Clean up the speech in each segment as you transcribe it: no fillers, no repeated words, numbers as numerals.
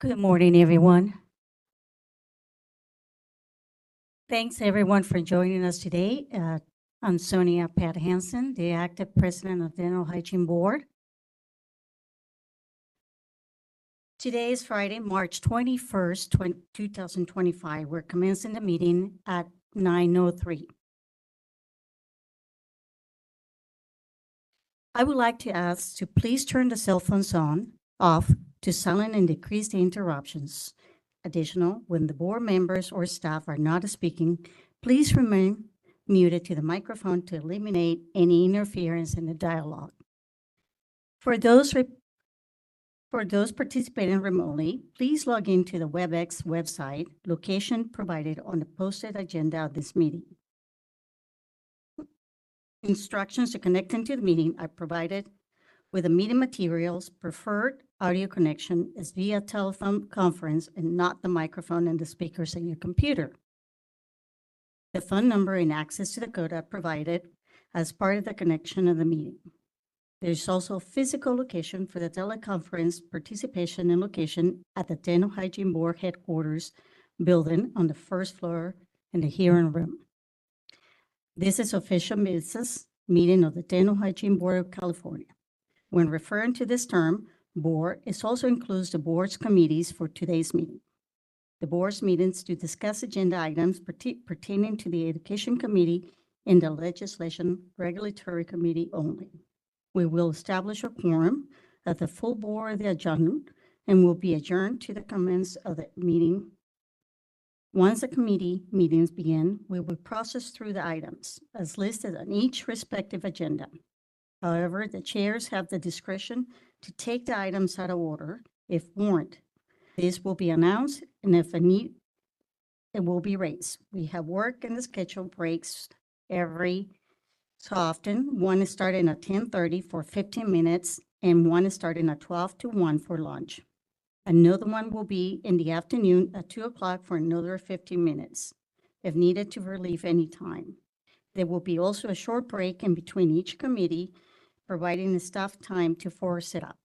Good morning, everyone. Thanks, everyone, for joining us today. I'm Sonia Pat Hansen, the active president of the Dental Hygiene Board. Today is Friday, March 21st, 2025. We're commencing the meeting at 9:03. I would like to ask to please turn the cell phones off to silent and decrease the interruptions. Additional, when the board members or staff are not speaking, please remain muted to the microphone to eliminate any interference in the dialogue. For those participating remotely, please log into the WebEx website, location provided on the posted agenda of this meeting. Instructions to connect into the meeting are provided with the meeting materials. Preferred audio connection is via telephone conference and not the microphone and the speakers in your computer. The phone number and access to the code are provided as part of the connection of the meeting. There's also a physical location for the teleconference participation and location at the Dental Hygiene Board headquarters building on the first floor in the hearing room. This is official business meeting of the Dental Hygiene Board of California. When referring to this term, board, it also includes the board's committees for today's meeting. The board's meetings to discuss agenda items pertaining to the Education Committee and the Legislation Regulatory Committee only. We will establish a quorum at the full board of the adjournment and will be adjourned to the commence of the meeting. Once the committee meetings begin, we will process through the items as listed on each respective agenda. However, the chairs have the discretion to take the items out of order if warranted. This will be announced, and if a need, it will be raised. We have work and the schedule breaks every so often. One is starting at 10:30 for 15 minutes, and one is starting at 12 to 1 for lunch. Another one will be in the afternoon at 2 o'clock for another 15 minutes, if needed to relieve any time. There will be also a short break in between each committee, providing the staff time to force it up.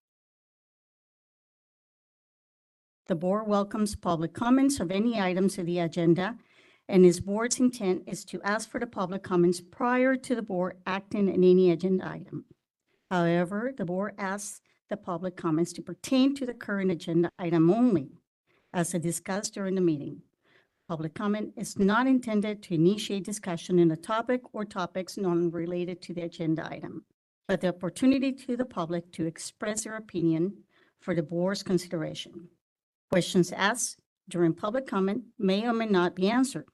The board welcomes public comments of any items of the agenda, and its board's intent is to ask for the public comments prior to the board acting on any agenda item. However, the board asks the public comments to pertain to the current agenda item only, as discussed during the meeting. Public comment is not intended to initiate discussion in a topic or topics non-related to the agenda item, but the opportunity to the public to express their opinion for the board's consideration. Questions asked during public comment may or may not be answered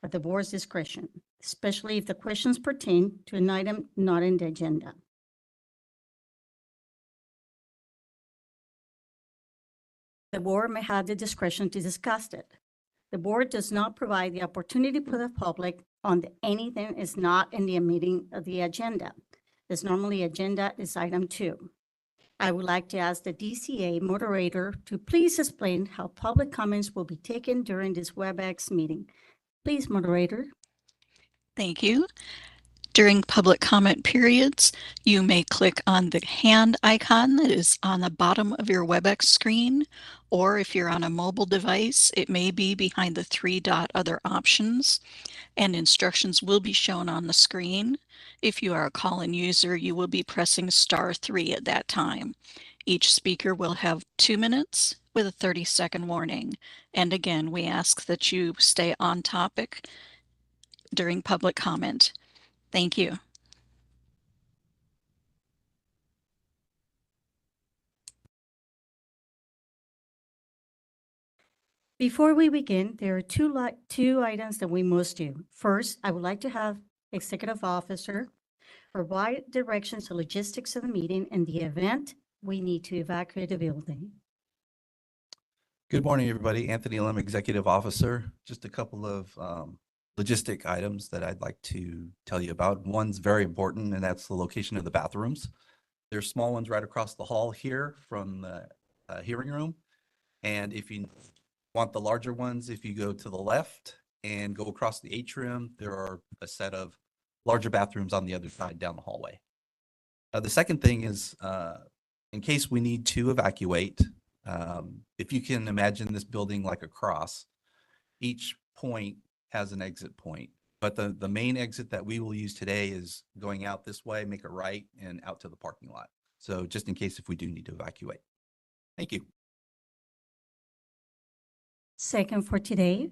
at the board's discretion, especially if the questions pertain to an item not in the agenda. The board may have the discretion to discuss it. The board does not provide the opportunity for the public on anything is not in the meeting of the agenda. This normally agenda is item 2. I would like to ask the DCA moderator to please explain how public comments will be taken during this WebEx meeting. Please, moderator. Thank you. During public comment periods, you may click on the hand icon that is on the bottom of your WebEx screen, or if you're on a mobile device, it may be behind the 3-dot other options, and instructions will be shown on the screen. If you are a call-in user, you will be pressing *3 at that time. Each speaker will have 2 minutes with a 30-second warning. And again, we ask that you stay on topic during public comment. Thank you. Before we begin, there are two items that we must do. First, I would like to have Executive Officer provide directions to logistics of the meeting and the event we need to evacuate the building. Good morning, everybody. Anthony Lim, Executive Officer. Just a couple of logistic items that I'd like to tell you about. One's very important, and that's the location of the bathrooms. There's small ones right across the hall here from the hearing room. And if you want the larger ones, if you go to the left and go across the atrium, there are a set of larger bathrooms on the other side down the hallway. The second thing is, in case we need to evacuate, If you can imagine this building like a cross, each point has an exit point. But the main exit that we will use today is going out this way, make a right, and out to the parking lot. So just in case if we do need to evacuate. Thank you. Second for today,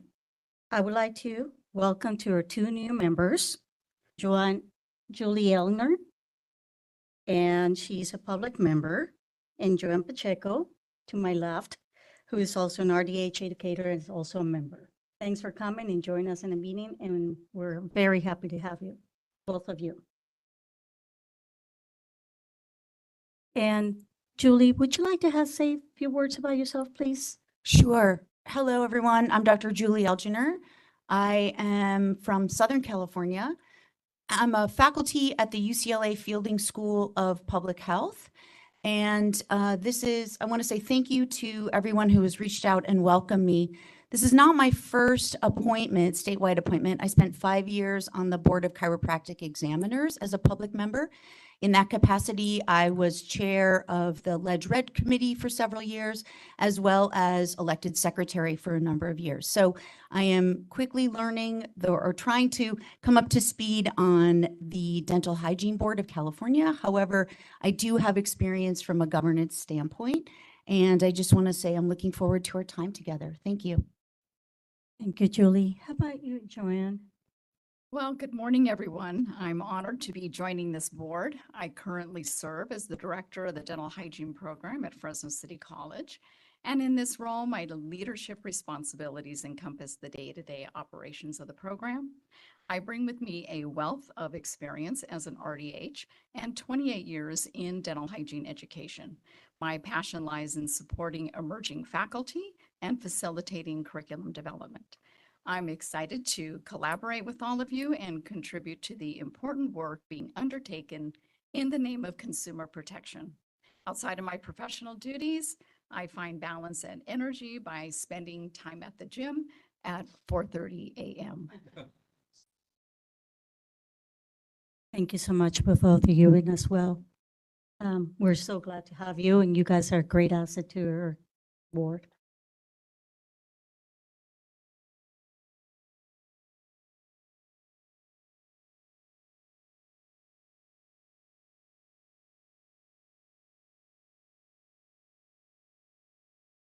I would like to welcome to our two new members, Julie Elner, and she's a public member, and Joanne Pacheco, to my left, who is also an RDH educator and is also a member. Thanks for coming and joining us in the meeting, and we're very happy to have you, both of you. And Julie, would you like to say a few words about yourself, please? Sure. Hello, everyone. I'm Dr. Julie Elginer. I am from Southern California. I'm a faculty at the UCLA Fielding School of Public Health. And I want to say thank you to everyone who has reached out and welcomed me. This is not my first appointment, statewide appointment. I spent 5 years on the Board of Chiropractic Examiners as a public member. In that capacity, I was chair of the Ledge Red Committee for several years, as well as elected secretary for a number of years. So I am quickly learning or trying to come up to speed on the Dental Hygiene Board of California. However, I do have experience from a governance standpoint, and I just want to say I'm looking forward to our time together. Thank you. Thank you, Julie. How about you, Joanne? Well, good morning, everyone. I'm honored to be joining this board. I currently serve as the director of the Dental Hygiene Program at Fresno City College. And in this role, my leadership responsibilities encompass the day-to-day operations of the program. I bring with me a wealth of experience as an RDH and 28 years in dental hygiene education. My passion lies in supporting emerging faculty and facilitating curriculum development. I'm excited to collaborate with all of you and contribute to the important work being undertaken in the name of consumer protection. Outside of my professional duties, I find balance and energy by spending time at the gym at 4:30 a.m. Thank you so much for both of you and as well. We're so glad to have you, and you guys are a great asset to our board.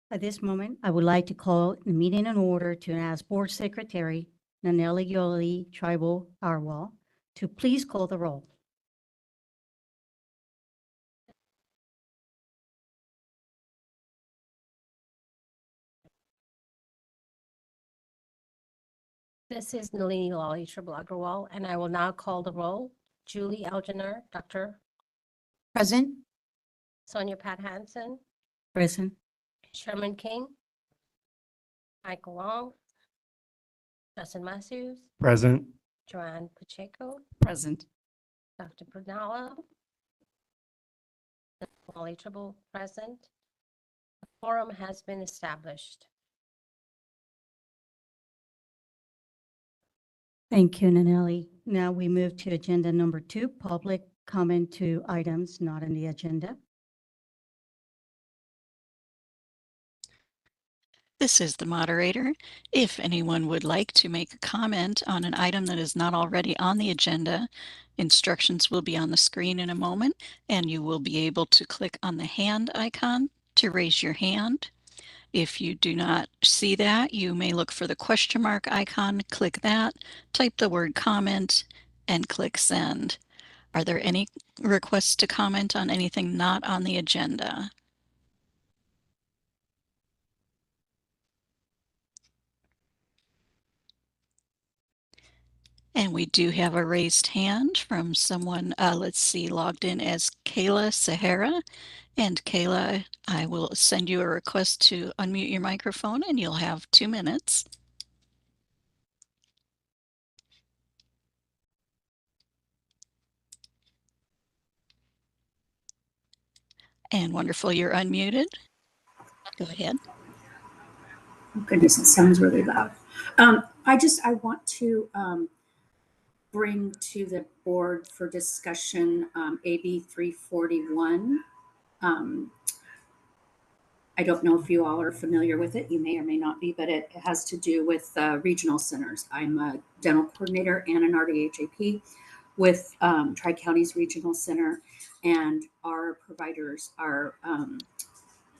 At this moment, I would like to call the meeting in order to ask Board Secretary Naneli Yoli Tribal Arwal to please call the roll. This is Nalini Lally Tribal-Agrawal, and I will now call the roll. Julie Elginer, Dr. Present. Sonia Pat Hansen, Present. Sherman King, Michael Long, Justin Matthews, Present. Joanne Pacheco, Present. Dr. Brunella, Lally Tribal present. The forum has been established. Thank you, Naneli. Now we move to agenda number 2, public comment to items not on the agenda. This is the moderator. If anyone would like to make a comment on an item that is not already on the agenda, instructions will be on the screen in a moment, and you will be able to click on the hand icon to raise your hand. If you do not see that, you may look for the question mark icon, click that, type the word comment, and click send. Are there any requests to comment on anything not on the agenda? And we do have a raised hand from someone, let's see, logged in as Kayla Sahara. And Kayla, I will send you a request to unmute your microphone and you'll have 2 minutes. And wonderful, you're unmuted. Go ahead. Oh, goodness, it sounds really loud. I want to bring to the board for discussion AB 341. I don't know if you all are familiar with it. You may or may not be, but it has to do with regional centers. I'm a dental coordinator and an RDHAP with Tri-Counties Regional Center, and our providers are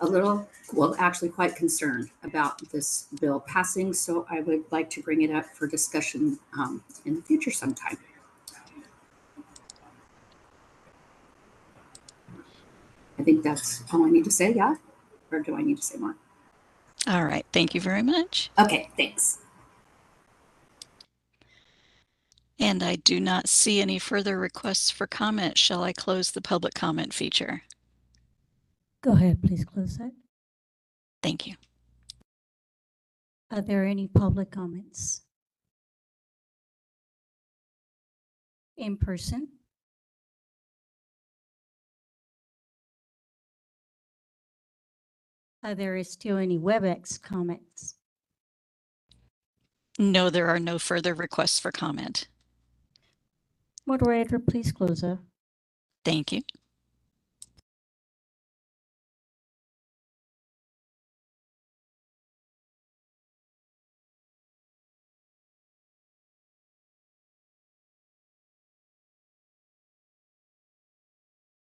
a little, well, actually quite concerned about this bill passing. So I would like to bring it up for discussion in the future sometime. I think that's all I need to say, yeah? Or do I need to say more? All right, thank you very much. Okay, thanks. And I do not see any further requests for comment. Shall I close the public comment feature? Go ahead, please close that. Thank you. Are there any public comments? In person? Are there still any WebEx comments? No, there are no further requests for comment. Moderator, please close up. Thank you.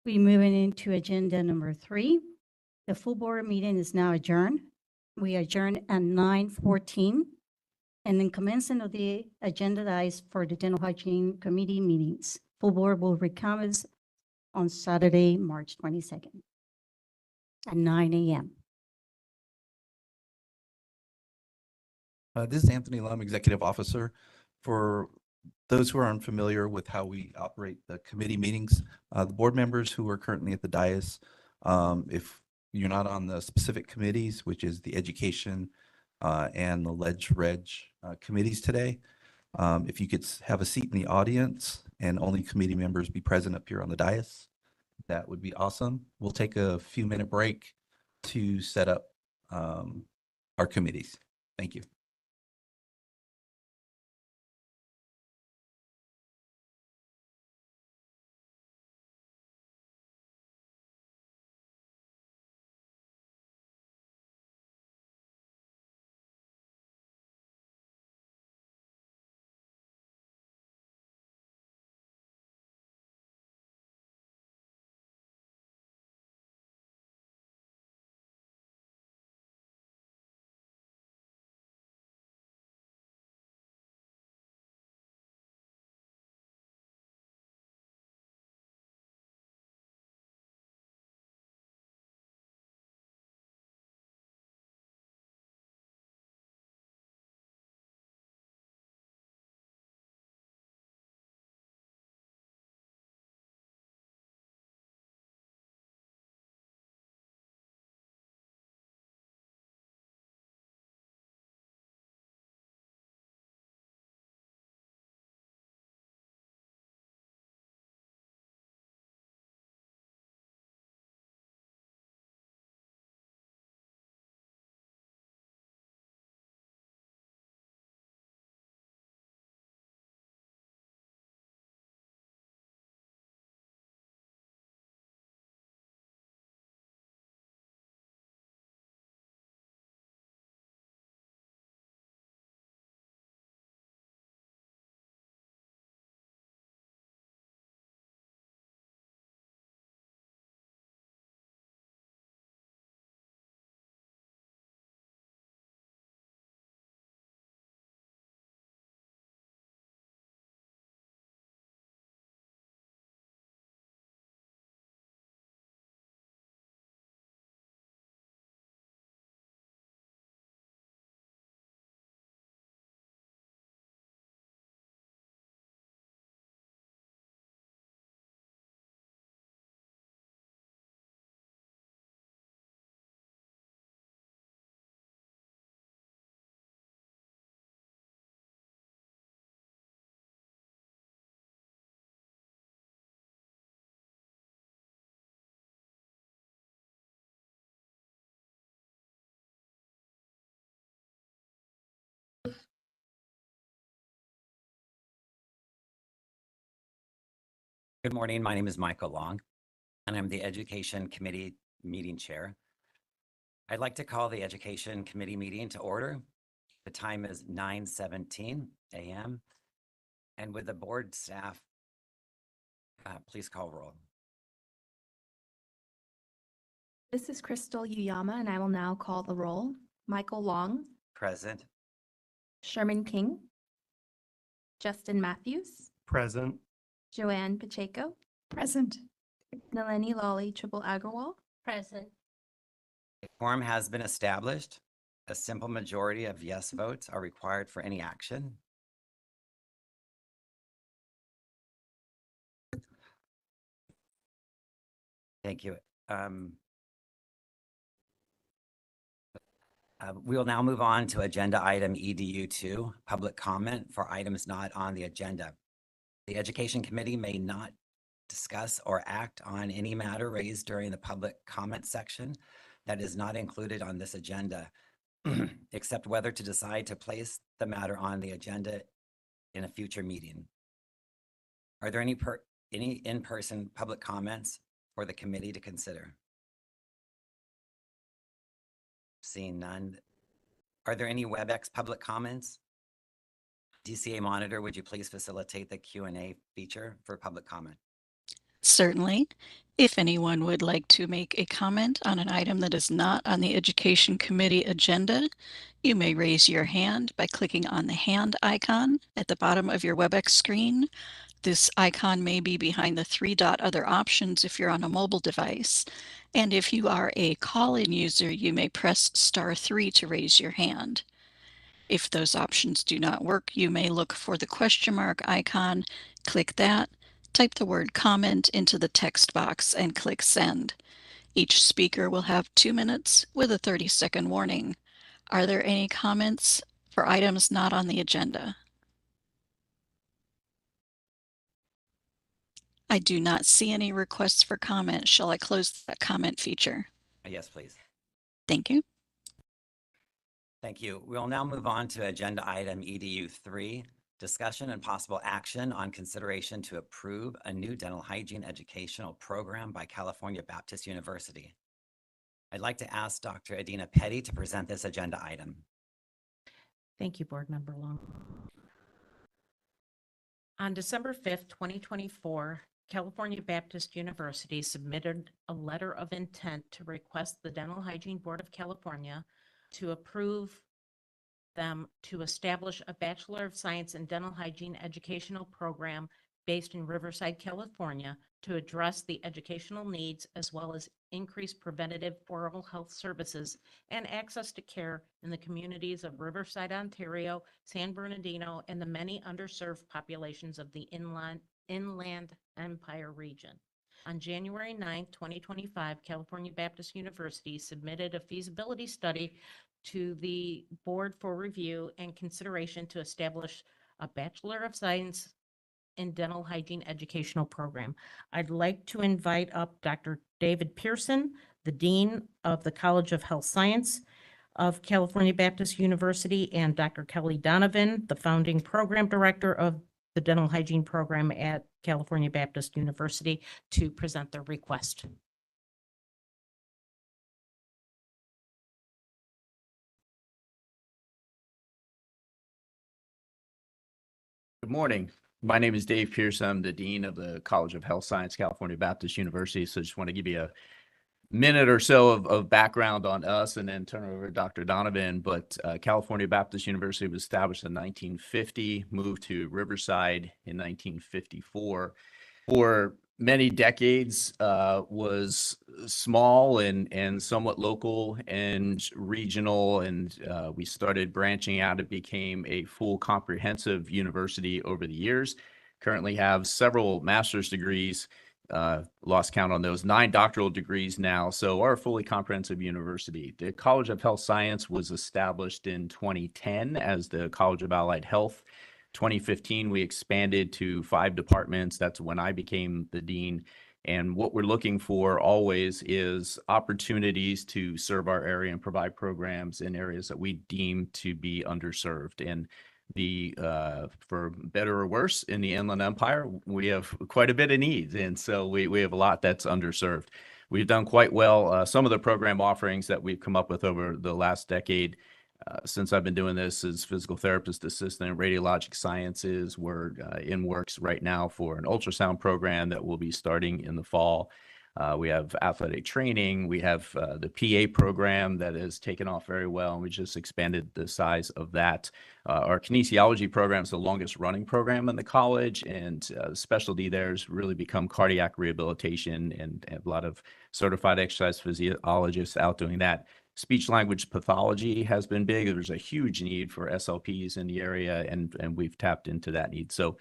We're moving into agenda number 3. The full board meeting is now adjourned. We adjourn at 9:14. And then commencement of the agendized for the dental hygiene committee meetings. Full board will reconvene on Saturday, March 22nd at 9 a.m. This is Anthony Lum, Executive Officer. For those who are unfamiliar with how we operate the committee meetings, the board members who are currently at the dais, if you're not on the specific committees, which is the education and the leg-reg committees today, if you could have a seat in the audience and only committee members be present up here on the dais, that would be awesome. We'll take a few minute break to set up our committees. Thank you. Good morning. My name is Michael Long, and I'm the Education Committee Meeting Chair. I'd like to call the Education Committee meeting to order. The time is 9:17 a.m. And with the board staff, please call roll. This is Crystal Uyama, and I will now call the roll. Michael Long, Present. Sherman King, Justin Matthews, Present. Joanne Pacheco, Present. Nalini Lawley Triple Agrawal. Present. A quorum has been established. A simple majority of yes votes are required for any action. Thank you. We will now move on to agenda item EDU2, public comment for items not on the agenda. The Education Committee may not discuss or act on any matter raised during the public comment section that is not included on this agenda, except whether to decide to place the matter on the agenda in a future meeting. Are there any in-person public comments for the committee to consider? Seeing none. Are there any WebEx public comments? DCA monitor, would you please facilitate the Q&A feature for public comment? Certainly. If anyone would like to make a comment on an item that is not on the Education Committee agenda, you may raise your hand by clicking on the hand icon at the bottom of your WebEx screen. This icon may be behind the three-dot other options if you're on a mobile device. And if you are a call-in user, you may press *3 to raise your hand. If those options do not work, you may look for the question mark icon, click that, type the word comment into the text box and click send. Each speaker will have 2 minutes with a 30-second warning. Are there any comments for items not on the agenda? I do not see any requests for comment. Shall I close that comment feature? Yes, please. Thank you. Thank you. We'll now move on to agenda item EDU3, discussion and possible action on consideration to approve a new dental hygiene educational program by California Baptist University. I'd like to ask Dr. Adina Petty to present this agenda item. Thank you, Board Member Long. On December 5th, 2024, California Baptist University submitted a letter of intent to request the Dental Hygiene Board of California to approve them to establish a Bachelor of Science in Dental Hygiene educational program based in Riverside, California, to address the educational needs as well as increase preventative oral health services and access to care in the communities of Riverside, Ontario, San Bernardino, and the many underserved populations of the Inland Empire region. On January 9, 2025, California Baptist University submitted a feasibility study to the board for review and consideration to establish a Bachelor of Science in Dental Hygiene educational program. I'd like to invite up Dr. David Pearson, the Dean of the College of Health Science of California Baptist University, and Dr. Kelly Donovan, the founding program director of the Dental Hygiene program at California Baptist University, to present their request. Good morning. My name is Dave Pierce. I'm the Dean of the College of Health Science, California Baptist University. So I just want to give you a minute or so of background on us and then turn it over to Dr. Donovan. But California Baptist University was established in 1950, moved to Riverside in 1954. For many decades, was small and somewhat local and regional, and we started branching out. It became a full comprehensive university over the years. Currently have several master's degrees, lost count on those, 9 doctoral degrees now, so our fully comprehensive university. The College of Health Science was established in 2010 as the College of Allied Health. 2015, we expanded to 5 departments. That's when I became the dean. And what we're looking for always is opportunities to serve our area and provide programs in areas that we deem to be underserved. And for better or worse, in the Inland Empire, we have quite a bit of needs. And so we have a lot that's underserved. we've done quite well. Some of the program offerings that we've come up with over the last decade since I've been doing this is physical therapist assistant, radiologic sciences. We're in works right now for an ultrasound program that will be starting in the fall. We have athletic training. We have the PA program that has taken off very well, and we just expanded the size of that. Our kinesiology program is the longest running program in the college, and the specialty there has really become cardiac rehabilitation, and a lot of certified exercise physiologists out doing that. Speech language pathology has been big. There's a huge need for SLPs in the area, and we've tapped into that need. So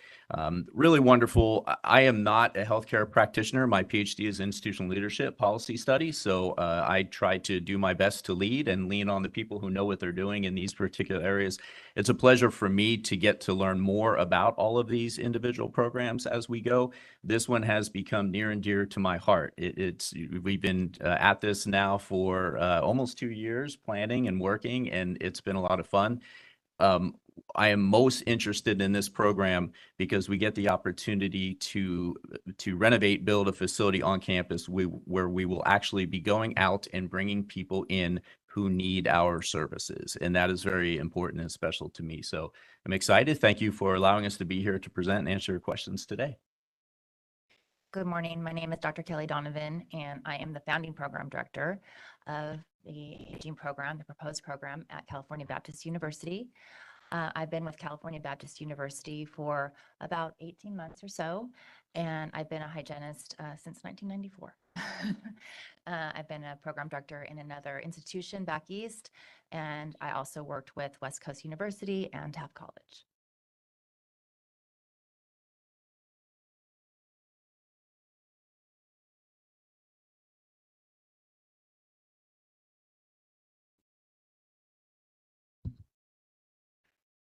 really wonderful. I am not a healthcare practitioner. My PhD is institutional leadership policy studies. So I try to do my best to lead and lean on the people who know what they're doing in these particular areas. It's a pleasure for me to get to learn more about all of these individual programs as we go. This one has become near and dear to my heart. We've been at this now for almost 2 years, planning and working, and it's been a lot of fun. I am most interested in this program because we get the opportunity to build a facility on campus where we will actually be going out and bringing people in who need our services. And that is very important and special to me. So I'm excited. Thank you for allowing us to be here to present and answer your questions today. Good morning. My name is Dr. Kelly Donovan, and I am the founding program director of the Hygiene program, the proposed program at California Baptist University. I've been with California Baptist University for about 18 months or so, and I've been a hygienist since 1994. I've been a program director in another institution back east, and I also worked with West Coast University and Taft College.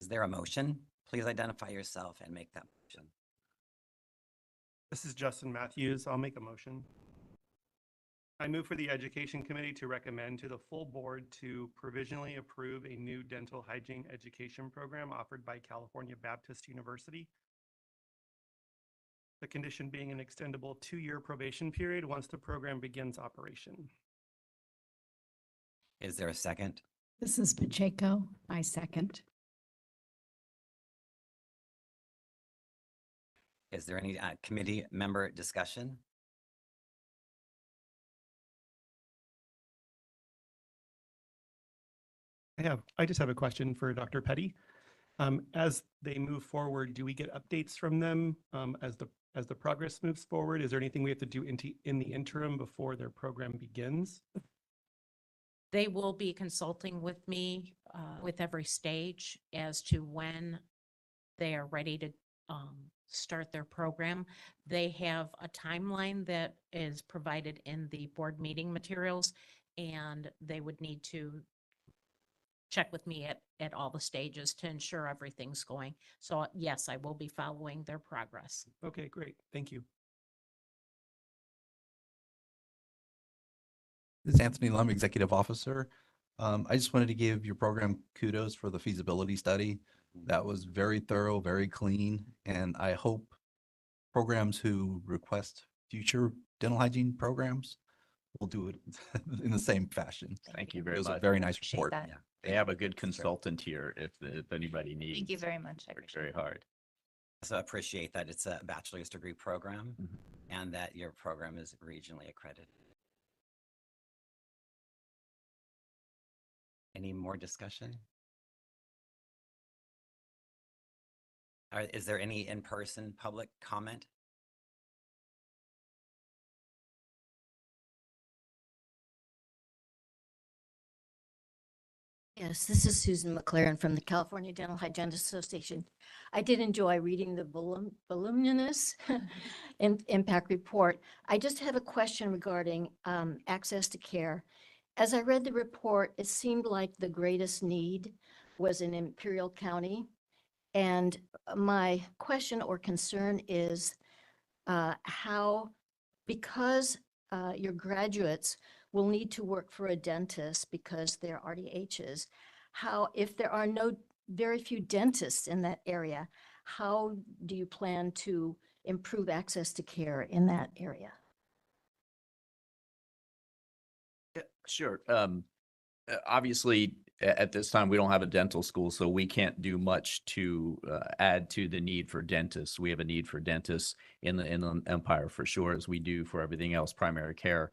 Is there a motion? Please identify yourself and make that motion. This is Justin Matthews. I'll make a motion. I move for the Education Committee to recommend to the full board to provisionally approve a new dental hygiene education program offered by California Baptist University. The condition being an extendable 2-year probation period once the program begins operation. Is there a second? This is Pacheco. I second. Is there any committee member discussion? I just have a question for Dr. Petty. As they move forward, do we get updates from them as the progress moves forward? Is there anything we have to do in the interim before their program begins? They will be consulting with me with every stage as to when they are ready to start their program. They have a timeline that is provided in the board meeting materials, and they would need to check with me at all the stages to ensure everything's going. So yes, I will be following their progress. Okay, great. Thank you. This is Anthony Lum, Executive Officer. I just wanted to give your program kudos for the feasibility study. That was very thorough, very clean, and I hope programs who request future dental hygiene programs will do it in the same fashion. Thank you It very was a much. very nice Appreciate report. that. Yeah. They have a good consultant here if anybody needs. Thank you very much. I Works appreciate very it. hard. So appreciate that it's a bachelor's degree program Mhm. and that your program is regionally accredited. Any more discussion? Is there any in-person public comment? Yes, this is Susan McLaren from the California Dental Hygienists Association. I did enjoy reading the voluminous impact report. I just have a question regarding access to care. As I read the report, it seemed like the greatest need was in Imperial County. And my question or concern is how, because your graduates will need to work for a dentist because they're RDHs, how, if there are very few dentists in that area, how do you plan to improve access to care in that area? Sure. Obviously, at this time, we don't have a dental school, so we can't do much to add to the need for dentists. We have a need for dentists in the Empire for sure, as we do for everything else, primary care.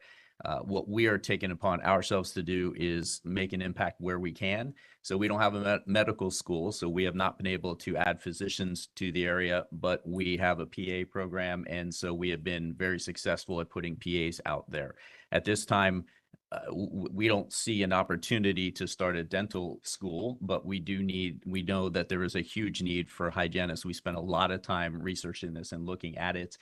What we are taking upon ourselves to do is make an impact where we can. So we don't have a medical school, so we have not been able to add physicians to the area, but we have a PA program, and so we have been very successful at putting PAs out there. At this time, we don't see an opportunity to start a dental school, but we know that there is a huge need for hygienists. We spent a lot of time researching this and looking at it.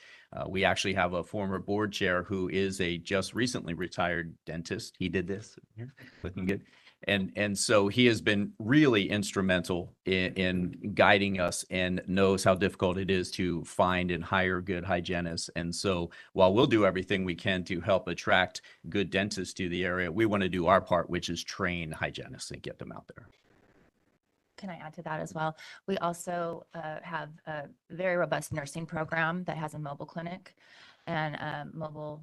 We actually have a former board chair who is a just recently retired dentist. He did this here, looking good. And so he has been really instrumental in guiding us and knows how difficult it is to find and hire good hygienists. And so while we'll do everything we can to help attract good dentists to the area, we want to do our part, which is train hygienists and get them out there. Can I add to that as well? We also have a very robust nursing program that has a mobile clinic and a mobile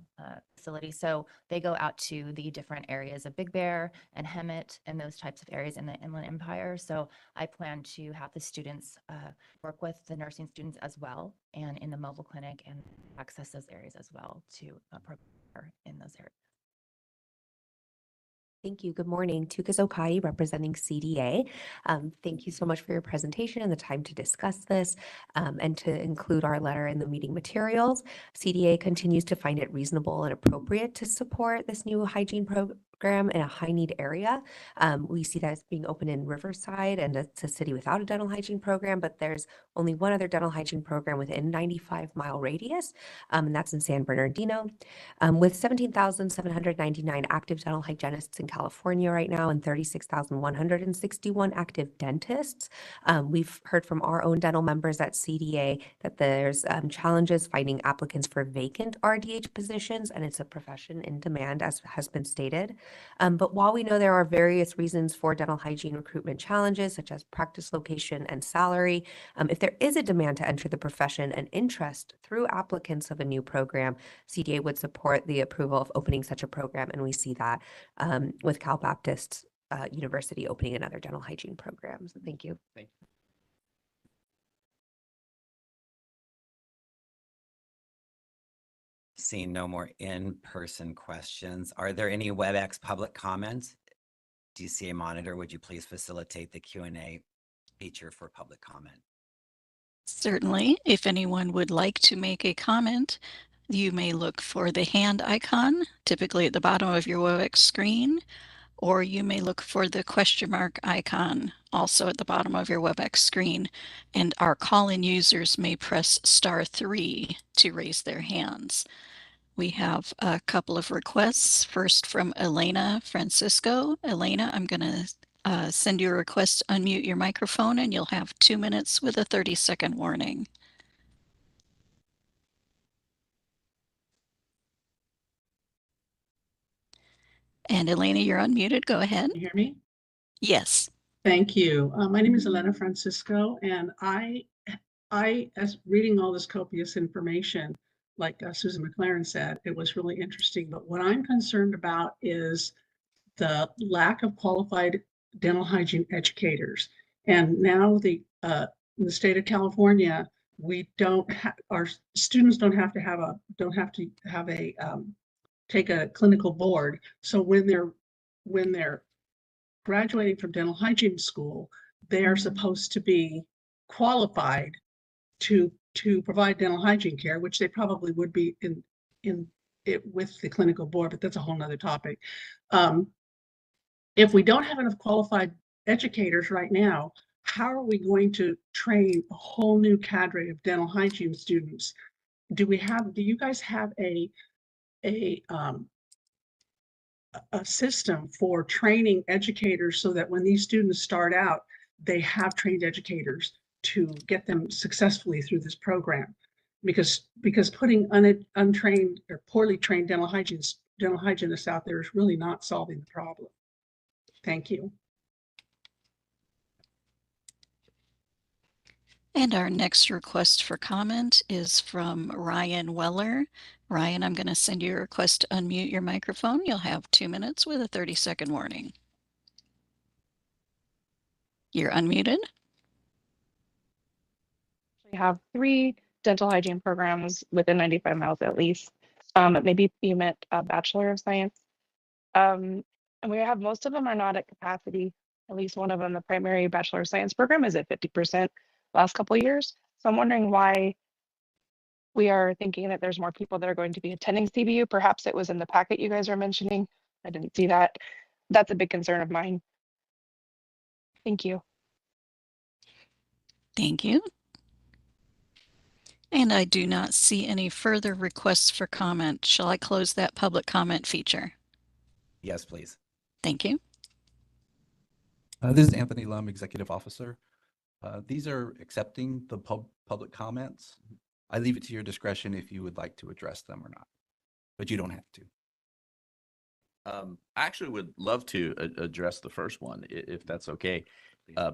facility. So they go out to the different areas of Big Bear and Hemet and those types of areas in the Inland Empire. So I plan to have the students work with the nursing students as well and in the mobile clinic and access those areas as well to prepare in those areas. Thank you. Good morning. Tukas Okai, representing CDA. Thank you so much for your presentation and the time to discuss this and to include our letter in the meeting materials. CDA continues to find it reasonable and appropriate to support this new hygiene program in a high need area. We see that as being open in Riverside, and it's a city without a dental hygiene program, but there's only one other dental hygiene program within 95-mile radius, and that's in San Bernardino. With 17,799 active dental hygienists in California right now and 36,161 active dentists. We've heard from our own dental members at CDA that there's challenges finding applicants for vacant RDH positions, and it's a profession in demand, as has been stated. But while we know there are various reasons for dental hygiene recruitment challenges, such as practice location and salary, if there is a demand to enter the profession and interest through applicants of a new program, CDA would support the approval of opening such a program, and we see that with Cal Baptist University opening another dental hygiene program. So thank you. Thank you. Seeing no more in-person questions, are there any WebEx public comments? DCA monitor, would you please facilitate the Q&A feature for public comment? Certainly. If anyone would like to make a comment, you may look for the hand icon, typically at the bottom of your WebEx screen, or you may look for the question mark icon, also at the bottom of your WebEx screen. And our call-in users may press *3 to raise their hands. We have a couple of requests. First from Elena Francisco. Elena, I'm going to send you a request to unmute your microphone, and you'll have 2 minutes with a 30-second warning. And Elena, you're unmuted. Go ahead. Can you hear me? Yes. Thank you. My name is Elena Francisco, and I, as reading all this copious information, like Susan McLaren said, it was really interesting. But what I'm concerned about is the lack of qualified dental hygiene educators. And now in the state of California, we don't our students don't have to take a clinical board. So when they're graduating from dental hygiene school, they are supposed to be qualified to provide dental hygiene care, which they probably would be in it with the clinical board, but that's a whole nother topic. If we don't have enough qualified educators right now, how are we going to train a whole new cadre of dental hygiene students? Do you guys have a system for training educators so that when these students start out, they have trained educators to get them successfully through this program? Because putting untrained or poorly trained dental hygienists out there is really not solving the problem. Thank you. And our next request for comment is from Ryan Weller. Ryan, I'm going to send you a request to unmute your microphone. You'll have 2 minutes with a 30-second warning. You're unmuted. We have 3 dental hygiene programs within 95 miles at least. Maybe you meant a Bachelor of Science. And we have most of them are not at capacity. At least one of them, the primary Bachelor of Science program, is at 50% last couple of years. So I'm wondering why we are thinking that there's more people that are going to be attending CBU. Perhaps it was in the packet you guys are mentioning. I didn't see that. That's a big concern of mine. Thank you. Thank you. And I do not see any further requests for comment. Shall I close that public comment feature? Yes, please. Thank you. This is Anthony Lum, Executive Officer. These are accepting the public comments. I leave it to your discretion if you would like to address them or not, but you don't have to. I actually would love to address the first one, if that's okay,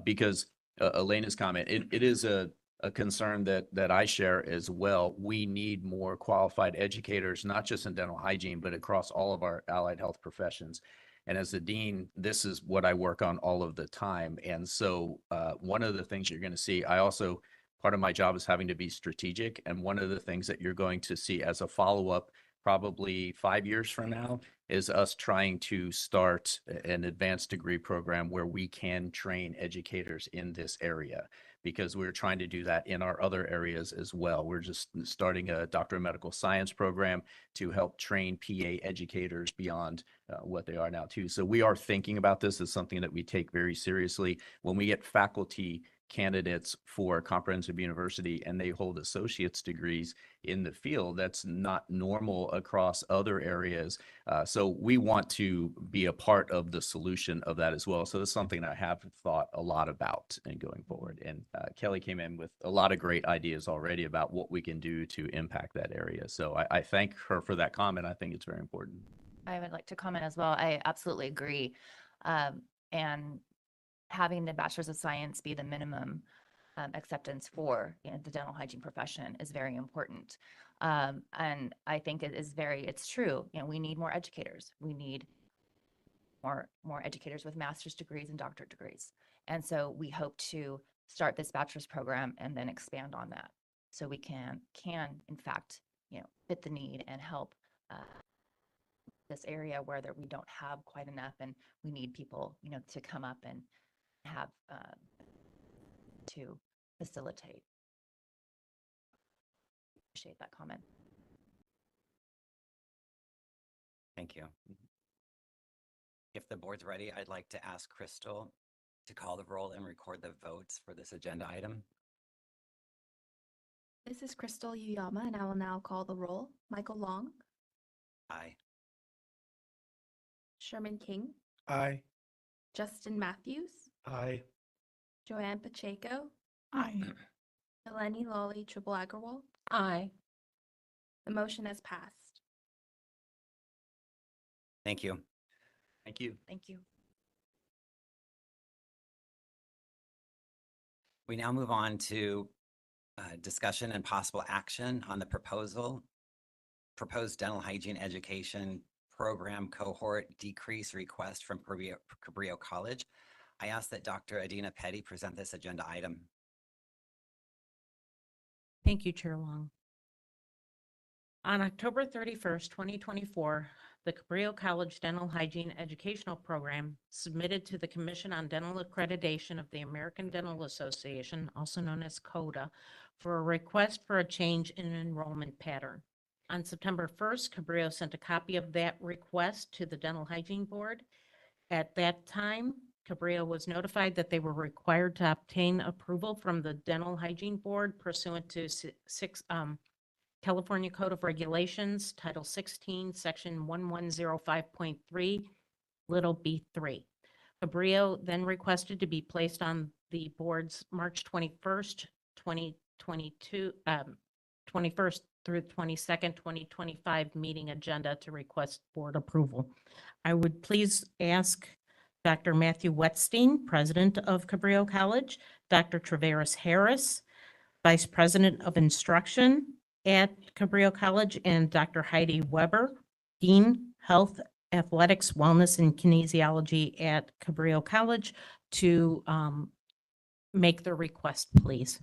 because Elena's comment, it is a concern that I share as well. We need more qualified educators, not just in dental hygiene, but across all of our allied health professions. And as the dean, this is what I work on all of the time. And so one of the things you're going to see, part of my job is having to be strategic. And one of the things that you're going to see as a follow-up, probably 5 years from now, is us trying to start an advanced degree program where we can train educators in this area, because we're trying to do that in our other areas as well. We're just starting a Doctor of Medical Science program to help train PA educators beyond what they are now too. So we are thinking about this as something that we take very seriously. When we get faculty candidates for comprehensive university and they hold associate's degrees in the field, that's not normal across other areas. So we want to be a part of the solution of that as well. So that's something I have thought a lot about and going forward. And Kelly came in with a lot of great ideas already about what we can do to impact that area. So I thank her for that comment. I think it's very important. I would like to comment as well. I absolutely agree. And having the Bachelor's of Science be the minimum acceptance for the dental hygiene profession is very important. And I think it's true. We need more educators. We need more educators with master's degrees and doctorate degrees. And so we hope to start this bachelor's program and then expand on that, so we can in fact fit the need and help this area where we don't have quite enough, and we need people to come up and have to facilitate. Appreciate that comment. Thank you. If the board's ready, I'd like to ask Crystal to call the roll and record the votes for this agenda item. This is Crystal Uyama, and I will now call the roll. Michael Long, Aye. Sherman King, Aye. Justin Matthews, Aye. Joanne Pacheco, Aye. Eleni Lawley Triple Agarwal. Aye. The motion has passed. Thank you. Thank you. Thank you. We now move on to discussion and possible action on the proposed dental hygiene education program cohort decrease request from Cabrillo College. I ask that Dr. Adina Petty present this agenda item. Thank you, Chair Long. On October 31st, 2024, the Cabrillo College Dental Hygiene Educational Program submitted to the Commission on Dental Accreditation of the American Dental Association, also known as CODA, for a request for a change in enrollment pattern. On September 1st, Cabrillo sent a copy of that request to the Dental Hygiene Board. At that time, Cabrillo was notified that they were required to obtain approval from the Dental Hygiene Board pursuant to California Code of Regulations, Title 16, Section 1105.3, little b3. Cabrillo then requested to be placed on the board's March 21st, 21st through 22nd, 2025 meeting agenda to request board approval. I would please ask Dr. Matthew Wetstein, President of Cabrillo College, Dr. Traveris Harris, Vice President of Instruction, at Cabrillo College, and Dr. Heidi Weber, Dean, Health, Athletics, Wellness, and Kinesiology at Cabrillo College, to make the request, please.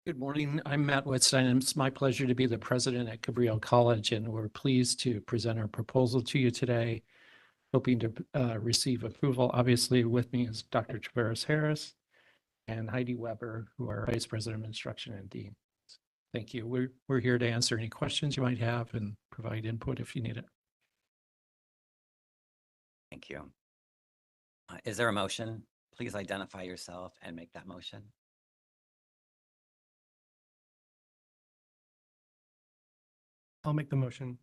Good morning. I'm Matt Whitstein, and it's my pleasure to be the president at Cabrillo College, and we're pleased to present our proposal to you today, hoping to receive approval. Obviously, with me is Dr. Traveris Harris and Heidi Weber, who are Vice President of Instruction and Dean. Thank you. We're here to answer any questions you might have and provide input if you need it. Thank you. Is there a motion? Please identify yourself and make that motion. I'll make the motion.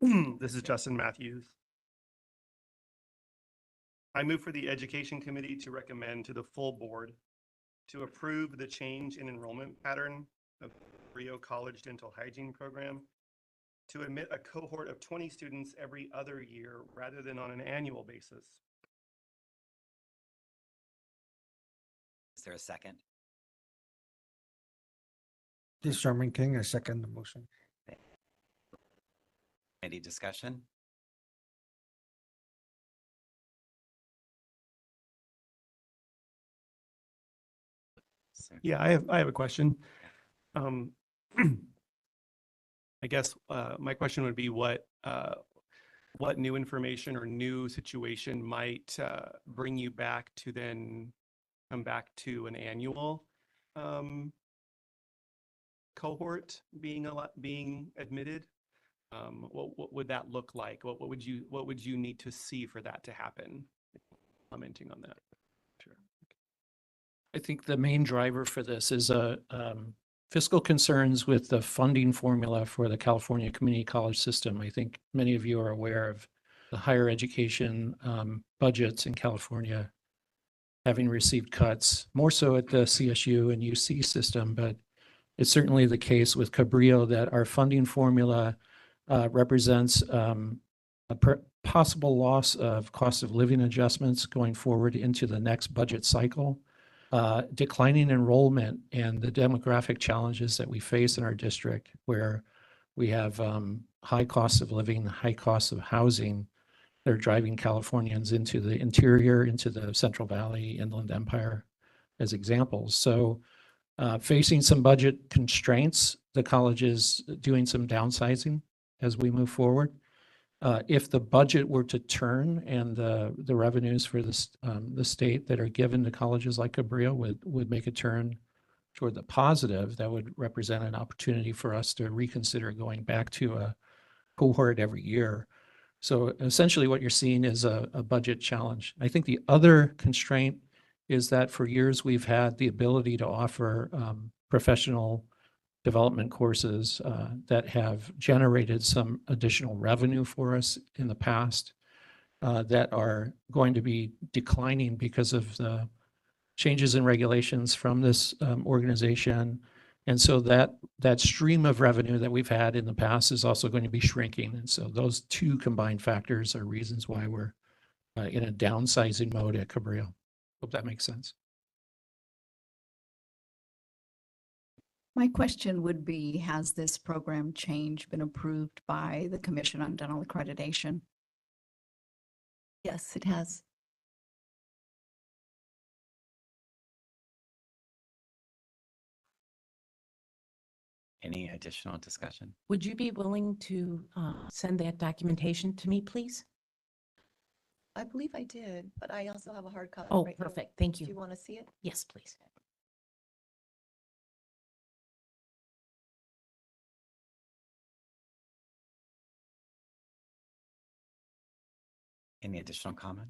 This is Justin Matthews. I move for the Education Committee to recommend to the full board to approve the change in enrollment pattern of Cabrillo College Dental Hygiene Program to admit a cohort of 20 students every other year rather than on an annual basis. Is there a second? This is Sherman King. I second the motion. Any discussion? Yeah, I have a question. I guess my question would be what new information or new situation might bring you back to then come back to an annual cohort being admitted? What would that look like? What would you need to see for that to happen? Commenting on that. Sure. I think the main driver for this is fiscal concerns with the funding formula for the California Community College system. I think many of you are aware of the higher education budgets in California having received cuts, more so at the CSU and UC system, but it's certainly the case with Cabrillo that our funding formula represents a possible loss of cost of living adjustments going forward into the next budget cycle, declining enrollment, and the demographic challenges that we face in our district, where we have high costs of living, high costs of housing that are driving Californians into the interior, into the Central Valley, Inland Empire as examples. So facing some budget constraints, the college is doing some downsizing as we move forward. If the budget were to turn and the revenues for the state that are given to colleges like Cabrillo would make a turn toward the positive, that would represent an opportunity for us to reconsider going back to a cohort every year. So essentially what you're seeing is a budget challenge. I think the other constraint is that for years we've had the ability to offer professional development courses that have generated some additional revenue for us in the past that are going to be declining because of the changes in regulations from this organization. And so that stream of revenue that we've had in the past is also going to be shrinking. And so those two combined factors are reasons why we're in a downsizing mode at Cabrillo. Hope that makes sense. My question would be, has this program change been approved by the Commission on Dental Accreditation? Yes, it has. Any additional discussion? Would you be willing to send that documentation to me, please? I believe I did, but I also have a hard copy. Oh, right here. perfect. Thank you. Do you want to see it? Yes, please. Any additional comment?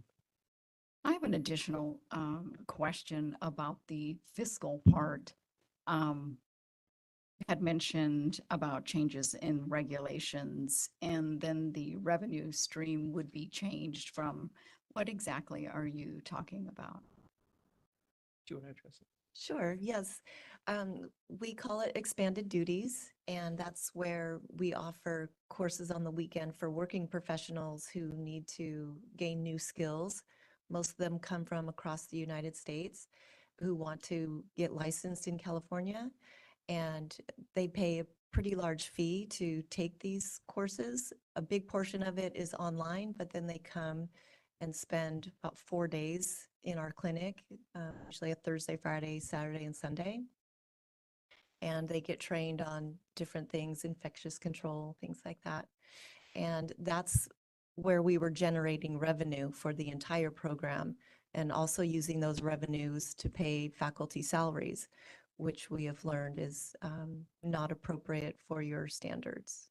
I have an additional question about the fiscal part. Had mentioned about changes in regulations, and then the revenue stream would be changed from. What exactly are you talking about? Do you want to address it? Sure, yes. We call it expanded duties, and that's where we offer courses on the weekend for working professionals who need to gain new skills. Most of them come from across the United States who want to get licensed in California, and they pay a pretty large fee to take these courses. A big portion of it is online, but then they come and spend about 4 days in our clinic, usually a Thursday, Friday, Saturday, and Sunday. And they get trained on different things, infectious control, things like that. And that's where we were generating revenue for the entire program, and also using those revenues to pay faculty salaries, which we have learned is not appropriate for your standards.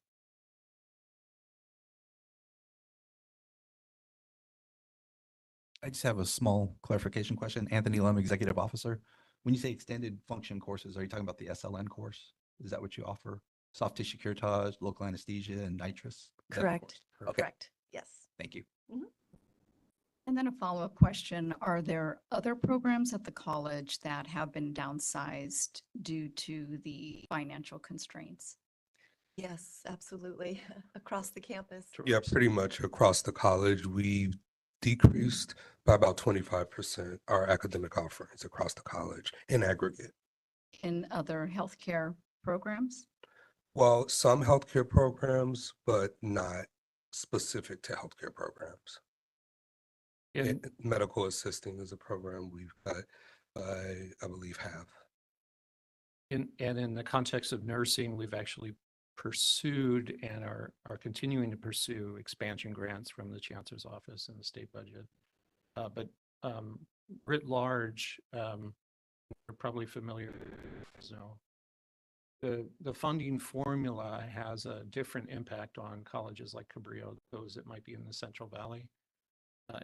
I just have a small clarification question. Anthony Lum, Executive Officer. When you say extended function courses, are you talking about the SLN course? Is that what you offer? Soft tissue curettage, local anesthesia, and nitrous? Is that the Correct. course? Okay. Correct. Yes. Thank you. And then a follow-up question, are there other programs at the college that have been downsized due to the financial constraints? Yes, absolutely. Across the campus. Yeah, pretty much across the college, we've decreased by about 25% our academic offerings across the college in aggregate. In other healthcare programs? Well, some healthcare programs, but not specific to healthcare programs. And medical assisting is a program we've got, I believe, half. And in the context of nursing, we've actually pursued and are continuing to pursue expansion grants from the chancellor's office and the state budget. But writ large, you're probably familiar with the funding formula has a different impact on colleges like Cabrillo, those that might be in the Central Valley.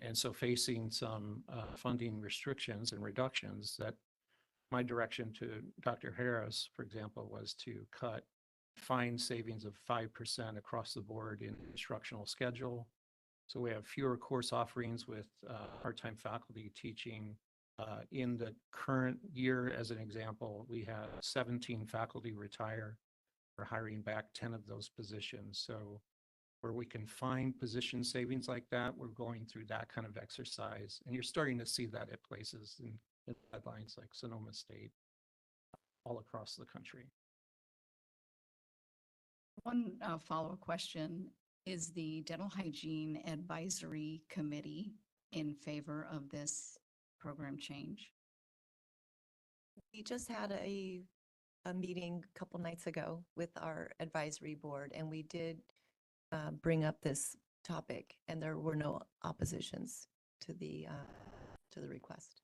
And so facing some funding restrictions and reductions, that my direction to Dr. Harris, for example, was to find savings of 5% across the board in instructional schedule. So we have fewer course offerings with part-time faculty teaching. In the current year, as an example, we had 17 faculty retire. We're hiring back 10 of those positions. So where we can find position savings like that, we're going through that kind of exercise. And you're starting to see that at places in headlines like Sonoma State, all across the country. One follow-up question, is the Dental Hygiene Advisory Committee in favor of this program change? We just had a meeting a couple nights ago with our advisory board, and we did bring up this topic, and there were no oppositions to the request.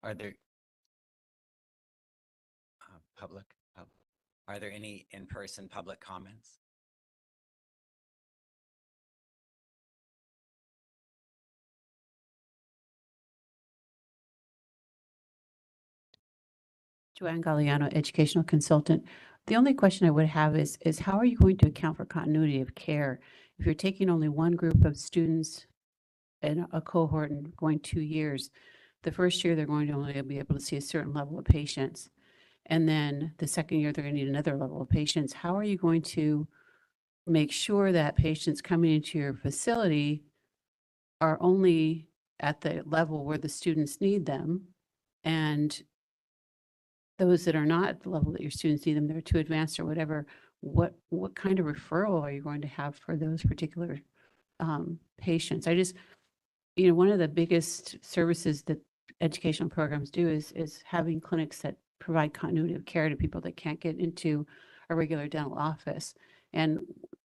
Are there are there any in-person public comments? Joanne Galliano, educational consultant. The only question I would have is how are you going to account for continuity of care? If you're taking only one group of students in a cohort and going 2 years, the first year they're going to only be able to see a certain level of patients. And then the second year, they're going to need another level of patients. How are you going to make sure that patients coming into your facility are only at the level where the students need them, and those that are not at the level that your students need them, they're too advanced or whatever, what kind of referral are you going to have for those particular patients? I just, one of the biggest services that educational programs do is having clinics that provide continuity of care to people that can't get into a regular dental office. And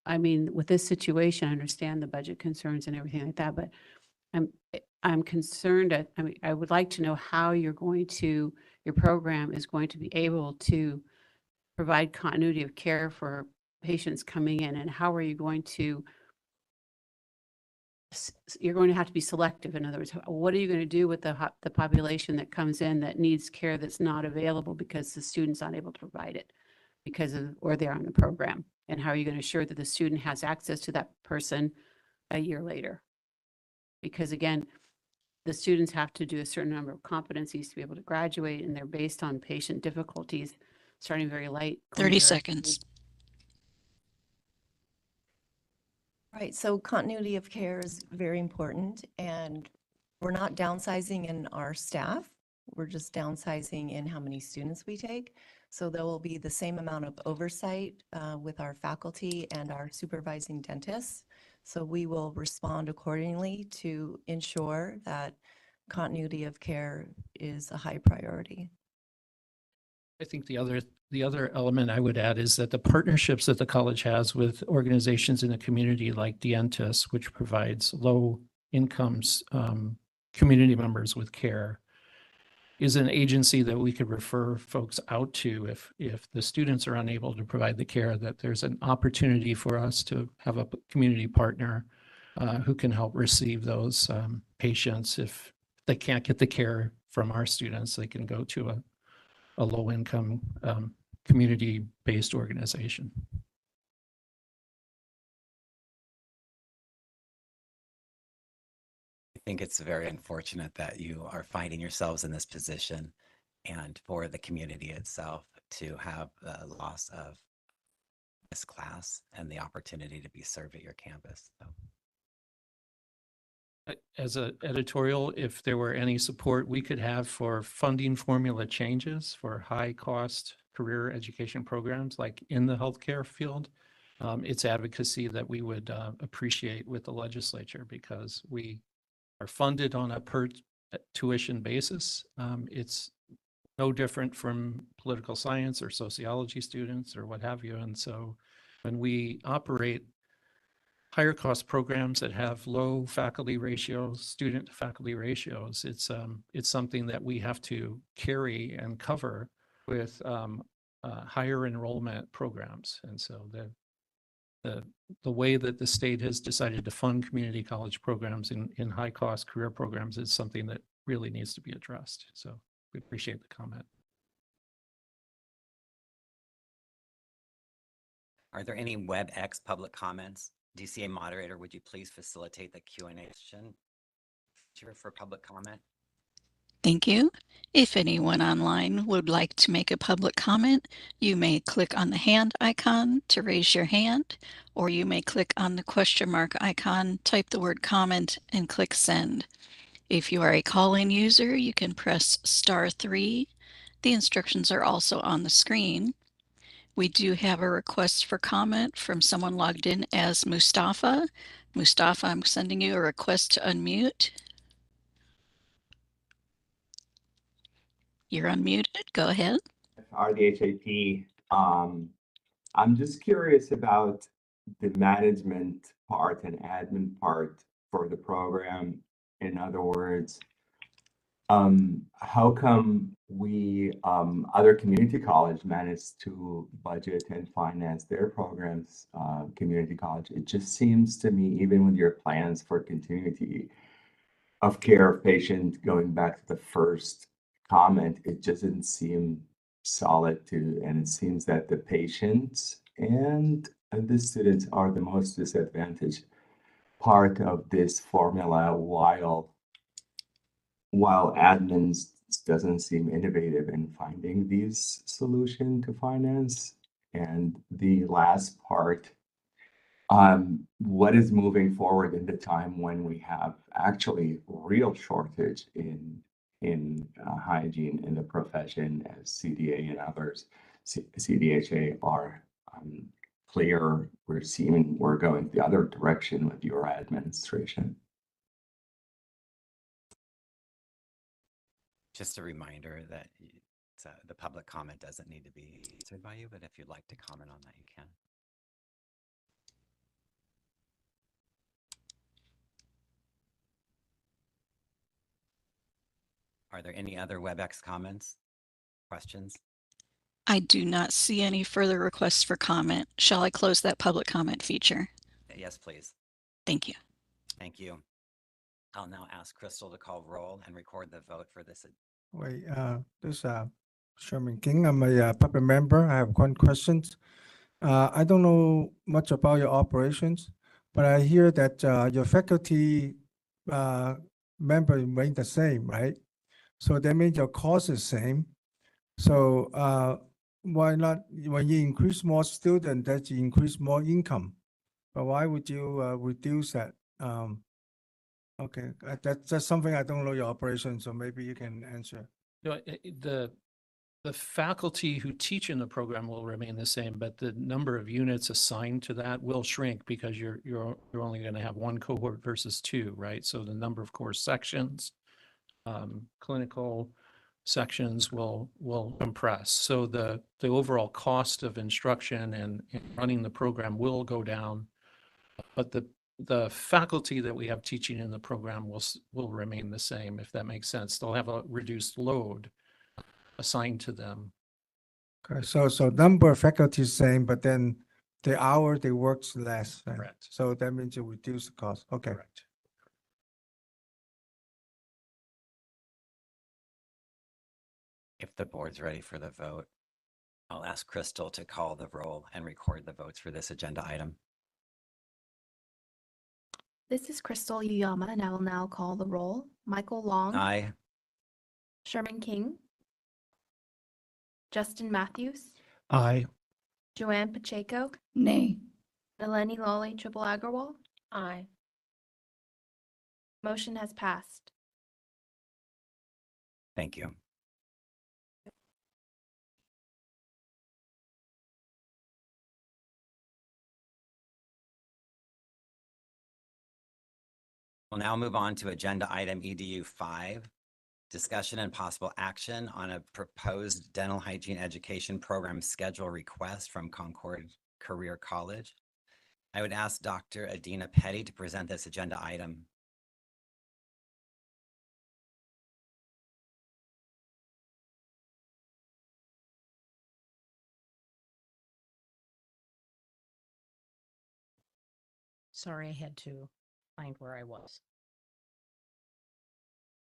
I mean, with this situation, I understand the budget concerns and everything like that, but I'm concerned. I would like to know how your program is going to be able to provide continuity of care for patients coming in, and how are you going to you're going to have to be selective. In other words, what are you going to do with the population that comes in that needs care that's not available because the student's not able to provide it because of, or they're on the program? And how are you going to ensure that the student has access to that person a year later? Because again, the students have to do a certain number of competencies to be able to graduate, and they're based on patient difficulties, starting very light. 30 seconds. Right, so continuity of care is very important, and we're not downsizing in our staff. We're just downsizing in how many students we take. So there will be the same amount of oversight with our faculty and our supervising dentists. So we will respond accordingly to ensure that continuity of care is a high priority. I think the other element I would add is that the partnerships that the college has with organizations in the community like Dientis, which provides low incomes community members with care, is an agency that we could refer folks out to if the students are unable to provide the care, that there's an opportunity for us to have a community partner who can help receive those patients. If they can't get the care from our students, they can go to a low-income community-based organization. I think it's very unfortunate that you are finding yourselves in this position, and for the community itself to have the loss of this class and the opportunity to be served at your campus. So. As an editorial, if there were any support we could have for funding formula changes for high-cost career education programs like in the healthcare field, it's advocacy that we would appreciate with the legislature, because we are funded on a per tuition basis. It's no different from political science or sociology students or what have you. And so when we operate higher cost programs that have low faculty ratios, student to faculty ratios, it's something that we have to carry and cover with higher enrollment programs. And so the way that the state has decided to fund community college programs in high cost career programs is something that really needs to be addressed. So we appreciate the comment. Are there any WebEx public comments? DCA moderator, would you please facilitate the Q&A session for public comment? Thank you. If anyone online would like to make a public comment, you may click on the hand icon to raise your hand, or you may click on the question mark icon, type the word comment, and click send. If you are a call-in user, you can press *3. The instructions are also on the screen. We do have a request for comment from someone logged in as Mustafa. Mustafa, I'm sending you a request to unmute. You're unmuted. Go ahead. RDHAP. I'm just curious about the management part and admin part for the program. In other words, how come we, other community college manage to budget and finance their programs, community college? It just seems to me, even with your plans for continuity of care of patient, going back to the first comment, it doesn't seem solid to, and it seems that the patients and the students are the most disadvantaged part of this formula, while admins doesn't seem innovative in finding these solution to finance. And the last part, what is moving forward in the time when we have actually real shortage in hygiene in the profession, as CDA and others, CDHA are clear. We're going the other direction with your administration. Just a reminder that the public comment doesn't need to be answered by you, but if you'd like to comment on that, you can. Are there any other WebEx comments, questions? I do not see any further requests for comment. Shall I close that public comment feature? Yes, please. Thank you. Thank you. I'll now ask Crystal to call roll and record the vote for this. Wait, this Sherman King. I'm a public member. I have one question. I don't know much about your operations, but I hear that your faculty member remain the same, right? So that means your cost is same. So why not, when you increase more student, that you increase more income? But why would you reduce that? Okay, that's just something I don't know your operation, so maybe you can answer. No, the faculty who teach in the program will remain the same, but the number of units assigned to that will shrink because you're only going to have one cohort versus two, right? So the number of course sections, clinical sections will compress. So the overall cost of instruction and running the program will go down, but the faculty that we have teaching in the program will remain the same, if that makes sense. They'll have a reduced load assigned to them. Okay, so number of faculty is same, but then the hour they works less. Right? Correct. So that means you reduce the cost. Okay. Correct. If the board's ready for the vote, I'll ask Crystal to call the roll and record the votes for this agenda item. This is Crystal Uyama, and I will now call the roll. Michael Long. Aye. Sherman King. Justin Matthews. Aye. Joanne Pacheco. Nay. Nalini Lawley Triple Agarwal. Aye. Motion has passed. Thank you. We'll now move on to agenda item EDU 5, discussion and possible action on a proposed dental hygiene education program schedule request from Concord Career College. I would ask Dr. Adina Petty to present this agenda item. Sorry, I had to find where I was.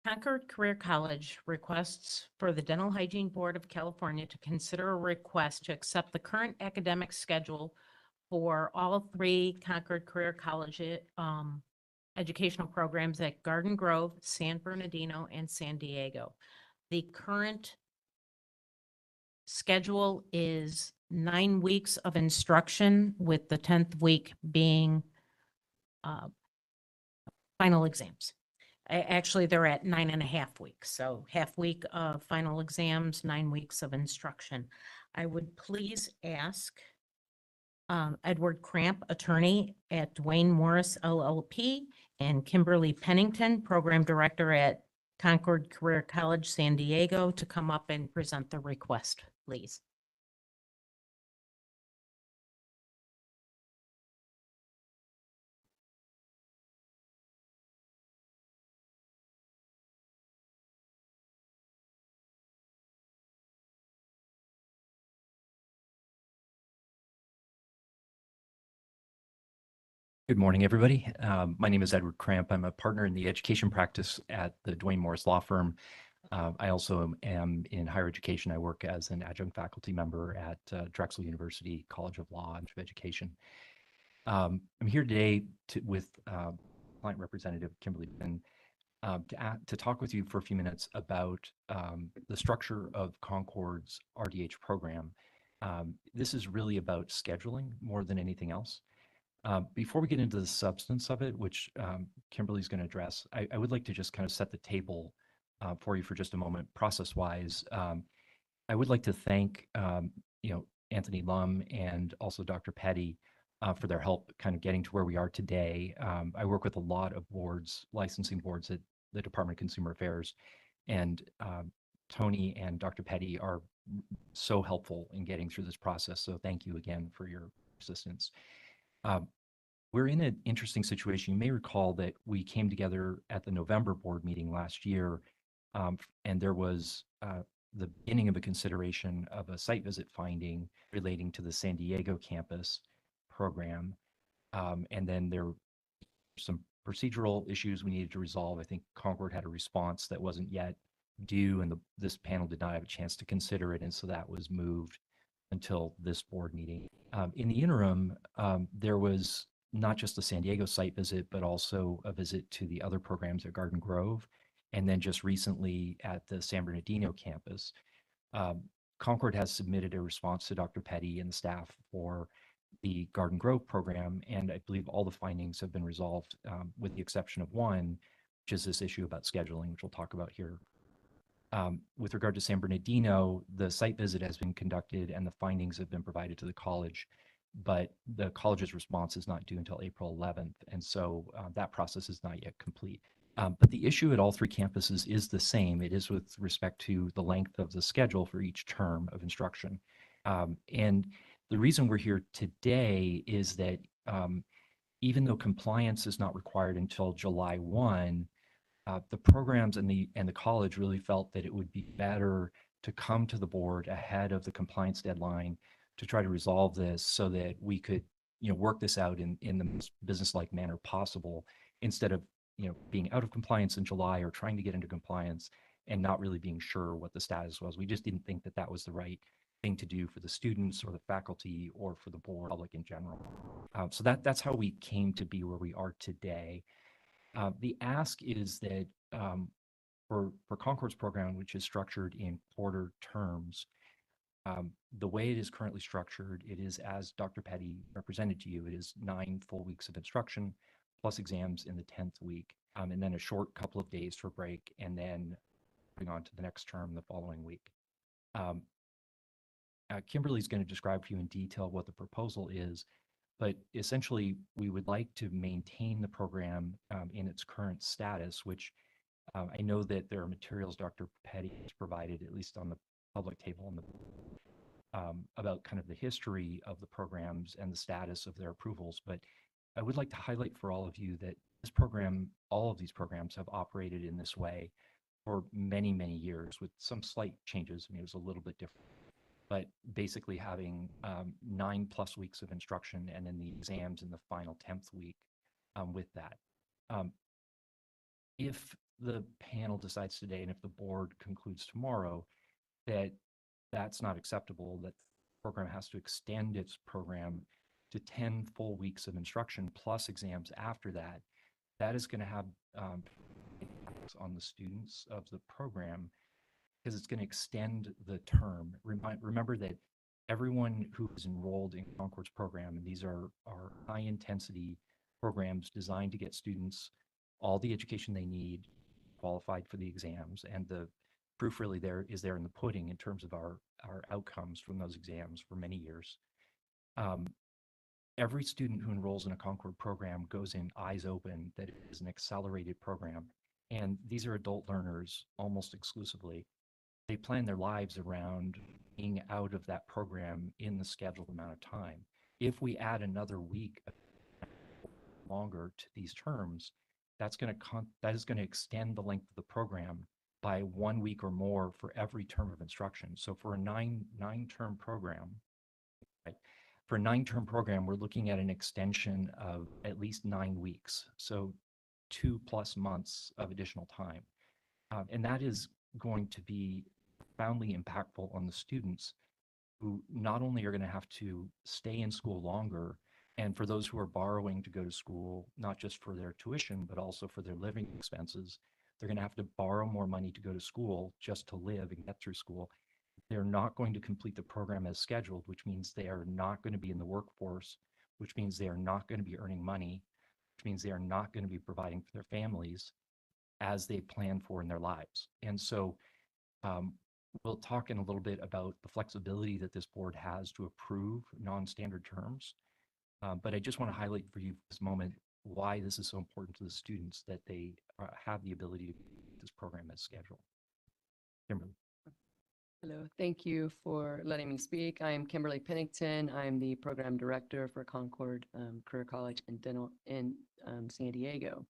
Concord Career College requests for the Dental Hygiene Board of California to consider a request to accept the current academic schedule for all three Concord Career College educational programs at Garden Grove, San Bernardino, and San Diego. The current schedule is 9 weeks of instruction, with the 10th week being final exams. Actually, they're at 9.5 weeks. So half week of final exams, 9 weeks of instruction. I would please ask Edward Cramp, attorney at Dwayne Morris LLP, and Kimberly Pennington, program director at Concord Career College, San Diego, to come up and present the request, please. Good morning, everybody. My name is Edward Cramp. I'm a partner in the education practice at the Dwayne Morris Law Firm. I also am in higher education. I work as an adjunct faculty member at Drexel University College of Law and Education. I'm here today with client representative Kimberly Penn to talk with you for a few minutes about the structure of Concord's RDH program. This is really about scheduling more than anything else. Before we get into the substance of it, which Kimberly's going to address, I would like to just kind of set the table for you for just a moment, process-wise. I would like to thank Anthony Lum and also Dr. Petty for their help kind of getting to where we are today. I work with a lot of boards, licensing boards at the Department of Consumer Affairs, and Tony and Dr. Petty are so helpful in getting through this process. So thank you again for your assistance. We're in an interesting situation. You may recall that we came together at the November board meeting last year, and there was the beginning of a consideration of a site visit finding relating to the San Diego campus program. And then there were some procedural issues we needed to resolve. I think Concord had a response that wasn't yet due, and this panel did not have a chance to consider it, and so that was moved until this board meeting. In the interim, there was not just the San Diego site visit, but also a visit to the other programs at Garden Grove, and then just recently at the San Bernardino campus. Concord has submitted a response to Dr. Petty and the staff for the Garden Grove program, and I believe all the findings have been resolved, with the exception of one, which is this issue about scheduling, which we'll talk about here. With regard to San Bernardino, the site visit has been conducted and the findings have been provided to the college, but the college's response is not due until April 11th, and so that process is not yet complete. But the issue at all three campuses is the same. It is with respect to the length of the schedule for each term of instruction. And the reason we're here today is that even though compliance is not required until July 1, the programs and the college really felt that it would be better to come to the board ahead of the compliance deadline to try to resolve this so that we could, work this out in the most business-like manner possible, instead of, being out of compliance in July or trying to get into compliance and not really being sure what the status was. We just didn't think that that was the right thing to do for the students or the faculty or for the board, public in general. So that's how we came to be where we are today. The ask is that for Concord's program, which is structured in quarter terms, the way it is currently structured, it is, as Dr. Petty represented to you, it is 9 full weeks of instruction plus exams in the 10th week, and then a short couple of days for break, and then moving on to the next term the following week. Kimberly's going to describe for you in detail what the proposal is, but essentially we would like to maintain the program in its current status, which I know that there are materials Dr. Petty has provided, at least on the public table, about kind of the history of the programs and the status of their approvals. But I would like to highlight for all of you that this program, all of these programs have operated in this way for many, many years with some slight changes. I mean, it was a little bit different, but basically having 9+ weeks of instruction and then the exams in the final 10th week with that. If the panel decides today, and if the board concludes tomorrow that that's not acceptable, that the program has to extend its program to 10 full weeks of instruction plus exams after that, that is going to have impacts on the students of the program, because it's going to extend the term. Remember that everyone who is enrolled in Concord's program, and these are high-intensity programs designed to get students all the education they need, qualified for the exams, and the proof really is there in the pudding in terms of our outcomes from those exams for many years. Every student who enrolls in a Concord program goes in eyes open that it is an accelerated program, and these are adult learners almost exclusively. They plan their lives around being out of that program in the scheduled amount of time. If we add another week longer to these terms, that is going to extend the length of the program by 1 week or more for every term of instruction. So for a nine-term program, right? For a 9-term program, we're looking at an extension of at least 9 weeks. So 2+ months of additional time. And that is going to be profoundly impactful on the students, who not only are going to have to stay in school longer, and for those who are borrowing to go to school, not just for their tuition, but also for their living expenses, they're going to have to borrow more money to go to school just to live and get through school. They're not going to complete the program as scheduled, which means they are not going to be in the workforce, which means they are not going to be earning money, which means they are not going to be providing for their families as they plan for in their lives. And so we'll talk in a little bit about the flexibility that this board has to approve non-standard terms. But I just want to highlight for you at this moment why this is so important to the students, that they have the ability to do this program as scheduled. Kimberly. Hello, thank you for letting me speak. I'm Kimberly Pennington. I'm the program director for Concord Career College and Dental in San Diego.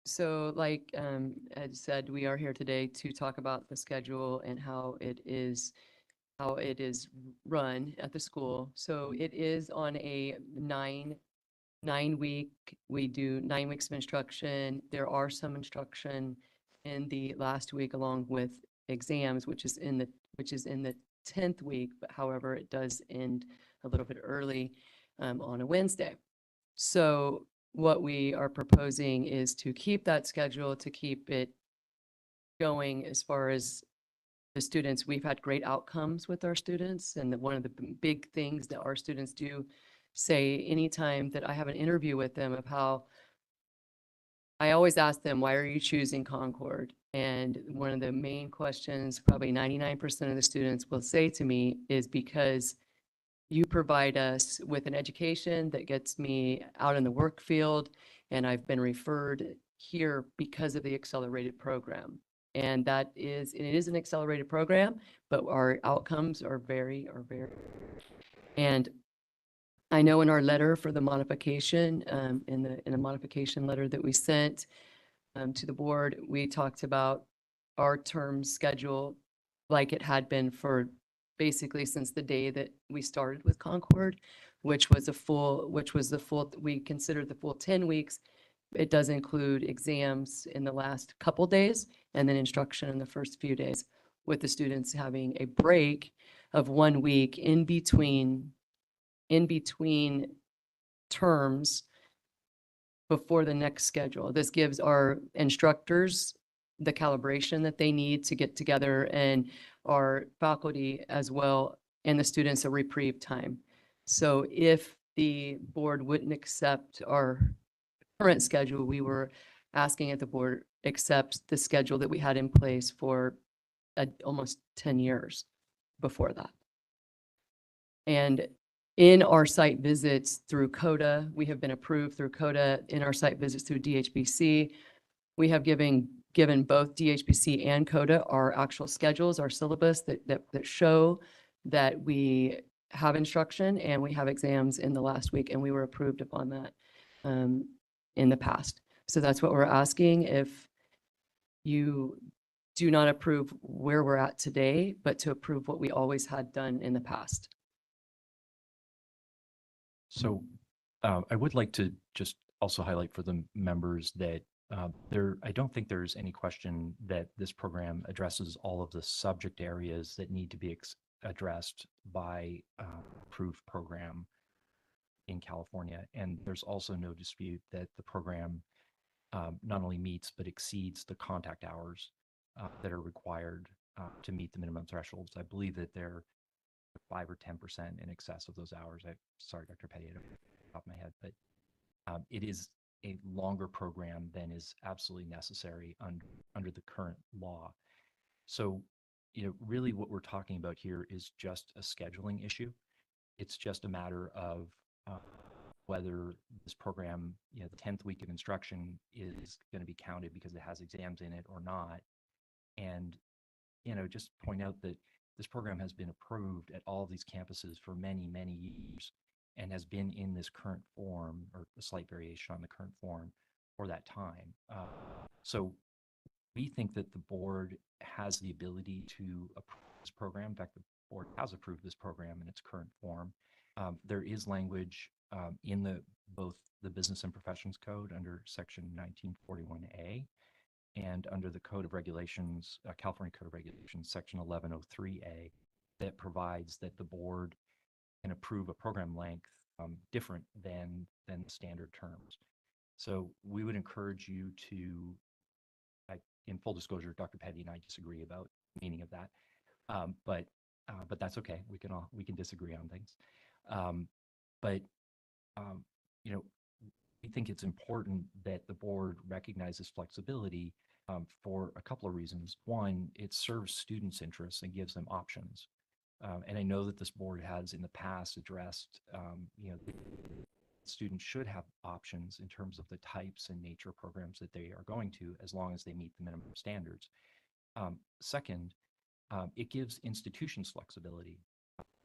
So like Ed said, we are here today to talk about the schedule and how it is run at the school. So it is on a 9 we do 9 weeks of instruction. There are some instruction in the last week along with exams, which is in the 10th week, but however, it does end a little bit early on a Wednesday. So what we are proposing is to keep that schedule, to keep it going as far as the students. We've had great outcomes with our students, and one of the big things that our students do say anytime that I have an interview with them of how I always ask them, why are you choosing Concord? And one of the main questions, probably 99% of the students will say to me, is because you provide us with an education that gets me out in the work field, and I've been referred here because of the accelerated program. And it is an accelerated program, but our outcomes are very, and I know in our letter for the modification, in the modification letter that we sent to the board, we talked about our term schedule like it had been for basically since the day that we started with Concord, which was we considered the full 10 weeks. It does include exams in the last couple days and then instruction in the first few days, with the students having a break of 1 week in between terms before the next schedule. This gives our instructors the calibration that they need to get together, and our faculty as well, and the students a reprieve time. So if the board wouldn't accept our current schedule, we were asking that the board accept the schedule that we had in place for almost 10 years before that. And in our site visits through CODA, we have been approved through CODA. In our site visits through DHBC, we have given both DHBC and CODA our actual schedules, our syllabus that show that we have instruction and we have exams in the last week, and we were approved upon that in the past. So that's what we're asking. If you do not approve where we're at today, but to approve what we always had done in the past. So I would like to just also highlight for the members that I don't think there's any question that this program addresses all of the subject areas that need to be addressed by approved program in California. And there's also no dispute that the program not only meets but exceeds the contact hours that are required to meet the minimum thresholds. I believe that they're 5 or 10% in excess of those hours. Sorry, Dr. Petty, I don't know off the top of my head, but it is a longer program than is absolutely necessary under the current law. So, really what we're talking about here is just a scheduling issue. It's just a matter of whether this program, the 10th week of instruction is going to be counted because it has exams in it or not. And, just point out that this program has been approved at all of these campuses for many, many years and has been in this current form, or a slight variation on the current form, for that time. So we think that the board has the ability to approve this program. In fact, the board has approved this program in its current form. There is language in both the Business and Professions Code under Section 1941A and under the Code of Regulations, California Code of Regulations, Section 1103A, that provides that the board can approve a program length different than the standard terms. So we would encourage you to, in full disclosure, Dr. Petty and I disagree about the meaning of that, but that's okay. We can disagree on things, but we think it's important that the board recognizes flexibility for a couple of reasons. One, it serves students' interests and gives them options. And I know that this board has in the past addressed, students should have options in terms of the types and nature of programs that they are going to, as long as they meet the minimum standards. Second, it gives institutions flexibility.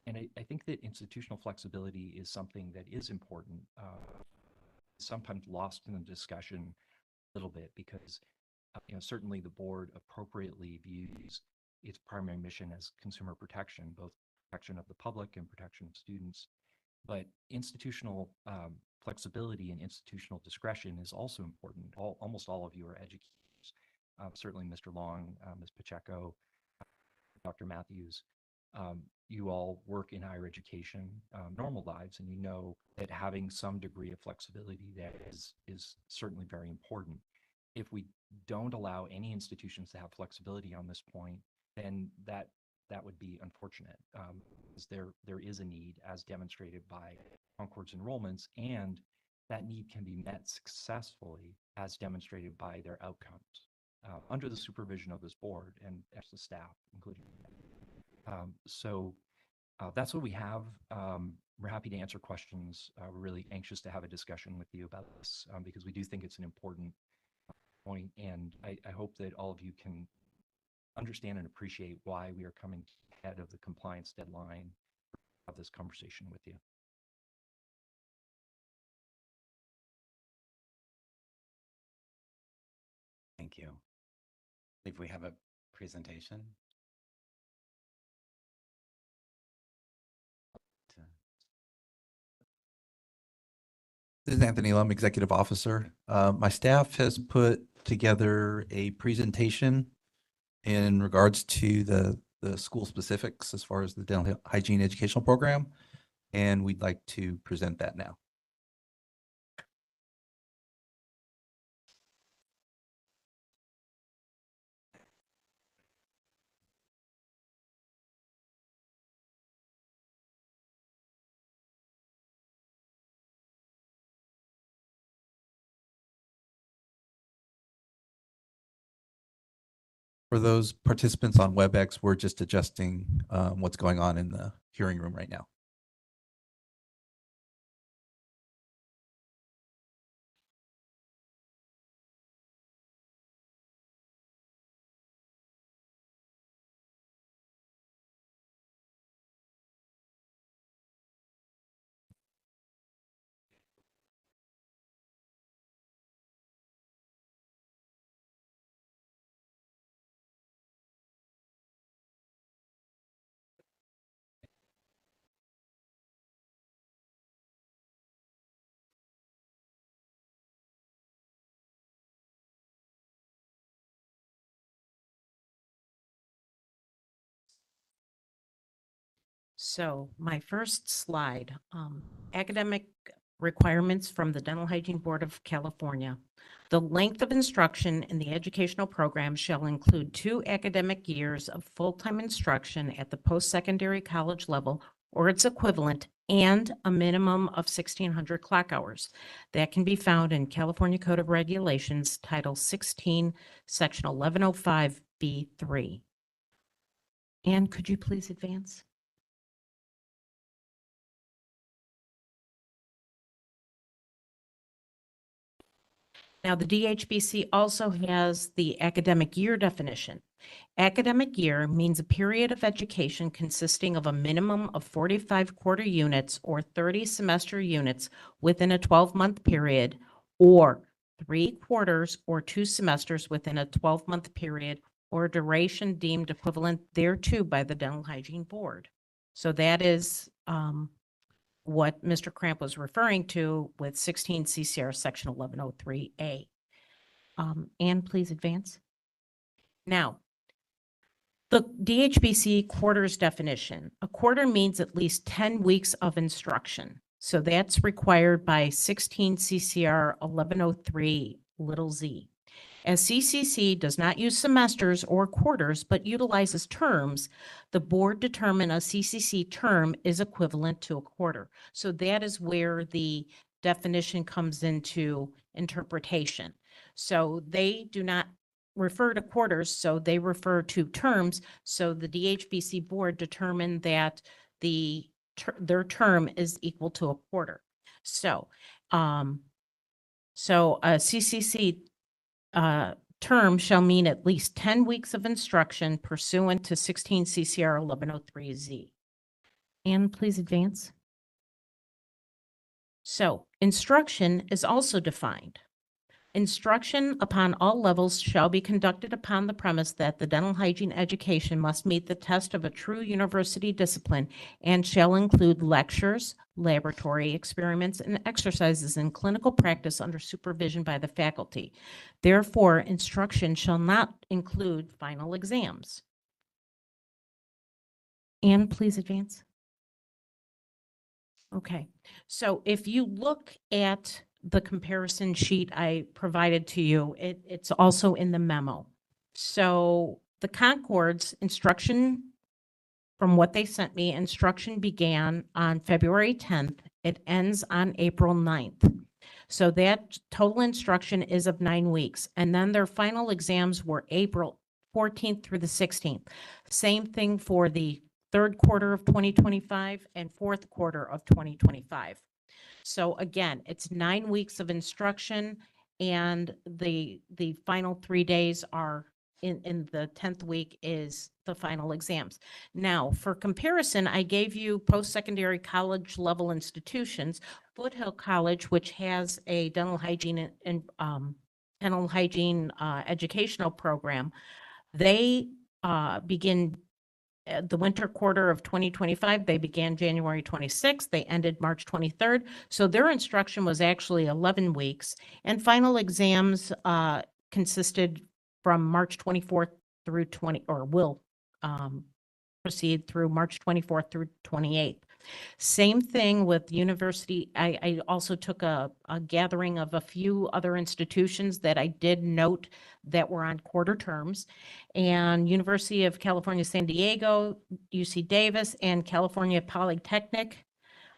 And I think that institutional flexibility is something that is important, sometimes lost in the discussion a little bit, because certainly the board appropriately views its primary mission as consumer protection, both protection of the public and protection of students. But institutional flexibility and institutional discretion is also important. Almost all of you are educators. Certainly Mr. Long, Ms. Pacheco, Dr. Matthews. You all work in higher education, normal lives, and you know that having some degree of flexibility there is certainly very important. If we don't allow any institutions to have flexibility on this point, then that would be unfortunate. Because there is a need, as demonstrated by Concord's enrollments, and that need can be met successfully, as demonstrated by their outcomes, under the supervision of this board and as the staff, including. That's what we have. We're happy to answer questions. We're really anxious to have a discussion with you about this because we do think it's an important point, and I hope that all of you can understand and appreciate why we are coming ahead of the compliance deadline to have this conversation with you. Thank you. I believe we have a presentation. This is Anthony Lum, Executive Officer. My staff has put together a presentation in regards to the school specifics as far as the dental hygiene educational program, and we'd like to present that now. For those participants on WebEx, we're just adjusting what's going on in the hearing room right now. So my first slide, academic requirements from the Dental Hygiene Board of California. The length of instruction in the educational program shall include 2 academic years of full-time instruction at the post-secondary college level or its equivalent, and a minimum of 1,600 clock hours. That can be found in California Code of Regulations, Title 16, Section 1105B3. Anne, could you please advance? Now, the DHBC also has the academic year definition. Academic year means a period of education consisting of a minimum of 45 quarter units or 30 semester units within a 12-month period, or 3 quarters or 2 semesters within a 12-month period, or duration deemed equivalent thereto by the Dental Hygiene Board. So that is what Mr. Cramp was referring to with 16 CCR Section 1103A. Anne, please advance. Now, the DHBC quarters definition. A quarter means at least 10 weeks of instruction. So that's required by 16 CCR 1103(z). As CCC does not use semesters or quarters, but utilizes terms, the board determined a CCC term is equivalent to a quarter. So that is where the definition comes into interpretation. So they do not refer to quarters, so they refer to terms. So the DHBC board determined that their term is equal to a quarter. So, a CCC term shall mean at least 10 weeks of instruction pursuant to 16 CCR 1103(z). Anne, please advance. So instruction is also defined. Instruction upon all levels shall be conducted upon the premise that the dental hygiene education must meet the test of a true university discipline and shall include lectures, laboratory experiments, and exercises in clinical practice under supervision by the faculty. Therefore, instruction shall not include final exams. Anne, please advance. Okay, so if you look at the comparison sheet I provided to you, it's also in the memo. So the Concord's instruction, from what they sent me, instruction began on February 10th. It ends on April 9th. So that total instruction is of 9 weeks. And then their final exams were April 14th through the 16th. Same thing for the third quarter of 2025 and fourth quarter of 2025. So again, it's 9 weeks of instruction, and the final 3 days are in the 10th week is the final exams. Now, for comparison, I gave you post-secondary college level institutions. Foothill College, which has a dental hygiene and dental hygiene educational program, they begin the winter quarter of 2025, they began January 26th, they ended March 23rd. So their instruction was actually 11 weeks, and final exams consisted from March 24th through will proceed through March 24th through 28th. Same thing with university. I also took a gathering of a few other institutions that I did note that were on quarter terms, and University of California, San Diego, UC Davis, and California Polytechnic.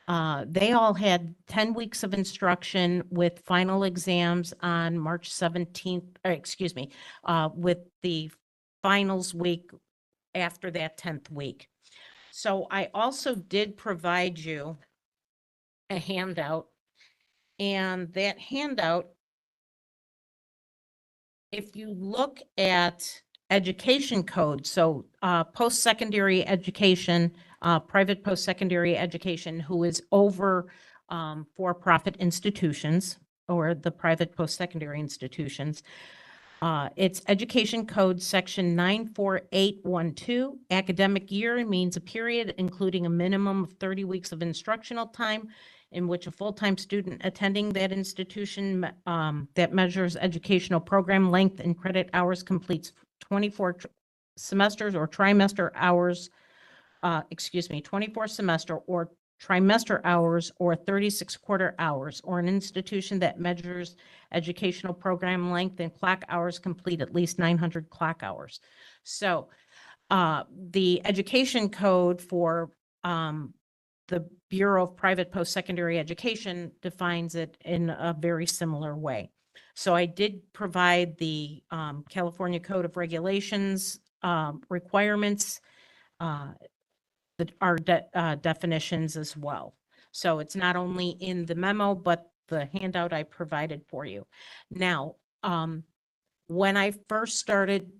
They all had 10 weeks of instruction with final exams on March 17th, or excuse me, with the finals week after that 10th week. So I also did provide you a handout, and that handout, if you look at education code, so post-secondary education, private post-secondary education who is over for-profit institutions or the private post-secondary institutions, it's Education Code Section 94812. Academic year means a period including a minimum of 30 weeks of instructional time in which a full-time student attending that institution that measures educational program length and credit hours completes 24 semesters or trimester hours, 24 semester or trimester hours or 36 quarter hours, or an institution that measures educational program length and clock hours complete at least 900 clock hours. So the education code for the Bureau of Private Post-Secondary Education defines it in a very similar way. So I did provide the California Code of Regulations requirements, our definitions as well. So it's not only in the memo, but the handout I provided for you. Now, when I first started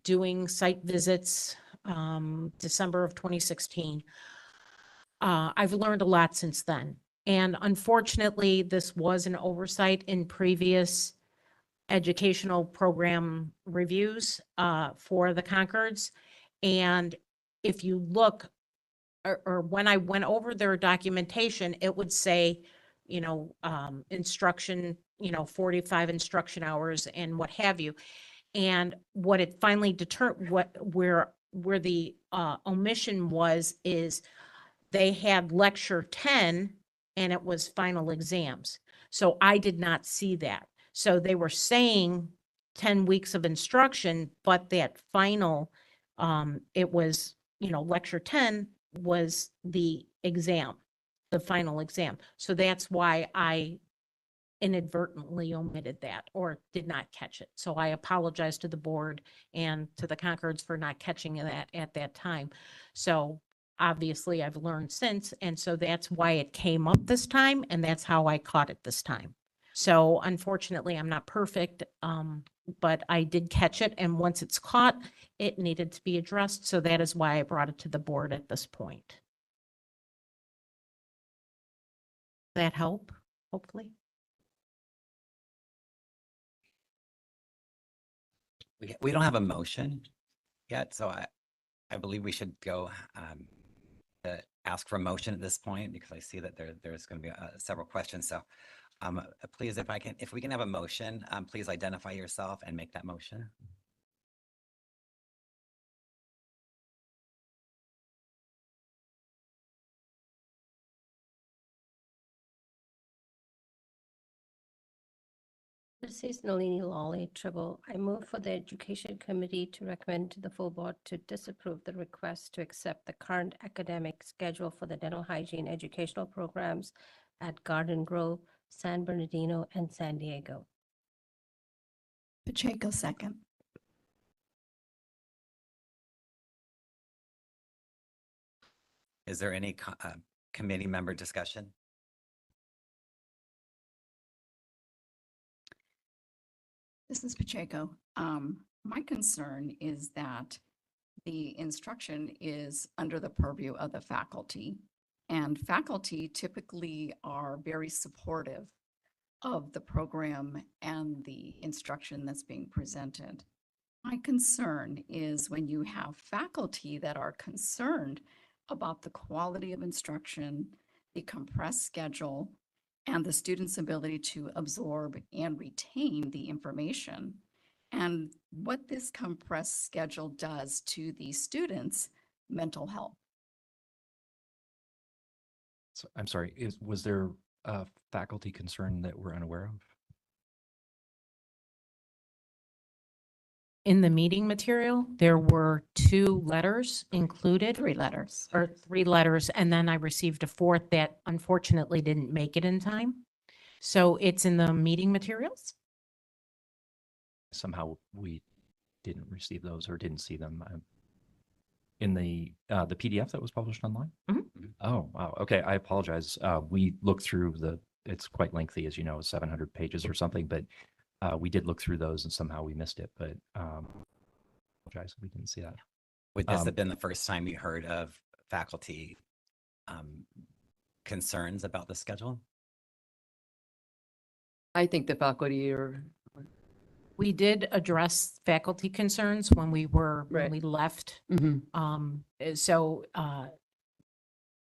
doing site visits, December of 2016, I've learned a lot since then. And unfortunately, this was an oversight in previous educational program reviews for the Concords. And if you look, or when I went over their documentation, it would say, instruction, 45 instruction hours and what have you. And what it finally determined, where the omission was, is they had lecture 10 and it was final exams. So I did not see that. So they were saying 10 weeks of instruction, but that final, it was, lecture 10 was the exam, the final exam. So that's why I inadvertently omitted that or did not catch it. So I apologize to the board and to the Concords for not catching that at that time. So obviously I've learned since, and so that's why it came up this time, and that's how I caught it this time. So unfortunately, I'm not perfect, but I did catch it, and once it's caught, it needed to be addressed. So that is why I brought it to the board at this point. That help, hopefully? We don't have a motion yet, so I believe we should go ask for a motion at this point because I see that there's going to be several questions. So please, if we can have a motion, please identify yourself and make that motion. This is Nalini Lawley Tribble. I move for the Education Committee to recommend to the full board to disapprove the request to accept the current academic schedule for the dental hygiene educational programs at Garden Grove, San Bernardino, and San Diego. Pacheco, second. Is there any committee member discussion? This is Pacheco. My concern is that the instruction is under the purview of the faculty, and faculty typically are very supportive of the program and the instruction that's being presented. My concern is when you have faculty that are concerned about the quality of instruction, the compressed schedule, and the student's ability to absorb and retain the information, and what this compressed schedule does to the students' mental health. So, I'm sorry, was there a faculty concern that we're unaware of? In the meeting material, there were 2 letters included. 3 letters. Or 3 letters, and then I received a 4th that unfortunately didn't make it in time. So it's in the meeting materials? Somehow we didn't receive those or didn't see them in the PDF that was published online. Oh, wow. Okay. I apologize. We looked through it's quite lengthy, as you know, 700 pages or something, but we did look through those and somehow we missed it, but apologize. We didn't see that. Would this have been the first time you heard of faculty concerns about the schedule? I think the faculty are. We did address faculty concerns when we left. So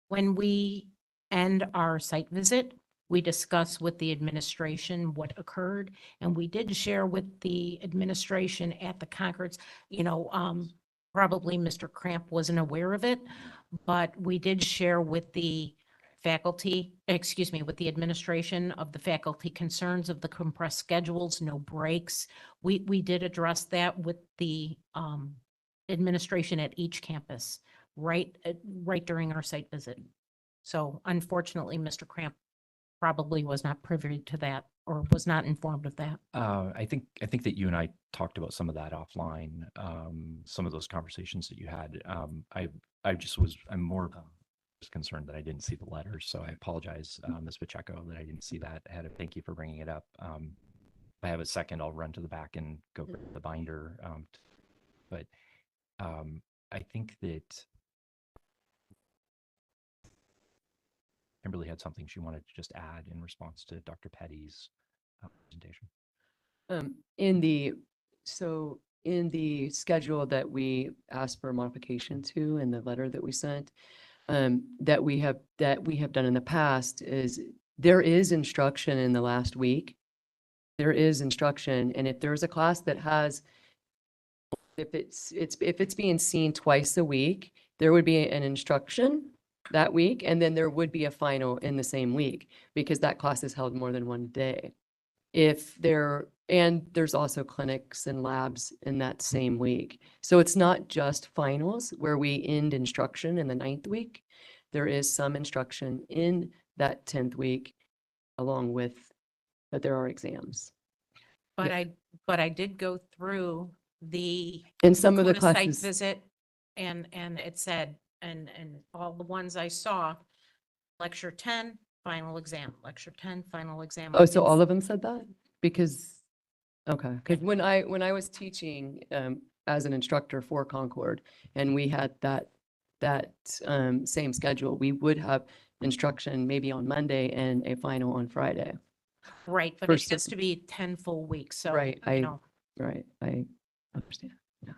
when we end our site visit, we discuss with the administration what occurred, and we did share with the administration at the Concords, probably Mr. Cramp wasn't aware of it, but we did share with the faculty, with the administration of the faculty concerns of the compressed schedules, no breaks. We did address that with the administration at each campus right during our site visit. So unfortunately, Mr. Cramp probably was not privy to that or was not informed of that. I think that you and I talked about some of that offline, some of those conversations that you had. I'm more concerned that I didn't see the letters, so I apologize, Ms. Pacheco, that I didn't see that ahead of. Thank you for bringing it up. If I have a second, I'll run to the back and go grab the binder. But I think that Kimberly had something she wanted to just add in response to Dr. Petty's presentation. In the schedule that we asked for modification to in the letter that we sent, that we have done in the past is there is instruction in the last week. There is instruction, and if there's a class that has, if it's being seen twice a week, there would be an instruction that week, and then there would be a final in the same week because that class is held more than one day. And there's also clinics and labs in that same week. So it's not just finals where we end instruction in the 9th week. There is some instruction in that 10th week along with that there are exams. But I did go through the and some of the Dakota classes site visit and it said, and all the ones I saw, lecture 10, final exam, lecture 10, final exam. Oh, so all of them said that? Because, okay, because when I was teaching as an instructor for Concord and we had that same schedule, we would have instruction maybe on Monday and a final on Friday. Right, but For it has to be 10 full weeks, so, Right, you know. right, I understand. Yeah.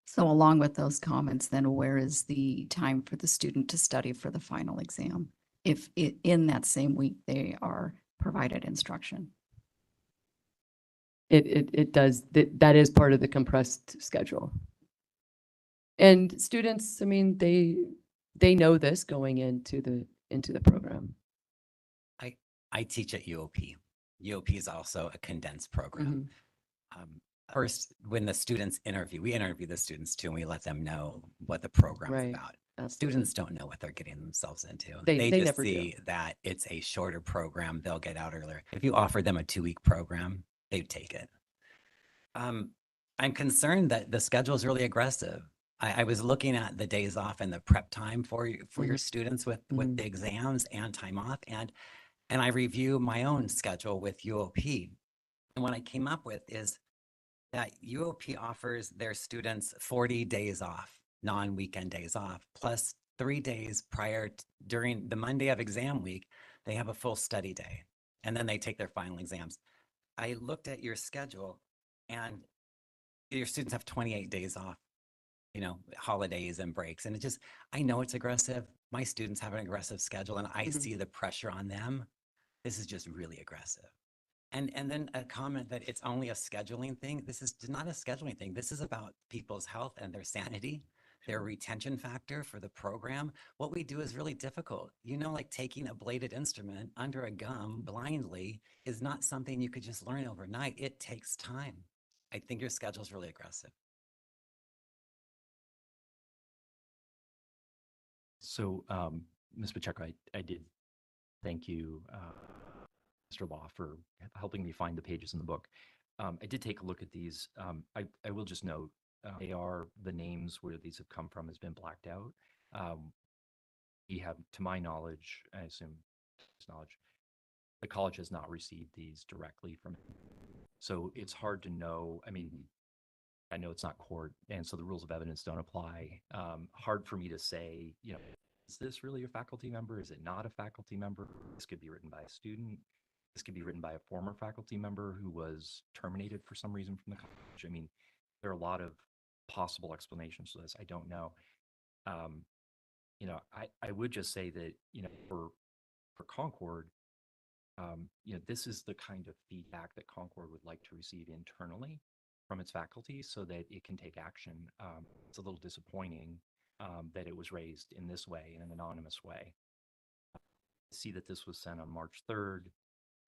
So along with those comments, then where is the time for the student to study for the final exam? If in that same week they are provided instruction? It does, that is part of the compressed schedule. And students, I mean, they know this going into the program. I teach at UOP. UOP is also a condensed program. First, when the students interview, we interview the students too, and we let them know what the program's Right. about. Absolutely. Students don't know what they're getting themselves into. They just never do. see that it's a shorter program. They'll get out earlier. If you offer them a 2-week program, they'd take it. I'm concerned that the schedule is really aggressive. I was looking at the days off and the prep time for your students with the exams and time off, and I review my own schedule with UOP. And what I came up with is that UOP offers their students 40 days off, non-weekend days off, plus 3 days during the Monday of exam week, they have a full study day, and then they take their final exams. I looked at your schedule, and your students have 28 days off, holidays and breaks. And I know it's aggressive. My students have an aggressive schedule, and I see the pressure on them. This is just really aggressive. And then a comment that it's only a scheduling thing. This is not a scheduling thing. This is about people's health and their sanity, their retention factor for the program. What we do is really difficult. Like taking a bladed instrument under a gum blindly is not something you could just learn overnight. It takes time. I think your schedule is really aggressive. So, Ms. Pacheco, I did thank you, Mr. Law, for helping me find the pages in the book. I did take a look at these. I will just note, the names where these have come from has been blacked out. We have, to my knowledge, I assume his knowledge, the college has not received these directly from him. So it's hard to know. I mean, I know it's not court, and so the rules of evidence don't apply. Hard for me to say, is this really a faculty member? Is it not a faculty member? This could be written by a student. This could be written by a former faculty member who was terminated for some reason from the college. I mean, there are a lot of possible explanations for this. I don't know. I would just say that, for Concord, this is the kind of feedback that Concord would like to receive internally from its faculty so that it can take action. It's a little disappointing that it was raised in this way, in an anonymous way. See that this was sent on March 3rd.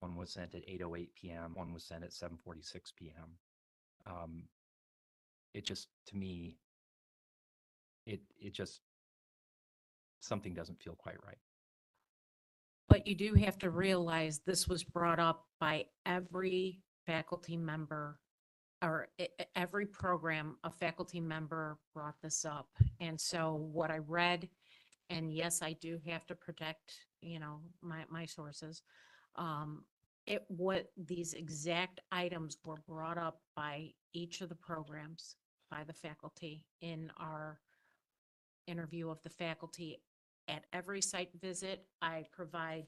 One was sent at 8:08 p.m. One was sent at 7:46 p.m. It just, to me, it just, something doesn't feel quite right. But you do have to realize this was brought up by every faculty member, or every program, a faculty member brought this up. And so what I read, and yes, I do have to protect, my sources. What these exact items were brought up by each of the programs, by the faculty in our interview of the faculty. At every site visit, I provide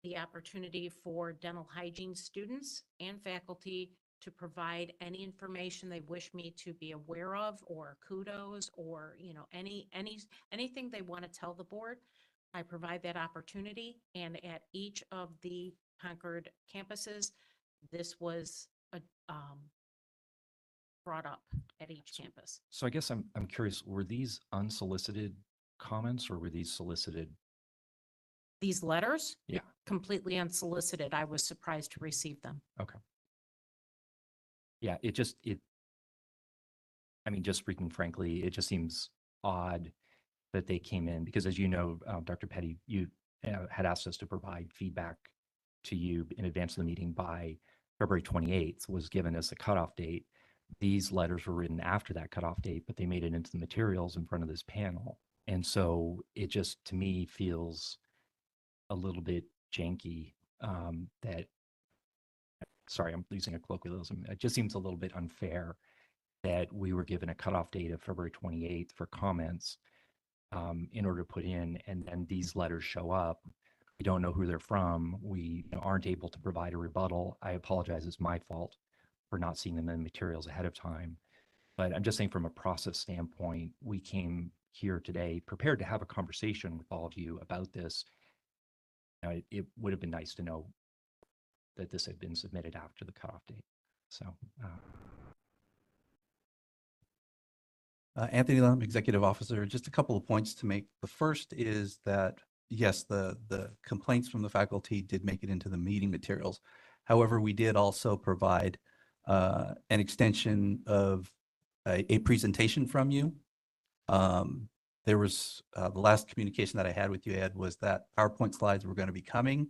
the opportunity for dental hygiene students and faculty to provide any information they wish me to be aware of, or kudos, or anything they want to tell the board. I provide that opportunity, and at each of the Concord campuses, this was brought up at each campus. So I guess I'm curious, were these unsolicited comments or were these solicited? These letters? Yeah. Completely unsolicited. I was surprised to receive them. Okay. Yeah, I mean, just speaking frankly, it just seems odd that they came in because, as you know, Dr. Petty, you had asked us to provide feedback to you in advance of the meeting by February 28th, was given as a cutoff date. These letters were written after that cutoff date, but they made it into the materials in front of this panel. And so it just, to me, feels a little bit janky sorry, I'm using a colloquialism. It just seems a little bit unfair that we were given a cutoff date of February 28th for comments in order to put in, and then these letters show up. We don't know who they're from. We aren't able to provide a rebuttal. I apologize, it's my fault. for not seeing them in materials ahead of time. But I'm just saying from a process standpoint, we came here today prepared to have a conversation with all of you about this. It would have been nice to know that this had been submitted after the cutoff date. So, Anthony Lum, Executive Officer, just a couple of points to make. The first is that, yes, the complaints from the faculty did make it into the meeting materials. However, we did also provide an extension of a presentation from you. There was the last communication that I had with you, Ed, was that PowerPoint slides were going to be coming.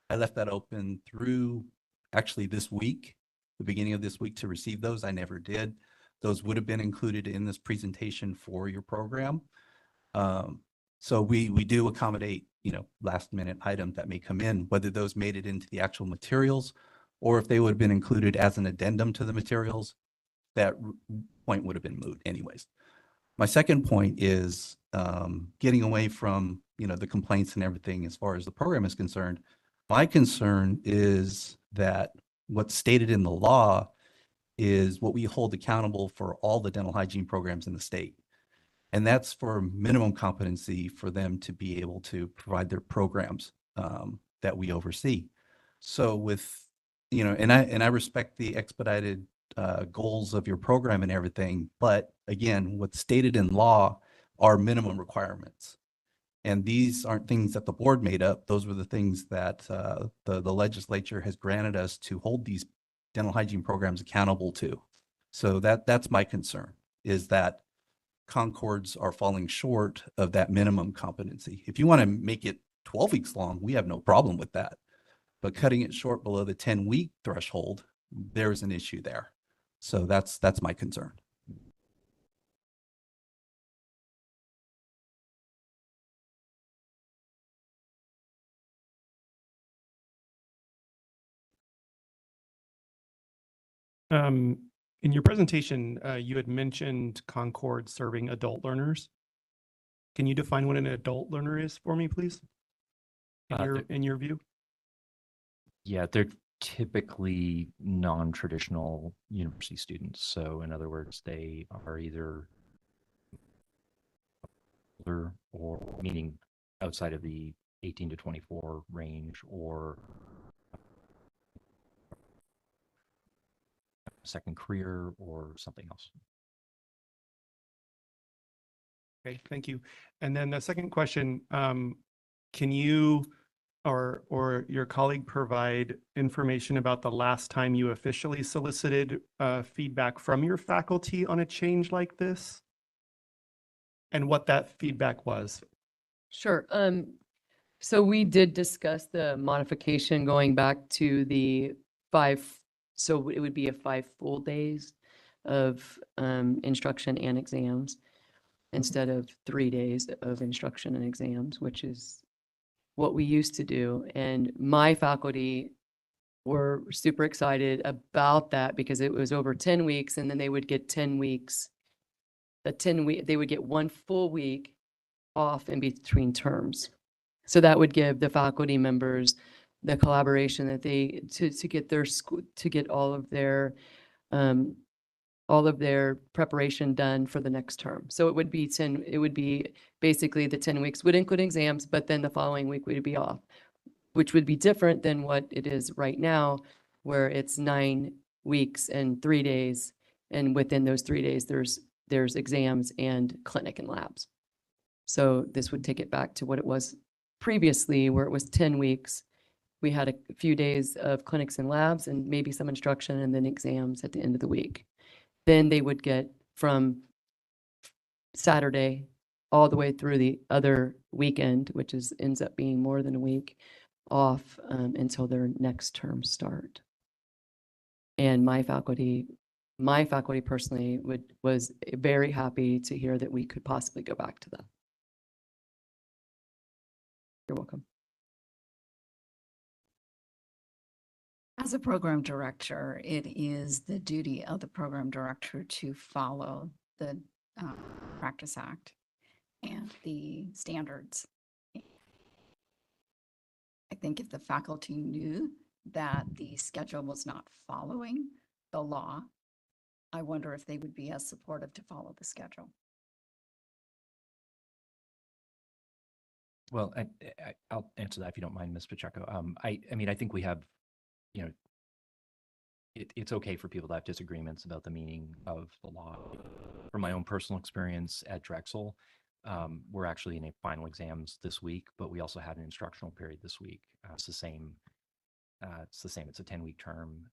I left that open through actually this week, the beginning of this week, to receive those. I never did. Those would have been included in this presentation for your program. So we do accommodate, last minute items that may come in, whether those made it into the actual materials or if they would have been included as an addendum to the materials, that point would have been moot anyways. My second point is getting away from, the complaints and everything as far as the program is concerned. My concern is that what's stated in the law is what we hold accountable for all the dental hygiene programs in the state. And that's for minimum competency for them to be able to provide their programs that we oversee. So with, and I respect the expedited goals of your program and everything, but again, what's stated in law are minimum requirements. And these aren't things that the board made up. Those were the things that the legislature has granted us to hold these dental hygiene programs accountable to. So that's my concern, is that Concords are falling short of that minimum competency. If you want to make it 12 weeks long, we have no problem with that. But cutting it short below the 10-week threshold, there's an issue there. So that's my concern. In your presentation, you had mentioned Concord serving adult learners. Can you define what an adult learner is for me, please? In your view? yeah, they're typically non-traditional university students. So in other words, they are either older, or meaning outside of the 18 to 24 range, or second career or something else. Okay, thank you. And then the second question, can you or your colleague provide information about the last time you officially solicited feedback from your faculty on a change like this? And what that feedback was? Sure. So we did discuss the modification going back to the 5, so it would be 5 full days of instruction and exams instead of 3 days of instruction and exams, which is what we used to do. And my faculty were super excited about that because it was over 10 weeks, and then they would get 10 weeks, they would get 1 full week off in between terms. So that would give the faculty members the collaboration that they, to get their school, to get all of their preparation done for the next term. So it would be basically the 10 weeks would include exams, but then the following week would be off, which would be different than what it is right now, where it's 9 weeks and 3 days. And within those 3 days, there's exams and clinic and labs. So this would take it back to what it was previously, where it was 10 weeks. We had a few days of clinics and labs and maybe some instruction and then exams at the end of the week. Then they would get from Saturday all the way through the other weekend, which ends up being more than a week off until their next term start. And my faculty personally was very happy to hear that we could possibly go back to that. You're welcome. As a program director, it is the duty of the program director to follow the Practice Act and the standards. I think if the faculty knew that the schedule was not following the law, I wonder if they would be as supportive to follow the schedule. Well, I'll answer that if you don't mind, Ms. Pacheco. I mean, I think we have, you know, it's okay for people to have disagreements about the meaning of the law. From my own personal experience at Drexel, we're actually in a final exams this week, but we also had an instructional period this week. It's the same. It's the same. It's a 10-week term.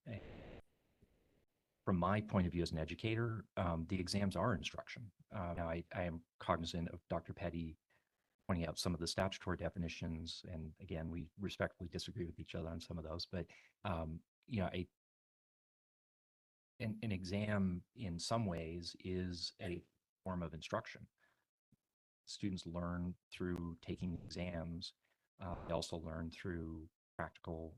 From my point of view as an educator, the exams are instruction. Now, I am cognizant of Dr. Petty pointing out some of the statutory definitions, and again, we respectfully disagree with each other on some of those. But you know, an exam in some ways is a form of instruction. Students learn through taking exams. They also learn through practical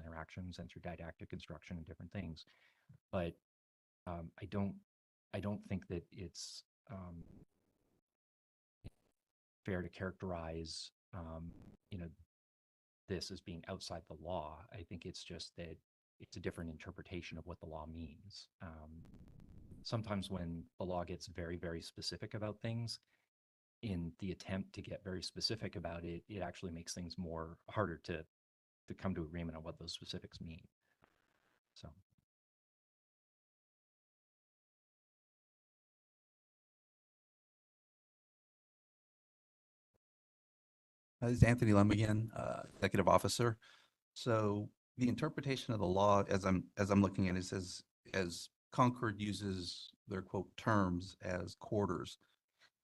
interactions and through didactic instruction and different things. But I don't think that it's fair to characterize you know, this as being outside the law. I think it's just that it's a different interpretation of what the law means. Sometimes when the law gets very, very specific about things, in the attempt to get very specific about it, it actually makes things more harder to come to agreement on what those specifics mean. So. This is Anthony Lem again, Executive Officer. So the interpretation of the law, as I'm looking at it, says as Concord uses their quote terms as quarters,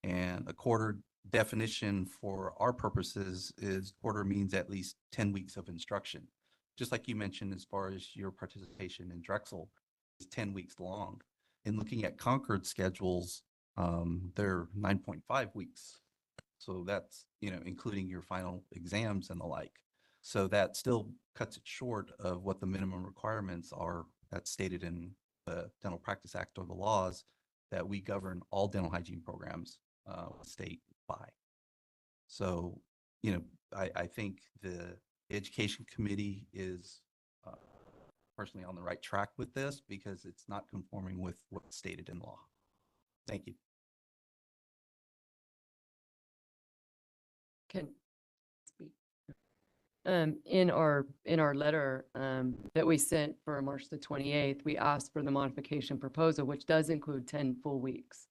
and a quarter definition for our purposes is quarter means at least 10 weeks of instruction. Just like you mentioned, as far as your participation in Drexel is 10 weeks long. In looking at Concord schedules, they're 9.5 weeks. So that's, you know, including your final exams and the like. So that still cuts it short of what the minimum requirements are that's stated in the Dental Practice Act or the laws that we govern all dental hygiene programs state by. So, you know, I think the Education Committee is personally on the right track with this because it's not conforming with what's stated in law. Thank you. Can speak. In our letter that we sent for March the 28th, we asked for the modification proposal, which does include 10 full weeks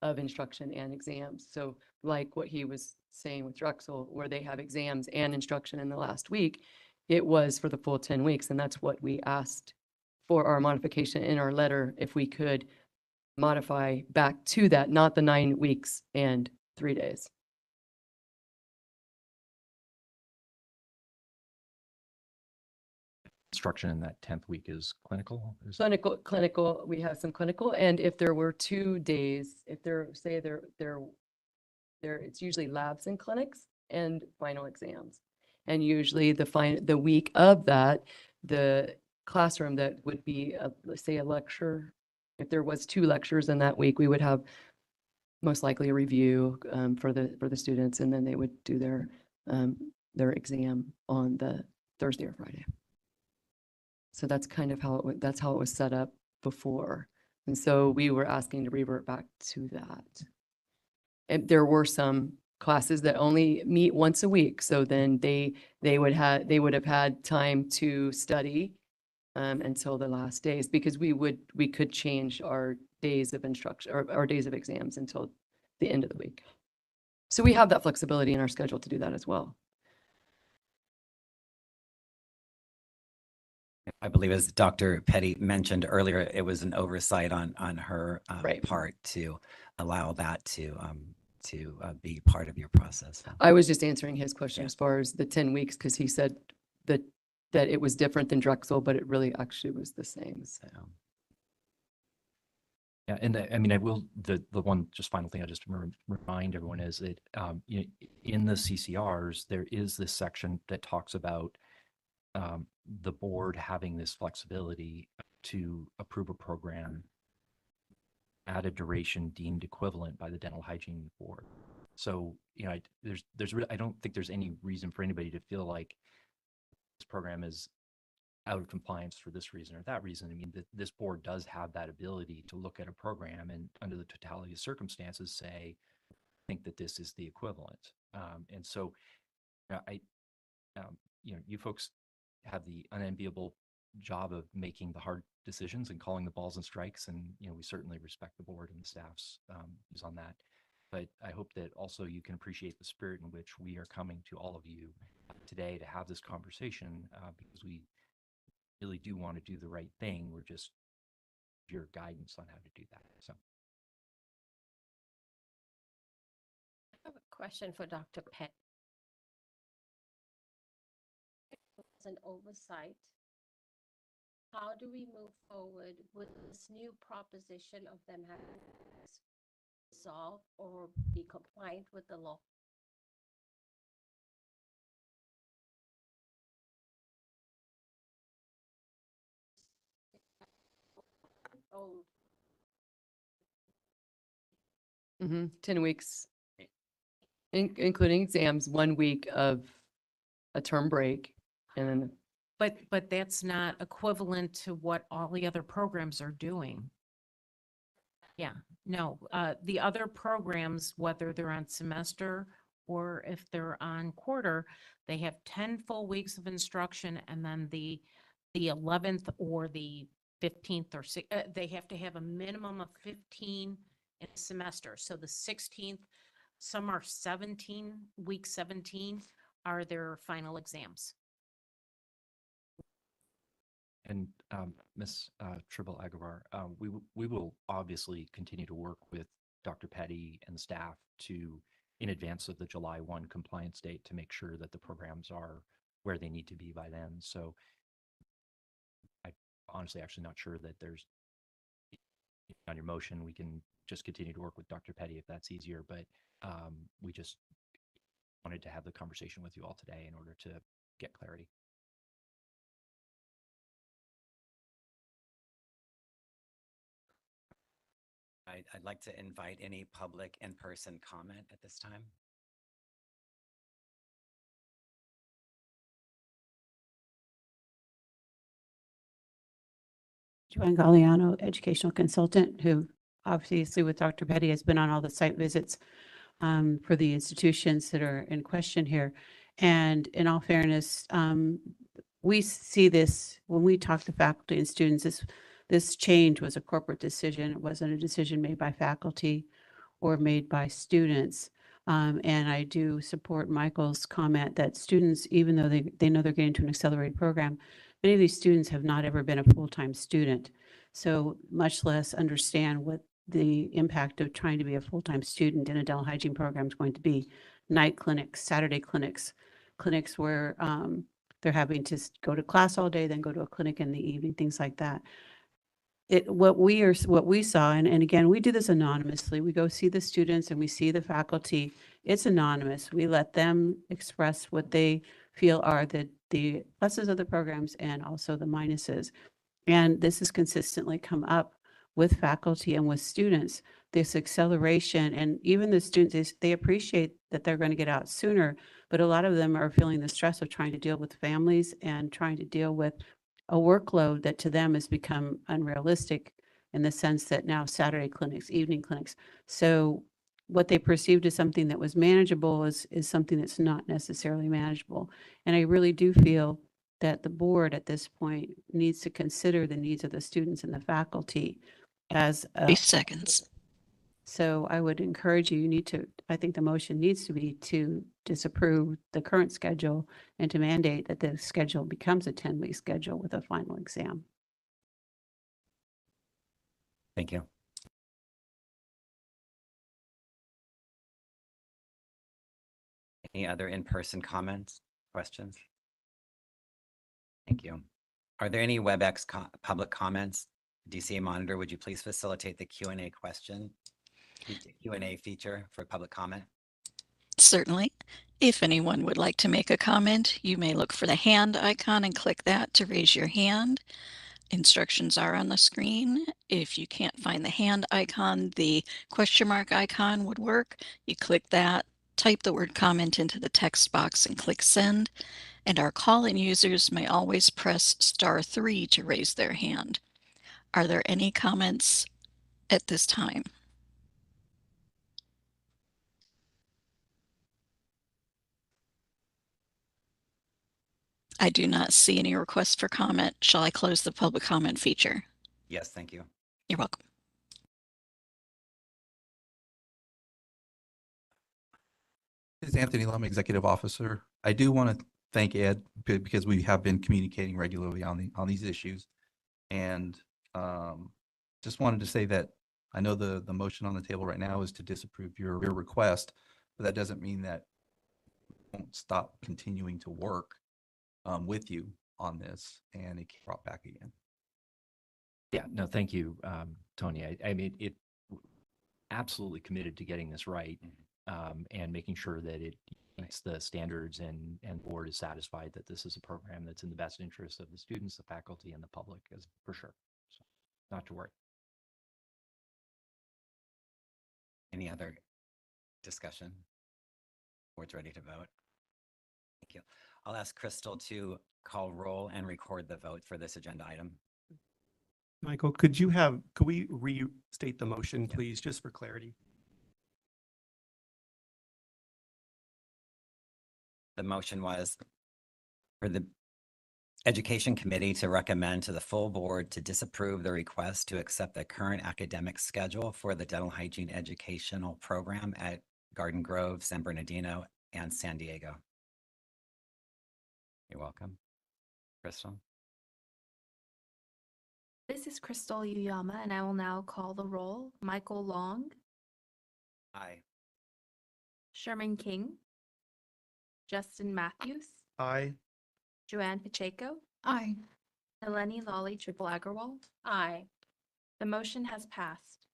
of instruction and exams. So like what he was saying with Drexel, where they have exams and instruction in the last week, it was for the full 10 weeks. And that's what we asked for our modification in our letter, if we could modify back to that, not the 9 weeks and 3 days. Instruction in that 10th week is clinical? Clinical, we have some clinical, and if there were 2 days, if there, say there, it's usually labs and clinics and final exams. And usually the week of that, the classroom that would be, let's say a lecture, if there was 2 lectures in that week, we would have most likely a review for the students, and then they would do their exam on the Thursday or Friday. So that's kind of how that's how it was set up before. And so we were asking to revert back to that. And there were some classes that only meet once a week. So then they would have had time to study until the last days, because we could change our days of instruction or our days of exams until the end of the week. So we have that flexibility in our schedule to do that as well. I believe, as Dr. Petty mentioned earlier, it was an oversight on her part to allow that to be part of your process. I was just answering his question as far as the 10 weeks, because he said that it was different than Drexel, but it really actually was the same. So. Yeah, and I mean, I will, the one just final thing I just remind everyone is that you know, in the CCRs, there is this section that talks about the board having this flexibility to approve a program at a duration deemed equivalent by the Dental Hygiene Board. So, you know, there's really, I don't think there's any reason for anybody to feel like this program is out of compliance for this reason or that reason. I mean, this board does have that ability to look at a program and under the totality of circumstances say, think that this is the equivalent. And so you folks have the unenviable job of making the hard decisions and calling the balls and strikes. And, we certainly respect the board and the staff's views on that. But I hope that also you can appreciate the spirit in which we are coming to all of you today to have this conversation because we really do want to do the right thing. We're just your guidance on how to do that. So I have a question for Dr. Pett. As an oversight, how do we move forward with this new proposition of them having to resolve or be compliant with the law? Oh, 10 weeks, including exams, 1 week of a term break, and then But that's not equivalent to what all the other programs are doing. Yeah, no, the other programs, whether they're on semester or if they're on quarter, they have 10 full weeks of instruction and then the 11th or the 15th or they have to have a minimum of 15 in a semester. So the 16th, some are 17, week 17 are their final exams. And Ms. Tribble Agavar, we will obviously continue to work with Dr. Petty and the staff in advance of the July 1 compliance date to make sure that the programs are where they need to be by then. So I honestly actually not sure that there's on your motion, we can just continue to work with Dr. Petty if that's easier, but we just wanted to have the conversation with you all today in order to get clarity. I'd like to invite any public in-person comment at this time. Joanne Galliano, educational consultant, who obviously with Dr. Petty has been on all the site visits for the institutions that are in question here. And in all fairness, we see this when we talk to faculty and students, this change was a corporate decision. It wasn't a decision made by faculty or made by students. And I do support Michael's comment that students, even though they know they're getting to an accelerated program, many of these students have not ever been a full-time student. So much less understand what the impact of trying to be a full-time student in a dental hygiene program is going to be. Night clinics, Saturday clinics where they're having to go to class all day, then go to a clinic in the evening, things like that. What we saw, and again, we do this anonymously. We go see the students and we see the faculty. It's anonymous. We let them express what they feel are the pluses of the programs and also the minuses. And this has consistently come up with faculty and with students, this acceleration. And even the students, they appreciate that they're going to get out sooner, but a lot of them are feeling the stress of trying to deal with families and trying to deal with a workload that to them has become unrealistic in the sense that now Saturday clinics, evening clinics. So what they perceived as something that was manageable is something that's not necessarily manageable. And I really do feel that the board at this point needs to consider the needs of the students and the faculty as 3 seconds. So I would encourage you, I think the motion needs to be to disapprove the current schedule and to mandate that the schedule becomes a 10-week schedule with a final exam. Thank you. Any other in-person comments, questions? Thank you. Are there any WebEx public comments? DCA monitor, would you please facilitate the Q&A Q&A feature for public comment? Certainly. If anyone would like to make a comment, you may look for the hand icon and click that to raise your hand. Instructions are on the screen. If you can't find the hand icon, the question mark icon would work. You click that type the word comment into the text box and click send, and our call-in users may always press *3 to raise their hand. Are there any comments at this time? I do not see any requests for comment. Shall I close the public comment feature? Yes, thank you. You're welcome. This is Anthony Lum, Executive Officer. I do want to thank Ed because we have been communicating regularly on these issues. And just wanted to say that I know the motion on the table right now is to disapprove your request, but that doesn't mean that we won't stop continuing to work with you on this, and it get brought back again. Yeah, no, thank you, Tony. I mean, it absolutely committed to getting this right, and making sure that it meets the standards, and board is satisfied that this is a program that's in the best interest of the students, the faculty, and the public, as for sure. So, not to worry. Any other discussion? Board's ready to vote. Thank you. I'll ask Crystal to call roll and record the vote for this agenda item. Michael, could we restate the motion, please, just for clarity? The motion was for the Education Committee to recommend to the full board to disapprove the request to accept the current academic schedule for the dental hygiene educational program at Garden Grove, San Bernardino, and San Diego. You're welcome. Crystal? This is Crystal Uyama, and I will now call the roll. Michael Long, Aye. Sherman King, Justin Matthews, Aye. Joanne Pacheco, Aye. Eleni Lawley Triple Agarwal. Aye. The motion has passed.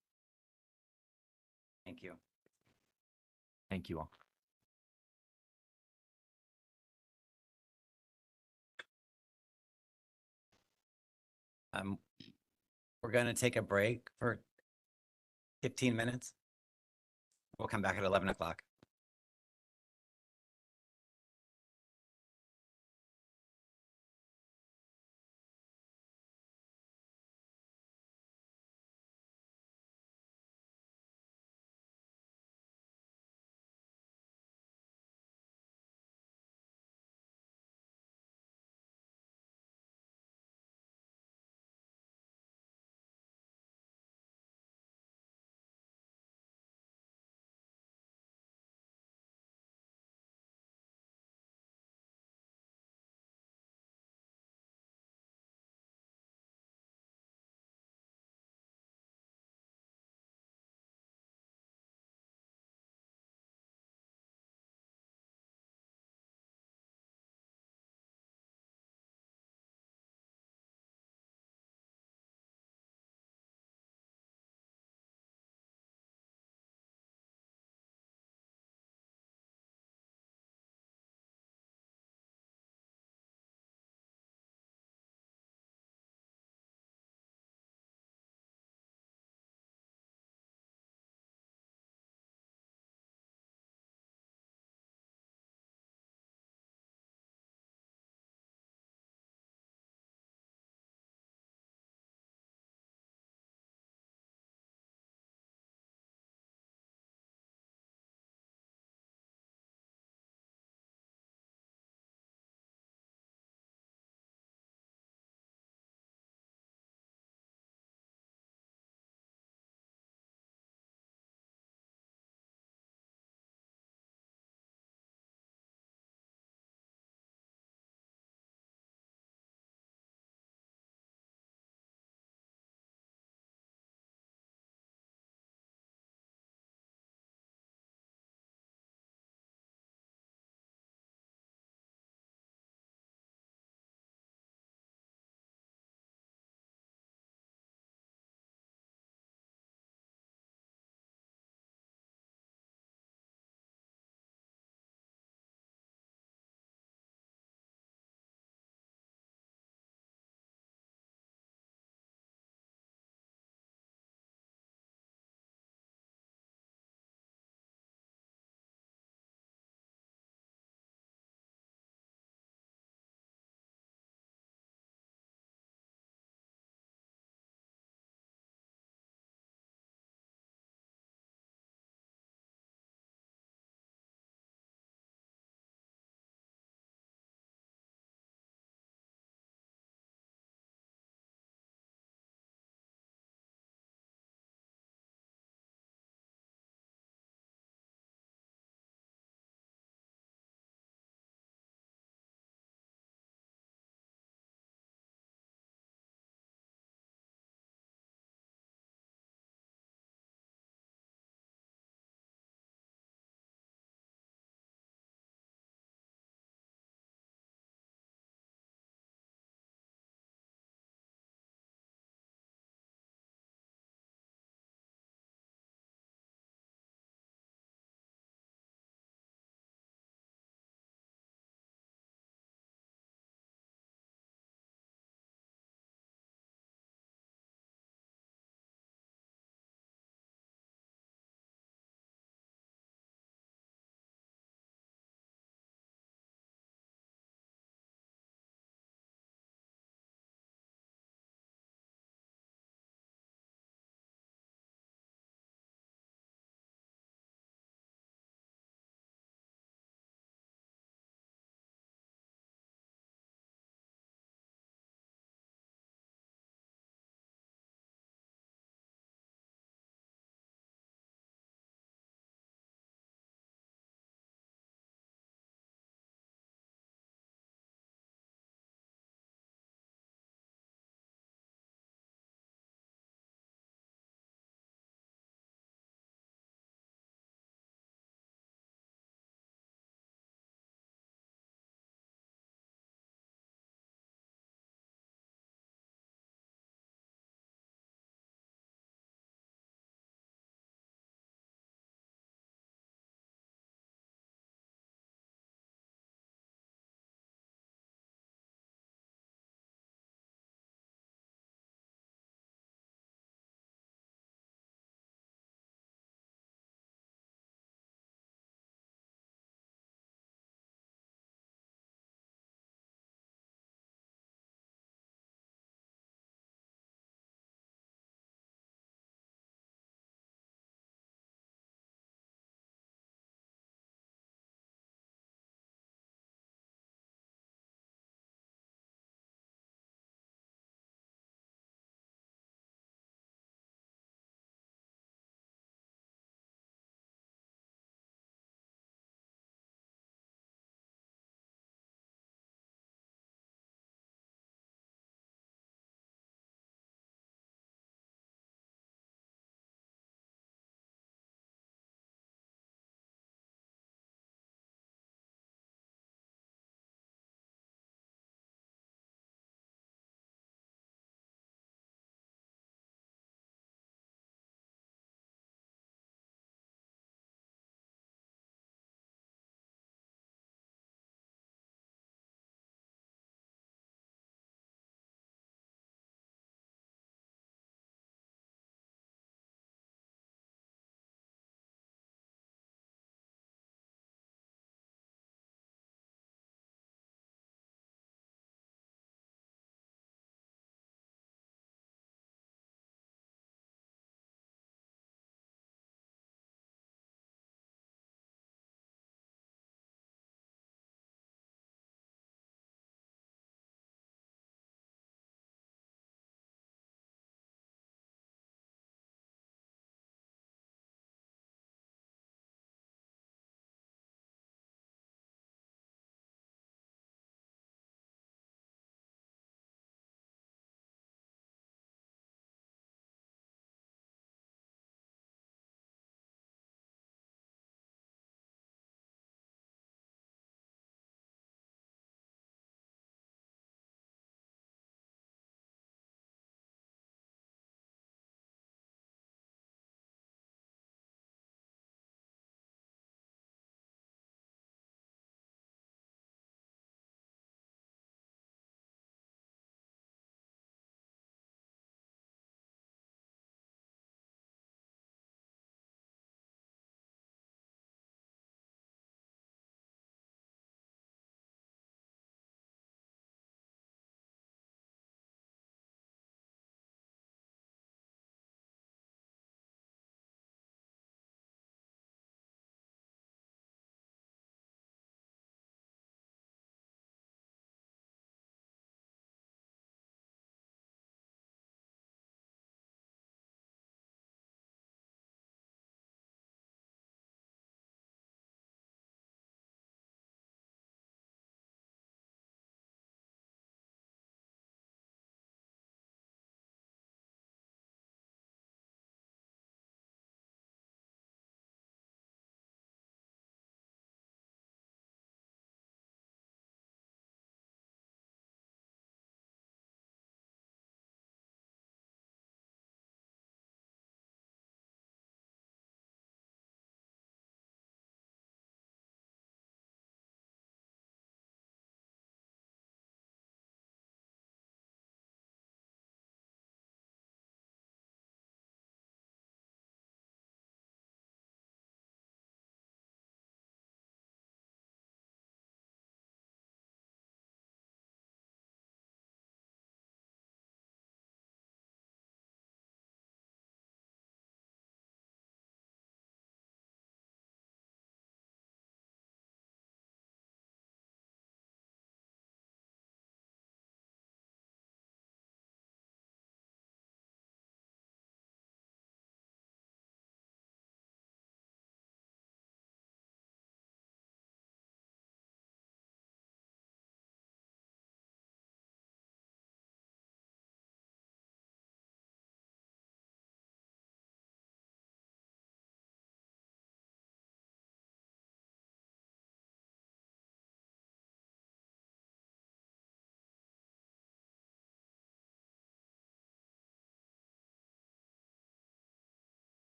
Thank you. Thank you all. We're going to take a break for 15 minutes. We'll come back at 11 o'clock.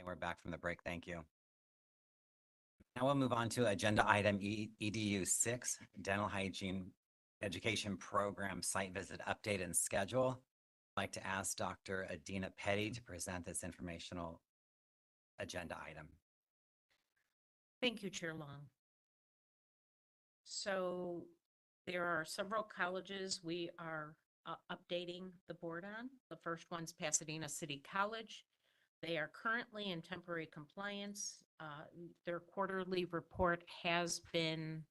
we're back from the break. Thank you. Now we'll move on to agenda item EDU 6, dental hygiene education program site visit update and schedule. I'd like to ask Dr. Adina Petty to present this informational agenda item. Thank you, Chair Long. So there are several colleges we are updating the board on. The first one's Pasadena City College. They are currently in temporary compliance. Their quarterly report has been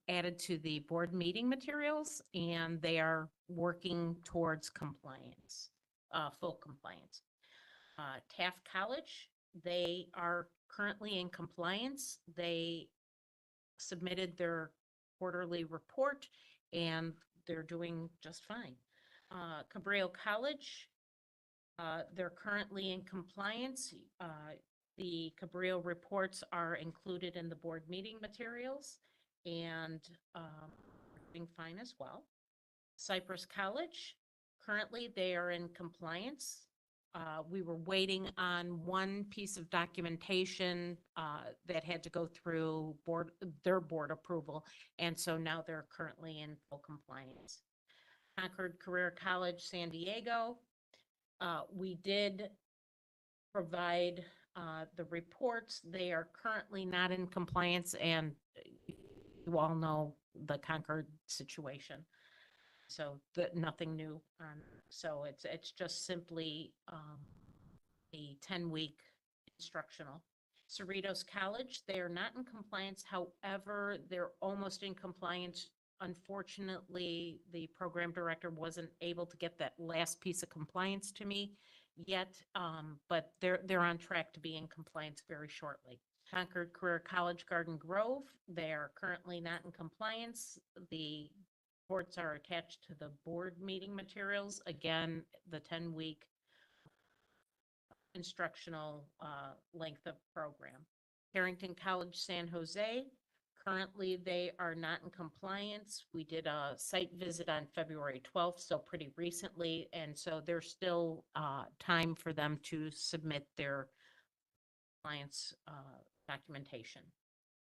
added to the board meeting materials, and they are working towards compliance, full compliance. Taft College, they are currently in compliance. They submitted their quarterly report, and they're doing just fine. Cabrillo College, they're currently in compliance. The Cabrillo reports are included in the board meeting materials, and doing fine as well. Cypress College, currently they are in compliance. We were waiting on one piece of documentation that had to go through their board approval, and so now they're currently in full compliance. Concord Career College, San Diego, we did provide the reports. They are currently not in compliance, and you all know the Concord situation. So nothing new on. So it's just simply a 10-week instructional. Cerritos College, they are not in compliance. However, they're almost in compliance. Unfortunately, the program director wasn't able to get that last piece of compliance to me yet, but they're on track to be in compliance very shortly. Concord Career College, Garden Grove, they are currently not in compliance. The reports are attached to the board meeting materials. Again, the 10-week instructional length of program. Carrington College, San Jose, currently they are not in compliance. We did a site visit on February 12th, so pretty recently, and so there's still time for them to submit their compliance documentation.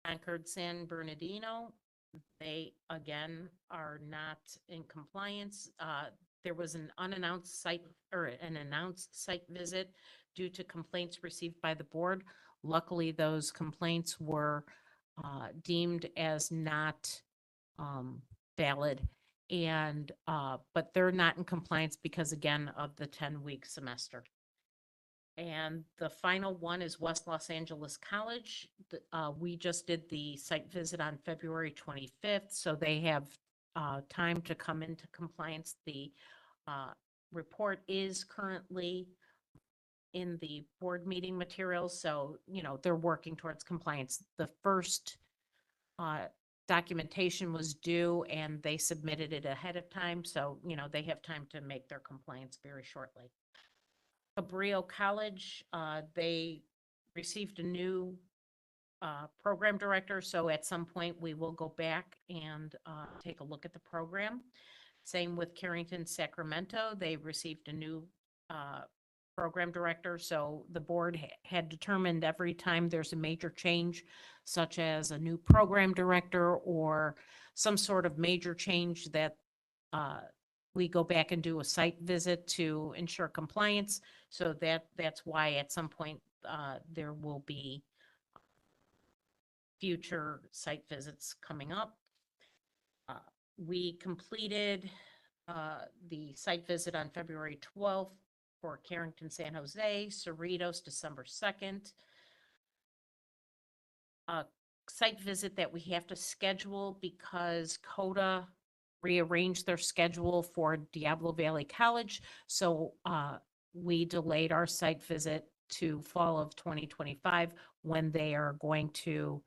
Concord San Bernardino, they again are not in compliance. There was an unannounced site or an announced site visit due to complaints received by the board. Luckily, those complaints were deemed as not valid, and but they're not in compliance because again of the 10-week semester. And the final one is West Los Angeles College. We just did the site visit on February 25th, so they have time to come into compliance. The report is currently in the board meeting materials, so they're working towards compliance. The first documentation was due, and they submitted it ahead of time, so they have time to make their compliance very shortly. Cabrillo College, they received a new program director, so at some point we will go back and take a look at the program. Same with Carrington Sacramento, they received a new program director, so the board had determined every time there's a major change, such as a new program director or some sort of major change, that we go back and do a site visit to ensure compliance. So that's why at some point there will be future site visits coming up. We completed the site visit on February 12th for Carrington San Jose, Cerritos December 2nd. Site visit that we have to schedule because CODA rearranged their schedule for Diablo Valley College. So we delayed our site visit to fall of 2025 when CODA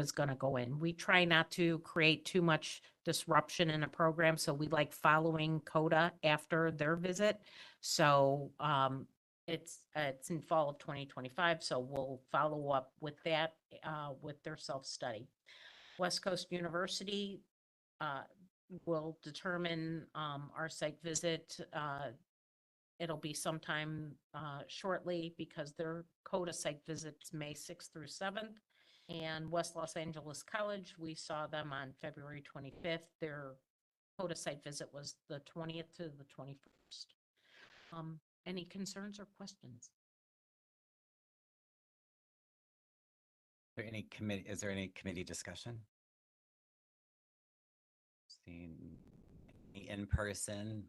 is going to go in. We try not to create too much disruption in a program, so we like following CODA after their visit. So it's in fall of 2025, so we'll follow up with that with their self-study. West Coast University will determine our site visit it'll be sometime shortly because their CODA site visits May 6th through 7th. And West Los Angeles College, we saw them on February 25th. Their CODA site visit was the 20th to the 21st. Any concerns or questions? Is there any committee discussion? Seeing any in-person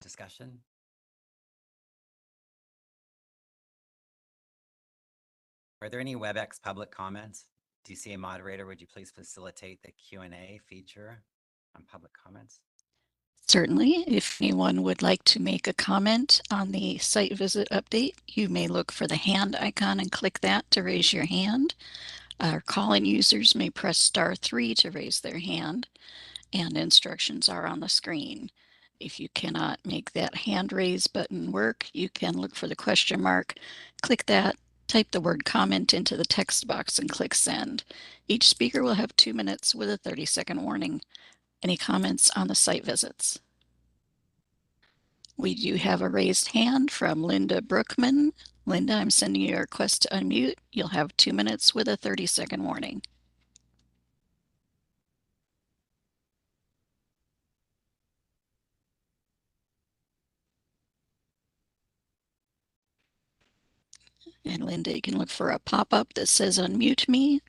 discussion? Are there any WebEx public comments? DCA moderator, would you please facilitate the Q&A feature on public comments? Certainly, if anyone would like to make a comment on the site visit update, you may look for the hand icon and click that to raise your hand. Our call-in users may press *3 to raise their hand, and instructions are on the screen. If you cannot make that hand raise button work, you can look for the question mark, click that, type the word comment into the text box and click send. Each speaker will have 2 minutes with a 30-second warning. Any comments on the site visits? We do have a raised hand from Linda Brookman. Linda, I'm sending you a request to unmute. You'll have 2 minutes with a 30-second warning. And Linda, you can look for a pop-up that says unmute me.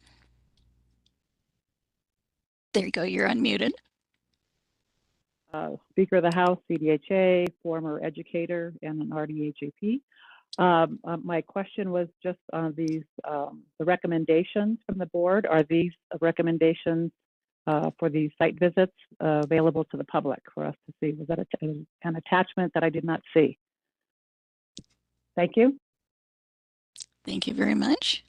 There you go, you're unmuted. Speaker of the House, CDHA, former educator, and an RDHAP. My question was just on these, the recommendations from the board. Are these recommendations for these site visits available to the public for us to see? Was that an attachment that I did not see? Thank you. Thank you very much.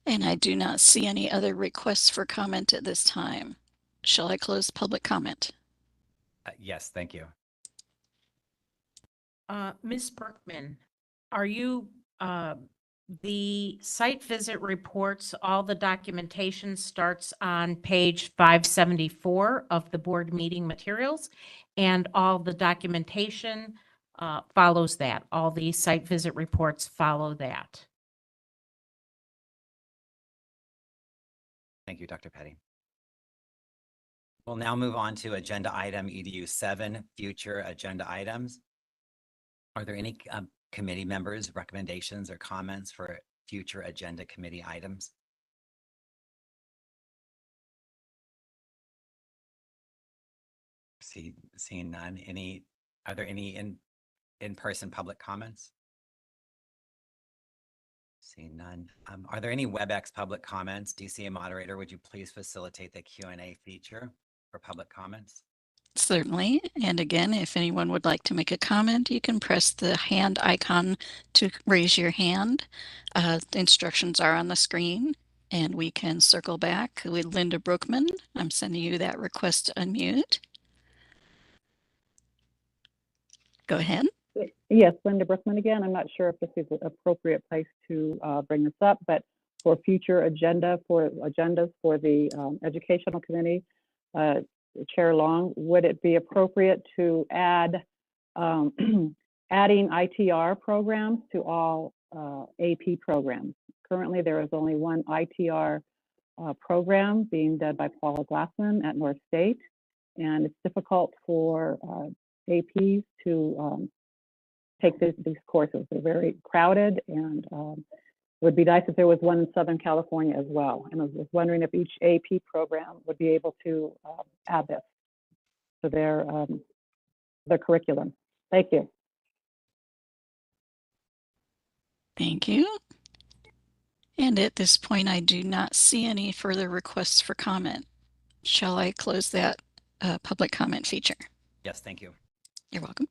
And I do not see any other requests for comment at this time. Shall I close public comment? Yes, thank you. Ms. Berkman, are you, the site visit reports, all the documentation starts on page 574 of the board meeting materials, and all the documentation follows that. All the site visit reports follow that. Thank you, Dr. Petty. We'll now move on to agenda item EDU 7, future agenda items. Are there any committee members' recommendations or comments for future agenda committee items? Seeing none. Are there any in-person public comments? Seeing none. Are there any WebEx public comments? DCA moderator, would you please facilitate the Q&A feature for public comments? Certainly. And again, if anyone would like to make a comment, you can press the hand icon to raise your hand. The instructions are on the screen, and we can circle back with Linda Brookman. I'm sending you that request to unmute. Go ahead. Yes, Linda Brookman again. I'm not sure if this is an appropriate place to bring this up, but for future agendas for the Educational Committee, Chair Long, would it be appropriate to add adding ITR programs to all AP programs? Currently, there is only one ITR program being led by Paula Glassman at North State, and it's difficult for APs to take these courses. They're very crowded, and it would be nice if there was one in Southern California as well. And I was wondering if each AP program would be able to add this to their curriculum. Thank you. Thank you. And at this point, I do not see any further requests for comment. Shall I close that public comment feature? Yes, thank you. You're welcome.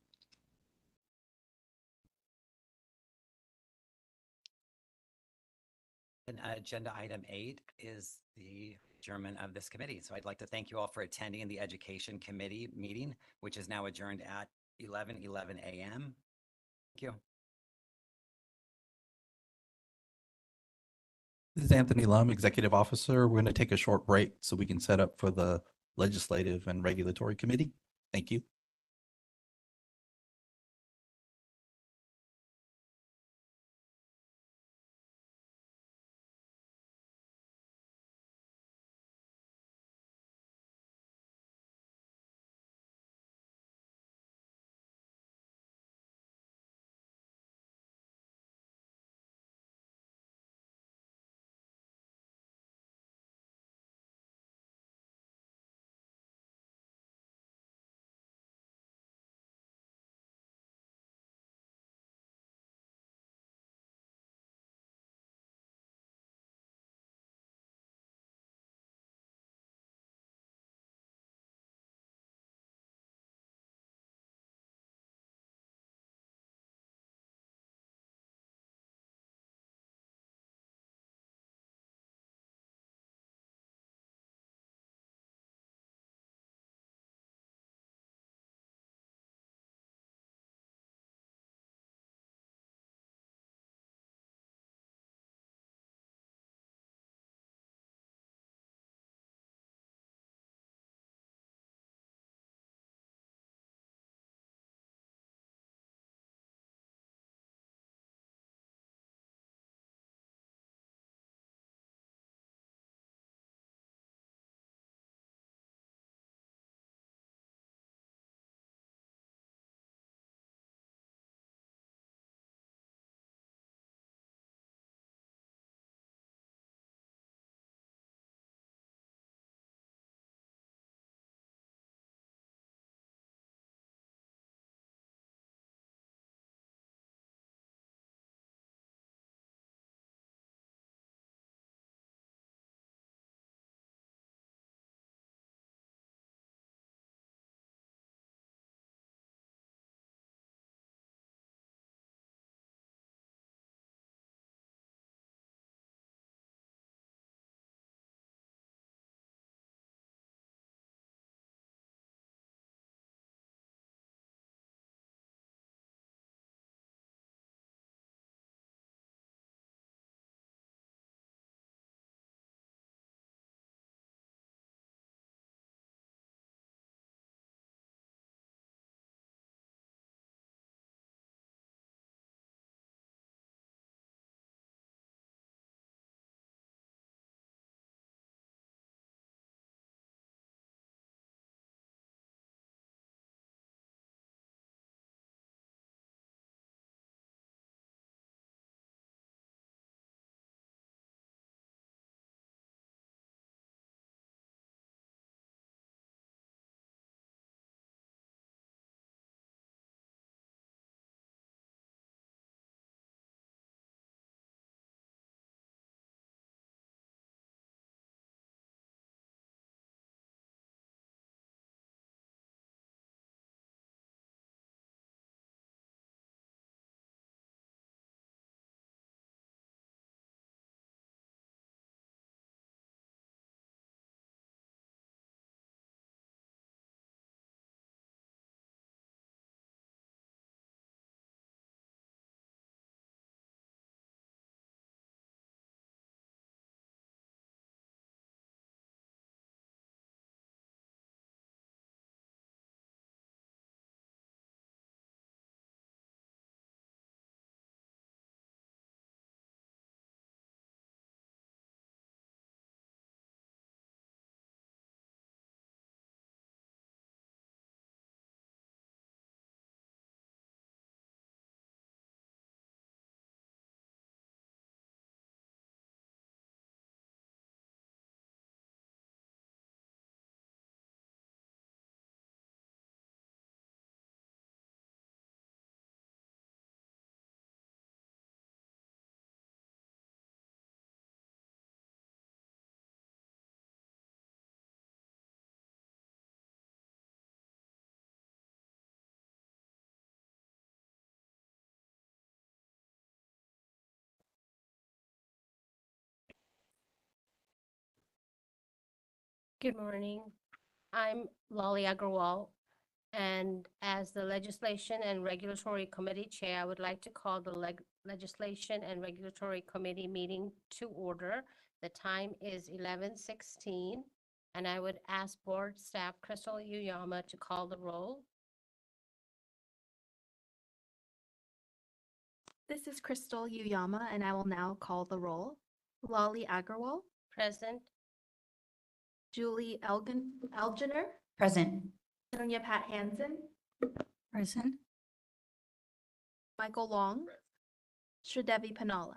And agenda item 8 is the adjournment of this committee. So I'd like to thank you all for attending the Education Committee meeting, which is now adjourned at 11:11 a.m. Thank you. This is Anthony Lum, Executive Officer. We're going to take a short break so we can set up for the Legislative and Regulatory Committee. Thank you. Good morning. I'm Lolly Agarwal, and as the Legislation and Regulatory Committee Chair, I would like to call the Legislation and Regulatory Committee meeting to order. The time is 11:16, and I would ask Board Staff Crystal Uyama to call the roll. This is Crystal Uyama, and I will now call the roll. Lolly Agarwal. Present. Julie Elginer. Present. Sonia Pat Hansen. Present. Michael Long. Sridevi Panala.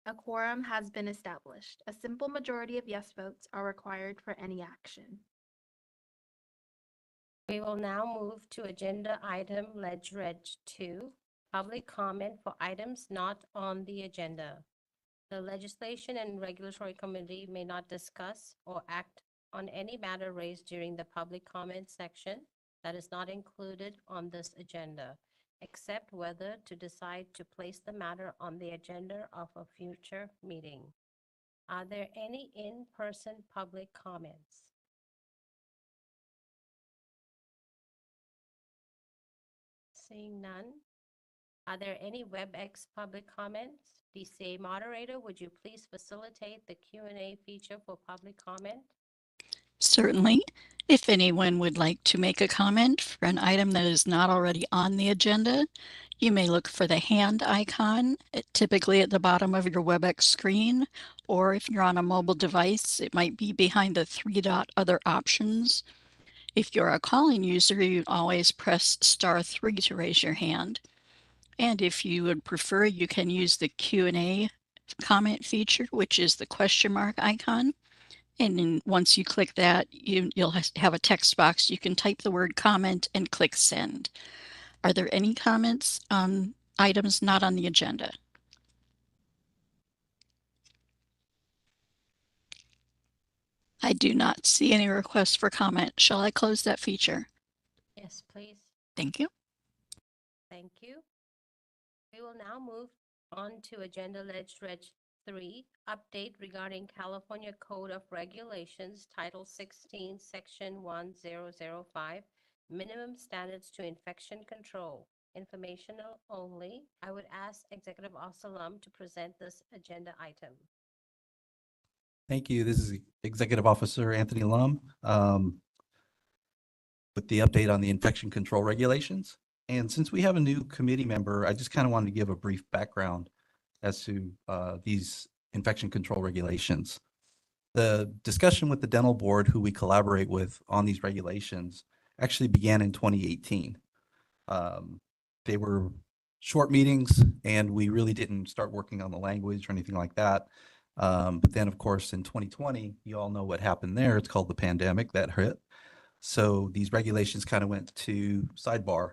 A quorum has been established. A simple majority of yes votes are required for any action. We will now move to agenda item Ledge Reg 2, public comment for items not on the agenda. The Legislation and Regulatory Committee may not discuss or act on any matter raised during the public comment section that is not included on this agenda, except whether to decide to place the matter on the agenda of a future meeting. Are there any in-person public comments? Seeing none. Are there any WebEx public comments? DCA moderator, would you please facilitate the Q&A feature for public comment? Certainly. If anyone would like to make a comment for an item that is not already on the agenda, you may look for the hand icon, typically at the bottom of your WebEx screen, or if you're on a mobile device, it might be behind the three-dot other options. If you're a calling user, you always press *3 to raise your hand. And if you would prefer, you can use the Q&A comment feature, which is the question mark icon. And then once you click that, you'll have a text box. You can type the word comment and click send. Are there any comments on items not on the agenda? I do not see any requests for comment. Shall I close that feature? Yes, please. Thank you. Thank you. We will now move on to agenda Ledge Reg 3, update regarding California Code of Regulations, Title 16, Section 1005, Minimum Standards to Infection Control. Informational only. I would ask Executive Officer Lum to present this agenda item. Thank you. This is Executive Officer Anthony Lum with the update on the infection control regulations. And since we have a new committee member, I just kind of wanted to give a brief background as to these infection control regulations. The discussion with the dental board, who we collaborate with on these regulations, actually began in 2018. They were short meetings, and we really didn't start working on the language or anything like that. But then, of course, in 2020, you all know what happened there. It's called the pandemic that hit. So these regulations kind of went to sidebar.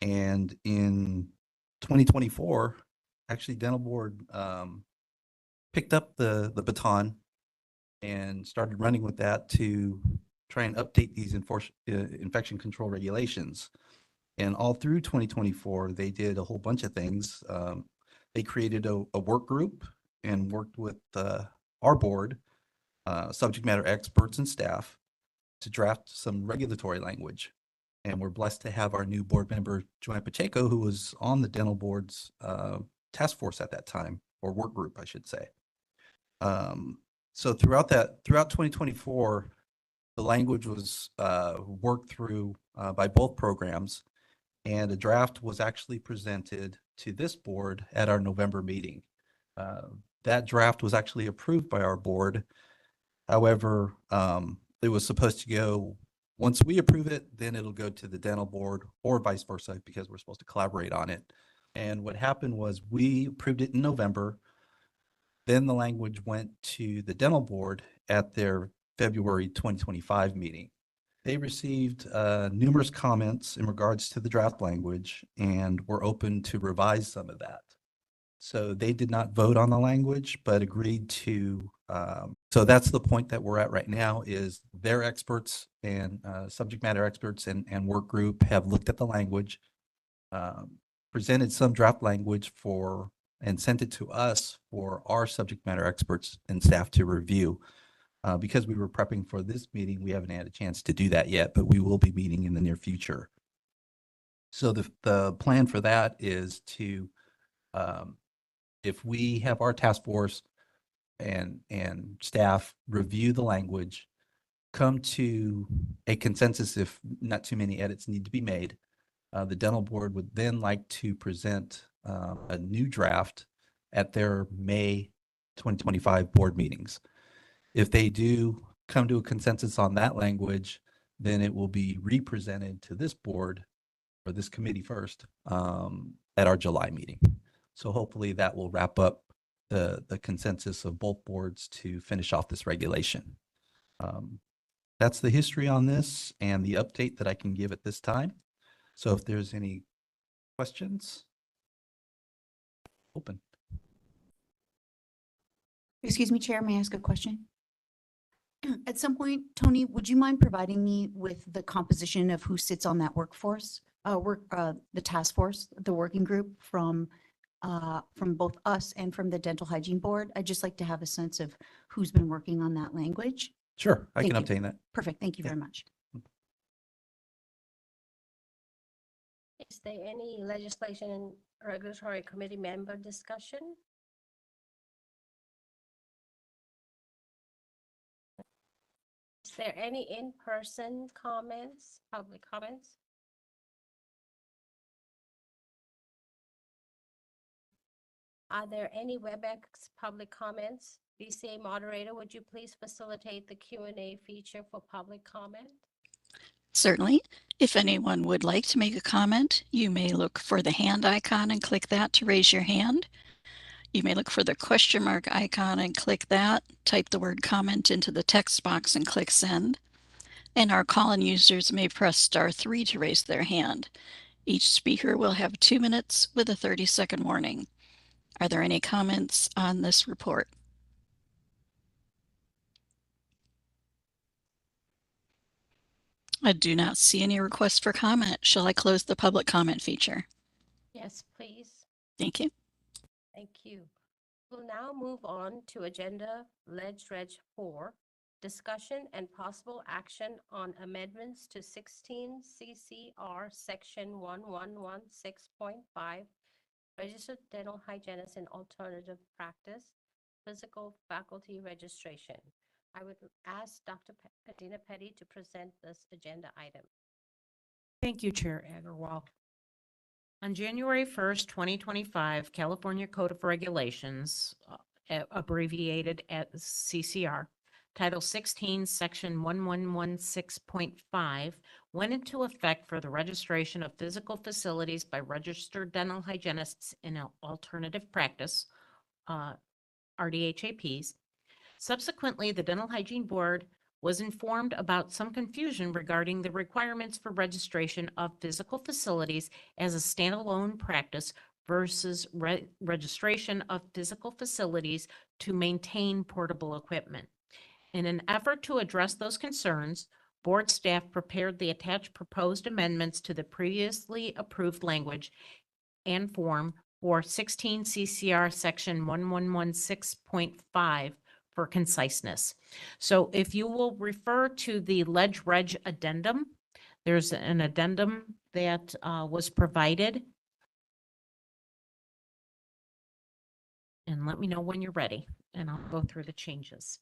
And in 2024, actually, dental board picked up the baton and started running with that to try and update these infection control regulations. And all through 2024, they did a whole bunch of things. They created a work group and worked with our board, subject matter experts and staff, to draft some regulatory language. And we're blessed to have our new board member, Joanne Pacheco, who was on the dental board's task force at that time, or work group, I should say. So throughout 2024, the language was worked through by both programs, and a draft was actually presented to this board at our November meeting. That draft was actually approved by our board. However, it was supposed to go, once we approve it, then it'll go to the dental board, or vice versa, because we're supposed to collaborate on it. And what happened was we approved it in November. Then the language went to the dental board at their February 2025 meeting. They received numerous comments in regards to the draft language and were open to revise some of that. So they did not vote on the language, but agreed to, so that's the point that we're at right now, is their experts and subject matter experts and work group have looked at the language, presented some draft language and sent it to us for our subject matter experts and staff to review. Because we were prepping for this meeting, we haven't had a chance to do that yet, but we will be meeting in the near future. So the plan for that is to, if we have our task force and staff review the language, come to a consensus if not too many edits need to be made, the dental board would then like to present a new draft at their May 2025 board meetings. If they do come to a consensus on that language, then it will be represented to this board or this committee first at our July meeting. So hopefully that will wrap up the consensus of both boards to finish off this regulation. That's the history on this and the update that I can give at this time. So if there's any questions, open. Excuse me, Chair, may I ask a question? At some point, Tony, would you mind providing me with the composition of who sits on that workforce, the task force, the working group from both us and from the Dental Hygiene Board? I'd just like to have a sense of who's been working on that language. Sure, I can Thank you. obtain that. Perfect, thank you Yeah. very much. Is there any legislation and regulatory committee member discussion? Is there any in-person comments, public comments? Are there any WebEx public comments? BCA moderator, would you please facilitate the Q&A feature for public comment? Certainly. If anyone would like to make a comment, you may look for the hand icon and click that to raise your hand. You may look for the question mark icon and click that, type the word comment into the text box and click send. And our call-in users may press *3 to raise their hand. Each speaker will have 2 minutes with a 30-second warning. Are there any comments on this report? I do not see any requests for comment. Shall I close the public comment feature? Yes, please. Thank you. Thank you. We'll now move on to agenda Ledge Reg 4, discussion and possible action on amendments to 16 CCR Section 1116.5, Registered Dental Hygienist and Alternative Practice, Physical Faculty Registration. I would ask Dr. Adina Petty to present this agenda item. Thank you, Chair Agarwal. On January 1st, 2025, California Code of Regulations, abbreviated as CCR, Title 16, Section 1116.5, went into effect for the registration of physical facilities by registered dental hygienists in alternative practice, RDHAPs. Subsequently, the Dental Hygiene Board was informed about some confusion regarding the requirements for registration of physical facilities as a standalone practice versus registration of physical facilities to maintain portable equipment. In an effort to address those concerns, board staff prepared the attached proposed amendments to the previously approved language and form for 16 CCR Section 1116.5 for conciseness. So if you will refer to the Ledge Reg addendum, there's an addendum that was provided. And let me know when you're ready, and I'll go through the changes.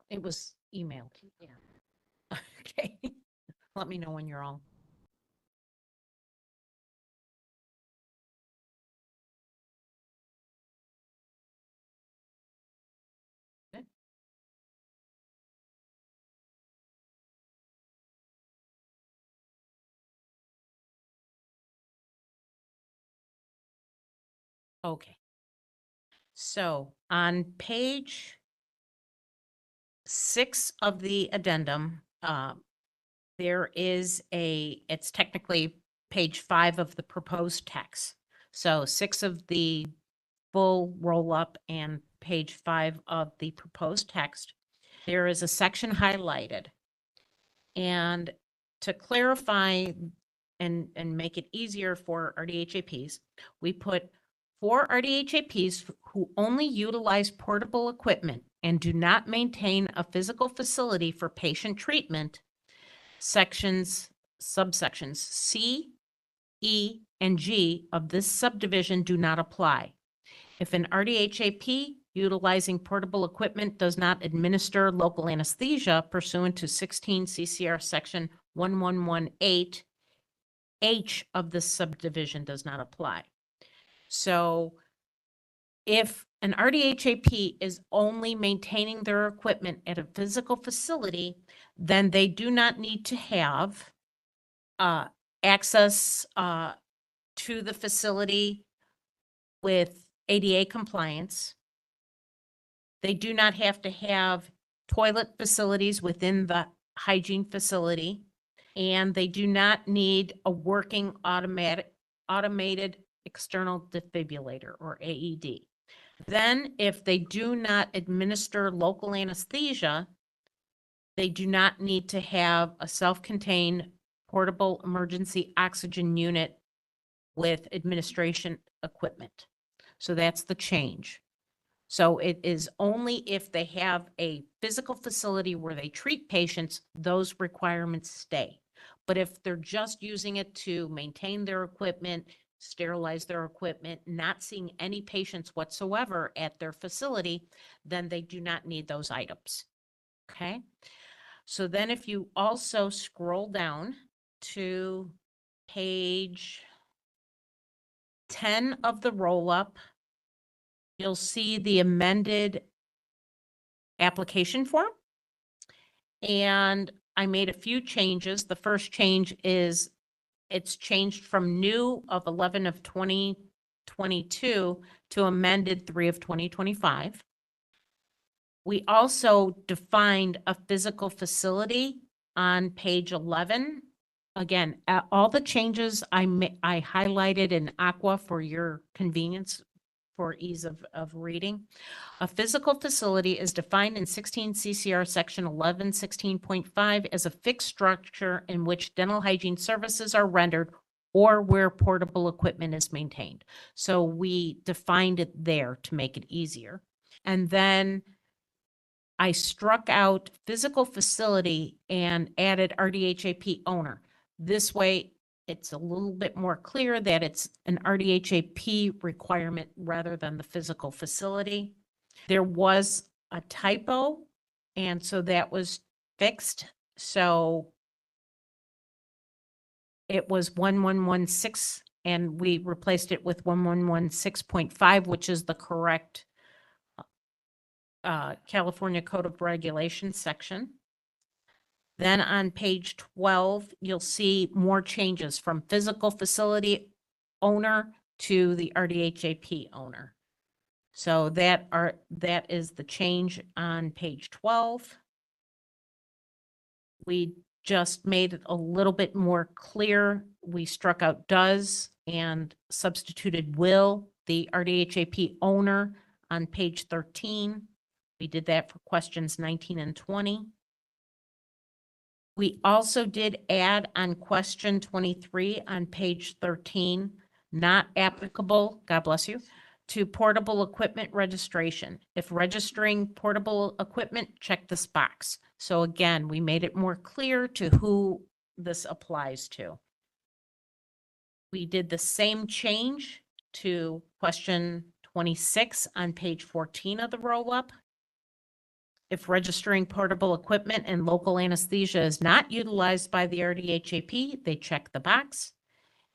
It was emailed. Yeah. Okay. Let me know when you're all. Okay. Okay. So on page 6 of the addendum, there is it's technically page 5 of the proposed text. So 6 of the full roll-up and page 5 of the proposed text, there is a section highlighted. And to clarify and make it easier for RDHAPs, we put for RDHAPs who only utilize portable equipment and do not maintain a physical facility for patient treatment, subsections C, E, and G of this subdivision do not apply. If an RDHAP utilizing portable equipment does not administer local anesthesia pursuant to 16 CCR section 1118, H of this subdivision does not apply. So if an RDHAP is only maintaining their equipment at a physical facility, then they do not need to have access to the facility with ADA compliance. They do not have to have toilet facilities within the hygiene facility, and they do not need a working automated external defibrillator or AED. Then if they do not administer local anesthesia, they do not need to have a self-contained portable emergency oxygen unit with administration equipment. So that's the change. So it is only if they have a physical facility where they treat patients, those requirements stay. But if they're just using it to maintain their equipment, sterilize their equipment, not seeing any patients whatsoever at their facility, then they do not need those items. Okay? So then if you also scroll down to page 10 of the roll-up, you'll see the amended application form. And I made a few changes. The first change is it's changed from new of 11 of 2022 to amended 3 of 2025. We also defined a physical facility on page 11. Again, all the changes I highlighted in aqua for your convenience for ease of reading. A physical facility is defined in 16 CCR section 1116.5 as a fixed structure in which dental hygiene services are rendered or where portable equipment is maintained. So we defined it there to make it easier. And then I struck out physical facility and added RDHAP owner. This way, it's a little bit more clear that it's an RDHAP requirement rather than the physical facility. There was a typo, and so that was fixed. So it was 1116, and we replaced it with 1116.5, which is the correct California Code of Regulations section. Then on page 12, you'll see more changes from physical facility owner to the RDHAP owner. So that is the change on page 12. We just made it a little bit more clear. We struck out does and substituted will, the RDHAP owner on page 13. We did that for questions 19 and 20. We also did add on question 23 on page 13, not applicable, God bless you, to portable equipment registration. If registering portable equipment, check this box. So again, we made it more clear to who this applies to. We did the same change to question 26 on page 14 of the roll-up. If registering portable equipment and local anesthesia is not utilized by the RDHAP, they check the box.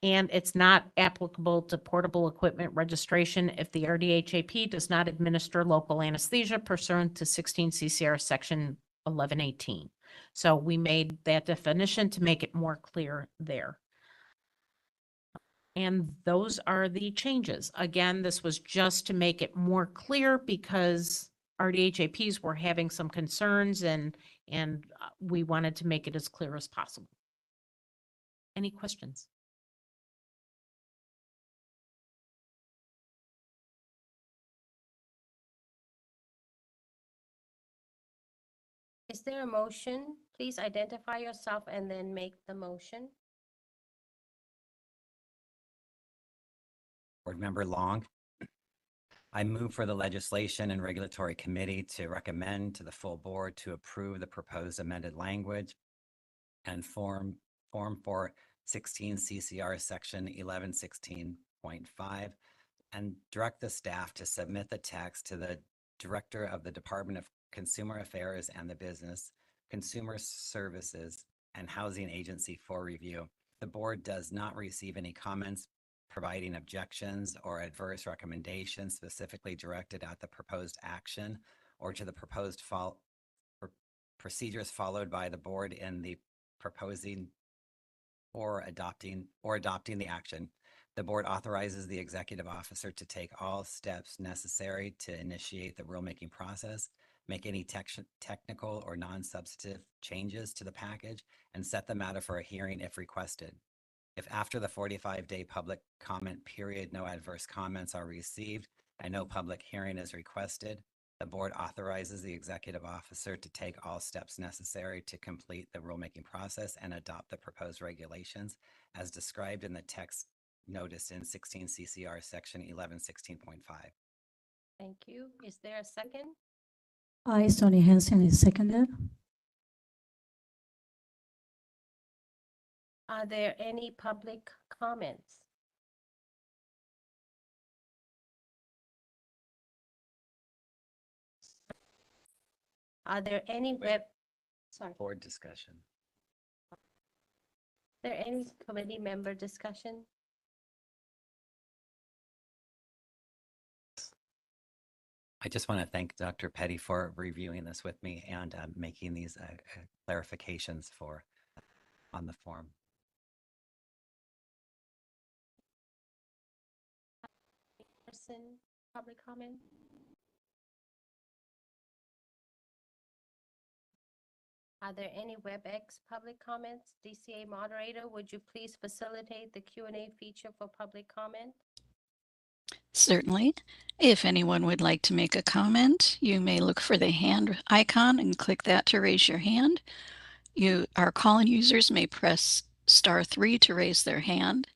And it's not applicable to portable equipment registration if the RDHAP does not administer local anesthesia pursuant to 16 CCR section 1118. So we made that definition to make it more clear there. And those are the changes. Again, this was just to make it more clear because RDHAPs were having some concerns and we wanted to make it as clear as possible. Any questions? Is there a motion? Please identify yourself and then make the motion. Board Member Long. I move for the Legislation and Regulatory Committee to recommend to the full board to approve the proposed amended language and form for 16 CCR section 1116.5 and direct the staff to submit the text to the Director of the Department of Consumer Affairs and the Business, Consumer Services, and Housing Agency for review. The board does not receive any comments providing objections or adverse recommendations specifically directed at the proposed action or to the proposed procedures followed by the board in the proposing or adopting the action. The board authorizes the executive officer to take all steps necessary to initiate the rulemaking process, make any technical or non-substantive changes to the package, and set the matter for a hearing if requested. If after the 45-day public comment period, no adverse comments are received and no public hearing is requested, the board authorizes the executive officer to take all steps necessary to complete the rulemaking process and adopt the proposed regulations as described in the text notice in 16 CCR section 1116.5. Thank you. Is there a second? I, Sonny Hansen, is seconded. Are there any public comments? Are there any Board discussion. there any committee member discussion? I just want to thank Dr. Petty for reviewing this with me and making these clarifications on the form. Public comment? Are there any WebEx public comments? DCA moderator, would you please facilitate the Q&A feature for public comment? Certainly. If anyone would like to make a comment, you may look for the hand icon and click that to raise your hand. Our call-in users may press *3 to raise their hand.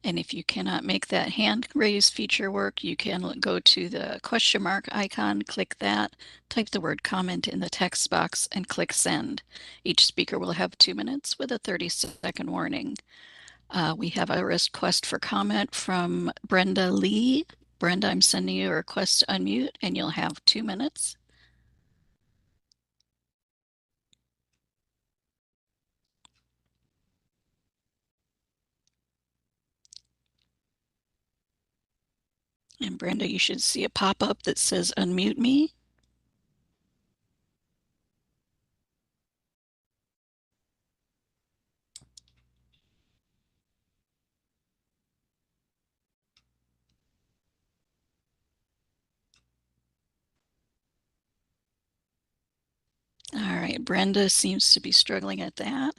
And if you cannot make that hand raise feature work, you can go to the question mark icon, click that, type the word comment in the text box, and click send. Each speaker will have 2 minutes with a 30-second warning. We have a request for comment from Brenda Lee. Brenda, I'm sending you a request to unmute, and you'll have 2 minutes. And Brenda, you should see a pop-up that says unmute me. All right, Brenda seems to be struggling at that.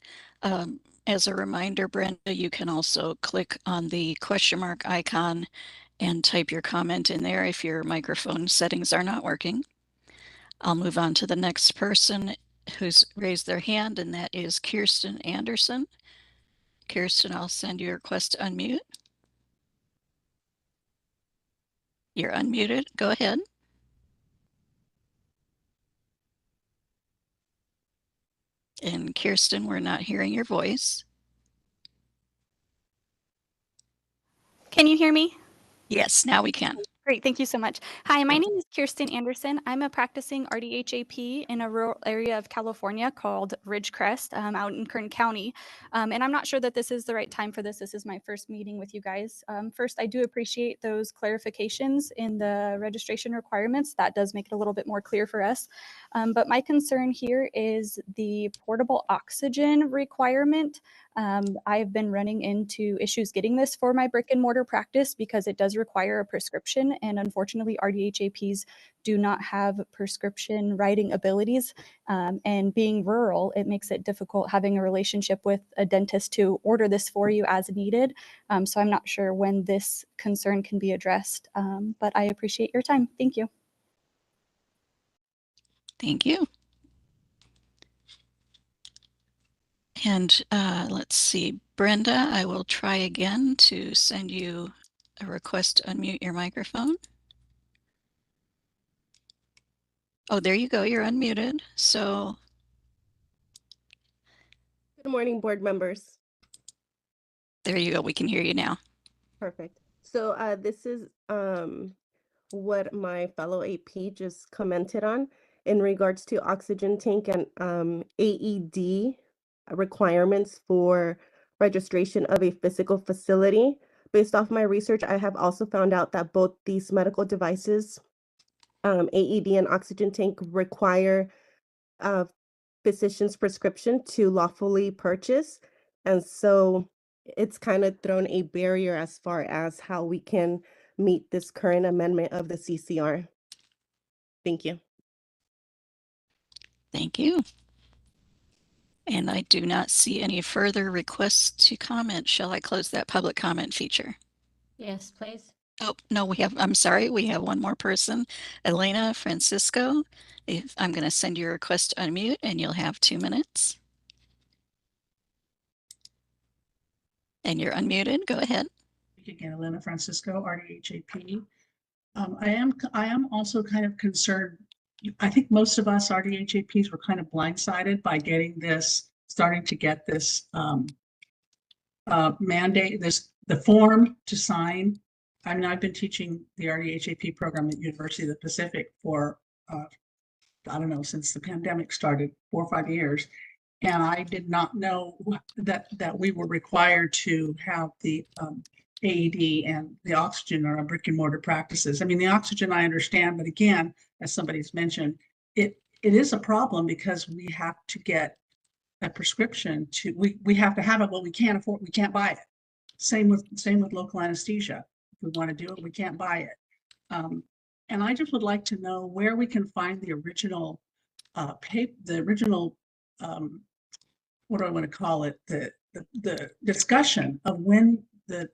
As a reminder, Brenda, you can also click on the question mark icon and type your comment in there if your microphone settings are not working. I'll move on to the next person who's raised their hand, and that is Kirsten Anderson. Kirsten, I'll send you a request to unmute. You're unmuted. Go ahead. And Kirsten, we're not hearing your voice. Can you hear me? Yes, now we can. Great, thank you so much. Hi, my name is Kirsten Anderson. I'm a practicing RDHAP in a rural area of California called Ridgecrest out in Kern County. And I'm not sure that this is the right time for this. This is my first meeting with you guys. First, I do appreciate those clarifications in the registration requirements. That does make it a little bit more clear for us. But my concern here is the portable oxygen requirement. I've been running into issues getting this for my brick and mortar practice because it does require a prescription. And unfortunately, RDHAPs do not have prescription writing abilities. And being rural, it makes it difficult having a relationship with a dentist to order this for you as needed. So I'm not sure when this concern can be addressed, but I appreciate your time. Thank you. Thank you. And let's see, Brenda, I will try again to send you a request to unmute your microphone. Oh, there you go. You're unmuted. So Good morning, board members. there you go. We can hear you now. Perfect. So this is what my fellow AP just commented on in regards to oxygen tank and AED requirements for registration of a physical facility. Based off my research, I have also found out that both these medical devices, AED and oxygen tank, require physician's prescription to lawfully purchase. And so it's kind of thrown a barrier as far as how we can meet this current amendment of the CCR. Thank you. Thank you. And I do not see any further requests to comment. Shall I close that public comment feature? Yes, please. Oh, no, I'm sorry, we have one more person. Elena Francisco, I'm going to send your request to unmute and you'll have 2 minutes. And you're unmuted. Go ahead. Again, Elena Francisco, RDHAP. I am also kind of concerned. I think most of us RDHAPs were kind of blindsided by starting to get this mandate, the form to sign. I mean, I've been teaching the RDHAP program at University of the Pacific for, I don't know, since the pandemic started, 4 or 5 years. And I did not know that we were required to have the AED and the oxygen on our brick and mortar practices. I mean, the oxygen I understand, but again, as somebody's mentioned, it is a problem because we have to get a prescription we have to have it, but we can't afford, we can't buy it. Same with local anesthesia. If we want to do it, we can't buy it. And I just would like to know where we can find the original what do I want to call it? The discussion of when the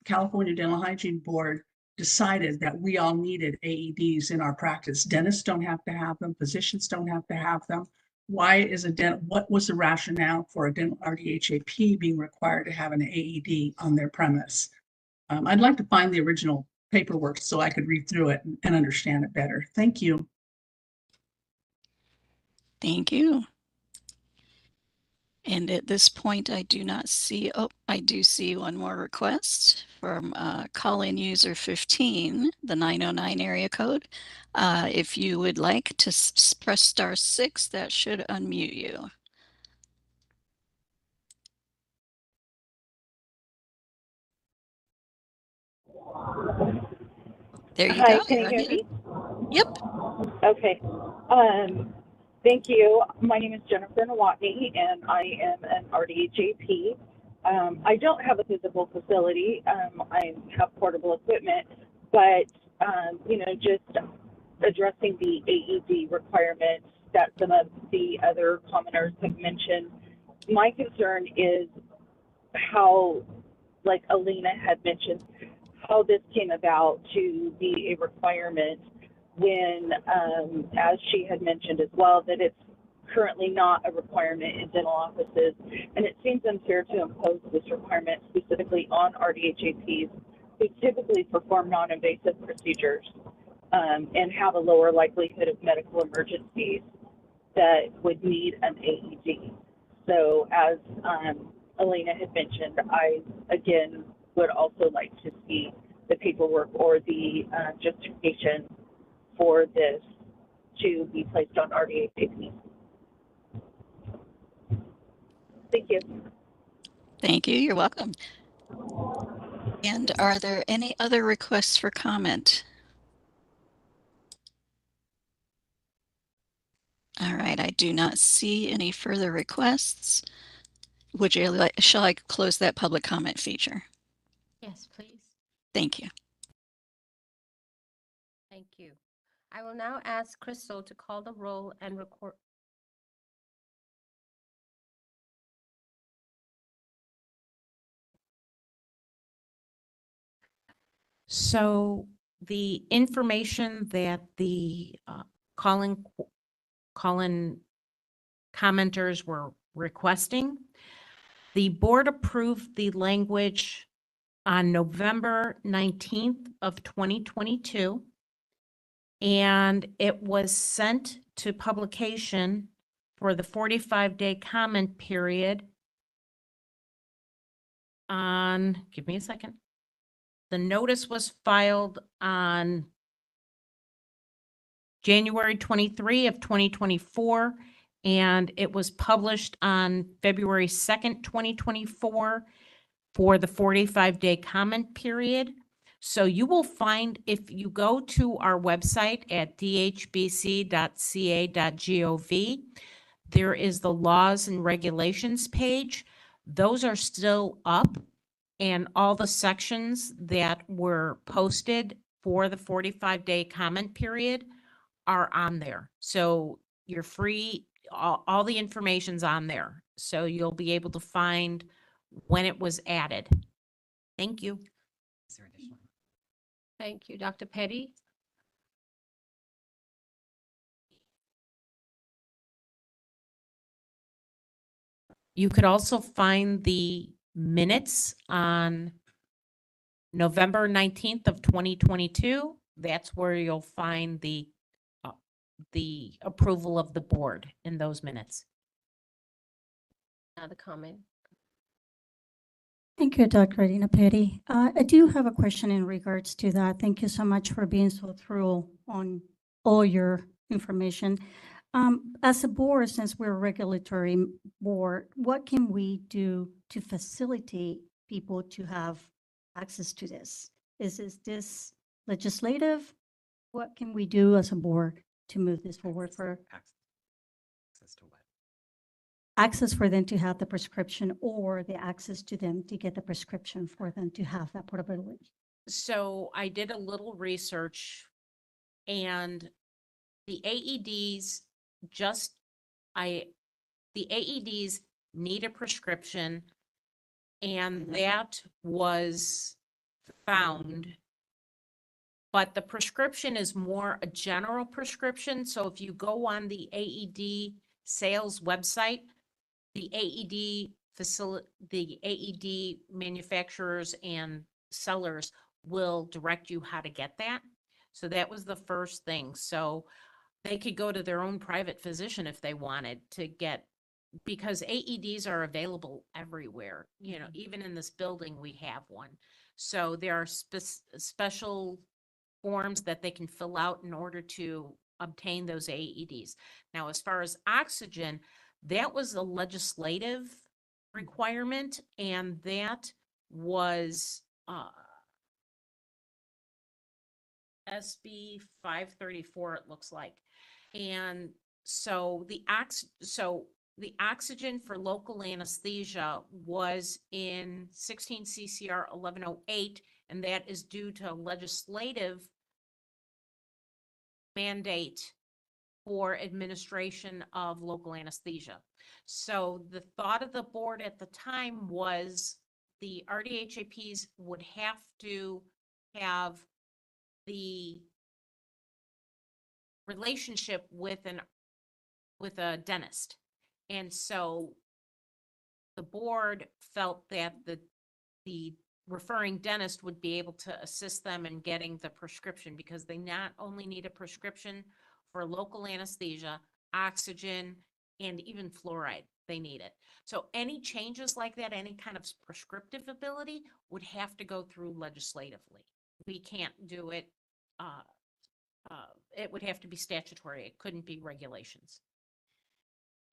California Dental Hygiene Board decided that we all needed AEDs in our practice. Dentists don't have to have them. Physicians don't have to have them. What was the rationale for a dental RDHAP being required to have an AED on their premise? I'd like to find the original paperwork so I could read through it and understand it better. Thank you. Thank you. And at this point, I do not see, I do see one more request from call-in user 15, the 909 area code. If you would like to press *6, that should unmute you. There you Hi, go. can you You're hear unmuted. me? Yep. Okay. Thank you. My name is Jennifer Nawatney, and I am an RDHAP. I don't have a physical facility. I have portable equipment, but just addressing the AED requirements that some of the other commoners have mentioned. My concern is how, like Alina had mentioned, how this came about to be a requirement when, as she had mentioned as well, that it's currently not a requirement in dental offices. And it seems unfair to impose this requirement specifically on RDHAPs who typically perform non-invasive procedures and have a lower likelihood of medical emergencies that would need an AED. So as Elena had mentioned, I, again, would also like to see the paperwork or the justification for this to be placed on RDHAP. Thank you. Thank you. You're welcome. And are there any other requests for comment? All right, I do not see any further requests. Would you like, shall I close that public comment feature? Yes, please. Thank you. Thank you. I will now ask Crystal to call the roll and record. So the information that the call-in commenters were requesting, the board approved the language on November 19th of 2022, and it was sent to publication for the 45-day comment period on, give me a second. The notice was filed on January 23 of 2024, and it was published on February 2nd, 2024 for the 45-day comment period. So you will find, if you go to our website at dhbc.ca.gov, there is the laws and regulations page. Those are still up, and all the sections that were posted for the 45-day comment period are on there. So you're free, all the information's on there. So you'll be able to find when it was added. Thank you. Is there additional? Thank you. Dr. Petty? You could also find the minutes on November 19th of 2022. That's where you'll find the approval of the board in those minutes. Now the comment. Thank you, Dr. Adina Petty. I do have a question in regards to that. Thank you so much for being so thorough on all your information. As a board, since we're a regulatory board, what can we do to facilitate people to have access to this? Is this legislative? What can we do as a board to move this forward for Access to what? access for them to have the prescription, or the access to them to get the prescription for them to have that portability? So I did a little research, and the AEDs the AEDs need a prescription, and that was found. But the prescription is more a general prescription. So if you go on the AED sales website, the AED manufacturers and sellers will direct you how to get that. So that was the first thing. So they could go to their own private physician if they wanted to get, because AEDs are available everywhere. You know, even in this building, we have one. So there are special forms that they can fill out in order to obtain those AEDs. Now, as far as oxygen, that was a legislative requirement, and that was SB 534, it looks like. And so the oxygen for local anesthesia was in 16 CCR 1108, and that is due to legislative mandate for administration of local anesthesia. So the thought of the board at the time was the RDHAPs would have to have the relationship with a dentist. And so the board felt that the referring dentist would be able to assist them in getting the prescription, because they not only need a prescription for local anesthesia, oxygen, and even fluoride, they need it. So any changes like that, any kind of prescriptive ability would have to go through legislatively. We can't do it. It would have to be statutory. It couldn't be regulations.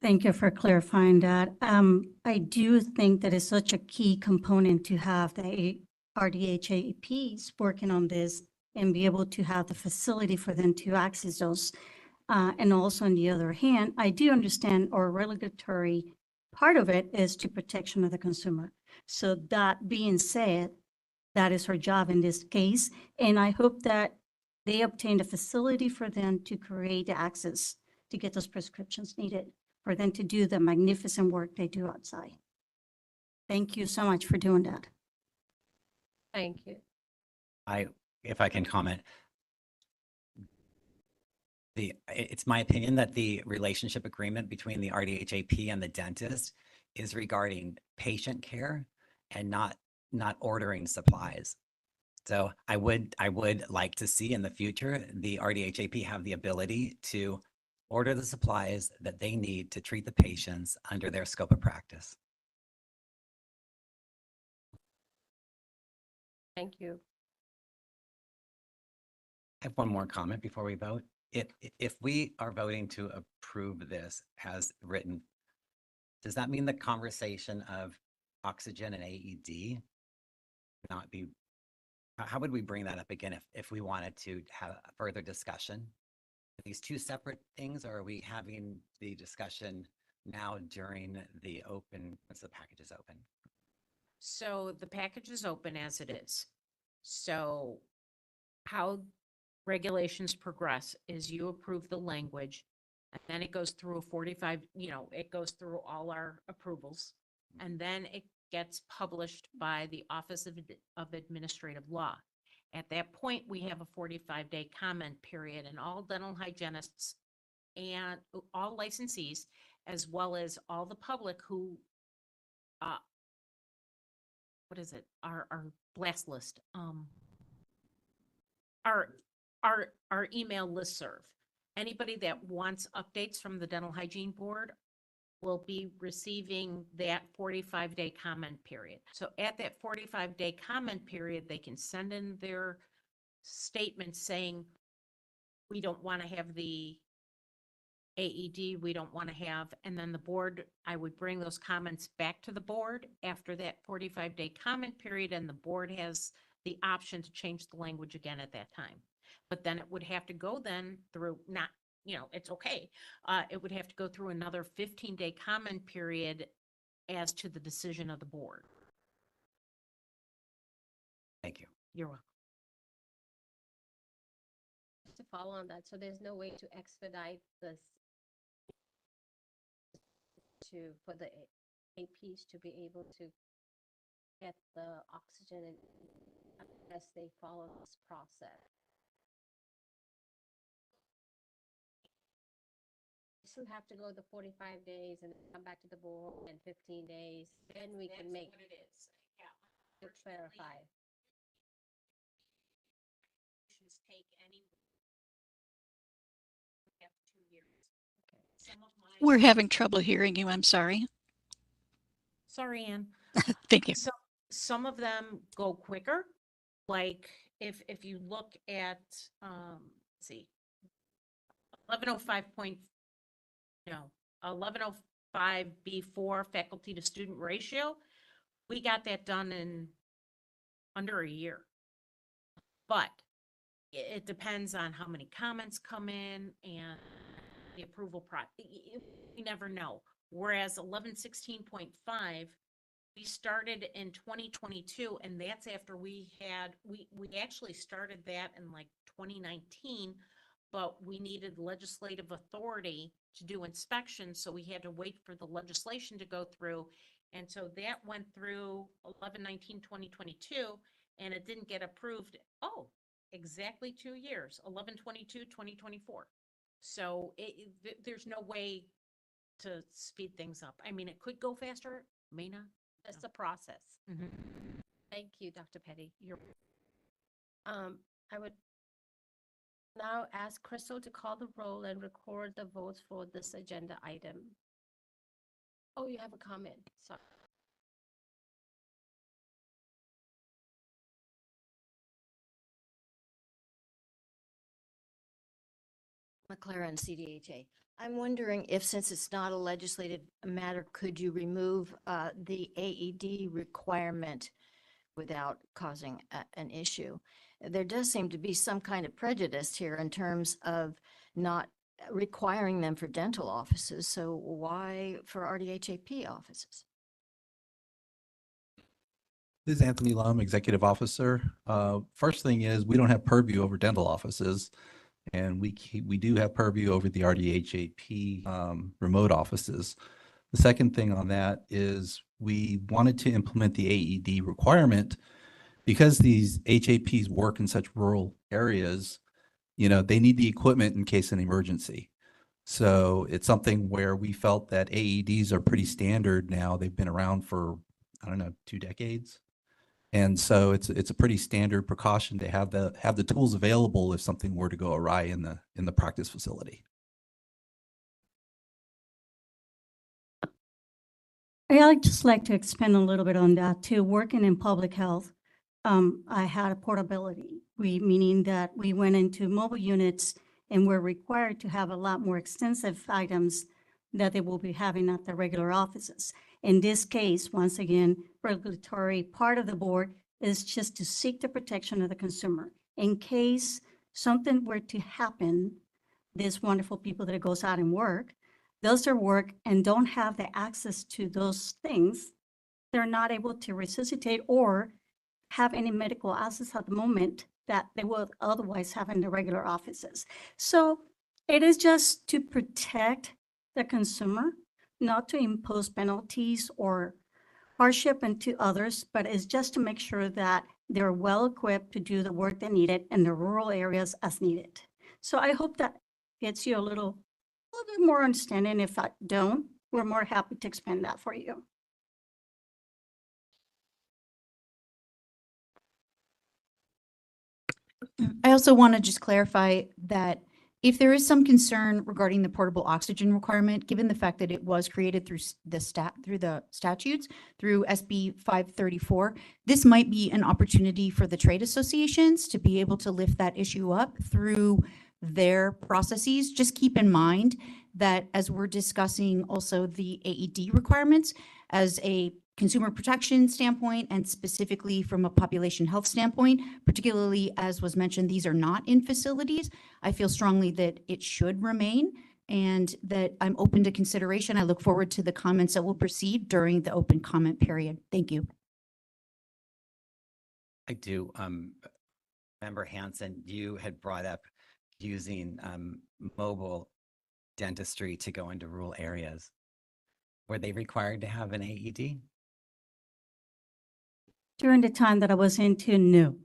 Thank you for clarifying that. I do think that it's such a key component to have the RDHAPs working on this and be able to have the facility for them to access those. And also, on the other hand, I do understand our regulatory part of it is to protection of the consumer. So that being said, that is her job in this case. And I hope that they obtained a facility for them to create access to get those prescriptions needed for them to do the magnificent work they do outside. Thank you so much for doing that. Thank you. If I can comment, it's my opinion that the relationship agreement between the RDHAP and the dentist is regarding patient care and not ordering supplies. So I would like to see in the future, the RDHAP have the ability to order the supplies that they need to treat the patients under their scope of practice. Thank you. I have one more comment before we vote. If we are voting to approve this as written, does that mean the conversation of oxygen and AED not be, how would we bring that up again if we wanted to have a further discussion? Are these two separate things, or are we having the discussion now during the open, once the package is open? So the package is open as it is. So how regulations progress is you approve the language, and then it goes through a 45, it goes through all our approvals, and then it gets published by the Office of Administrative Law. At that point, we have a 45-day comment period, and all dental hygienists and all licensees, as well as all the public who, our blast list, our email listserv. Anybody that wants updates from the Dental Hygiene Board will be receiving that 45-day comment period. So at that 45-day comment period, they can send in their statement saying, we don't want to have the AED, we don't want to have, and then the board, I would bring those comments back to the board after that 45-day comment period, and the board has the option to change the language again at that time. But then it would have to go then through, not, it's okay. It would have to go through another 15-day comment period as to the decision of the board. Thank you. You're welcome. To follow on that, so there's no way to expedite this for the APs to be able to get the oxygen as they follow this process. Still have to go the 45 days and come back to the board in 15 days. Then we can make what it is. to clarify. Take any 2 years. Some of my, We're having trouble hearing you. I'm sorry. sorry, Ann. Thank you. So some of them go quicker. Like if you look at, let's see, 1105B4 faculty to student ratio, we got that done in under a year. But it depends on how many comments come in and the approval process. We never know. Whereas 1116.5, we started in 2022, and that's after we actually started that in like 2019, but we needed legislative authority to do inspections, so we had to wait for the legislation to go through. And so that went through 11/19/2022, and it didn't get approved. Oh, exactly 2 years, 11/22/2024. So there's no way to speed things up. I mean, it could go faster, may not. That's the process. Mm-hmm. Thank you, Dr. Petty. I would now ask Crystal to call the roll and record the votes for this agenda item. Oh, you have a comment. Sorry. McLaren, CDHA. I'm wondering if, since it's not a legislative matter, could you remove the AED requirement without causing an issue? There does seem to be some kind of prejudice here in terms of not requiring them for dental offices, so why for RDHAP offices? This is Anthony Lum, Executive Officer. First thing is we don't have purview over dental offices, and we do have purview over the RDHAP remote offices. The second thing on that is we wanted to implement the AED requirement because these HAPs work in such rural areas. You know, they need the equipment in case of an emergency. So it's something where we felt that AEDs are pretty standard now. They've been around for, I don't know, 2 decades. And so it's a pretty standard precaution to have the tools available if something were to go awry in the practice facility. I'd just like to expand a little bit on that too. Working in public health, I had a portability, meaning that we went into mobile units and we're required to have a lot more extensive items that they will be having at the regular offices. In this case, once again, regulatory part of the board is just to seek the protection of the consumer. In case something were to happen, these wonderful people that goes out and work, does their work and don't have the access to those things, they're not able to resuscitate or have any medical access at the moment that they would otherwise have in the regular offices. So it is just to protect the consumer, not to impose penalties or hardship into others, but it's just to make sure that they're well equipped to do the work they needed in the rural areas as needed. So I hope that gets you a little bit more understanding. If I don't, we're more happy to expand that for you. I also want to just clarify that if there is some concern regarding the portable oxygen requirement, given the fact that it was created through the statutes, through SB 534, this might be an opportunity for the trade associations to be able to lift that issue up through their processes. Just keep in mind that as we're discussing also the AED requirements as a consumer protection standpoint and specifically from a population health standpoint, particularly as was mentioned, these are not in facilities. I feel strongly that it should remain and that I'm open to consideration. I look forward to the comments that will proceed during the open comment period. Thank you. I do. Member Hanson, you had brought up using mobile dentistry to go into rural areas. Were they required to have an AED? During the time that I was into, no.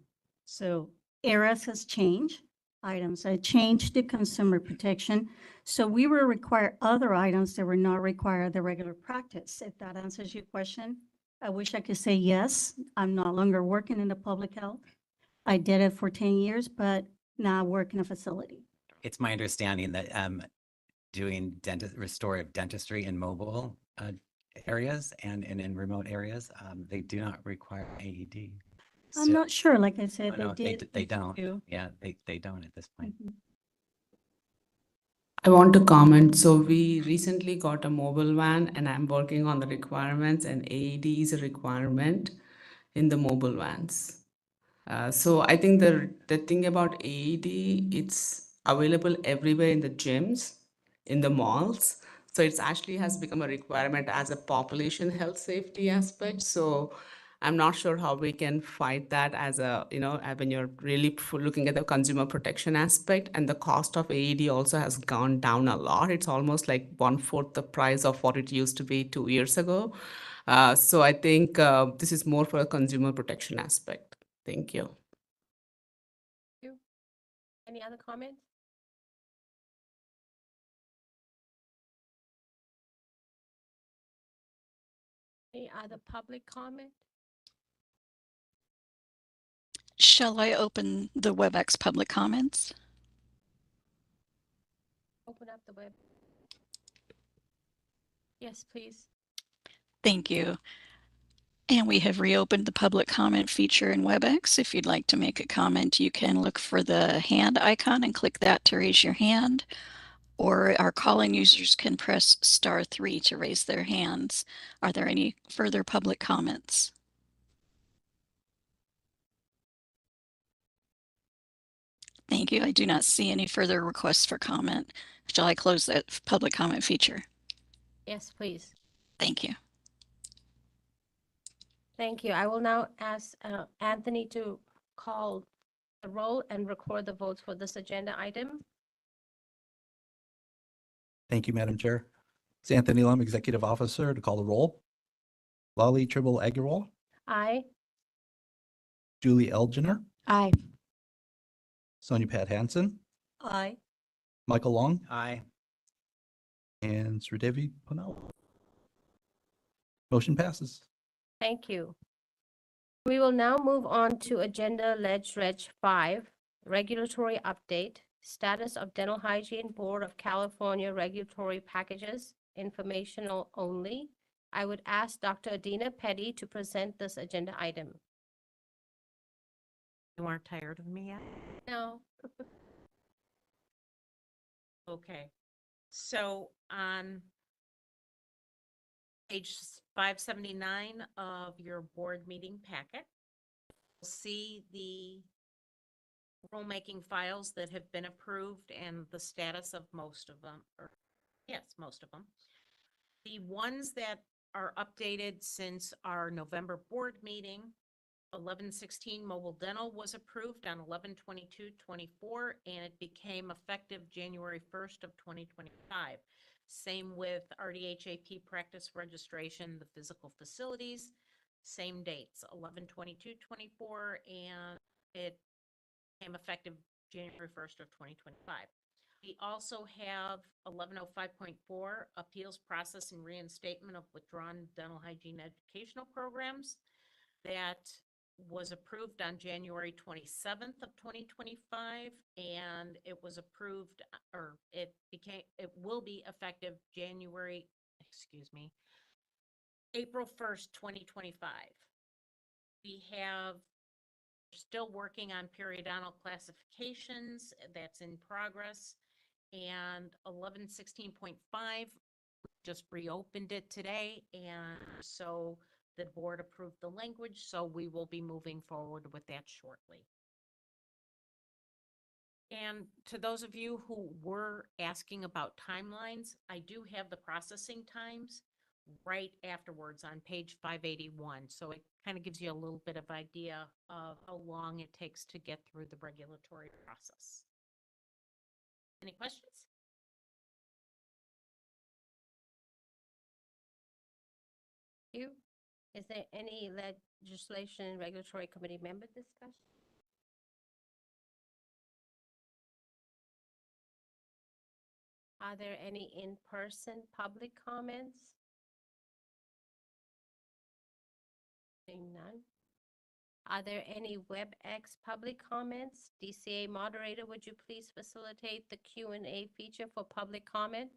So eras has changed, items have changed the consumer protection. So we will require other items that were not required the regular practice. If that answers your question, I wish I could say yes. I'm no longer working in the public health. I did it for 10 years, but now I work in a facility. It's my understanding that doing restorative dentistry in mobile areas and in remote areas, they do not require AED. I'm not sure, like I said, No, they did. they don't. do. Yeah, they don't at this point. I want to comment. So we recently got a mobile van and I'm working on the requirements, and AED is a requirement in the mobile vans. So I think the thing about AED, it's available everywhere in the gyms, in the malls. So it's actually has become a requirement as a population health safety aspect. So I'm not sure how we can fight that as a, when you're really looking at the consumer protection aspect, and the cost of AED also has gone down a lot. It's almost like 1/4 the price of what it used to be 2 years ago. So I think this is more for a consumer protection aspect. Thank you. Any other comments? Any other public comment? Shall I open the WebEx public comments? Open up the web. Yes, please. Thank you. And we have reopened the public comment feature in WebEx. If you'd like to make a comment, you can look for the hand icon and click that to raise your hand. Or our call-in users can press *3 to raise their hands. Are there any further public comments? Thank you. I do not see any further requests for comment. Shall I close that public comment feature? Yes, please. Thank you. Thank you. I will now ask Anthony to call the roll and record the votes for this agenda item. Thank you, Madam Chair. It's Anthony Lum, Executive Officer, to call the roll. Lali Tribble Agarwal, Aye. Julie Elginer, Aye. Sonia Pat Hansen, Aye. Michael Long, Aye. and Sridevi Panel. Motion passes. Thank you. We will now move on to Agenda Reg 5, Regulatory Update, Status of Dental Hygiene Board of California Regulatory Packages, Informational Only. I would ask Dr. Adina Petty to present this agenda item. You aren't tired of me yet? No. Okay. So on page 579 of your board meeting packet, you'll see the rulemaking files that have been approved and the status of most of them, or yes, most of them. The ones that are updated since our November board meeting, 1116 mobile dental was approved on 11/22/24, and it became effective January 1st of 2025. Same with RDHAP practice registration, the physical facilities, same dates, 11/22/24, and it became effective January 1st of 2025. We also have 1105.4 appeals process and reinstatement of withdrawn dental hygiene educational programs. That was approved on January 27th of 2025, and it was approved, or it will be effective April 1st, 2025. We have still working on periodontal classifications. That's in progress. And 1116.5, just reopened it today, and so the board approved the language, so we will be moving forward with that shortly. And to those of you who were asking about timelines, I do have the processing times right afterwards on page 581. So it kind of gives you a little bit of idea of how long it takes to get through the regulatory process. Any questions? You? Is there any legislation and regulatory committee member discussion? Are there any in-person public comments? Seeing none. Are there any WebEx public comments? DCA moderator, would you please facilitate the Q&A feature for public comment?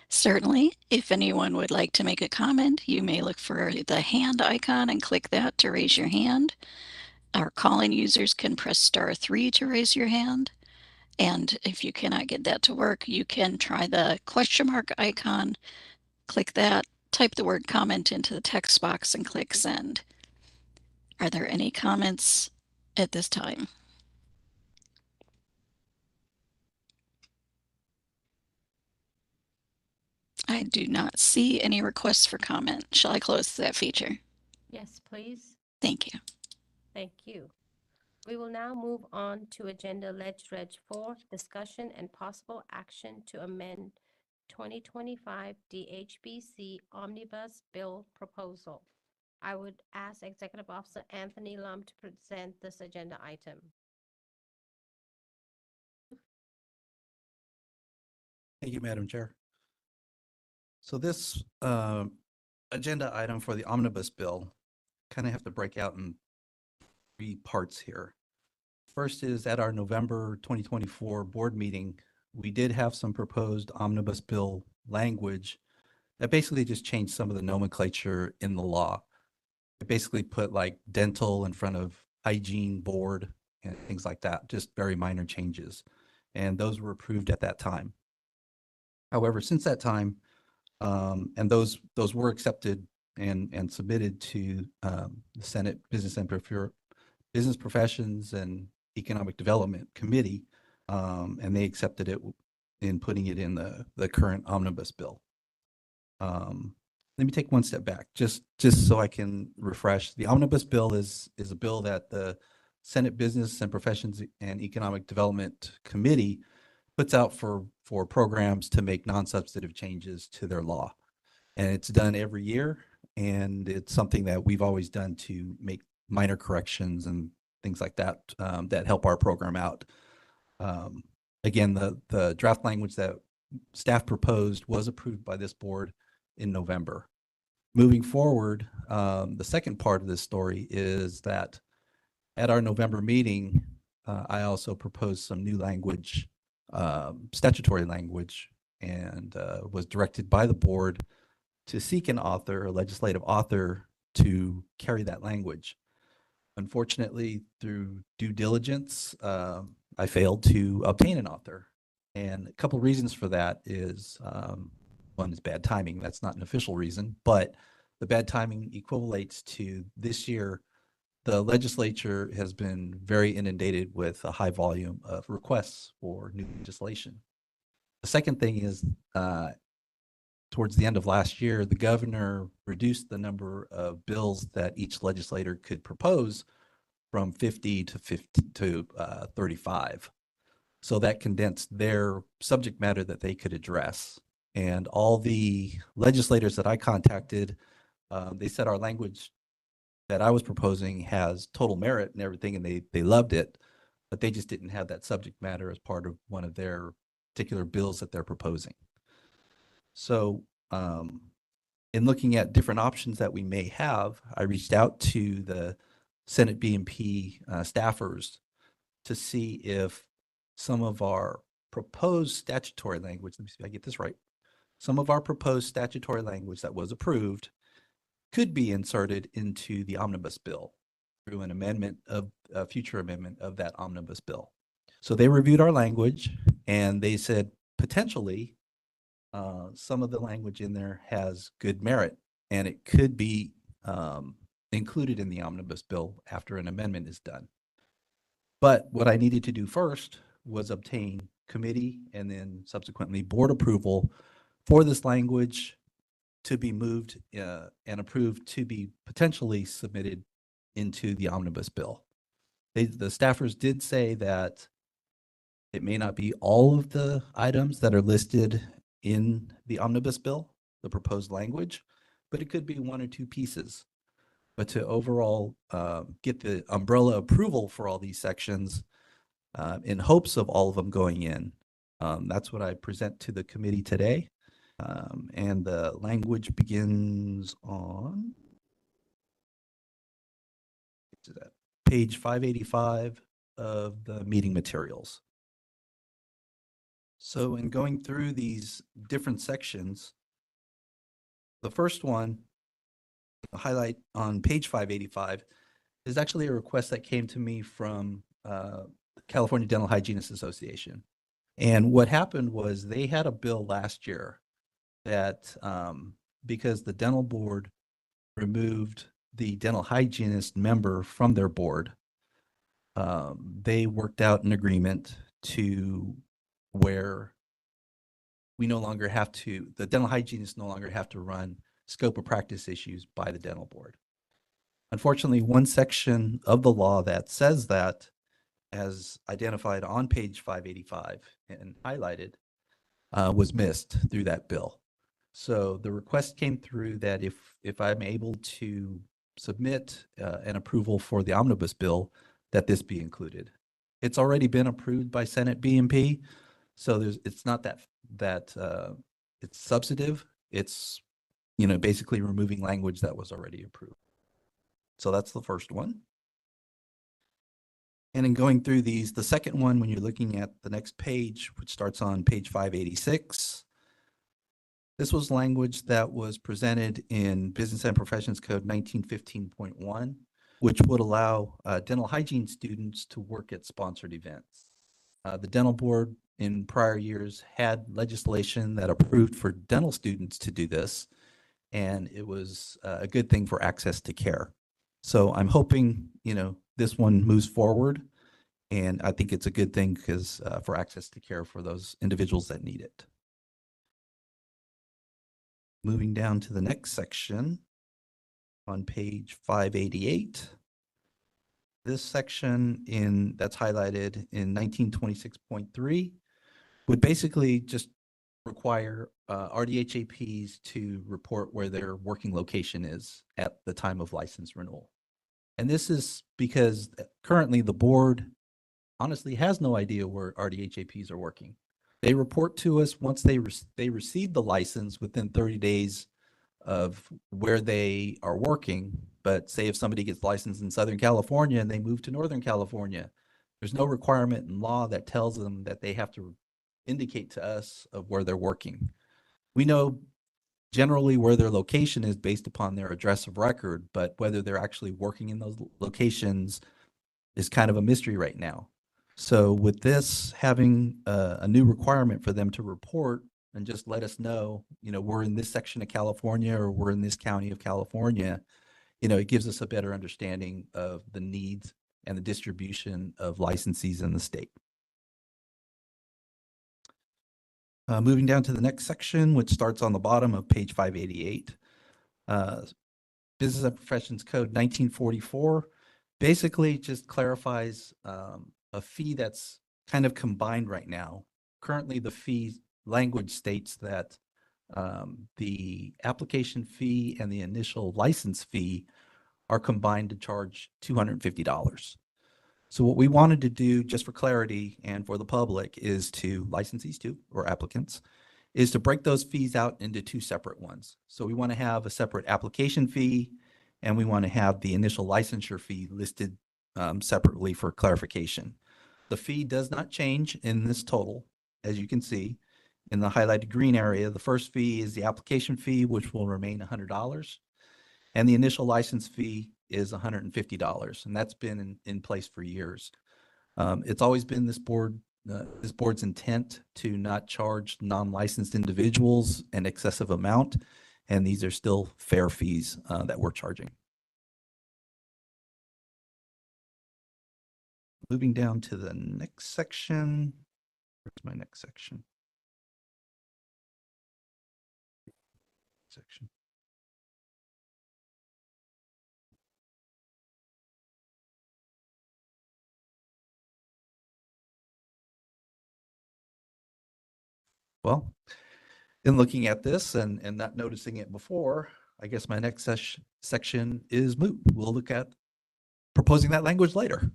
Certainly, if anyone would like to make a comment, you may look for the hand icon and click that to raise your hand. Our call-in users can press *3 to raise your hand. And if you cannot get that to work, you can try the question mark icon, click that, type the word comment into the text box and click send. Are there any comments at this time? I do not see any requests for comment. Shall I close that feature? Yes, please. Thank you. Thank you. We will now move on to Agenda Reg 4, discussion and possible action to amend 2025 DHBC Omnibus Bill Proposal. I would ask Executive Officer Anthony Lum to present this agenda item. Thank you, Madam Chair. So this agenda item for the omnibus bill kind of have to break out in 3 parts here. First is at our November 2024 board meeting, we did have some proposed omnibus bill language that basically just changed some of the nomenclature in the law. It basically put like dental in front of hygiene board and things like that, just very minor changes. And those were approved at that time. However, since that time, and those were accepted and submitted to the Senate Business Professions and Economic Development Committee, and they accepted it in putting it in the current omnibus bill. Let me take one step back, just so I can refresh. The omnibus bill is a bill that the Senate Business and Professions and Economic Development Committee puts out for programs to make non-substantive changes to their law. And it's done every year, and it's something that we've always done to make minor corrections and things like that that help our program out. Again, the draft language that staff proposed was approved by this board in November. Moving forward, the second part of this story is that at our November meeting, I also proposed some new language, statutory language, and was directed by the board to seek an author, a legislative author, to carry that language. Unfortunately, through due diligence, I failed to obtain an author. And a couple reasons for that is, one is bad timing. That's not an official reason, but the bad timing equivalates to this year, the legislature has been very inundated with a high volume of requests for new legislation. The second thing is, towards the end of last year, the governor reduced the number of bills that each legislator could propose from 50 to 35. So that condensed their subject matter that they could address. And all the legislators that I contacted, they said our language that I was proposing has total merit and everything, and they loved it, but they just didn't have that subject matter as part of one of their particular bills that they're proposing. So in looking at different options that we may have, I reached out to the Senate B&P staffers to see if some of our proposed statutory language, let me see if I get this right, some of our proposed statutory language that was approved could be inserted into the omnibus bill through an amendment of a future amendment of that omnibus bill. So they reviewed our language and they said potentially some of the language in there has good merit and it could be included in the omnibus bill after an amendment is done. But what I needed to do first was obtain committee and then subsequently board approval for this language to be moved and approved to be potentially submitted into the omnibus bill. The staffers did say that it may not be all of the items that are listed in the omnibus bill, the proposed language, but it could be one or two pieces. But to overall get the umbrella approval for all these sections in hopes of all of them going in, that's what I present to the committee today. And the language begins on page 585 of the meeting materials. So in going through these different sections, the first one, the highlight on page 585, is actually a request that came to me from California Dental Hygienists Association. And what happened was they had a bill last year that because the dental board removed the dental hygienist member from their board, they worked out an agreement to where we no longer have to, the dental hygienists no longer have to run scope of practice issues by the dental board. Unfortunately, one section of the law that says that, as identified on page 585 and highlighted, was missed through that bill. So the request came through that if I'm able to submit an approval for the omnibus bill, that this be included. It's already been approved by Senate B&P, so it's not that it's substantive. It's basically removing language that was already approved. So that's the first one. And in going through these, the second one, when you're looking at the next page, which starts on page 586, this was language that was presented in Business and Professions Code 1915.1, which would allow dental hygiene students to work at sponsored events. The dental board in prior years had legislation that approved for dental students to do this, and it was a good thing for access to care. So I'm hoping, this one moves forward And I think it's a good thing because for access to care for those individuals that need it. Moving down to the next section on page 588. This section that's highlighted in 1926.3 would basically just require RDHAPs to report where their working location is at the time of license renewal. And this is because currently the board honestly has no idea where RDHAPs are working. They report to us once they receive the license within 30 days of where they are working. But say if somebody gets licensed in Southern California and they move to Northern California, there's no requirement in law that tells them that they have to indicate to us of where they're working. We know generally where their location is based upon their address of record, but whether they're actually working in those locations is kind of a mystery right now. So with this having a new requirement for them to report and just let us know, we're in this section of California or we're in this county of California, it gives us a better understanding of the needs and the distribution of licensees in the state. Moving down to the next section, which starts on the bottom of page 588. Business and Professions Code 1944 basically just clarifies a fee that's kind of combined right now. Currently, the fee language states that the application fee and the initial license fee are combined to charge $250. So what we wanted to do, just for clarity and for the public, is to licensees too, or applicants, is to break those fees out into two separate ones. So we want to have a separate application fee and we want to have the initial licensure fee listed separately for clarification. The fee does not change in this total, as you can see. In the highlighted green area, the first fee is the application fee, which will remain $100. And the initial license fee is $150, and that's been in place for years. It's always been this board's intent to not charge non-licensed individuals an excessive amount, and these are still fair fees that we're charging. Moving down to the next section. Where's my next section? Well, in looking at this and not noticing it before, I guess my next section is moot. We'll look at proposing that language later.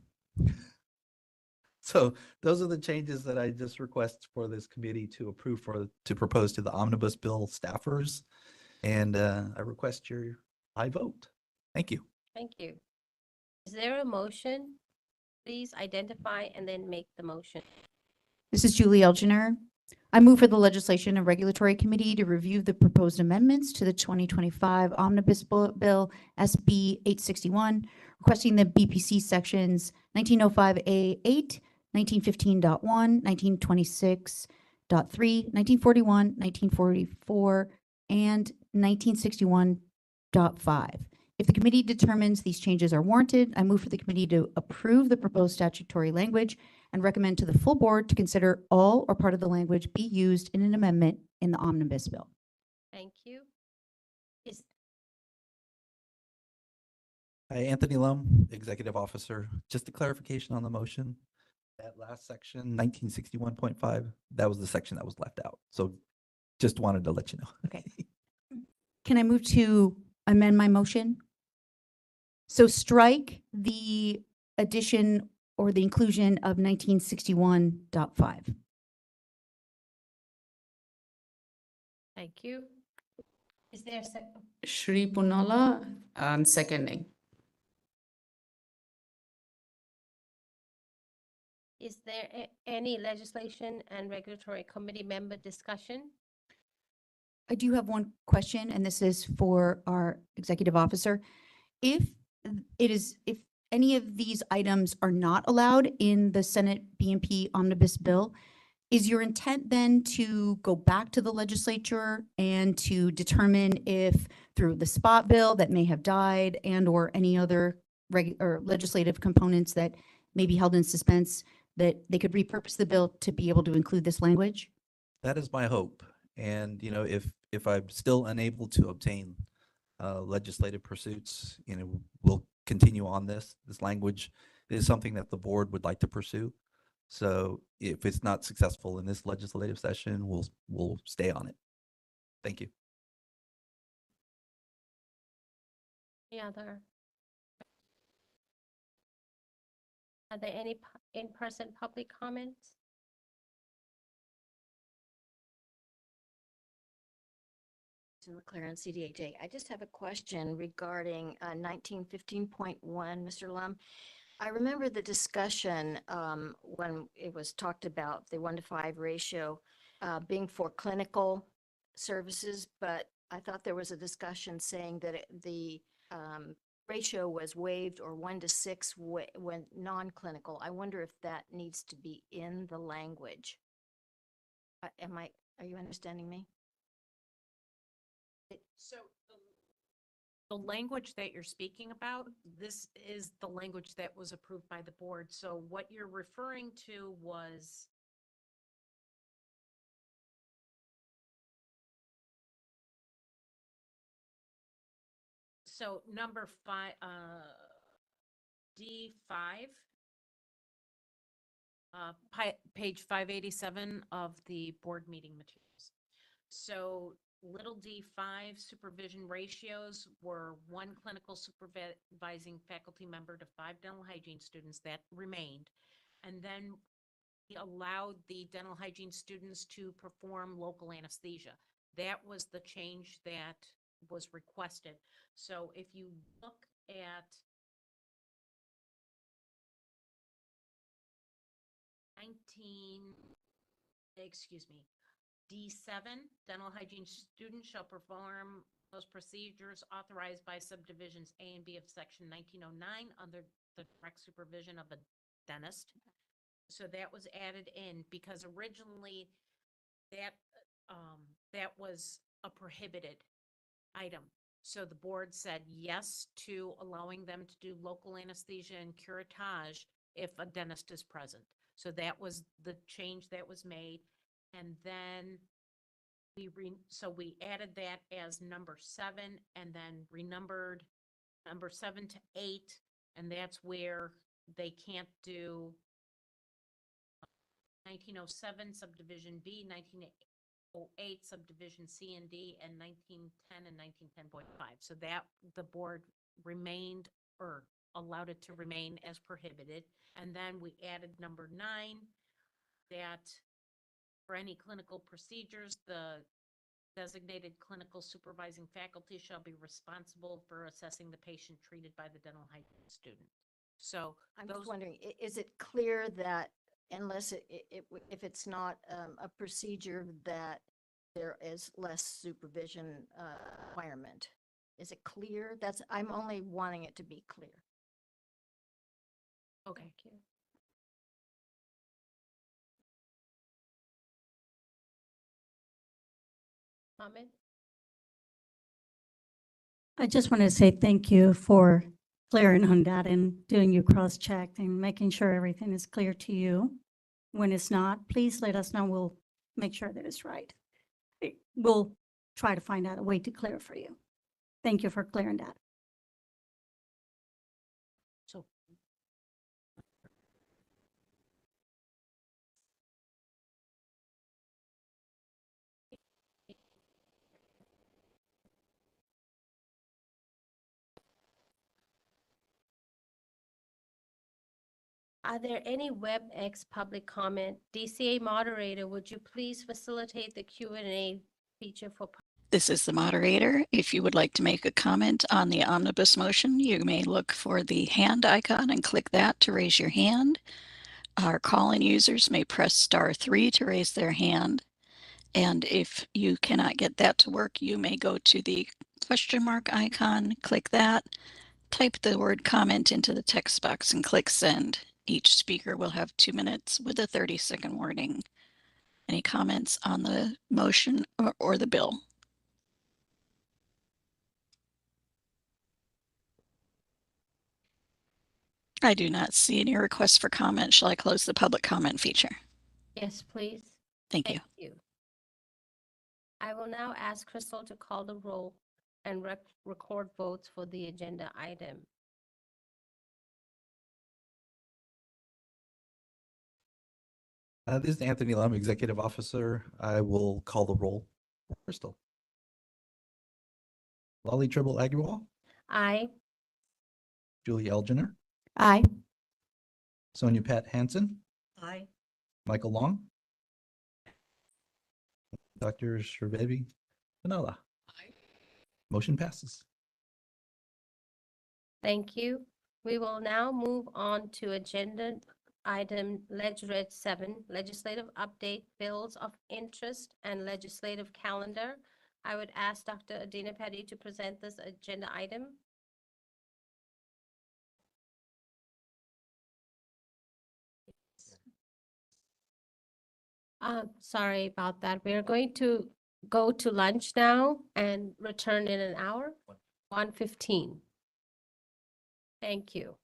So those are the changes that I just request for this committee to approve to propose to the omnibus bill staffers. And I request your high vote. Thank you. Thank you. Is there a motion? Please identify and then make the motion. This is Julie Elginer. I move for the Legislation and Regulatory Committee to review the proposed amendments to the 2025 Omnibus Bill SB 861, requesting the BPC sections 1905A8, 1915.1, 1926.3, 1941, 1944, and 1961.5. If the committee determines these changes are warranted, I move for the committee to approve the proposed statutory language and recommend to the full board to consider all or part of the language be used in an amendment in the omnibus bill. Thank you. Hi, Anthony Lum, Executive Officer. Just a clarification on the motion. That last section, 1961.5, that was the section that was left out. So just wanted to let you know. Okay. Can I move to amend my motion? So strike the addition or the inclusion of 1961.5. Thank you. Is there a second? Shri Punala, seconding. Is there any legislation and regulatory committee member discussion? I do have one question, and this is for our executive officer. If any of these items are not allowed in the Senate BMP omnibus bill, is your intent then to go back to the legislature and to determine if through the spot bill that may have died and or any other or legislative components that maybe held in suspense, that they could repurpose the bill to be able to include this language? That is my hope. And, if I'm still unable to obtain legislative pursuits, we'll continue on this. This language is something that the board would like to pursue. So if it's not successful in this legislative session, we'll stay on it. Thank you. Any other? Are there any in-person public comments? McLaren, CDHA. I just have a question regarding 1915.1, Mr. Lum. I remember the discussion when it was talked about the 1-to-5 ratio being for clinical services, but I thought there was a discussion saying that the ratio was waived, or 1-to-6 when non-clinical. I wonder if that needs to be in the language. Are you understanding me? So the language that you're speaking about, this is the language that was approved by the board. So what you're referring to was so number 5, D5, page 587 of the board meeting materials. So little d5 supervision ratios were 1 clinical supervising faculty member to 5 dental hygiene students. That remained. And then we allowed the dental hygiene students to perform local anesthesia. That was the change that was requested. So if you look at D7, dental hygiene students shall perform those procedures authorized by subdivisions A and B of section 1909 under the direct supervision of a dentist. So that was added in because originally that was a prohibited item. So the board said yes to allowing them to do local anesthesia and curettage if a dentist is present. So that was the change that was made. And then we added that as number 7 and then renumbered number 7 to 8. And that's where they can't do 1907 subdivision B, 1908 subdivision C and D, and 1910 and 1910.5. So that the board remained or allowed it to remain as prohibited. And then we added number 9, that for any clinical procedures, the designated clinical supervising faculty shall be responsible for assessing the patient treated by the dental hygiene student. So I'm just wondering, is it clear that unless if it's not a procedure that there is less supervision requirement? Is it clear? I'm only wanting it to be clear. Okay. Thank you. Comment? I just want to say thank you for clearing on that and doing your cross-check and making sure everything is clear to you. When it's not, please let us know. We'll make sure that it's right. We'll try to find out a way to clear for you. Thank you for clearing that. So Are there any WebEx public comment? DCA moderator, would you please facilitate the Q&A feature for? This is the moderator. If you would like to make a comment on the omnibus motion, you may look for the hand icon and click that to raise your hand. Our call-in users may press *3 to raise their hand. And if you cannot get that to work, you may go to the question mark icon, click that, type the word comment into the text box and click send. Each speaker will have 2 minutes with a 30-second warning. Any comments on the motion or the bill? I do not see any requests for comment. Shall I close the public comment feature? Yes, please. Thank you. I will now ask Crystal to call the roll and record votes for the agenda item. This is Anthony Lum, Executive Officer. I will call the roll for Crystal. Lolly Tribble Aguilar, Aye. Julie Elginer, Aye. Sonia Pat Hansen, Aye. Michael Long, Dr. Shervevi Vanilla. Motion passes. Thank you. We will now move on to agenda item Leg Reg 7, Legislative Update, Bills of Interest, and Legislative Calendar. I would ask Dr. Adina Petty to present this agenda item. Sorry about that. We are going to go to lunch now and return in an hour, 1:15. Thank you.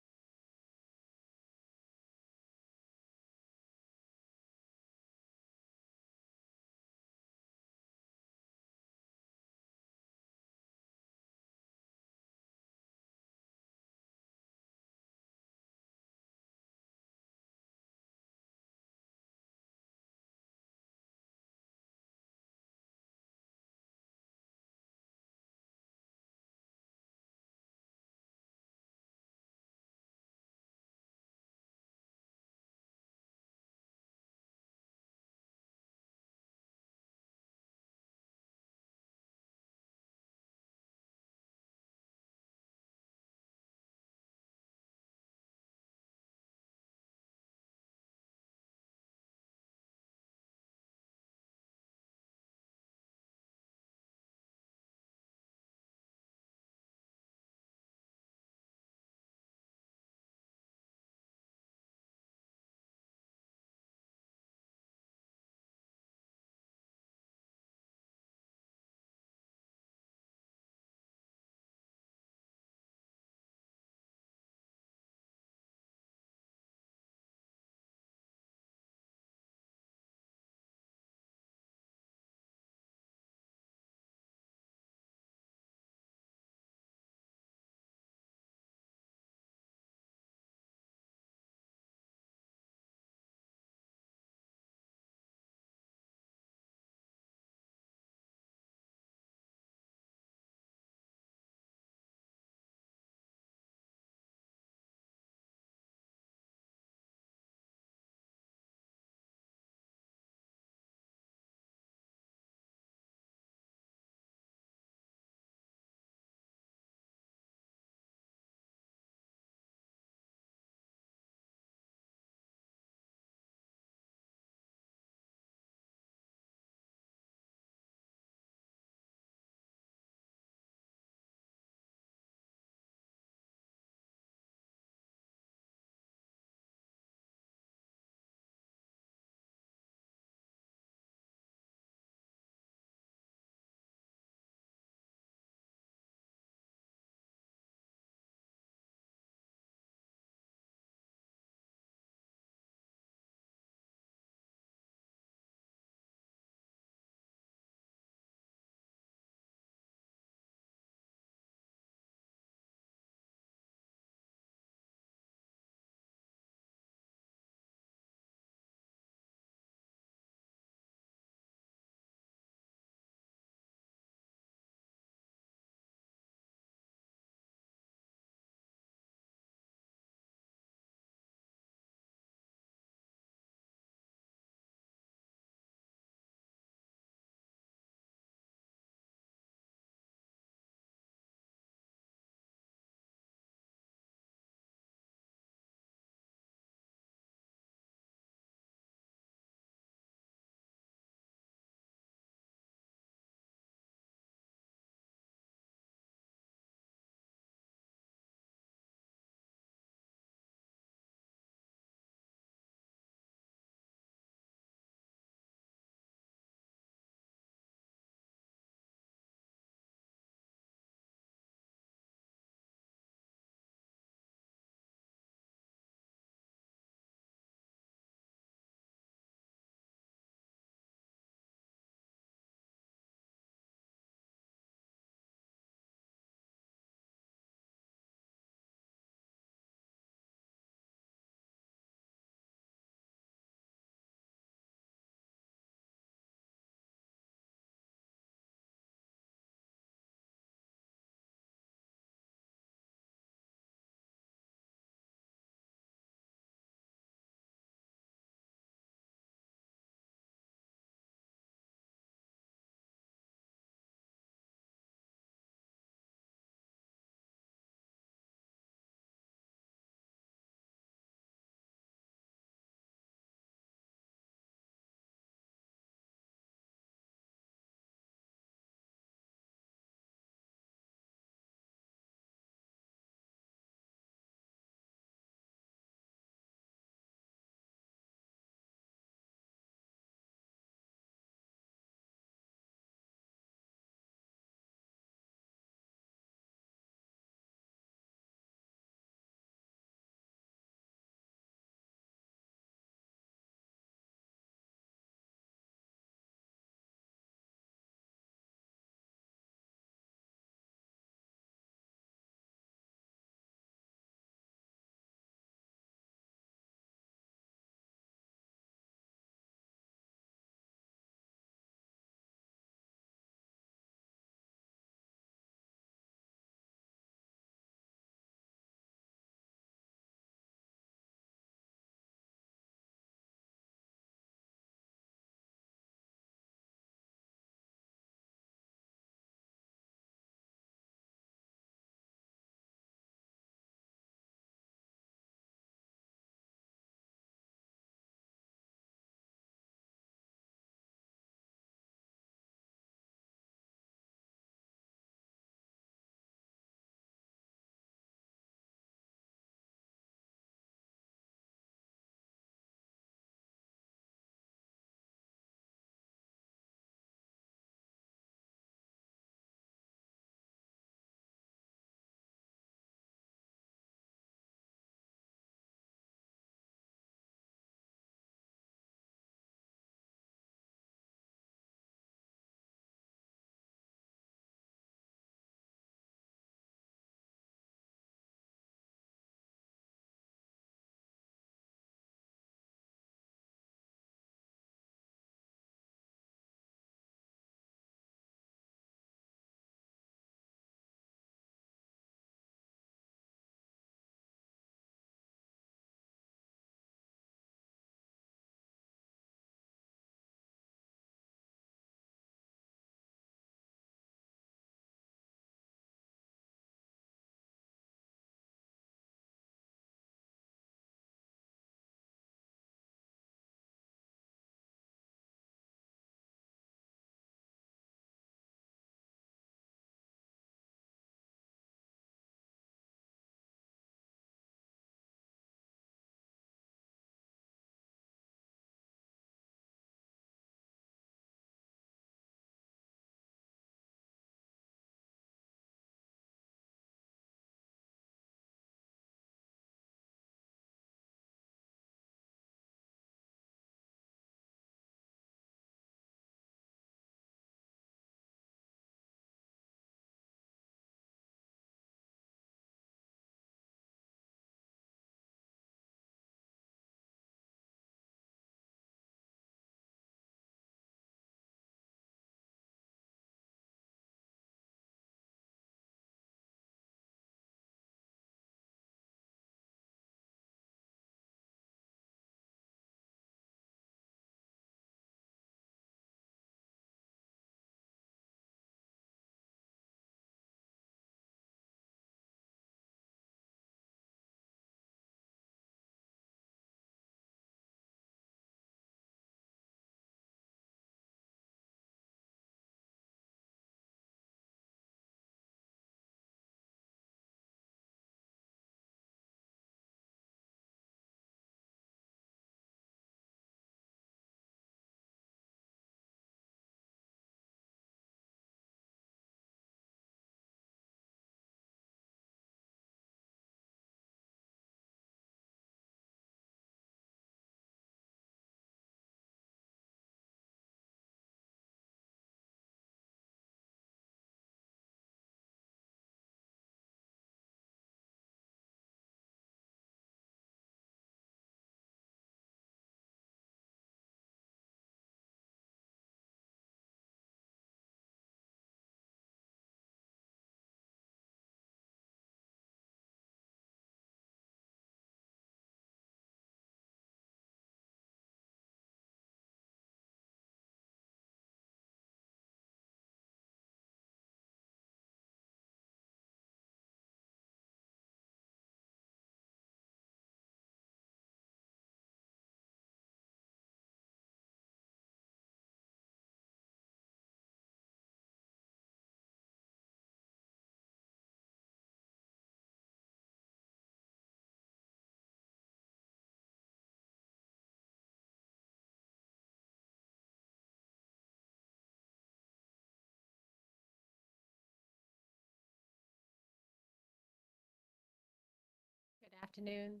afternoon.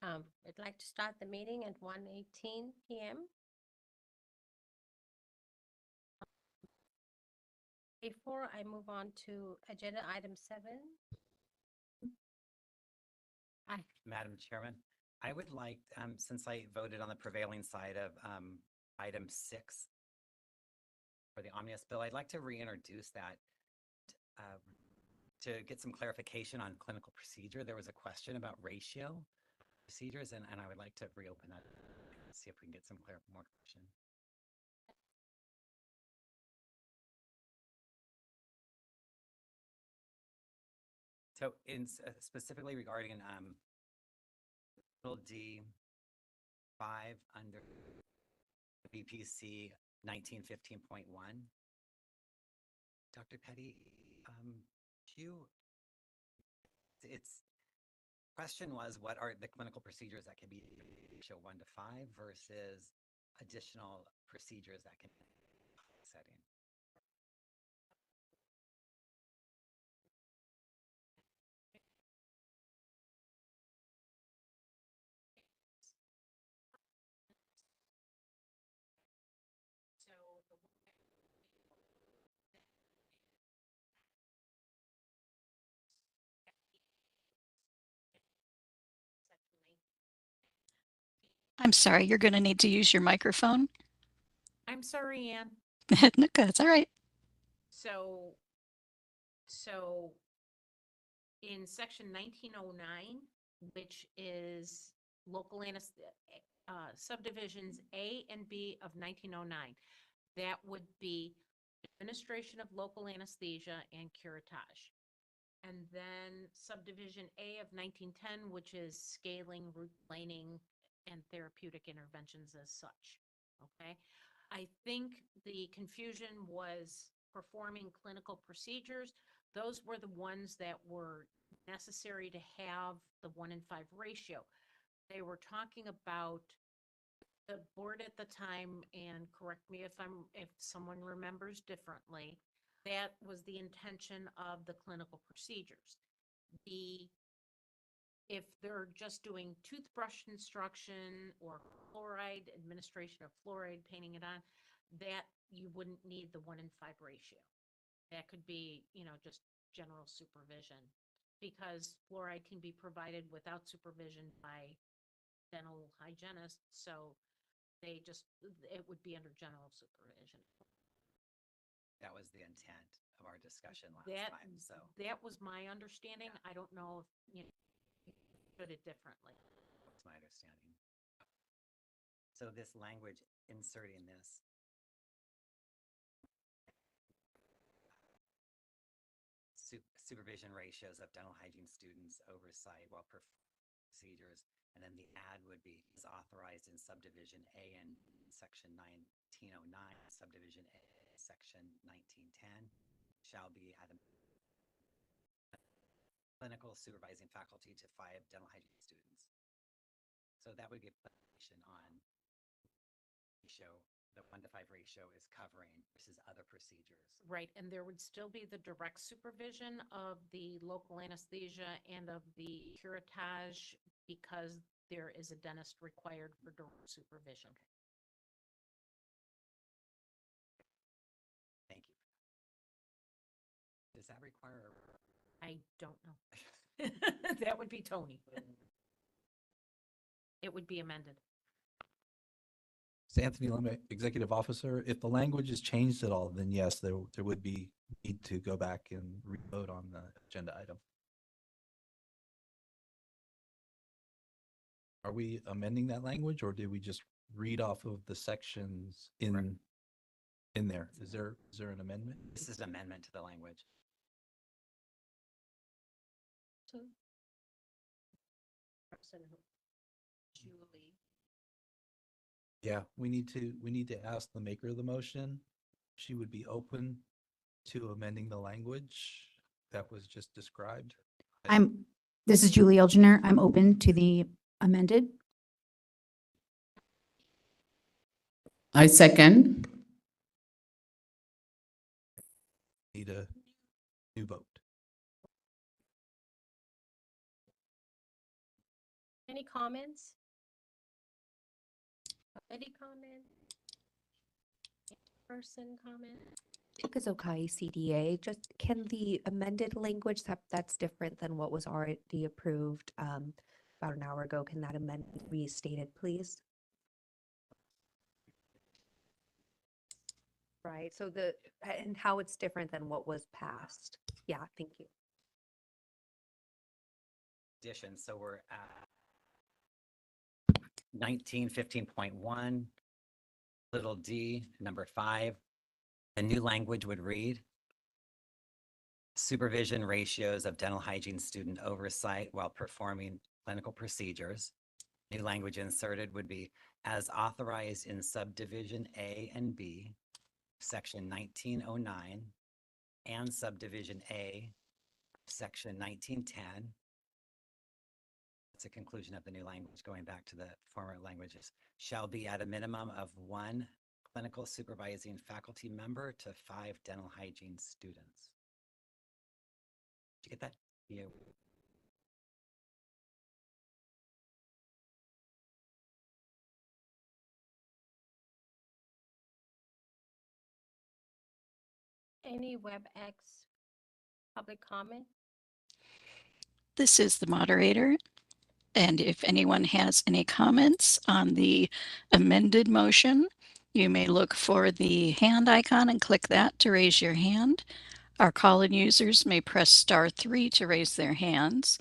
I'd like to start the meeting at 1:18 p.m. Before I move on to agenda item 7. Madam Chairman, I would like, since I voted on the prevailing side of item 6 for the omnibus bill, I'd like to reintroduce that to get some clarification on clinical procedure. There was a question about ratio procedures, and I would like to reopen that and see if we can get some more question. So specifically regarding little D5 under BPC 1915.1, Dr. Petty, its question was, what are the clinical procedures that can be ratio 1 to 5 versus additional procedures that can be setting? I'm sorry, you're going to need to use your microphone. I'm sorry, Ann. No, that's all right. So in section 1909, which is local subdivisions A and B of 1909, that would be administration of local anesthesia and curettage. And then subdivision A of 1910, which is scaling, root planing, and therapeutic interventions as such. Okay. I think the confusion was performing clinical procedures. Those were the ones that were necessary to have the 1:5 ratio. They were talking about the board at the time, and correct me if someone remembers differently, that was the intention of the clinical procedures. If they're just doing toothbrush instruction or fluoride, administration of fluoride, painting it on, that you wouldn't need the 1:5 ratio. That could be, just general supervision, because fluoride can be provided without supervision by dental hygienists. So it would be under general supervision. That was the intent of our discussion last time. So that was my understanding. I don't know if put it differently. That's my understanding. So this language inserting this supervision ratios of dental hygiene students oversight while performing procedures, and then the add would be is authorized in subdivision A and section 1909, subdivision A, section 1910, shall be at a clinical supervising faculty to 5 dental hygiene students. So that would give clarification on ratio, the 1:5 ratio is covering versus other procedures. Right, and there would still be the direct supervision of the local anesthesia and of the curettage, because there is a dentist required for direct supervision. Thank you. Does that require? I don't know. That would be Tony. It would be amended. So Anthony Lemon, Executive Officer, if the language is changed at all, then yes, there would be need to go back and re-vote on the agenda item. Are we amending that language, or did we just read off of the sections in there? Is there an amendment? This is an amendment to the language. So, Julie. Yeah, we need to ask the maker of the motion. She would be open to amending the language that was just described. This is Julie Elginer. I'm open to the amended. I second. Need a new vote. Any comments? Any comment? Person comment? Okazokai CDA, just can the amended language that's different than what was already approved about an hour ago, can that amendment be restated, please? Right, so and how it's different than what was passed. Yeah, thank you. Addition, so we're at 1915.1, little d, number 5. The new language would read, supervision ratios of dental hygiene student oversight while performing clinical procedures. New language inserted would be as authorized in subdivision A and B, section 1909, and subdivision A, section 1910. That's a conclusion of the new language, going back to the former languages. Shall be at a minimum of 1 clinical supervising faculty member to 5 dental hygiene students. Did you get that? Yeah. Any WebEx public comment? This is the moderator. And if anyone has any comments on the amended motion, you may look for the hand icon and click that to raise your hand. Our call-in users may press *3 to raise their hands.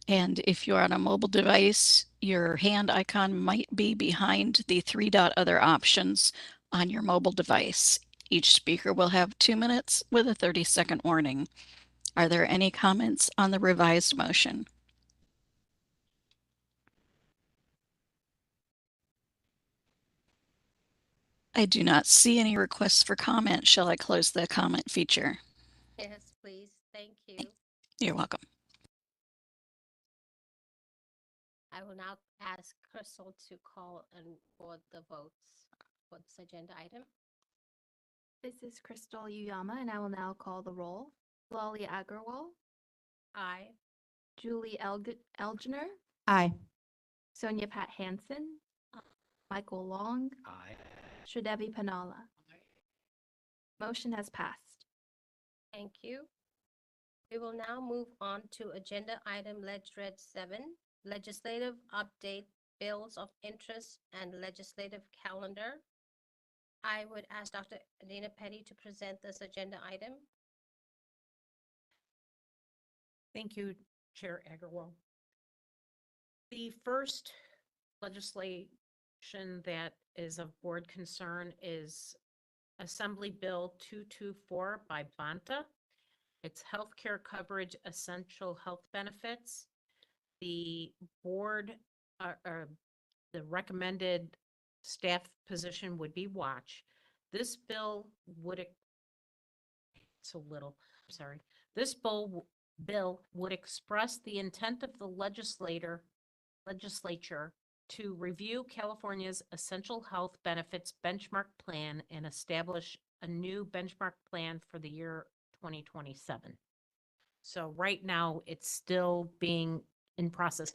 And if you're on a mobile device, your hand icon might be behind the 3-dot other options on your mobile device. Each speaker will have 2 minutes with a 30-second warning. Are there any comments on the revised motion? I do not see any requests for comment. Shall I close the comment feature? Yes, please. Thank you. You're welcome. I will now ask Crystal to call and for the votes for this agenda item. This is Crystal Uyama, and I will now call the roll. Lolly Agarwal, Aye. Julie Elgner, Aye. Sonia Pat Hansen, Michael Long, Aye. Shridevi Panala. Motion has passed. Thank you. We will now move on to agenda item Red 7, legislative update, bills of interest, and legislative calendar. I would ask Dr. Adina Petty to present this agenda item. Thank you, Chair Agarwal. The first legislation that is of board concern is Assembly Bill 224 by Bonta. It's healthcare coverage, essential health benefits. The board, the recommended staff position would be watch. This bill would, it's a little, I'm sorry. This bill would express the intent of the legislature to review California's essential health benefits benchmark plan and establish a new benchmark plan for the year 2027. So right now it's still being in process.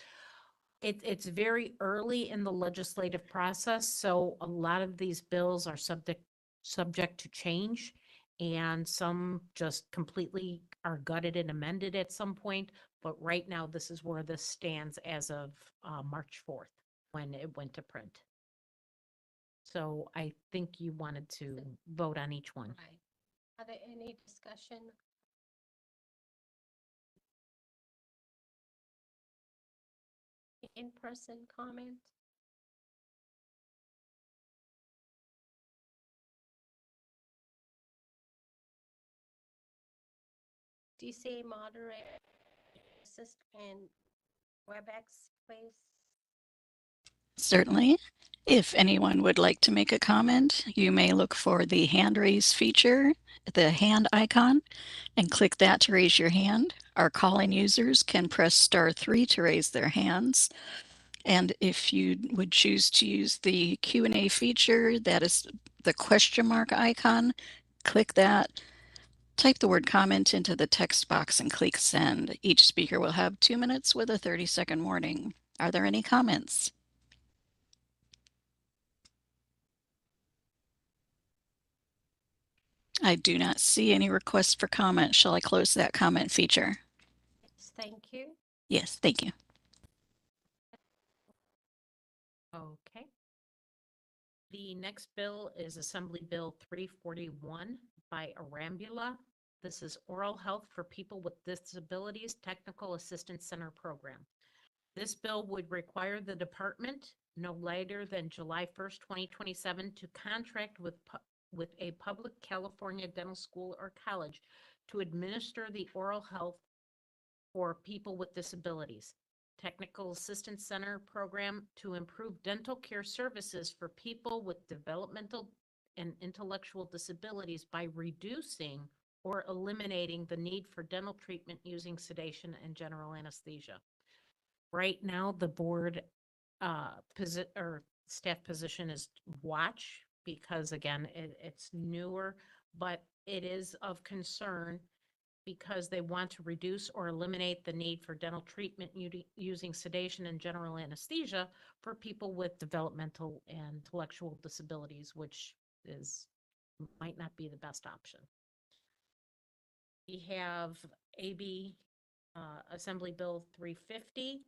It's very early in the legislative process, so a lot of these bills are subject to change, and some just completely are gutted and amended at some point. But right now, this is where this stands as of March 4th, when it went to print. So I think you wanted to vote on each one. Right. Are there any discussion? In-person comment? DCA moderator, assist in WebEx, please. Certainly. If anyone would like to make a comment, you may look for the hand raise feature, the hand icon, and click that to raise your hand. Our call-in users can press *3 to raise their hands. And if you would choose to use the Q&A feature, that is the question mark icon, click that, type the word comment into the text box and click send. Each speaker will have 2 minutes with a 30-second warning. Are there any comments? I do not see any requests for comment. Shall I close that comment feature? Yes, thank you. Yes, thank you. Okay. The next bill is Assembly Bill 341 by Arambula. This is Oral Health for People with Disabilities Technical Assistance Center Program. This bill would require the department no later than July 1st, 2027 to contract with a public California dental school or college to administer the oral health for people with disabilities. Technical Assistance Center program to improve dental care services for people with developmental and intellectual disabilities by reducing or eliminating the need for dental treatment using sedation and general anesthesia. Right now, the board staff position is watch because again, it's newer, but it is of concern because they want to reduce or eliminate the need for dental treatment using sedation and general anesthesia for people with developmental and intellectual disabilities, which might not be the best option. We have AB Assembly Bill 350,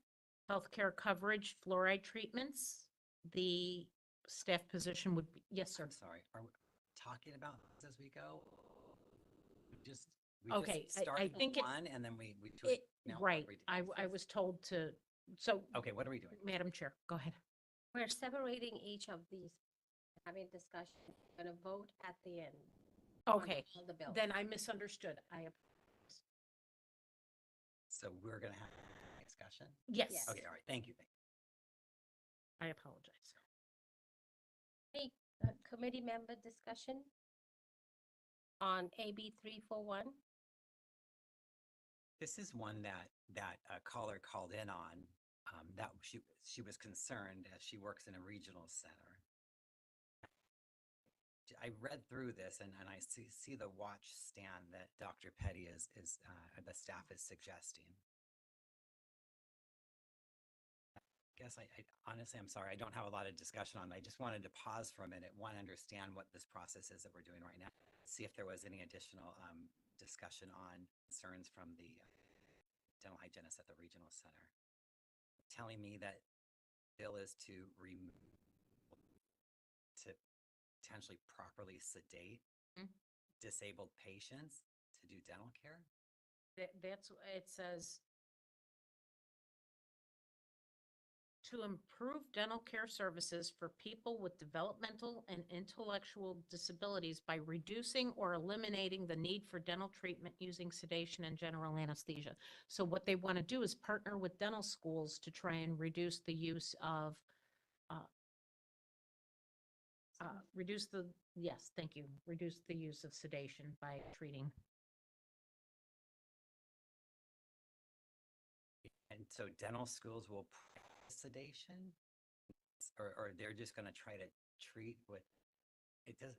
healthcare coverage fluoride treatments. The staff position would be, yes, sir. I'm sorry, are we talking about this as we go? We Okay, just start I with think one and then we do it. now, what right. we do. I was told to, so. Okay, what are we doing? Madam Chair, go ahead. We're separating each of these, having discussion, going to vote at the end. on Okay, all the bills. then I misunderstood. So we're gonna have a discussion? Yes. Yes. Okay, all right, thank you. I apologize. Any committee member discussion on AB 341? This is one that a caller called in on, that she was concerned as she works in a regional center. I read through this and I see the watch stand that Dr. Petty the staff is suggesting. I guess I honestly, I'm sorry, I don't have a lot of discussion on it. I just wanted to pause for a minute, understand what this process is that we're doing right now. See if there was any additional discussion on concerns from the dental hygienist at the regional center. Telling me that bill is to potentially properly sedate disabled patients to do dental care. That's, it says to improve dental care services for people with developmental and intellectual disabilities by reducing or eliminating the need for dental treatment using sedation and general anesthesia. So what they want to do is partner with dental schools to try and reduce the use of reduce the use of sedation by treating. And so dental schools will sedation, or they're just going to try to treat with it doesn't.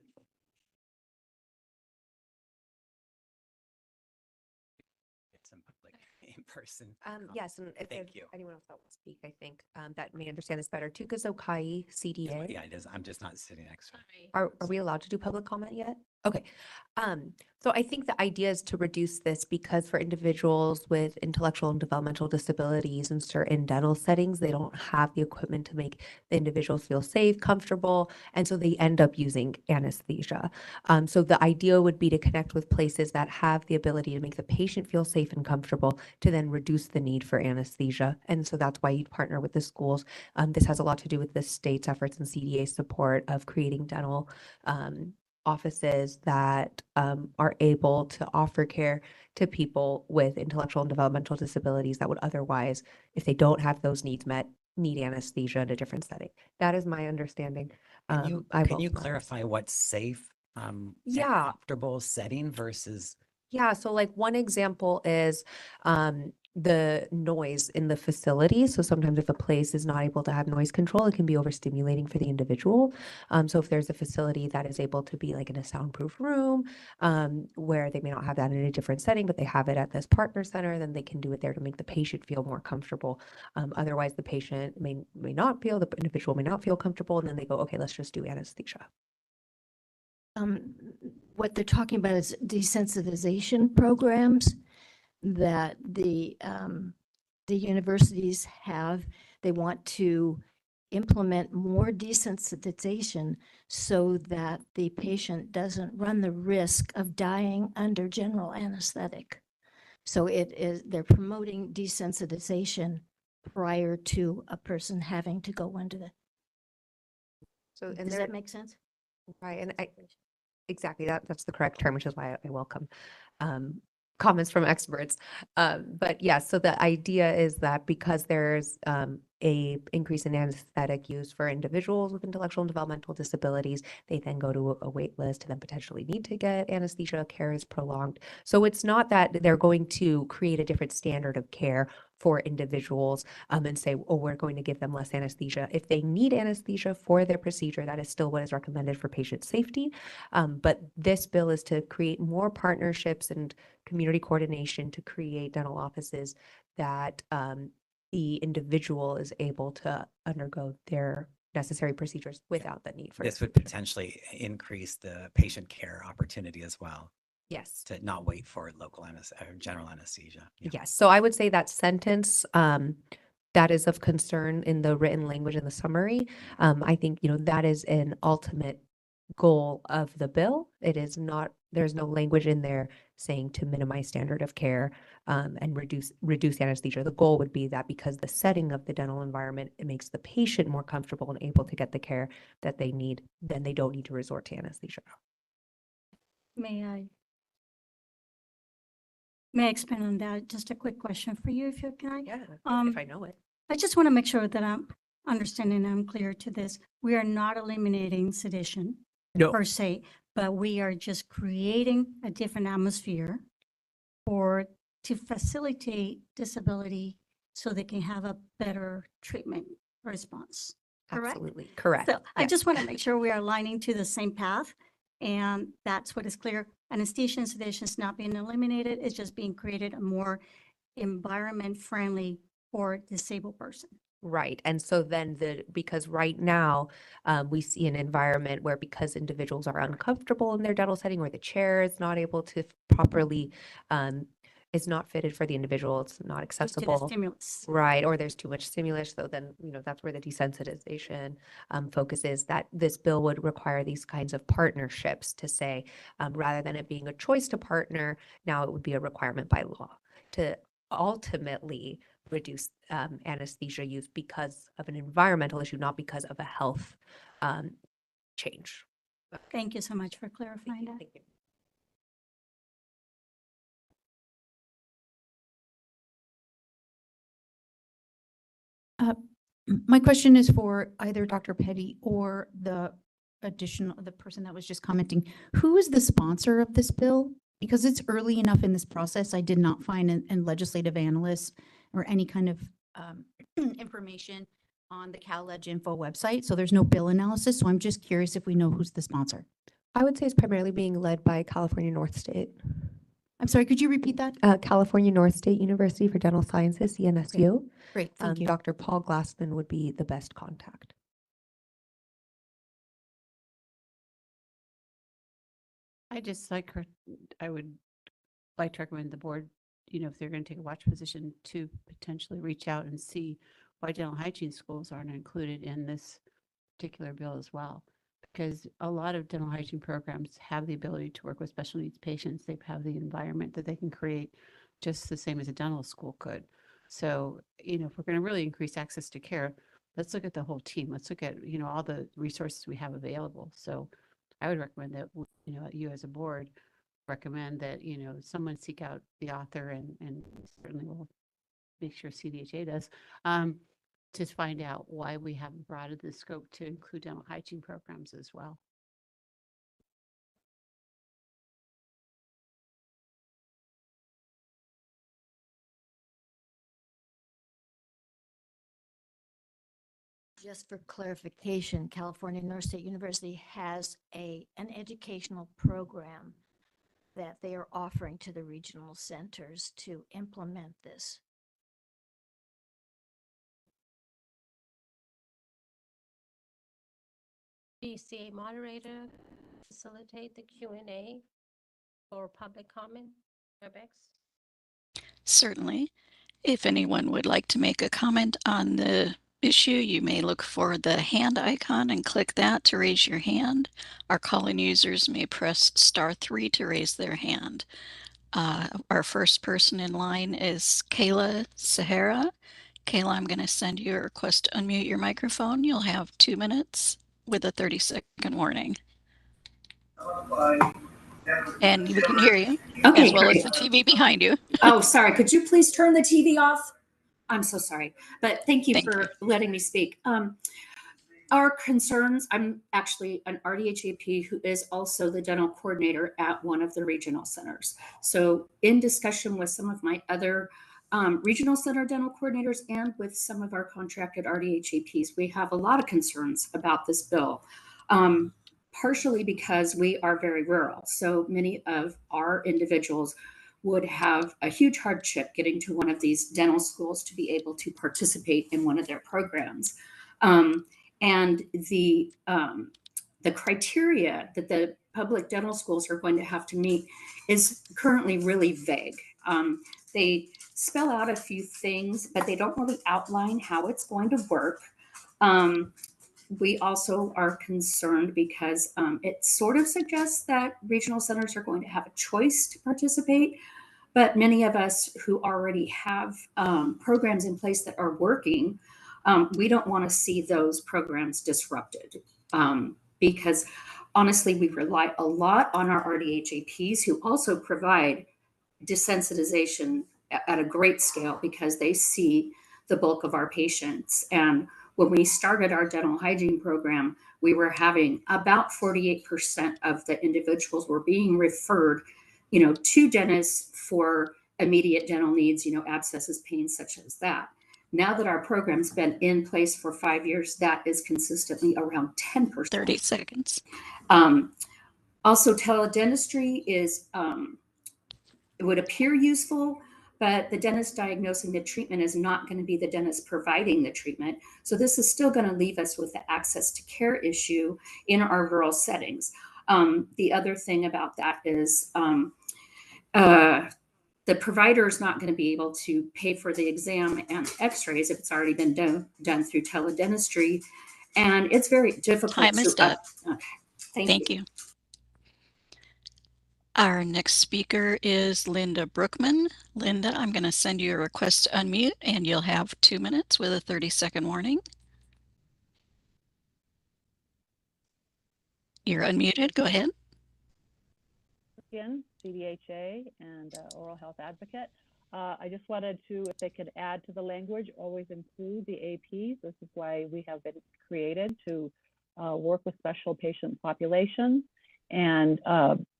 It's in person. Yes, and if Thank there's you. anyone else that will speak, I think that may understand this better too, because Okai CDA. Yeah, it is. I'm just not sitting next to her. Are we allowed to do public comment yet? Okay. So I think the idea is to reduce this because for individuals with intellectual and developmental disabilities in certain dental settings, they don't have the equipment to make the individuals feel safe, comfortable, and so they end up using anesthesia. So the idea would be to connect with places that have the ability to make the patient feel safe and comfortable to then reduce the need for anesthesia. And so that's why you'd partner with the schools. This has a lot to do with the state's efforts and CDA support of creating dental offices that are able to offer care to people with intellectual and developmental disabilities that would otherwise, if they don't have those needs met, need anesthesia in a different setting. That is my understanding. Can you clarify what's safe, and comfortable setting versus? Yeah, so like one example is the noise in the facility. So sometimes if a place is not able to have noise control, it can be overstimulating for the individual. So if there's a facility that is able to be like in a soundproof room, where they may not have that in a different setting, but they have it at this partner center, then they can do it there to make the patient feel more comfortable. Otherwise, the patient may not feel, the individual may not feel comfortable, and then they go, okay, let's just do anesthesia. What they're talking about is desensitization programs that the universities have. They want to implement more desensitization so that the patient doesn't run the risk of dying under general anesthetic. So they're promoting desensitization prior to a person having to go under the. So, and Does that make sense? Right, and exactly that's the correct term, which is why I welcome comments from experts. But yeah, so the idea is that because there's a increase in anesthetic use for individuals with intellectual and developmental disabilities, they then go to a wait list to then potentially need to get anesthesia. Care is prolonged. So it's not that they're going to create a different standard of care for individuals and say, oh, we're going to give them less anesthesia. If they need anesthesia for their procedure, that is still what is recommended for patient safety. But this bill is to create more partnerships and community coordination to create dental offices that the individual is able to undergo their necessary procedures without the need for This would anesthesia. potentially increase the patient care opportunity as well, Yes. to not wait for local anesthesia or general anesthesia. Yeah. Yes. So I would say that sentence that is of concern in the written language in the summary. I think, that is an ultimate goal of the bill. It is not, there's no language in there saying to minimize standard of care and reduce anesthesia. The goal would be that because the setting of the dental environment, it makes the patient more comfortable and able to get the care that they need, then they don't need to resort to anesthesia. May I expand on that? Just a quick question for you, if you can. Yeah, if I know it. I just want to make sure that I'm understanding and I'm clear to this. We are not eliminating sedation per se, but we are just creating a different atmosphere to facilitate disability so they can have a better treatment response. Correct? Absolutely, correct. So I just want to make sure we are aligning to the same path, and that's what is clear. Anesthesia and sedation is not being eliminated. It's just being created a more environment friendly for disabled person. Right. And so then because right now we see an environment where because individuals are uncomfortable in their dental setting or the chair is not able to properly, it's not fitted for the individual, it's not Due to the accessible. stimulus. Right. Or there's too much stimulus. So then, that's where the desensitization focus is, that this bill would require these kinds of partnerships to say, rather than it being a choice to partner, now it would be a requirement by law to ultimately reduce anesthesia use because of an environmental issue, not because of a health change. Thank you so much for clarifying that. Thank you. My question is for either Dr. Petty or the person that was just commenting. Who is the sponsor of this bill? Because it's early enough in this process, I did not find in legislative analysts or any kind of information on the CalEdge info website. So there's no bill analysis. So I'm just curious if we know who's the sponsor. I would say it's primarily being led by California North State. I'm sorry, could you repeat that? California North State University for Dental Sciences, CNSU. Okay. Great, thank you. Dr. Paul Glassman would be the best contact. I would like to recommend the board, if they're going to take a watch position, to potentially reach out and see why dental hygiene schools aren't included in this particular bill as well. Because a lot of dental hygiene programs have the ability to work with special needs patients. They have the environment that they can create just the same as a dental school could. So, if we're going to really increase access to care, let's look at the whole team. Let's look at, all the resources we have available. So I would recommend that, you as a board recommend that, someone seek out the author and certainly will make sure CDHA does, to find out why we haven't broadened the scope to include dental hygiene programs as well. Just for clarification, California North State University has an educational program that they are offering to the regional centers to implement this. BCA moderator, facilitate the Q&A for public comment, WebEx. Certainly. If anyone would like to make a comment on the issue, you may look for the hand icon and click that to raise your hand. Our call-in users may press *3 to raise their hand. Our first person in line is Kayla Sahara. Kayla, I'm going to send you a request to unmute your microphone. You'll have 2 minutes with a 30-second warning. And we can hear you, Okay, as well great. as the TV behind you. Oh, sorry. Could you please turn the TV off? I'm so sorry, but thank you Thank for letting me speak. Our concerns, I'm actually an RDHAP who is also the dental coordinator at one of the regional centers. So in discussion with some of my other regional center dental coordinators and with some of our contracted RDHAPs, we have a lot of concerns about this bill. Partially because we are very rural. So many of our individuals would have a huge hardship getting to one of these dental schools to be able to participate in one of their programs. And the criteria that the public dental schools are going to have to meet is currently really vague. They spell out a few things, but they don't really outline how it's going to work. We also are concerned because it sort of suggests that regional centers are going to have a choice to participate, but many of us who already have programs in place that are working, we don't want to see those programs disrupted because honestly, we rely a lot on our RDHAPs who also provide desensitization at a great scale because they see the bulk of our patients. And when we started our dental hygiene program, we were having about 48% of the individuals were being referred, to dentists for immediate dental needs, abscesses, pain, such as that. Now that our program's been in place for 5 years, that is consistently around 10%. 30 seconds. Also, teledentistry is, it would appear useful, but the dentist diagnosing the treatment is not going to be the dentist providing the treatment. So this is still going to leave us with the access to care issue in our rural settings. The other thing about that is the provider is not going to be able to pay for the exam and x-rays if it's already been done through teledentistry. And it's very difficult. Time is up. Okay. Thank you. Our next speaker is Linda Brookman. Linda, I'm going to send you a request to unmute and you'll have 2 minutes with a 30-second warning. You're unmuted. Go ahead. CDHA and oral health advocate. I just wanted to, if they could add to the language, always include the APs. This is why we have been created to work with special patient populations, and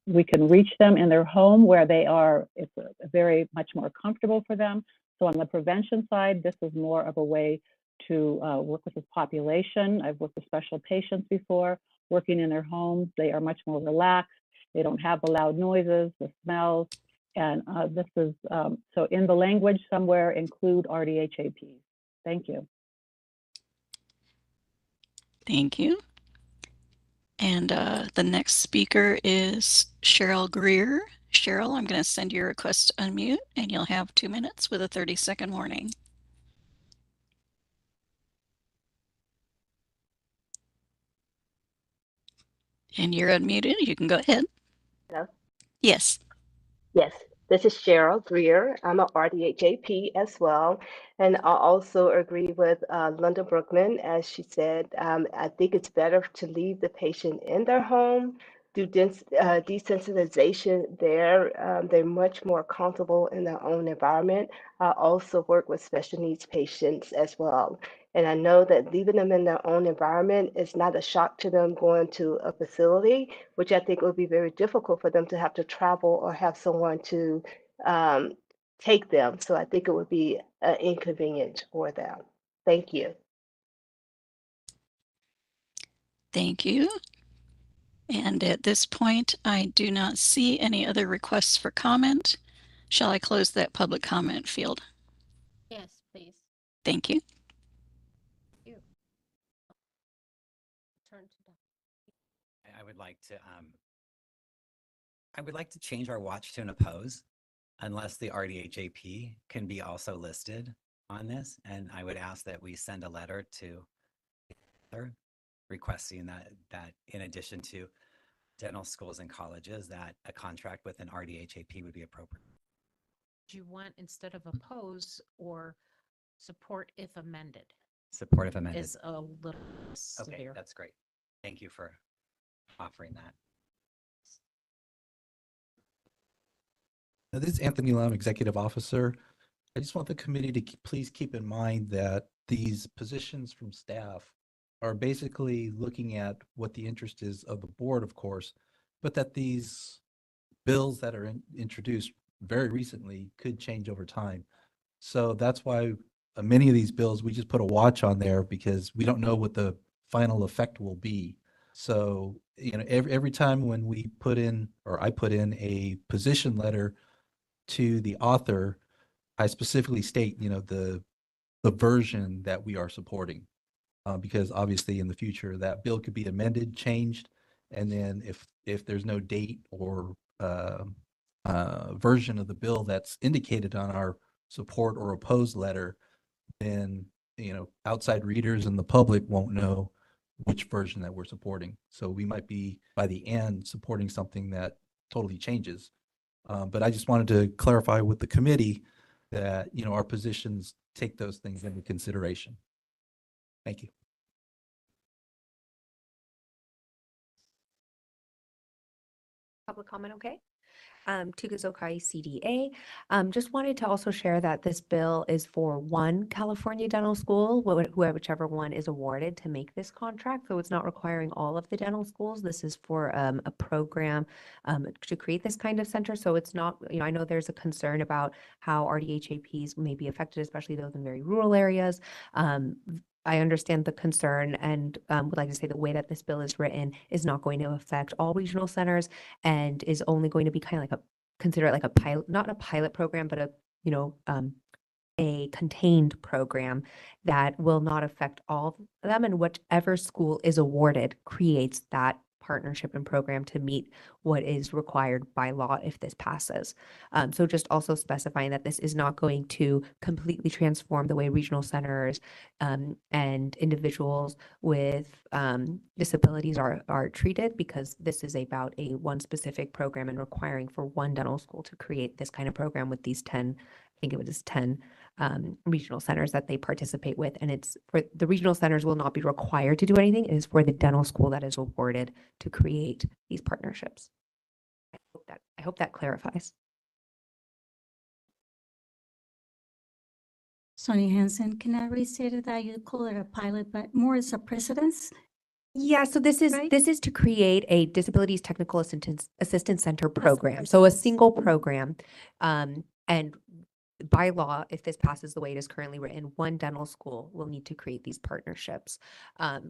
we can reach them in their home where they are. It's very much more comfortable for them. So on the prevention side, this is more of a way to work with this population. I've worked with special patients before, working in their homes. They are much more relaxed. They don't have the loud noises, the smells, and this is, so in the language somewhere include RDHAPs. Thank you. Thank you. And the next speaker is Cheryl Greer. Cheryl, I'm going to send you a request to unmute and you'll have 2 minutes with a 30-second warning. And you're unmuted. You can go ahead. Hello? Yes. Yes, this is Cheryl Greer. I'm a RDHAP as well. And I also agree with Linda Brookman, as she said, I think it's better to leave the patient in their home, do desensitization there. They're much more comfortable in their own environment. I also work with special needs patients as well. And I know that leaving them in their own environment is not a shock to them going to a facility, which I think would be very difficult for them to have to travel or have someone to take them. So I think it would be inconvenient for them. Thank you. Thank you. And at this point, I do not see any other requests for comment. Shall I close that public comment field? Yes, please. Thank you. You. Turn to the. I would like to change our watch to an oppose unless the RDHAP can be also listed on this. And I would ask that we send a letter to requesting that in addition to dental schools and colleges, that a contract with an RDHAP would be appropriate. Do you want instead of oppose or support if amended? Support if amended. Is a little Okay, severe. that's great. Thank you for offering that. Now, this is Anthony Lam, Executive Officer. I just want the committee to please keep in mind that these positions from staff are basically looking at what the interest is of the board, of course, but that these bills that are introduced very recently could change over time. So that's why many of these bills, we just put a watch on there because we don't know what the final effect will be. So, every time when we put in, or I put in a position letter to the author, I specifically state, the version that we are supporting. Because obviously in the future that bill could be amended, changed, and then if there's no date or version of the bill that's indicated on our support or opposed letter, then outside readers and the public won't know which version that we're supporting. So we might be by the end supporting something that totally changes. But I just wanted to clarify with the committee that our positions take those things into consideration. Thank you. Public comment, okay? Tukazokai CDA. Just wanted to also share that this bill is for one California dental school, whichever one is awarded to make this contract. So it's not requiring all of the dental schools. This is for a program to create this kind of center. So it's not, I know there's a concern about how RDHAPs may be affected, especially those in very rural areas. I understand the concern and would like to say the way that this bill is written is not going to affect all regional centers and is only going to be kind of like consider it like a pilot, not a pilot program, but a contained program that will not affect all of them. And whichever school is awarded creates that partnership and program to meet what is required by law if this passes. So just also specifying that this is not going to completely transform the way regional centers and individuals with disabilities are treated, because this is about one specific program and requiring for one dental school to create this kind of program with these 10, I think it was 10 regional centers that they participate with. And it's for the regional centers will not be required to do anything. It is for the dental school that is awarded to create these partnerships. I hope that clarifies. Sonia Hansen, can I restate that you call it a pilot, but more as a precedence? Yeah, so this is to create a disabilities technical assistance center program. So a single program, and by law, if this passes the way it is currently written, one dental school will need to create these partnerships.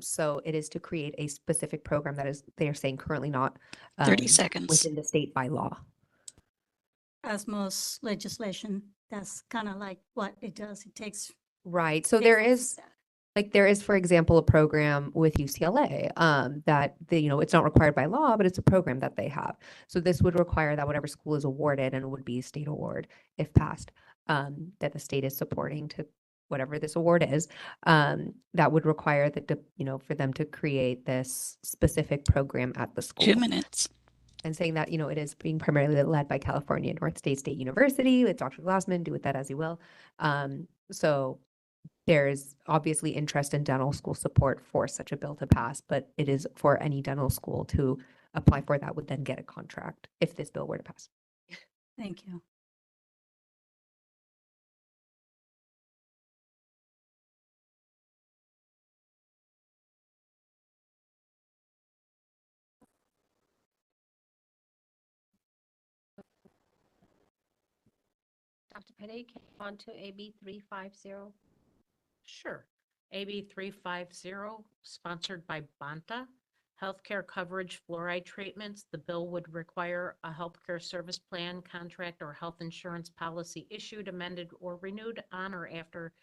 So it is to create a specific program that is, they are saying currently not 30 seconds within the state by law. As most legislation, that's kind of like what it does. It takes. Right. So there is, for example, a program with UCLA that it's not required by law, but it's a program that they have. So this would require that whatever school is awarded, and it would be a state award if passed, that the state is supporting to whatever this award is, that would require that, for them to create this specific program at the school. 2 minutes. And saying that, it is being primarily led by California North State University with Dr. Glassman, do with that as you will. So there's obviously interest in dental school support for such a bill to pass, but it is for any dental school to apply for that would then get a contract if this bill were to pass. Thank you. Dr. Petty, on to AB 350. Sure. AB 350, sponsored by Banta, Healthcare coverage fluoride treatments. The bill would require a healthcare service plan, contract, or health insurance policy issued, amended, or renewed on or after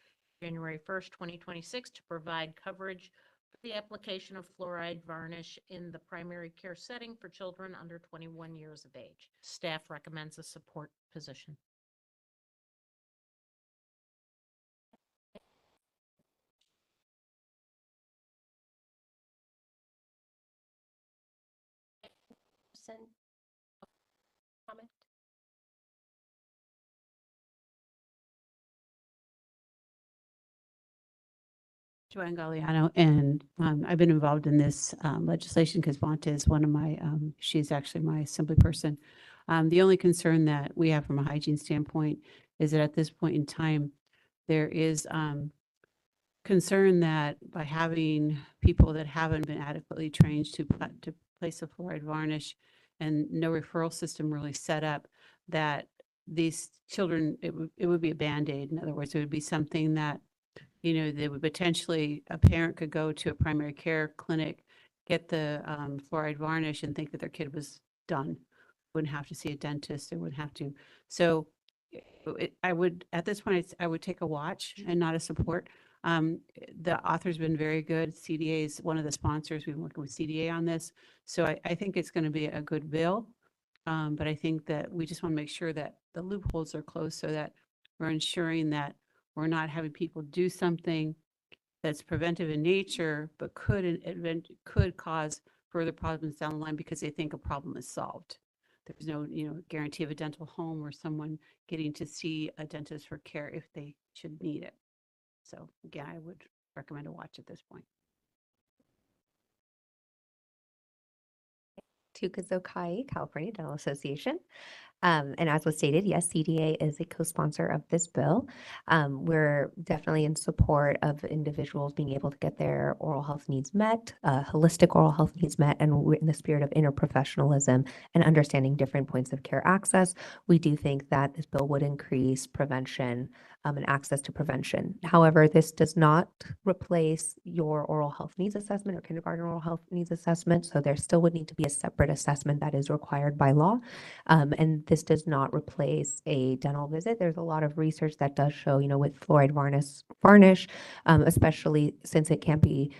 January 1st, 2026 to provide coverage for the application of fluoride varnish in the primary care setting for children under 21 years of age. Staff recommends a support position. Comment? Joanne Galliano, and I've been involved in this legislation because Vonta is one of my, she's actually my assembly person. The only concern that we have from a hygiene standpoint is that at this point in time, there is concern that by having people that haven't been adequately trained to place a fluoride varnish and no referral system really set up, that these children, it would be a Band-Aid. In other words, it would be something that, you know, they would potentially, a parent could go to a primary care clinic, get the fluoride varnish and think that their kid was done. Wouldn't have to see a dentist, they wouldn't have to. So I would, at this point, I would take a watch and not a support. The author's been very good. CDA is one of the sponsors. We've been working with CDA on this. So I think it's going to be a good bill. But I think that we just want to make sure that the loopholes are closed so that we're ensuring that we're not having people do something that's preventive in nature, but could cause further problems down the line because they think a problem is solved. There's no, you know, guarantee of a dental home or someone getting to see a dentist for care if they should need it. So again, I would recommend a watch at this point. Tukazokai, California Dental Association. And as was stated, yes, CDA is a co-sponsor of this bill. We're definitely in support of individuals being able to get their oral health needs met, holistic oral health needs met, and we're in the spirit of interprofessionalism and understanding different points of care access. We do think that this bill would increase prevention and access to prevention. However, this does not replace your oral health needs assessment or kindergarten oral health needs assessment. So there still would need to be a separate assessment that is required by law. And this does not replace a dental visit. There's a lot of research that does show, you know, with fluoride varnish, especially since it can be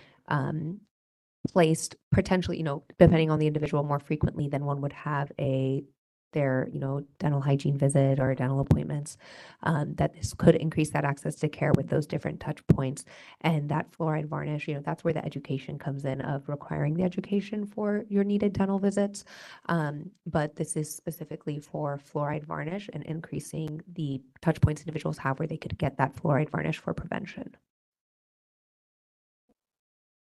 placed potentially, you know, depending on the individual more frequently than one would have their, you know, dental hygiene visit or dental appointments, that this could increase that access to care with those different touch points. And that fluoride varnish, you know, that's where the education comes in of requiring the education for your needed dental visits. But this is specifically for fluoride varnish and increasing the touch points individuals have where they could get that fluoride varnish for prevention.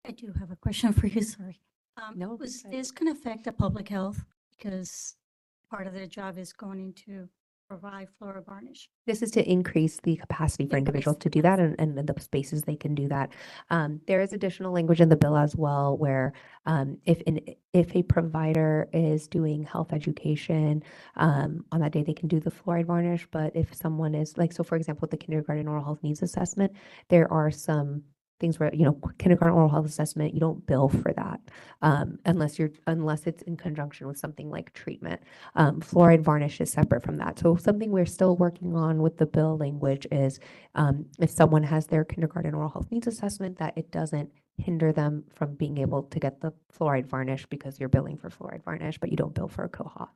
I do have a question for you, sorry. No, Was go ahead. this going to affect the public health? Because part of their job is going to provide fluoride varnish. This is to increase the capacity for individuals to do that and the spaces they can do that. There is additional language in the bill as well where if a provider is doing health education, on that day they can do the fluoride varnish. But if someone is like, so for example, the kindergarten oral health needs assessment, there are some things where, you know, kindergarten oral health assessment, you don't bill for that unless it's in conjunction with something like treatment. Fluoride varnish is separate from that. So something we're still working on with the bill language is if someone has their kindergarten oral health needs assessment, that it doesn't hinder them from being able to get the fluoride varnish because you're billing for fluoride varnish, but you don't bill for a COHA.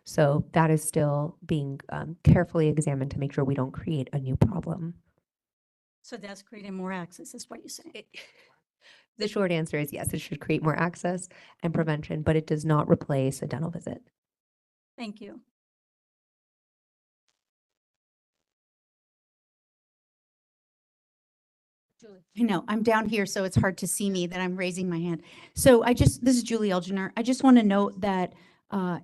So that is still being carefully examined to make sure we don't create a new problem. So that's creating more access, is what you're saying. The short answer is yes, it should create more access and prevention, but it does not replace a dental visit. Thank you. Julie. I know, I'm down here, so it's hard to see me that I'm raising my hand. So this is Julie Elginer. I just want to note that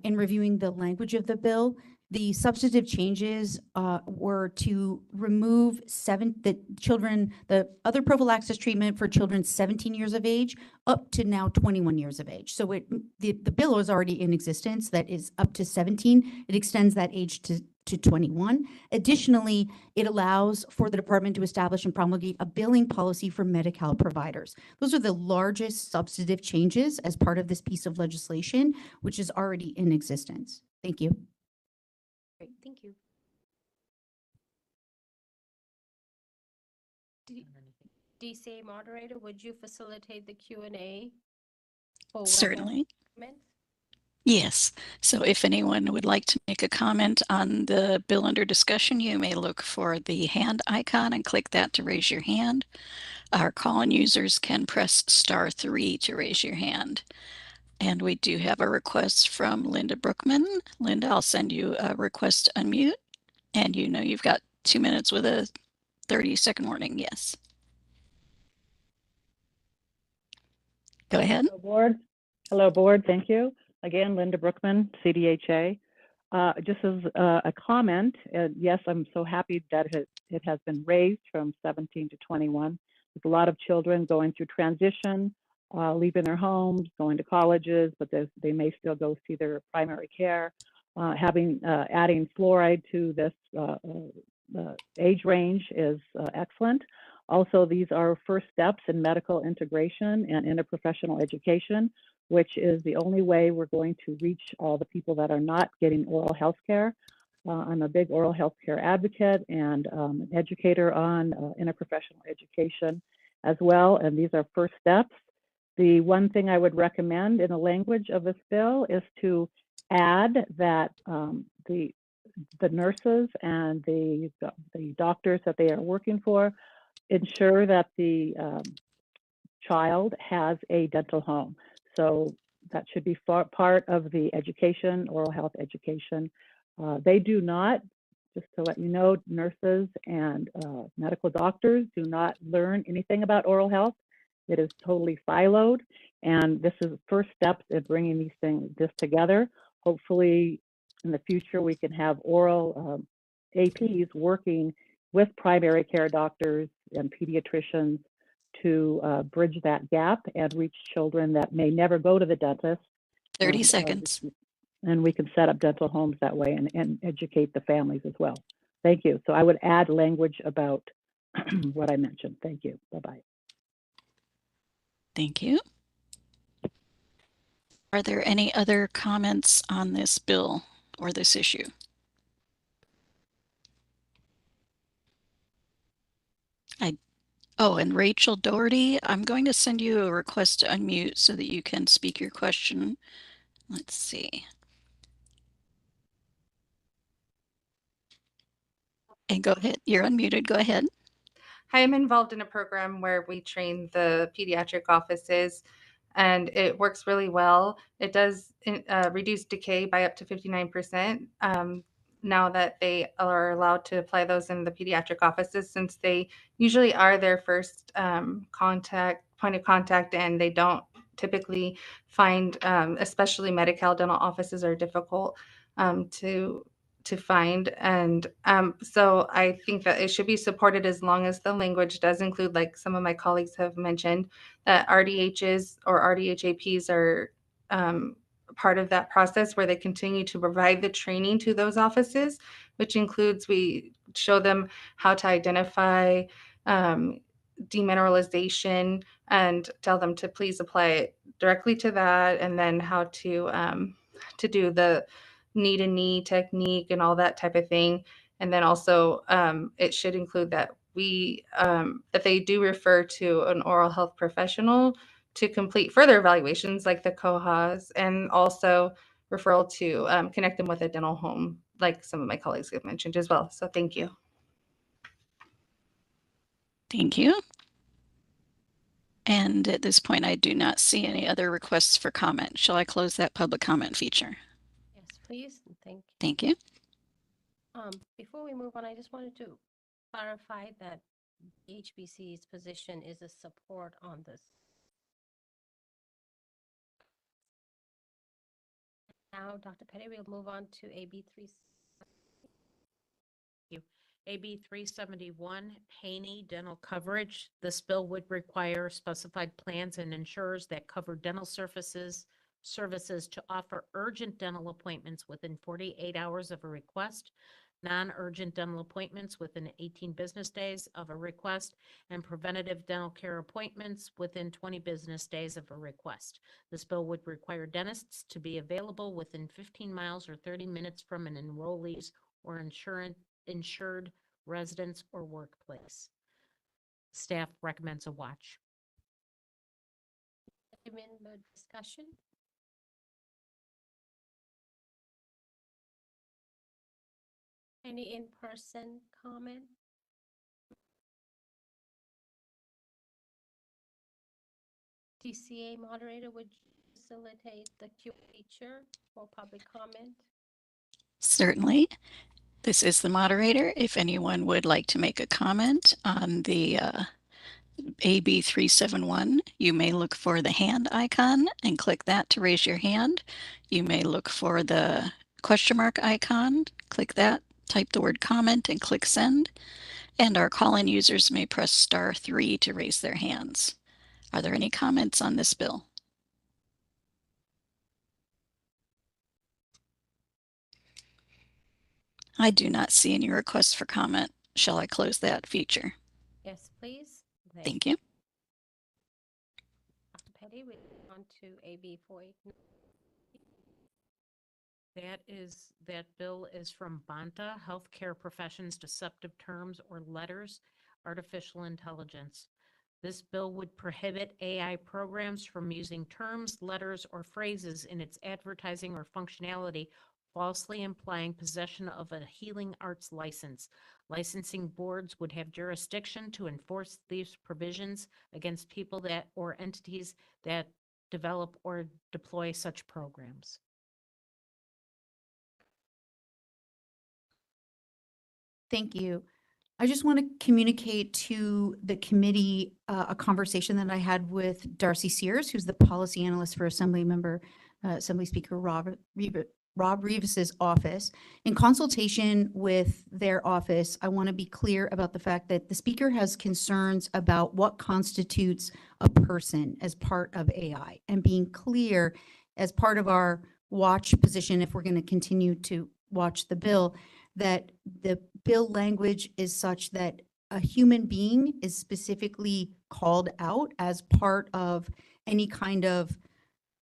in reviewing the language of the bill, the substantive changes were to remove the other prophylaxis treatment for children 17 years of age up to now 21 years of age. So the bill is already in existence that is up to 17. It extends that age to to 21. Additionally, it allows for the department to establish and promulgate a billing policy for Medi-Cal providers. Those are the largest substantive changes as part of this piece of legislation, which is already in existence. Thank you. Great, thank you. DCA moderator, would you facilitate the Q&A? for WebEx Certainly. comments? Yes. So if anyone would like to make a comment on the bill under discussion, you may look for the hand icon and click that to raise your hand. Our call-in users can press *3 to raise your hand. And we do have a request from Linda Brookman. Linda, I'll send you a request to unmute. And you know you've got 2 minutes with a 30-second warning. Yes. Go ahead. Hello, board. Hello, board. Thank you. Again, Linda Brookman, CDHA. Just as a comment, yes, I'm so happy that it has been raised from 17 to 21. There's a lot of children going through transition, leaving their homes, going to colleges, but they may still go see their primary care. Adding fluoride to this age range is excellent. Also, these are first steps in medical integration and interprofessional education, which is the only way we're going to reach all the people that are not getting oral health care. I'm a big oral health care advocate and an educator on interprofessional education as well, and these are first steps. The one thing I would recommend in the language of this bill is to add that the nurses and the doctors that they are working for ensure that the child has a dental home. So that should be part of the education, oral health education. They do not, just to let you know, nurses and medical doctors do not learn anything about oral health. It is totally siloed, and this is the first steps in bringing this together. Hopefully, in the future, we can have oral APs working with primary care doctors and pediatricians to bridge that gap and reach children that may never go to the dentist. 30 seconds. And we can set up dental homes that way and educate the families as well. Thank you. So I would add language about what I mentioned. Thank you. Bye-bye. Thank you. Are there any other comments on this bill or this issue? Oh, and Rachel Doherty, I'm going to send you a request to unmute so that you can speak your question. Let's see. And go ahead. You're unmuted. Go ahead. Hi, I'm involved in a program where we train the pediatric offices, and it works really well. It does reduce decay by up to 59%. Now that they are allowed to apply those in the pediatric offices, since they usually are their first point of contact, and they don't typically find, especially Medi-Cal dental offices are difficult to find. And so I think that it should be supported as long as the language does include, like some of my colleagues have mentioned, that RDHs or RDHAPs are part of that process where they continue to provide the training to those offices, which includes we show them how to identify demineralization and tell them to please apply it directly to that, and then how to do the knee to knee technique and all that type of thing. And then also it should include that that they do refer to an oral health professional to complete further evaluations like the COHAs, and also referral to connect them with a dental home, like some of my colleagues have mentioned as well. So thank you. Thank you. And at this point, I do not see any other requests for comment. Shall I close that public comment feature? Yes, please. Thank you. Thank you. Before we move on, I just wanted to clarify that HBC's position is a support on this. Now, Dr. Petty, we'll move on to AB 3. AB 371, Haney dental coverage. This bill would require specified plans and insurers that cover dental services to offer urgent dental appointments within 48 hours of a request. non-urgent dental appointments within 18 business days of a request, and preventative dental care appointments within 20 business days of a request. This bill would require dentists to be available within 15 miles or 30 minutes from an enrollee's or insured residence or workplace. Staff recommends a watch. Amendment discussion. Any in-person comment? DCA moderator, would you facilitate the Q feature for public comment? Certainly. This is the moderator. If anyone would like to make a comment on the AB 371, you may look for the hand icon and click that to raise your hand. You may look for the question mark icon, click that, type the word comment and click send. And our call-in users may press *3 to raise their hands. Are there any comments on this bill? I do not see any requests for comment. Shall I close that feature? Yes, please. Thank you. Dr. Petty, we move on to AB 489. That bill is from Banta, Healthcare Professions Deceptive Terms or Letters, Artificial Intelligence. This bill would prohibit AI programs from using terms, letters, or phrases in its advertising or functionality, falsely implying possession of a healing arts license. Licensing boards would have jurisdiction to enforce these provisions against people that or entities that develop or deploy such programs. Thank you. I just want to communicate to the committee a conversation that I had with Darcy Sears, who's the policy analyst for Assembly Speaker Rob Rivas's office. In consultation with their office, I want to be clear about the fact that the speaker has concerns about what constitutes a person as part of AI, and being clear as part of our watch position, if we're going to continue to watch the bill, that the bill language is such that a human being is specifically called out as part of any kind of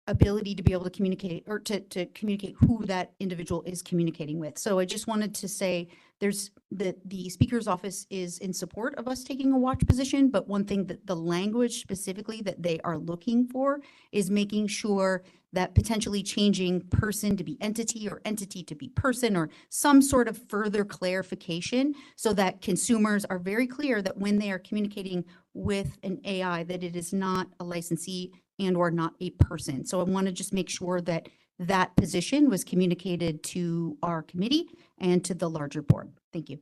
ability to be able to communicate or to communicate who that individual is communicating with. So I just wanted to say there's the speaker's office is in support of us taking a watch position, but one thing that the language specifically that they are looking for is making sure that potentially changing person to be entity or entity to be person or some sort of further clarification so that consumers are very clear that when they are communicating with an AI, that it is not a licensee and or not a person. So I want to just make sure that that position was communicated to our committee and to the larger board. Thank you.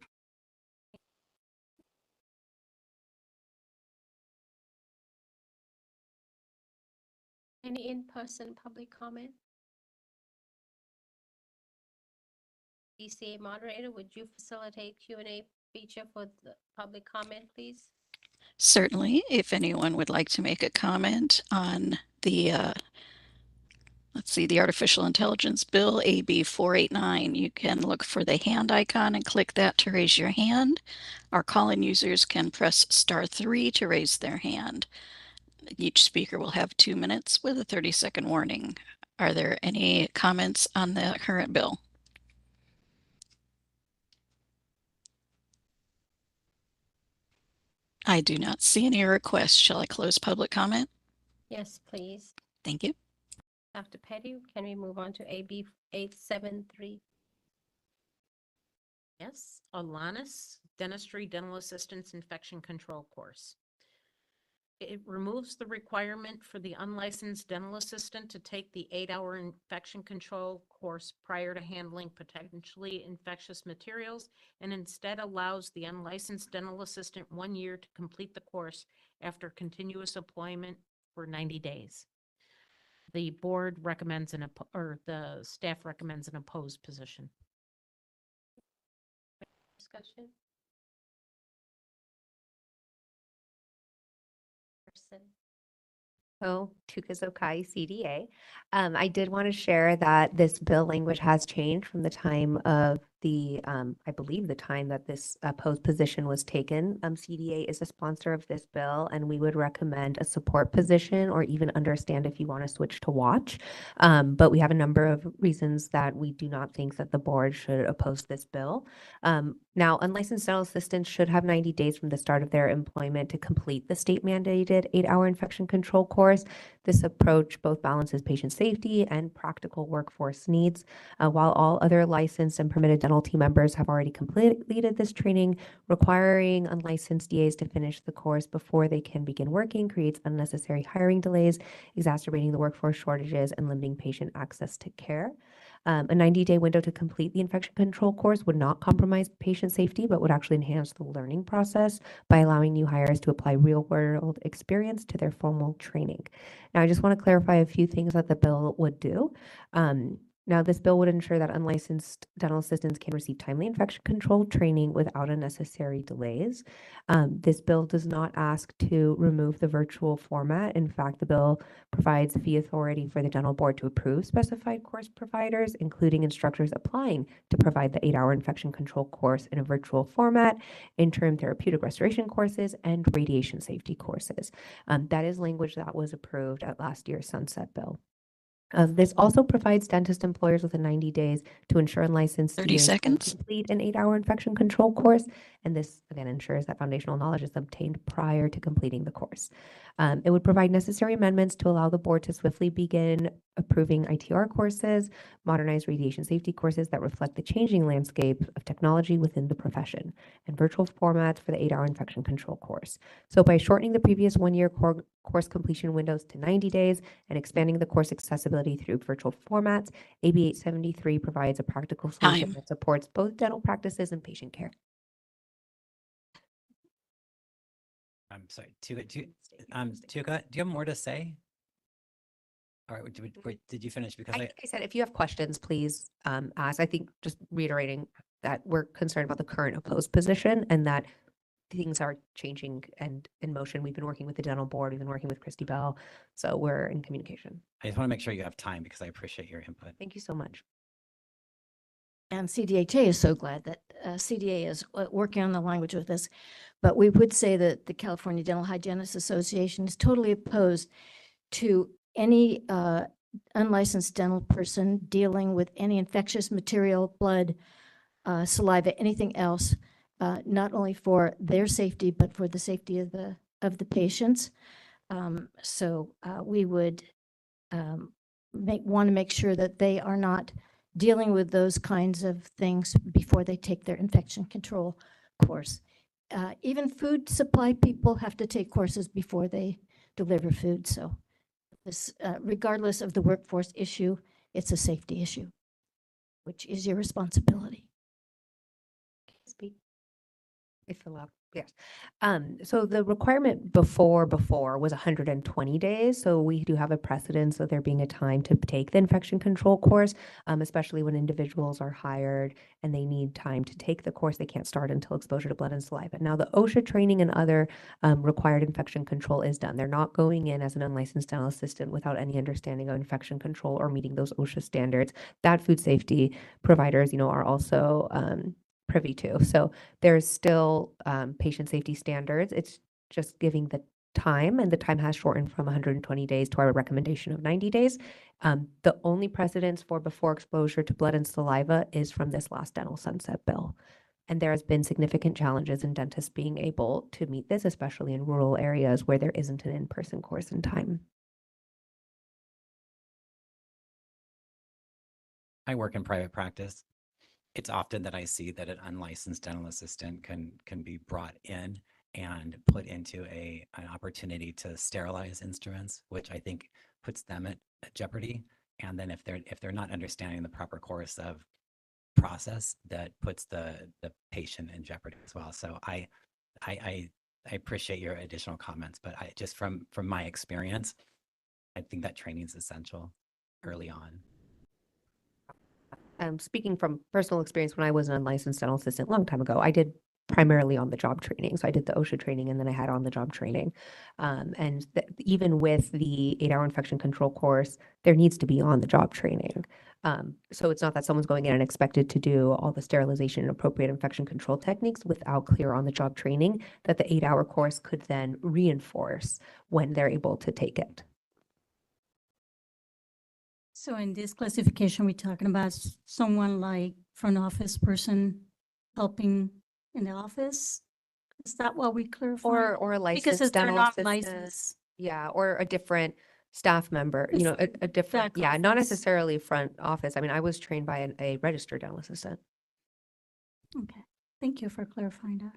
Any in-person public comment? DCA moderator, would you facilitate Q&A feature for the public comment, please? Certainly, if anyone would like to make a comment on the let's see, the Artificial Intelligence Bill, AB 489. You can look for the hand icon and click that to raise your hand. Our call-in users can press *3 to raise their hand. Each speaker will have 2 minutes with a 30-second warning. Are there any comments on the current bill? I do not see any requests. Shall I close public comment? Yes, please. Thank you. Dr. Petty, can we move on to AB 873? Yes, Alanis Dentistry Dental Assistance Infection Control Course. It removes the requirement for the unlicensed dental assistant to take the 8-hour infection control course prior to handling potentially infectious materials, and instead allows the unlicensed dental assistant 1 year to complete the course after continuous employment for 90 days. The board recommends the staff recommends an opposed position. Discussion. Tukazokai CDA. I did want to share that this bill language has changed from the time of I believe the time that this post position was taken. CDA is a sponsor of this bill, and we would recommend a support position or even understand if you want to switch to watch. But we have a number of reasons that we do not think that the board should oppose this bill. Now, unlicensed dental assistants should have 90 days from the start of their employment to complete the state mandated 8-hour infection control course. This approach both balances patient safety and practical workforce needs. While all other licensed and permitted dental team members have already completed this training, requiring unlicensed DAs to finish the course before they can begin working creates unnecessary hiring delays, exacerbating the workforce shortages and limiting patient access to care. A 90-day window to complete the infection control course would not compromise patient safety, but would actually enhance the learning process by allowing new hires to apply real-world experience to their formal training. Now, I just want to clarify a few things that the bill would do. Now, this bill would ensure that unlicensed dental assistants can receive timely infection control training without unnecessary delays. This bill does not ask to remove the virtual format. In fact, the bill provides fee authority for the dental board to approve specified course providers, including instructors applying to provide the 8-hour infection control course in a virtual format, interim therapeutic restoration courses, and radiation safety courses. That is language that was approved at last year's sunset bill. This also provides dentist employers with 90 days to ensure unlicensed 30 DAs can seconds. complete an 8-hour infection control course. And this, again, ensures that foundational knowledge is obtained prior to completing the course. It would provide necessary amendments to allow the board to swiftly begin approving ITR courses, modernized radiation safety courses that reflect the changing landscape of technology within the profession, and virtual formats for the 8-hour infection control course. So by shortening the previous one-year course completion windows to 90 days and expanding the course accessibility through virtual formats, AB 873 provides a practical solution Time. that supports both dental practices and patient care. I'm sorry, Tuka, Tuka, do you have more to say? All right, did you finish? Because I said, if you have questions, please ask. I think just reiterating that we're concerned about the current opposed position and that things are changing and in motion. We've been working with the dental board. We've been working with Christy Bell. So we're in communication. I just want to make sure you have time because I appreciate your input. Thank you so much. And CDHA is so glad that CDA is working on the language with us. But we would say that the California Dental Hygienists Association is totally opposed to any unlicensed dental person dealing with any infectious material, blood, saliva, anything else, not only for their safety, but for the safety of the patients. So we would want to make sure that they are not dealing with those kinds of things before they take their infection control course. Even food supply people have to take courses before they deliver food. So this, regardless of the workforce issue, it's a safety issue, which is your responsibility. Speak. If allowed. Yes. So the requirement before was 120 days. So we do have a precedence of there being a time to take the infection control course, especially when individuals are hired and they need time to take the course. They can't start until exposure to blood and saliva. Now the OSHA training and other required infection control is done. They're not going in as an unlicensed dental assistant without any understanding of infection control or meeting those OSHA standards that food safety providers, are also privy to. So there's still patient safety standards. It's just giving the time, and the time has shortened from 120 days to our recommendation of 90 days. The only precedence for before exposure to blood and saliva is from this last dental sunset bill. And there has been significant challenges in dentists being able to meet this, especially in rural areas where there isn't an in-person course in time. I work in private practice. It's often that I see that an unlicensed dental assistant can be brought in and put into an opportunity to sterilize instruments, which I think puts them at jeopardy. And then if they're not understanding the proper course of process, that puts the patient in jeopardy as well. So I appreciate your additional comments, but I just from my experience, I think that training is essential early on. Speaking from personal experience, when I was an unlicensed dental assistant a long time ago, I did primarily on the job training. So I did the OSHA training and then I had on the job training. And even with the 8-hour infection control course, there needs to be on the job training. So it's not that someone's going in and expected to do all the sterilization and appropriate infection control techniques without clear on the job training that the 8-hour course could then reinforce when they're able to take it. So in this classification, we're talking about someone like front office person helping in the office? Is that what we clarify? Or a Because licensed if they're dental not assistant. licensed. Yeah, or a different staff member, you know, a different, back yeah, not office. necessarily front office. I mean, I was trained by a registered dental assistant. Okay, thank you for clarifying that.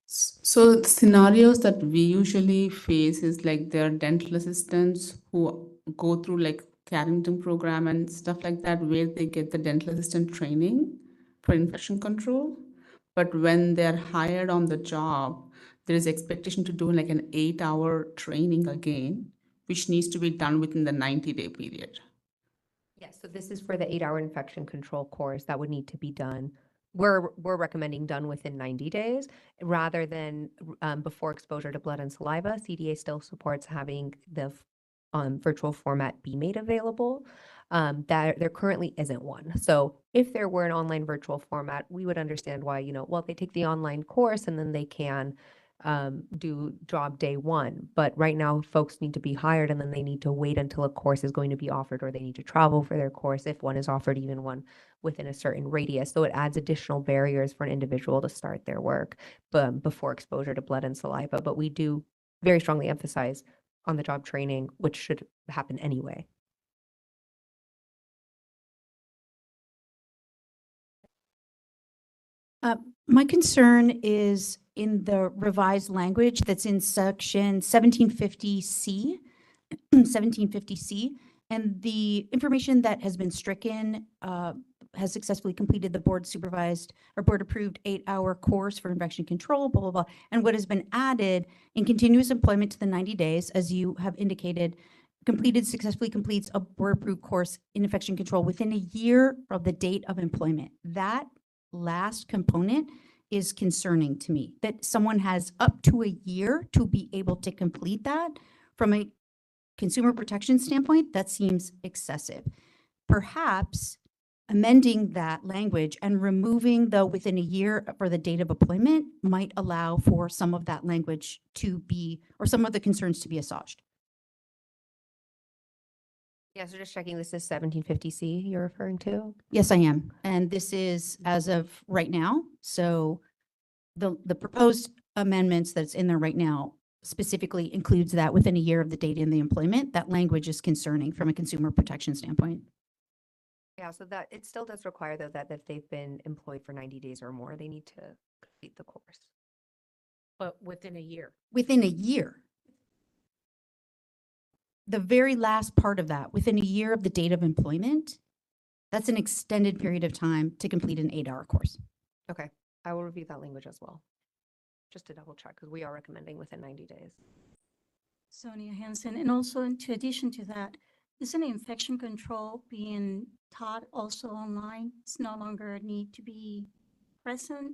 So scenarios that we usually face is like there are dental assistants who go through like Carrington program and stuff like that, where they get the dental assistant training for infection control. But when they're hired on the job, there is expectation to do like an 8-hour training again, which needs to be done within the 90-day period. Yes, so this is for the 8-hour infection control course that would need to be done. We're recommending done within 90 days rather than before exposure to blood and saliva. CDA still supports having the virtual format be made available. That there currently isn't one. So if there were an online virtual format, we would understand why, you know, well, they take the online course and then they can do job day one. But right now, folks need to be hired and then they need to wait until a course is going to be offered, or they need to travel for their course if one is offered, even one within a certain radius. So it adds additional barriers for an individual to start their work before exposure to blood and saliva. But we do very strongly emphasize on the job training, which should happen anyway. My concern is in the revised language that's in section 1750C, 1750C, and the information that has been stricken has successfully completed the board supervised or board approved 8-hour course for infection control, blah, blah, blah. And what has been added in continuous employment to the 90 days, as you have indicated, successfully completes a board approved course in infection control within a year of the date of employment. That last component is concerning to me, that someone has up to a year to be able to complete that. From a consumer protection standpoint, that seems excessive. Perhaps amending that language and removing the within a year for the date of employment might allow for some of that language to be, or some of the concerns to be assuaged. Yeah, so just checking, this is 1750C you're referring to? Yes, I am. And this is as of right now. So the proposed amendments that's in there right now specifically includes that within a year of the date in the employment. That language is concerning from a consumer protection standpoint. Yeah, so that it still does require though that if they've been employed for 90 days or more, they need to complete the course. But within a year. Within a year. The very last part of that, within a year of the date of employment, that's an extended period of time to complete an 8-hour course. Okay, I will review that language as well, just to double check, because we are recommending within 90 days. Sonia Hansen, and also in addition to that, isn't infection control being taught also online? It's no longer a need to be present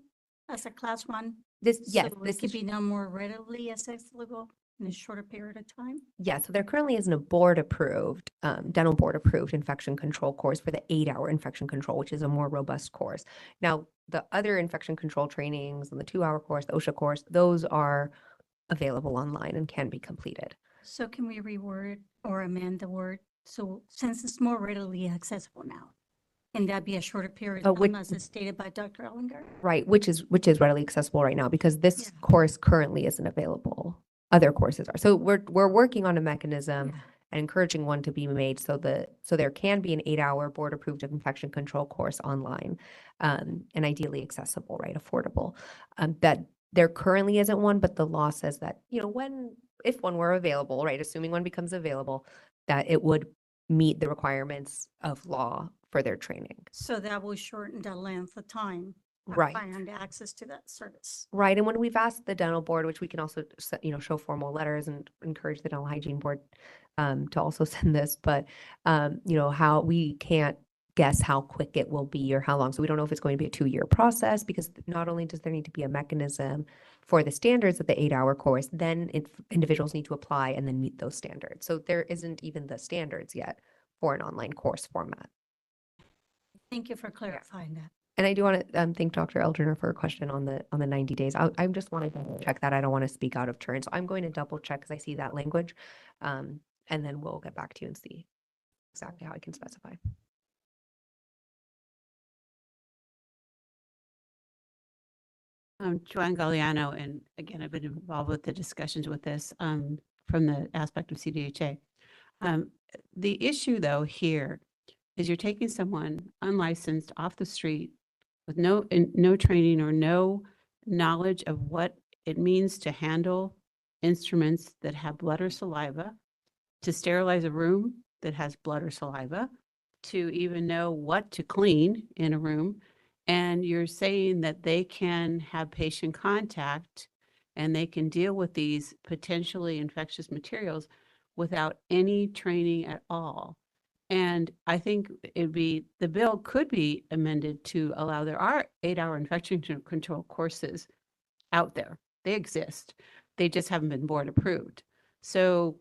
as a class one? Yes, So this it could is be done more readily accessible in a shorter period of time? Yeah, so there currently isn't a board-approved, dental board-approved infection control course for the 8-hour infection control, which is a more robust course. Now, the other infection control trainings and the 2-hour course, the OSHA course, those are available online and can be completed. So can we reword or amend the word? So since it's more readily accessible now, can that be a shorter period of time as is stated by Dr. Ellinger? Right, which is readily accessible right now because this course currently isn't available. Other courses are. So we're working on a mechanism and encouraging one to be made so there can be an 8-hour board approved infection control course online, and ideally accessible, right, affordable. That there currently isn't one, but the law says that, you know, if one were available, right, assuming one becomes available, that it would meet the requirements of law for their training. So that will shorten the length of time. Right. And access to that service. Right. And when we've asked the dental board, which we can also, you know, show formal letters and encourage the dental hygiene board to also send this, but, you know, how we can't guess how quick it will be or how long. So we don't know if it's going to be a 2-year process, because not only does there need to be a mechanism for the standards of the 8-hour course, then individuals need to apply and then meet those standards. So there isn't even the standards yet for an online course format. Thank you for clarifying that. And I do want to thank Dr. Eldner for a question on the 90 days. I just want to double check that. I don't want to speak out of turn. So I'm going to double check because I see that language. And then we'll get back to you and see exactly how I can specify. Joanne Galliano, and again, I've been involved with the discussions with this from the aspect of CDHA. The issue, though, here is you're taking someone unlicensed off the street with no training or no knowledge of what it means to handle instruments that have blood or saliva, to sterilize a room that has blood or saliva, to even know what to clean in a room. And you're saying that they can have patient contact and they can deal with these potentially infectious materials without any training at all. And I think the bill could be amended to allow, there are 8-hour infection control courses out there. They exist. They just haven't been board approved. So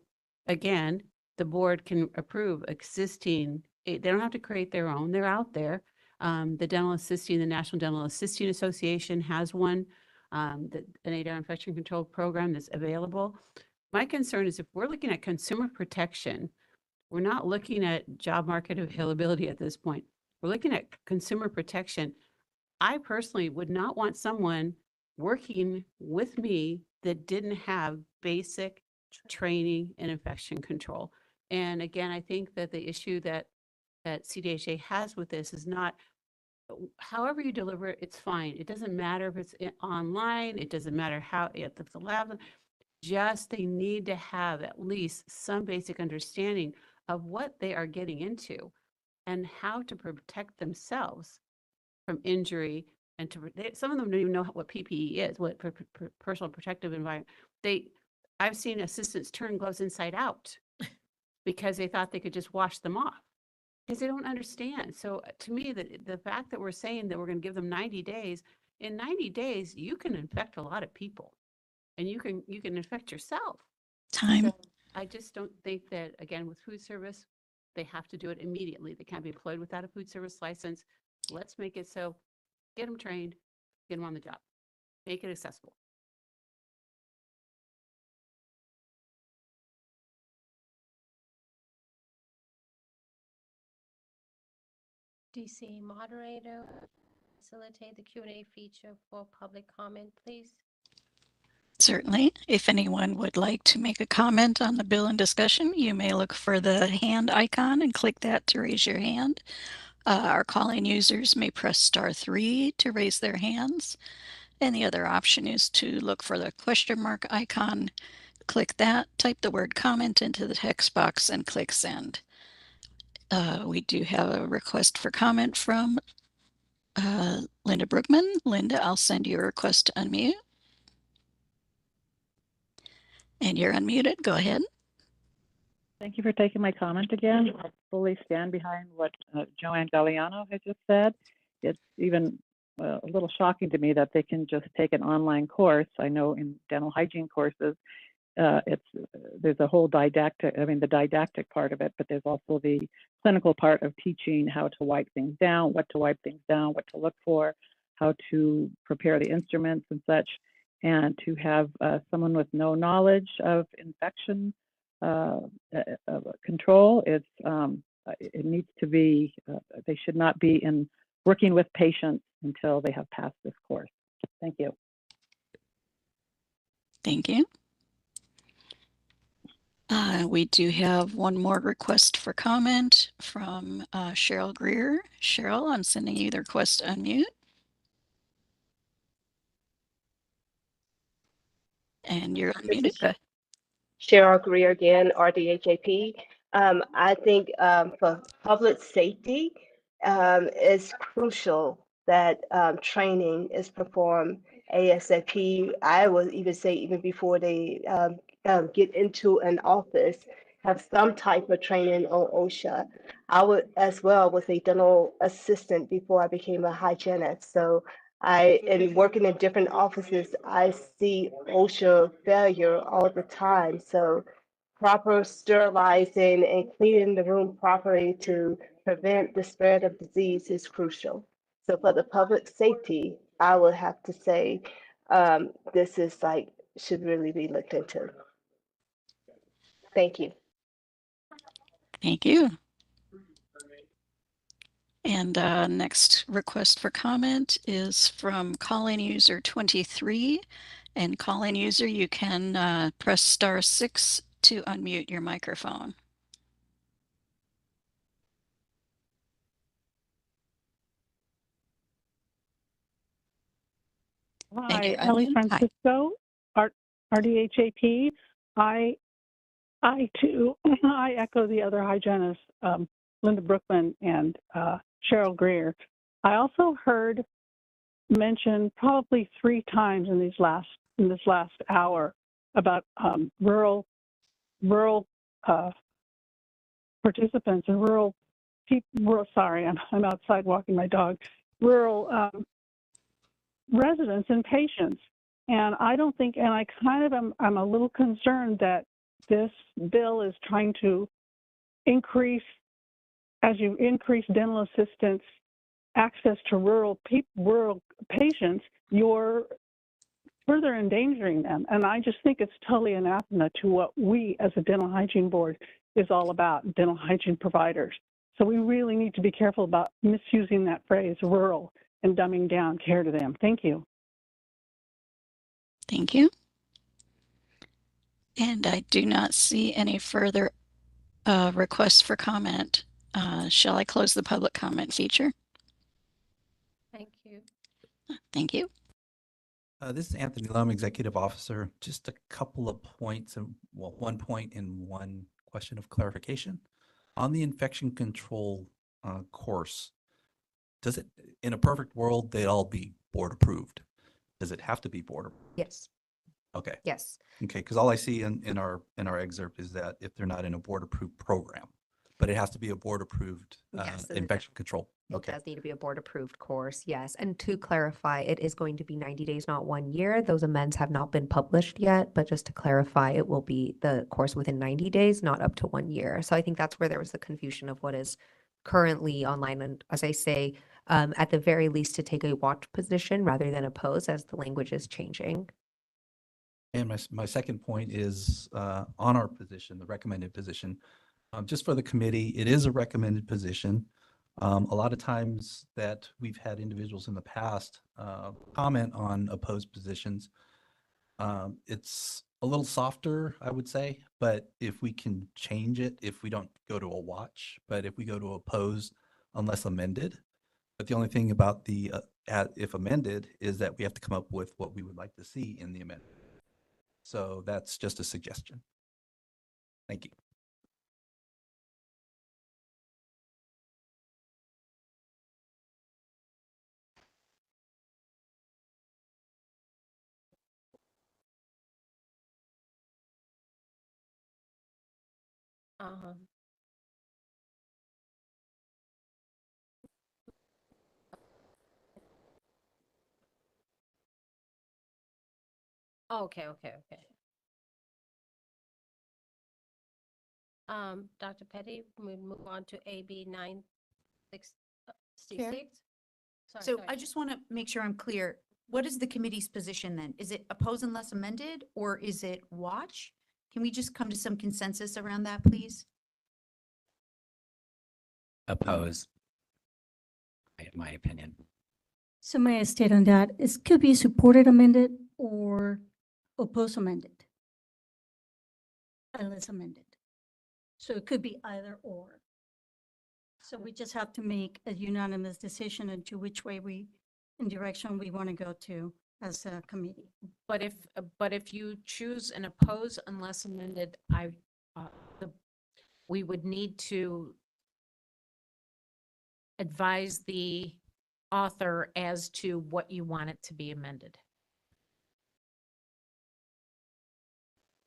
again, the board can approve existing, they don't have to create their own, they're out there. The National Dental Assisting Association has one, an 8-hour infection control program that's available. My concern is if we're looking at consumer protection, we're not looking at job market availability at this point. We're looking at consumer protection. I personally would not want someone working with me that didn't have basic training in infection control. And again, I think that the issue that CDHA has with this is not, however you deliver it, it's fine. It doesn't matter if it's online. It doesn't matter how, if it's a lab. Just they need to have at least some basic understanding of what they are getting into and how to protect themselves from injury. And some of them don't even know what PPE is, what personal protective environment. I've seen assistants turn gloves inside out because they thought they could just wash them off because they don't understand. So to me, the fact that we're saying that we're going to give them 90 days, in 90 days, you can infect a lot of people and you can infect yourself. Time. So I just don't think that, again, with food service, they have to do it immediately. They can't be employed without a food service license. Let's make it so, get them trained, get them on the job, make it accessible. DC moderator, facilitate the Q&A feature for public comment, please. Certainly. If anyone would like to make a comment on the bill in discussion, you may look for the hand icon and click that to raise your hand. Our call-in users may press *3 to raise their hands. And the other option is to look for the question mark icon, click that, type the word comment into the text box and click send. We do have a request for comment from Linda Brookman. Linda, I'll send you a request to unmute. And you're unmuted. Go ahead. Thank you for taking my comment again. I fully stand behind what Joanne Galliano has just said. It's even a little shocking to me that they can just take an online course. I know in dental hygiene courses, there's a whole the didactic part of it, but there's also the clinical part of teaching how to wipe things down, what to wipe things down, what to look for, how to prepare the instruments and such. And to have someone with no knowledge of infection control, it needs to be, they should not be working with patients until they have passed this course. Thank you. Thank you. We do have one more request for comment from Cheryl Greer. Cheryl, I'm sending you the request to unmute. And you're unmuted. Cheryl Greer again, RDHAP. I think for public safety, it's crucial that training is performed ASAP. I would even say even before they get into an office, have some type of training on OSHA. I would as well was a dental assistant before I became a hygienist. So in working in different offices, I see OSHA failure all the time. So proper sterilizing and cleaning the room properly to prevent the spread of disease is crucial. So for the public safety, I would have to say this is like should really be looked into. Thank you. Thank you. And next request for comment is from call-in user 23. And call-in user, you can press *6 to unmute your microphone. Thank Hi, you. Ellie Unmute. Hi. Francisco, RDHAP. I too, I echo the other hygienists, Linda Brookman and Cheryl Greer. I also heard mentioned probably 3 times in this last hour about rural participants and rural people. Sorry, I'm outside walking my dog. Rural residents and patients. And I don't think, and I kind of I'm a little concerned that this bill is trying to increase, as you increase dental assistance access to rural patients, you're further endangering them. And I just think it's totally anathema to what we as a dental hygiene board is all about, dental hygiene providers. So we really need to be careful about misusing that phrase rural and dumbing down care to them. Thank you. Thank you. And I do not see any further requests for comment. Shall I close the public comment feature? Thank you. Thank you. This is Anthony Lum, Executive Officer. Just a couple of points, and well, 1 point and 1 question of clarification. On the infection control course, does it, in a perfect world, they'd all be board approved? Does it have to be board approved? Yes. Okay. Yes. Okay, because all I see in our excerpt is that if they're not in a board approved program, but it has to be a board approved Yes, and infection control. It Okay. does need to be a board approved course, yes. And to clarify, it is going to be 90 days, not 1 year. Those amends have not been published yet, but just to clarify, it will be the course within 90 days, not up to 1 year. So I think that's where there was the confusion of what is currently online. And as I say, at the very least to take a watch position rather than oppose as the language is changing. And my second point is on our position, the recommended position. Just for the committee, it is a recommended position. A lot of times that we've had individuals in the past comment on opposed positions. It's a little softer, I would say, but if we can change it, if we don't go to a watch, but if we go to oppose unless amended. But the only thing about the if amended is that we have to come up with what we would like to see in the amendment. So that's just a suggestion. Thank you. Okay. Dr. Petty, we move on to AB 966. So I just want to make sure I'm clear. What is the committee's position then? Is it oppose unless amended, or is it watch? Can we just come to some consensus around that, please? Oppose, in my opinion. So may I state on that, it could be supported amended or oppose amended, unless amended. So it could be either or. So we just have to make a unanimous decision into which way in direction we want to go to as a committee. But if you choose an oppose unless amended, we would need to advise the author as to what you want it to be amended.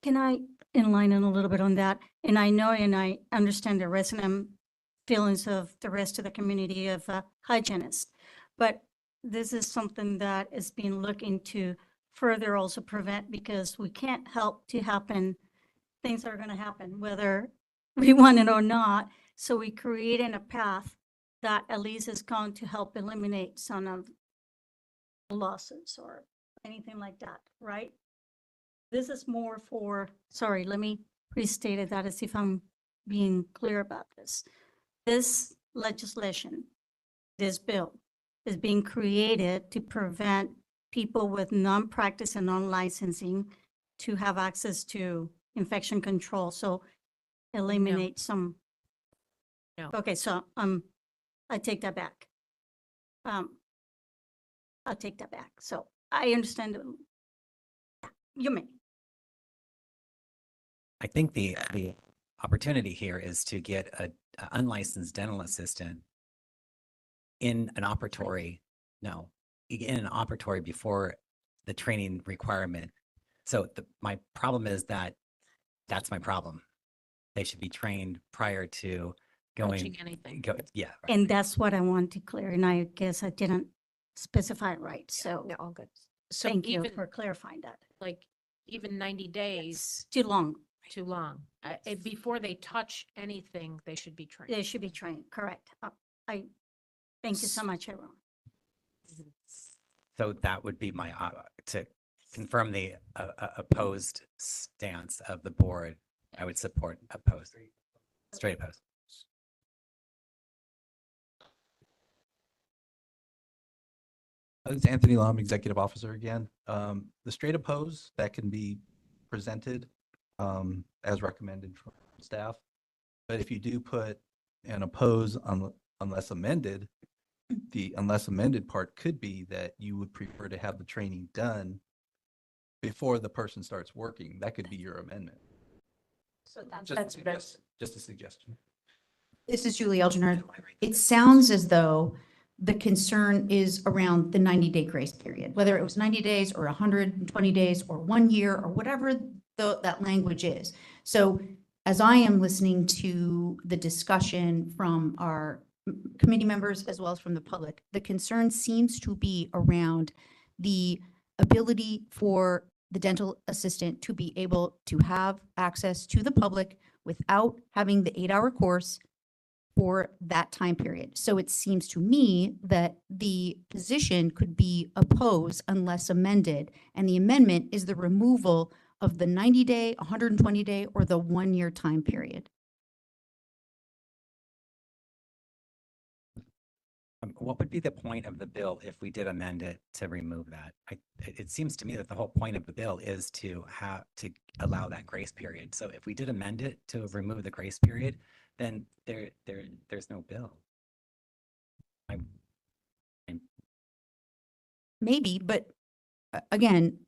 Can I enlighten a little bit on that? And I know and I understand the resonant feelings of the rest of the community of hygienists, but this is something that is being looked into further also prevent, because we can't help to happen. Things are going to happen whether we want it or not. So we creating a path that at least is going to help eliminate some of the losses or anything like that, right? This is more for, sorry, let me restate it that as if I'm being clear about this. This legislation, this bill is being created to prevent people with non-practice and non-licensing to have access to infection control. So eliminate some. No. Okay, so I take that back. I'll take that back. So I understand. You may. I think the opportunity here is to get a unlicensed dental assistant in an operatory, in an operatory before the training requirement. So my problem is that's my problem. They should be trained prior to Touching anything. Yeah. Right. And that's what I want to clear. And I guess I didn't specify it right. So No, all good. So thank you even for clarifying that. like even 90 days, Too long. too long. Before they touch anything, they should be trained. They should be trained. Correct. I thank you so much, everyone. So that would be my, to confirm the opposed stance of the board. I would support opposed, straight opposed. It's Anthony Lum, Executive Officer again. The straight oppose that can be presented as recommended from staff. But if you do put an oppose unless amended, the unless amended part could be that you would prefer to have the training done before the person starts working. That could be your amendment. So Just a suggestion. This is Julie Elginer. It sounds as though the concern is around the 90-day grace period, whether it was 90 days or 120 days or 1 year or whatever that language is. So as I am listening to the discussion from our committee members as well as from the public, the concern seems to be around the ability for the dental assistant to be able to have access to the public without having the 8-hour course for that time period. So it seems to me that the position could be opposed unless amended, and the amendment is the removal of the 90-day, 120-day, or the 1-year time period. What would be the point of the bill if we did amend it to remove that? It seems to me that the whole point of the bill is to allow that grace period. So if we did amend it to remove the grace period, then there's no bill. Maybe, but again,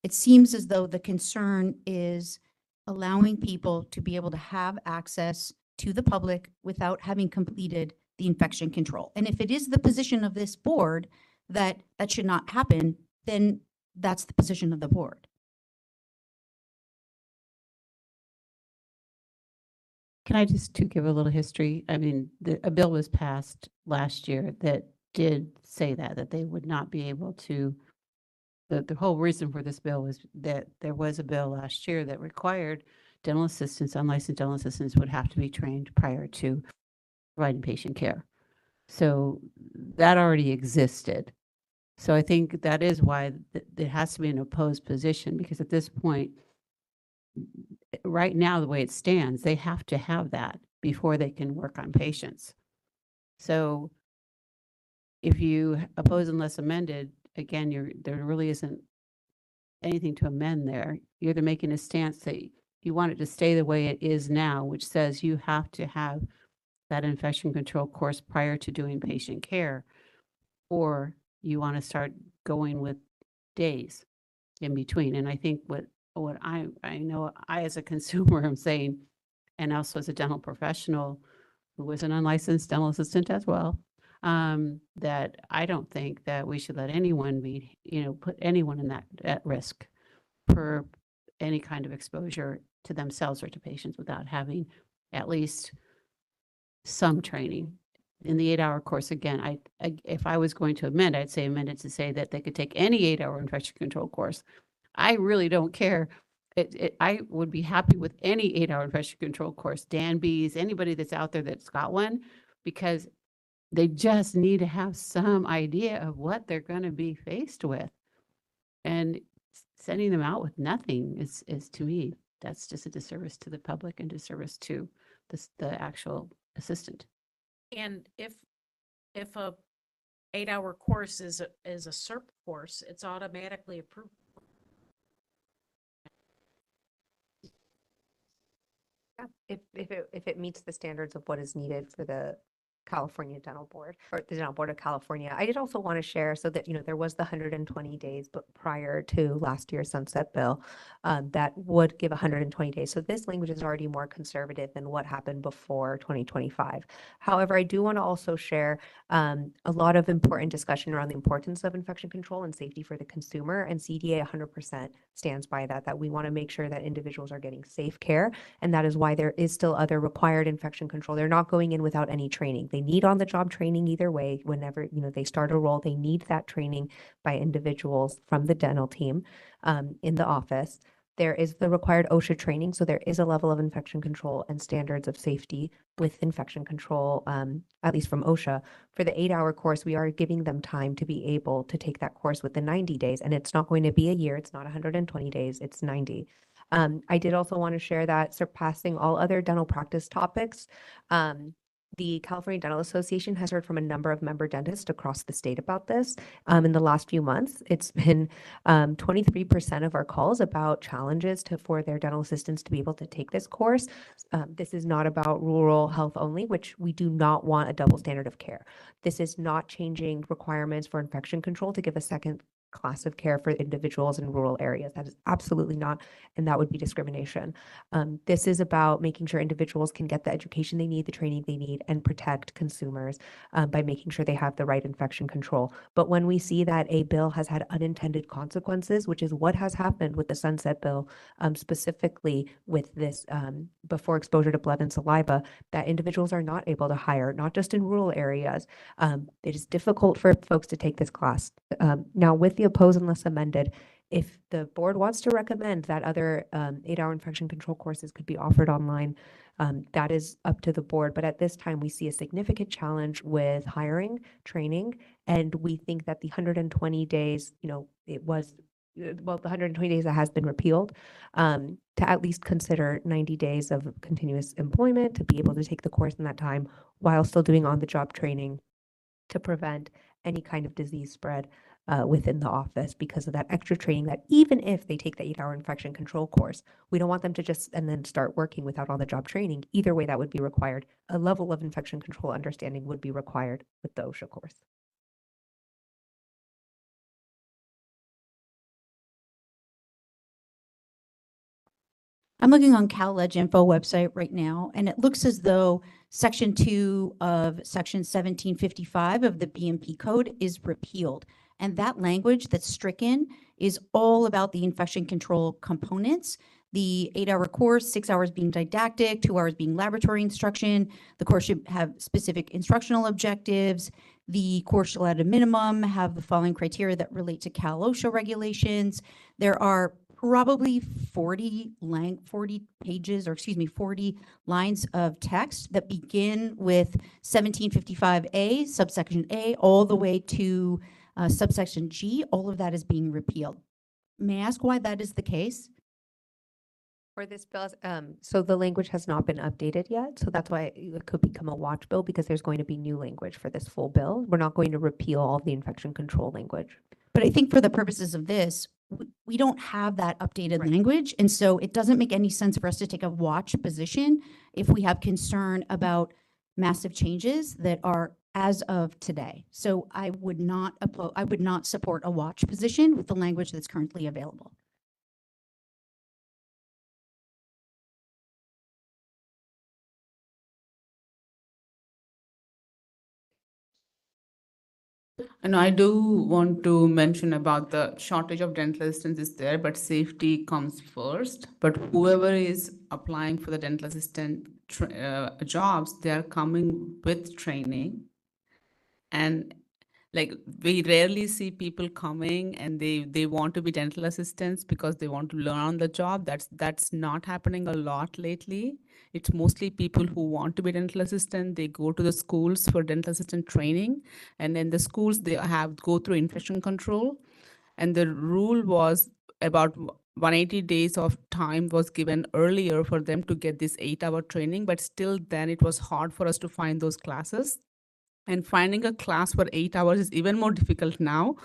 it seems as though the concern is allowing people to be able to have access to the public without having completed the infection control. And if it is the position of this board that that should not happen, then that's the position of the board. Can I just give a little history? I mean, a bill was passed last year that did say that they would not be able to, the whole reason for this bill was that there was a bill last year that required dental assistants, unlicensed dental assistants would have to be trained prior to providing patient care. So that already existed. So I think that is why it has to be an opposed position, because at this point, right now, the way it stands, they have to have that before they can work on patients. So if you oppose unless amended, again, there really isn't anything to amend there. You're either making a stance that you want it to stay the way it is now, which says you have to have that infection control course prior to doing patient care, or you want to start going with days in between. And I think what I know, I as a consumer am saying, and also as a dental professional who is an unlicensed dental assistant as well, that I don't think that we should let anyone be, put anyone in that at risk for any kind of exposure to themselves or to patients without having at least some training. In the 8-hour course, again, if I was going to amend, I'd say amend it to say that they could take any 8-hour infection control course. I really don't care. I would be happy with any 8-hour infection control course, Danby's, anybody that's out there that's got one, because they just need to have some idea of what they're going to be faced with. And sending them out with nothing is to me, that's just a disservice to the public and disservice to the actual assistant. And if a 8-hour course is a CERP course, it's automatically approved. Yeah, if it meets the standards of what is needed for the California Dental Board or the Dental Board of California. I did also want to share so that, there was the 120 days, but prior to last year's sunset bill, that would give 120 days. So this language is already more conservative than what happened before 2025. However, I do want to also share a lot of important discussion around the importance of infection control and safety for the consumer, and CDA 100% stands by that we want to make sure that individuals are getting safe care, and that is why there is still other required infection control. They're not going in without any training. They need on-the-job training either way. Whenever, they start a role, they need that training by individuals from the dental team in the office. There is the required OSHA training, so there is a level of infection control and standards of safety with infection control, at least from OSHA. For the 8-hour course, we are giving them time to be able to take that course within 90 days, and it's not going to be a year. It's not 120 days, it's 90. I did also want to share that surpassing all other dental practice topics, the California Dental Association has heard from a number of member dentists across the state about this. In the last few months, it's been 23% of our calls about challenges for their dental assistants to be able to take this course. This is not about rural health only, which we do not want a double standard of care. This is not changing requirements for infection control to give a second class of care for individuals in rural areas. That is absolutely not, and that would be discrimination. This is about making sure individuals can get the education they need, the training they need, and protect consumers by making sure they have the right infection control. But when we see that a bill has had unintended consequences, which is what has happened with the sunset bill, specifically with this before exposure to blood and saliva, that individuals are not able to hire, not just in rural areas. It is difficult for folks to take this class. Now, with the oppose unless amended, if the board wants to recommend that other 8-hour infection control courses could be offered online, that is up to the board. But at this time, we see a significant challenge with hiring, training, and we think that the 120 days, it was, the 120 days that has been repealed, to at least consider 90 days of continuous employment to be able to take the course in that time while still doing on-the-job training to prevent any kind of disease spread within the office because of that extra training, that even if they take the 8-hour infection control course, we don't want them to just and then start working without all the job training. Either way, that would be required. A level of infection control understanding would be required with the OSHA course. I'm looking on CalEdge Info website right now, and it looks as though Section 2 of Section 1755 of the BMP Code is repealed. And that language that's stricken is all about the infection control components. The 8-hour course, 6 hours being didactic, 2 hours being laboratory instruction. The course should have specific instructional objectives. The course shall at a minimum have the following criteria that relate to Cal OSHA regulations. There are probably 40 pages, or excuse me, 40 lines of text that begin with 1755A, subsection A, all the way to subsection G. All of that is being repealed. May I ask why that is the case? For this bill, so the language has not been updated yet, so that's why it could become a watch bill, because there's going to be new language for this full bill. We're not going to repeal all the infection control language. But I think for the purposes of this, we don't have that updated language, and so it doesn't make any sense for us to take a watch position if we have concern about massive changes that are as of today. So I would not support a watch position with the language that's currently available. And I do want to mention about the shortage of dental assistants is there, but safety comes first. But whoever is applying for the dental assistant jobs, they are coming with training. And like we rarely see people coming and they want to be dental assistants because they want to learn on the job. That's not happening a lot lately. It's mostly people who want to be dental assistant. They go to the schools for dental assistant training, and then the schools they have go through infection control, and the rule was about 180 days of time was given earlier for them to get this 8-hour training, but still then it was hard for us to find those classes. And finding a class for 8 hours is even more difficult now.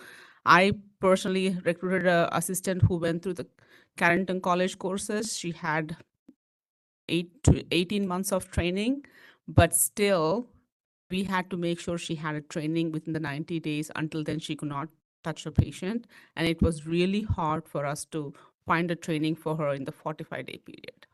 I personally recruited an assistant who went through the Carrington College courses. She had 8 to 18 months of training, but still we had to make sure she had a training within the 90 days. Until then, she could not touch a patient. And it was really hard for us to find a training for her in the 45-day period,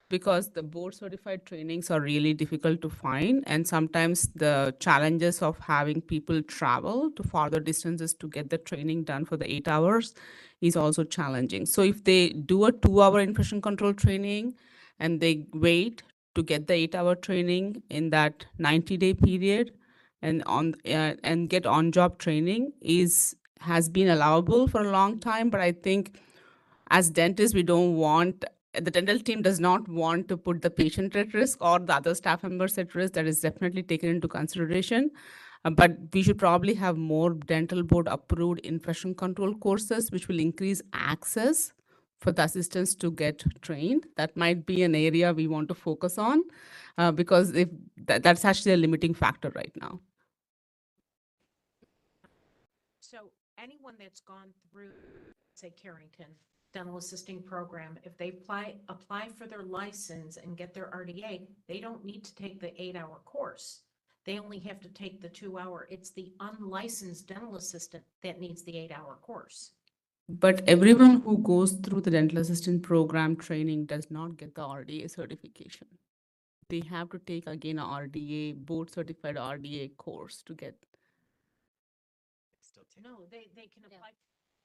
because the board certified trainings are really difficult to find, and sometimes the challenges of having people travel to farther distances to get the training done for the 8 hours is also challenging. So if they do a 2-hour infection control training and they wait to get the 8-hour training in that 90-day period and get on-job training has been allowable for a long time. But I think as dentists, we don't want, the dental team does not want to put the patient at risk or the other staff members at risk. That is definitely taken into consideration. But we should probably have more dental board approved infection control courses, which will increase access for the assistants to get trained. That might be an area we want to focus on, because if that's actually a limiting factor right now. So anyone that's gone through, say, Carrington dental assisting program, if they apply for their license and get their RDA, they don't need to take the 8-hour course. They only have to take the 2-hour. It's the unlicensed dental assistant that needs the 8-hour course. But everyone who goes through the dental assistant program training does not get the RDA certification. They have to take again a RDA, board certified RDA course to get. No, they can apply.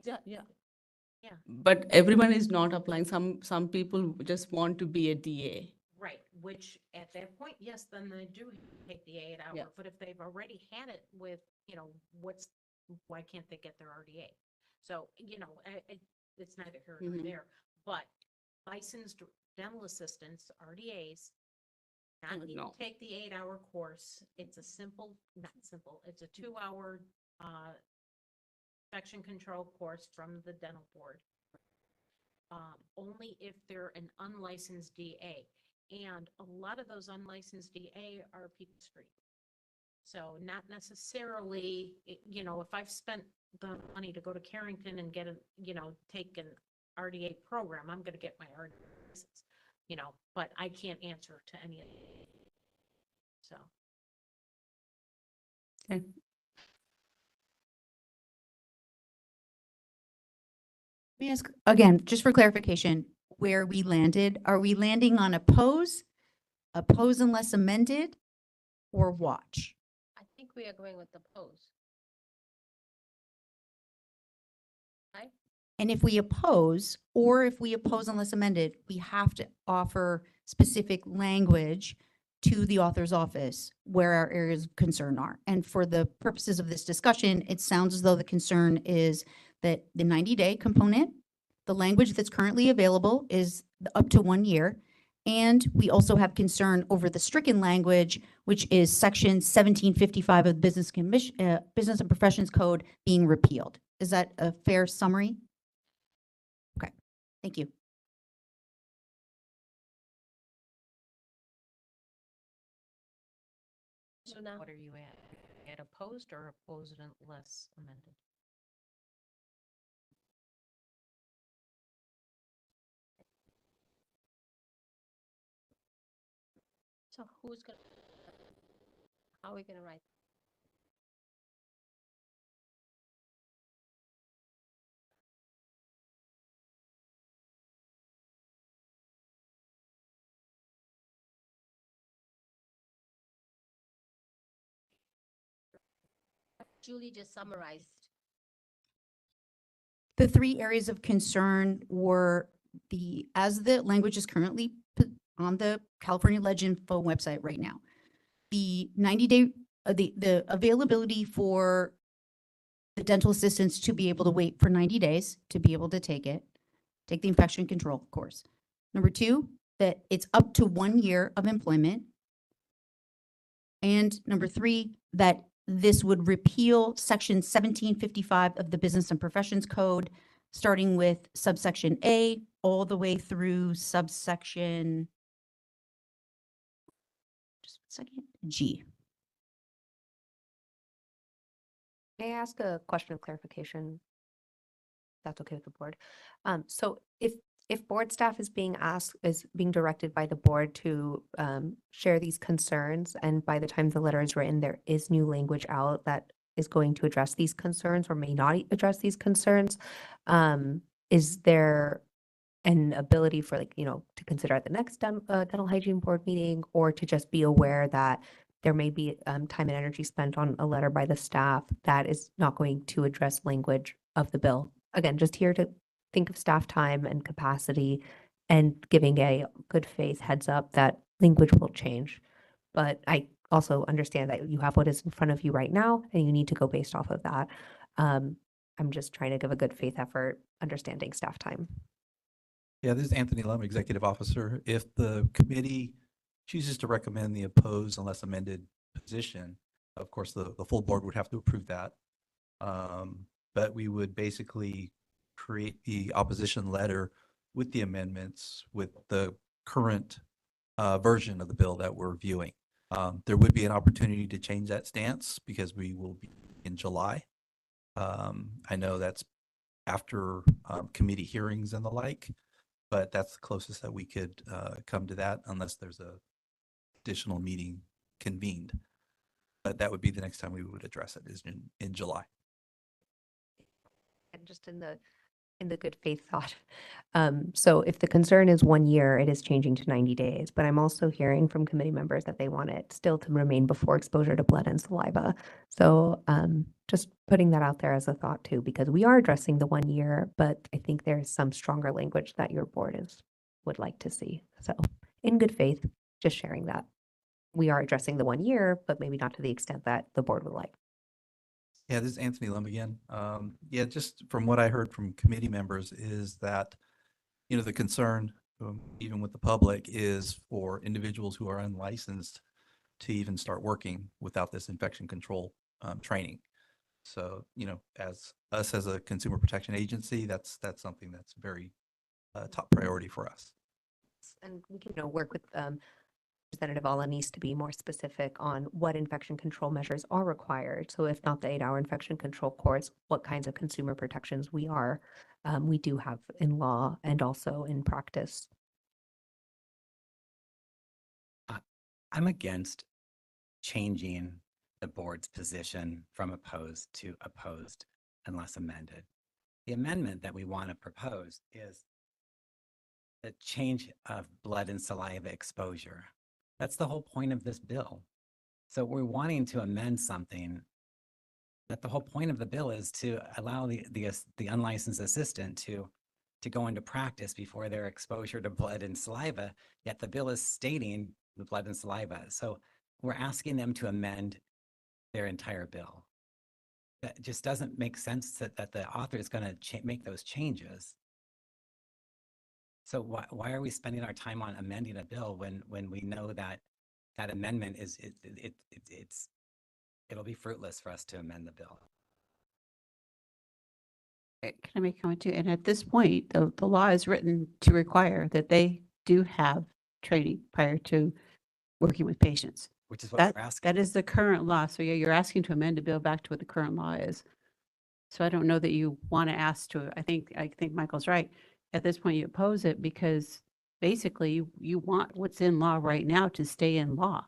Yeah. Yeah. But everyone is not applying. Some people just want to be a DA. Right, which at that point, yes, then they do take the 8-hour, Yeah. but if they've already had it with, why can't they get their RDA? So, it's neither here nor Mhm. there, but licensed dental assistants, RDAs, not need to No. take the 8-hour course. It's a it's a 2-hour, infection control course from the dental board. Only if they're an unlicensed DA. And a lot of those unlicensed DA are people street. So not necessarily, if I've spent the money to go to Carrington and get take an RDA program, I'm going to get my RDA license, but I can't answer to any of it. So. Okay. Let me ask again, just for clarification, where we landed, are we landing on oppose unless amended, or watch? I think we are going with the pose. Right? And if we oppose, or if we oppose unless amended, we have to offer specific language to the author's office where our areas of concern are. And for the purposes of this discussion, it sounds as though the concern is that the 90-day component, the language that's currently available is up to 1 year. And we also have concern over the stricken language, which is section 1755 of the Business and Professions Code being repealed. Is that a fair summary? Okay, thank you. So now, what are you at opposed or opposed unless amended? So how are we gonna write? Julie just summarized. The three areas of concern were as the language is currently on the California Legend Info website right now, the 90-day, the availability for the dental assistants to be able to wait for 90 days to be able to take the infection control course. Number two, that it's up to 1 year of employment. And number three, that this would repeal section 1755 of the Business and Professions Code, starting with subsection A all the way through subsection, just a second, G. May I ask a question of clarification? That's okay with the board. So if board staff is being directed by the board to share these concerns, and by the time the letter is written, there is new language out that is going to address these concerns or may not address these concerns, is there an ability for to consider at the next dental hygiene board meeting, or to just be aware that there may be time and energy spent on a letter by the staff that is not going to address language of the bill? Again, just here to think of staff time and capacity and giving a good faith heads up that language will change. But I also understand that you have what is in front of you right now and you need to go based off of that. I'm just trying to give a good faith effort, understanding staff time. Yeah, this is Anthony Lum, Executive Officer. If the committee chooses to recommend the opposed unless amended position, of course, the full board would have to approve that. But we would basically create the opposition letter with the amendments with the current version of the bill that we're viewing. There would be an opportunity to change that stance because we will be in July. I know that's after committee hearings and the like, but that's the closest that we could come to that unless there's a additional meeting convened. But that would be the next time we would address it, is in July. And just in the good faith thought. So if the concern is 1 year, it is changing to 90 days, but I'm also hearing from committee members that they want it still to remain before exposure to blood and saliva. So just putting that out there as a thought too, because we are addressing the 1 year, but I think there's some stronger language that your board would like to see. So in good faith, just sharing that. We are addressing the 1 year, but maybe not to the extent that the board would like. Yeah, this is Anthony Lum again. Yeah, just from what I heard from committee members is that, the concern, even with the public, is for individuals who are unlicensed to even start working without this infection control training. So, as a consumer protection agency, that's something that's very top priority for us. And we can work with Representative Alanis to be more specific on what infection control measures are required. So if not the 8-hour infection control course, what kinds of consumer protections we do have in law and also in practice. I'm against changing the board's position from opposed to opposed unless amended. The amendment that we want to propose is the change of blood and saliva exposure. That's the whole point of this bill. So we're wanting to amend something that the whole point of the bill is to allow the unlicensed assistant to go into practice before their exposure to blood and saliva, yet the bill is stating the blood and saliva. So we're asking them to amend their entire bill. That just doesn't make sense that the author is going to make those changes. So why are we spending our time on amending a bill when we know that amendment it'll be fruitless for us to amend the bill? Can I make a comment too? And at this point, the law is written to require that they do have training prior to working with patients. Which is what we're asking. That is the current law. So yeah, you're asking to amend a bill back to what the current law is. So I don't know that you want to ask to, I think Michael's right. At this point, you oppose it because basically you want what's in law right now to stay in law.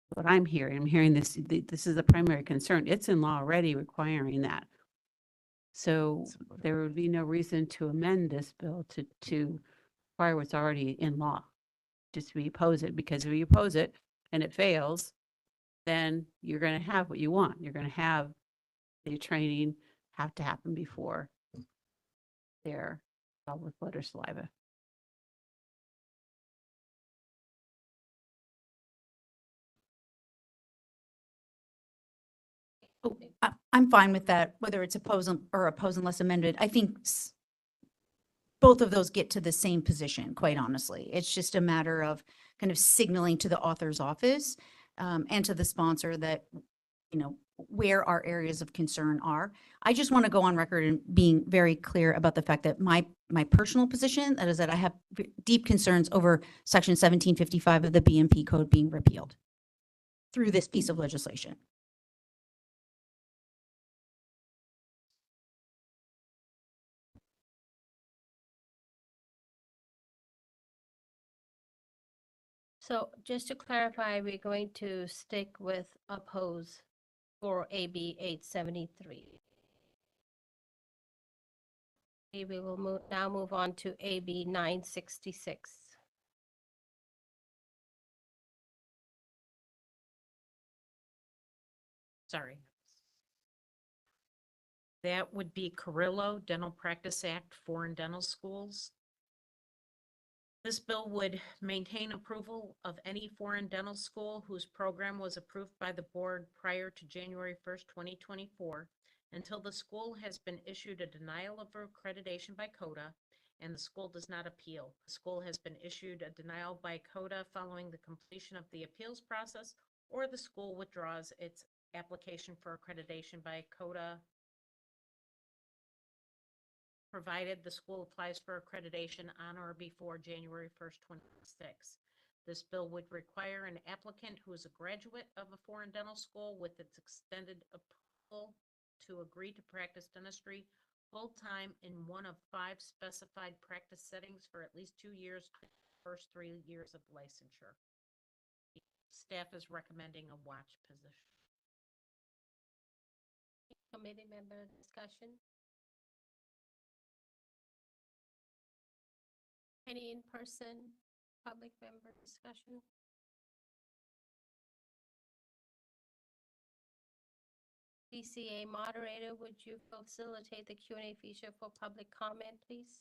What I'm hearing this is the primary concern. It's in law already requiring that. So there would be no reason to amend this bill to require what's already in law. Just we oppose it, because if you oppose it and it fails, then you're going to have what you want. You're going to have the training have to happen before they're with blood or saliva. Oh, I'm fine with that, whether it's or oppose unless amended. I think both of those get to the same position, quite honestly. It's just a matter of kind of signaling to the author's office and to the sponsor that, you know, where our areas of concern are. I just want to go on record and being very clear about the fact that my personal position, that is that I have deep concerns over Section 1755 of the BMP Code being repealed through this piece of legislation. So just to clarify, we're going to stick with oppose for AB 873. Okay, we will now move on to AB 966. Sorry. That would be Carrillo Dental Practice Act, foreign dental schools. This bill would maintain approval of any foreign dental school whose program was approved by the board prior to January 1st, 2024, until the school has been issued a denial of accreditation by CODA and the school does not appeal. The school has been issued a denial by CODA following the completion of the appeals process, or the school withdraws its application for accreditation by CODA, provided the school applies for accreditation on or before January 1st, 2026. This bill would require an applicant who is a graduate of a foreign dental school with its extended approval to agree to practice dentistry full-time in one of 5 specified practice settings for at least 2 years, the first 3 years of licensure. Staff is recommending a watch position. Committee member discussion? Any in-person public member discussion? DCA moderator, would you facilitate the Q&A feature for public comment, please?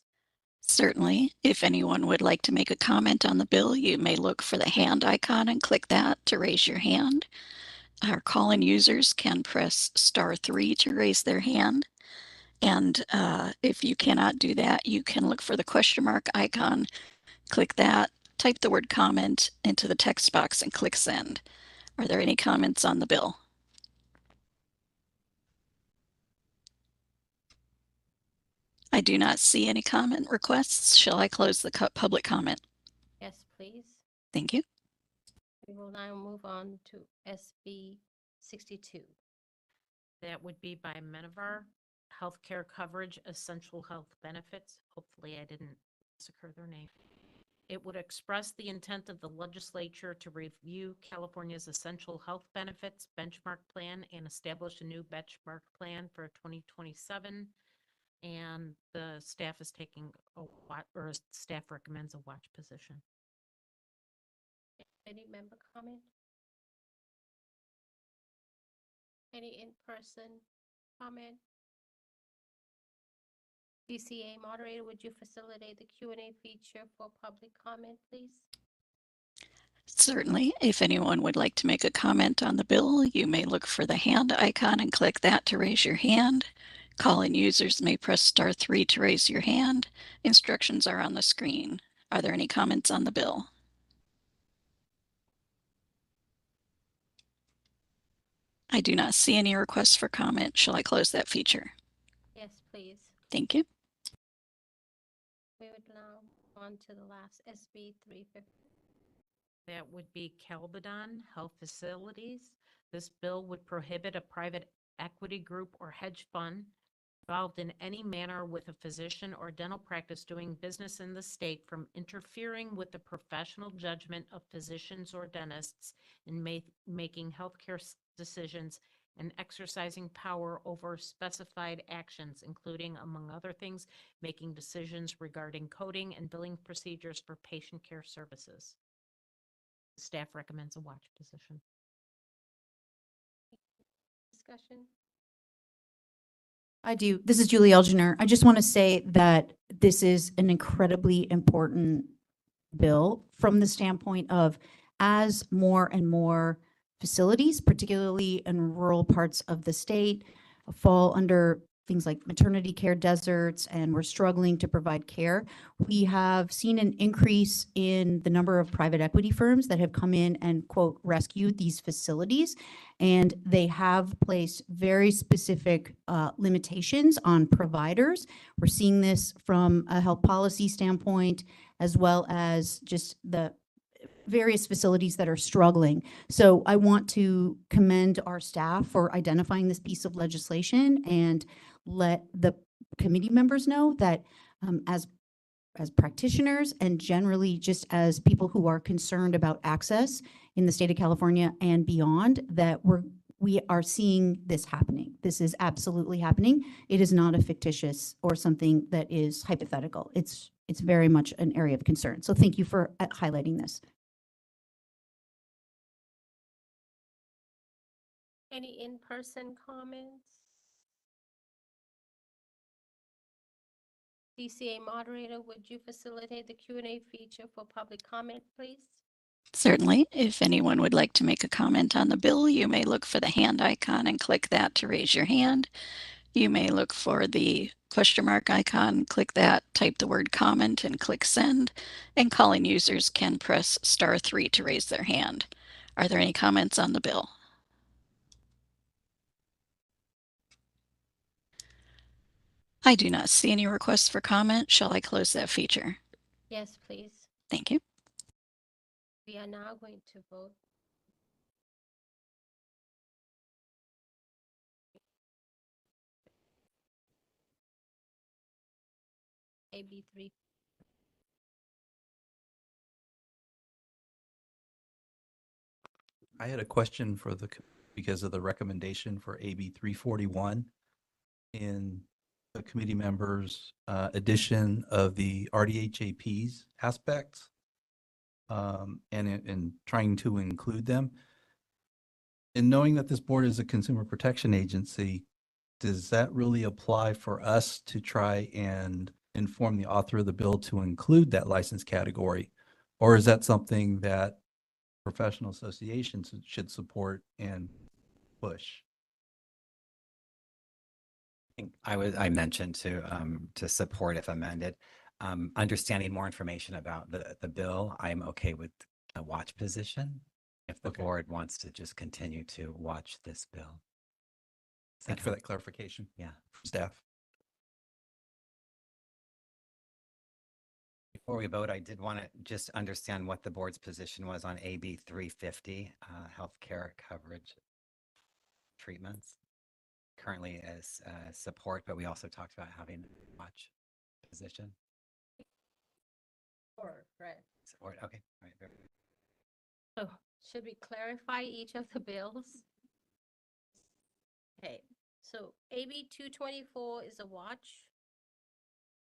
Certainly. If anyone would like to make a comment on the bill, you may look for the hand icon and click that to raise your hand. Our call-in users can press *3 to raise their hand. And if you cannot do that, you can look for the question mark icon, click that, type the word comment into the text box and click send. Are there any comments on the bill? I do not see any comment requests. Shall I close the public comment? Yes, please. Thank you. We will now move on to SB 62. That would be by Menivar, healthcare coverage, essential health benefits. Hopefully I didn't massacre their name. It would express the intent of the legislature to review California's essential health benefits benchmark plan and establish a new benchmark plan for 2027. And the staff is taking a watch, or staff recommends a watch position. Any member comment? Any in-person comment? DCA moderator, would you facilitate the Q&A feature for public comment, please? Certainly. If anyone would like to make a comment on the bill, you may look for the hand icon and click that to raise your hand. Call-in users may press *3 to raise your hand. Instructions are on the screen. Are there any comments on the bill? I do not see any requests for comment. Shall I close that feature? Yes, please. Thank you. We would now move on to the last SB 350. That would be Calbadon Health Facilities. This bill would prohibit a private equity group or hedge fund involved in any manner with a physician or dental practice doing business in the state from interfering with the professional judgment of physicians or dentists in making healthcare decisions and exercising power over specified actions, including, among other things, making decisions regarding coding and billing procedures for patient care services. Staff recommends a watch position. discussion? I do. This is Julie Elginer. I just want to say that this is an incredibly important bill from the standpoint of as more and more facilities, particularly in rural parts of the state, fall under things like maternity care deserts and we're struggling to provide care. We have seen an increase in the number of private equity firms that have come in and quote rescued these facilities. And they have placed very specific limitations on providers. We're seeing this from a health policy standpoint, as well as just the various facilities that are struggling. So I want to commend our staff for identifying this piece of legislation and let the committee members know that as practitioners and generally just as people who are concerned about access in the state of California and beyond, that we are seeing this happening. This is absolutely happening. It is not a fictitious or something that is hypothetical. It's very much an area of concern. So thank you for highlighting this. Any in-person comments? DCA moderator, would you facilitate the Q&A feature for public comment, please? Certainly. If anyone would like to make a comment on the bill, you may look for the hand icon and click that to raise your hand. You may look for the question mark icon, click that, type the word comment and click send. And calling users can press *3 to raise their hand. Are there any comments on the bill? I do not see any requests for comment. Shall I close that feature? Yes, please. Thank you. We are now going to vote. AB 3. I had a question for because of the recommendation for AB 341 in the committee members' addition of the RDHAPs aspects and in trying to include them. And knowing that this board is a consumer protection agency, does that really apply for us to try and inform the author of the bill to include that license category? Or is that something that professional associations should support and push? I mentioned to support if amended. Understanding more information about the bill, I'm okay with a watch position if the board wants to just continue to watch this bill. Thank you for that clarification. Yeah. Staff. Before we vote, I did want to just understand what the board's position was on AB 350, healthcare coverage treatments. Currently as support, but we also talked about having a watch position. Right. Support, okay. All right. So should we clarify each of the bills? Okay, so AB 224 is a watch.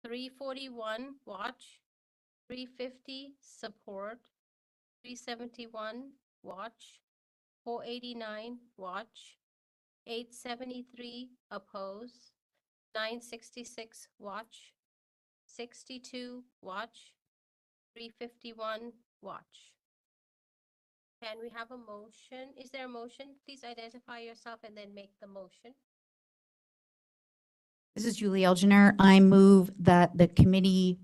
341 watch. 350 support. 371 watch. 489 watch. 873 oppose. 966 watch. 62 watch. 351 watch. Can we have a motion? Is there a motion? Please identify yourself and then make the motion. This is Julie Elginer. I move that the committee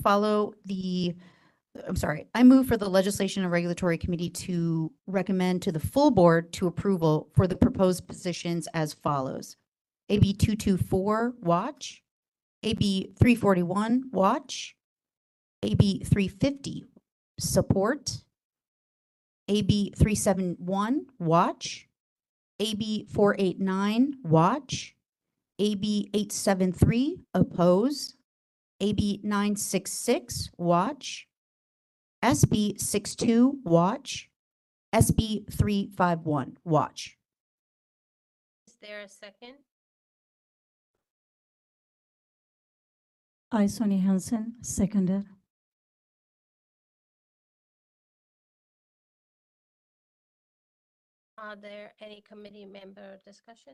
follow the, I move for the Legislation and Regulatory Committee to recommend to the full board to approval for the proposed positions as follows. AB 224, watch. AB 341, watch. AB 350, support. AB 371, watch. AB 489, watch. AB 873, oppose. AB 966, watch. SB 62, watch. SB 351, watch. Is there a second? I, Sonia Hansen, seconded. Are there any committee member discussion?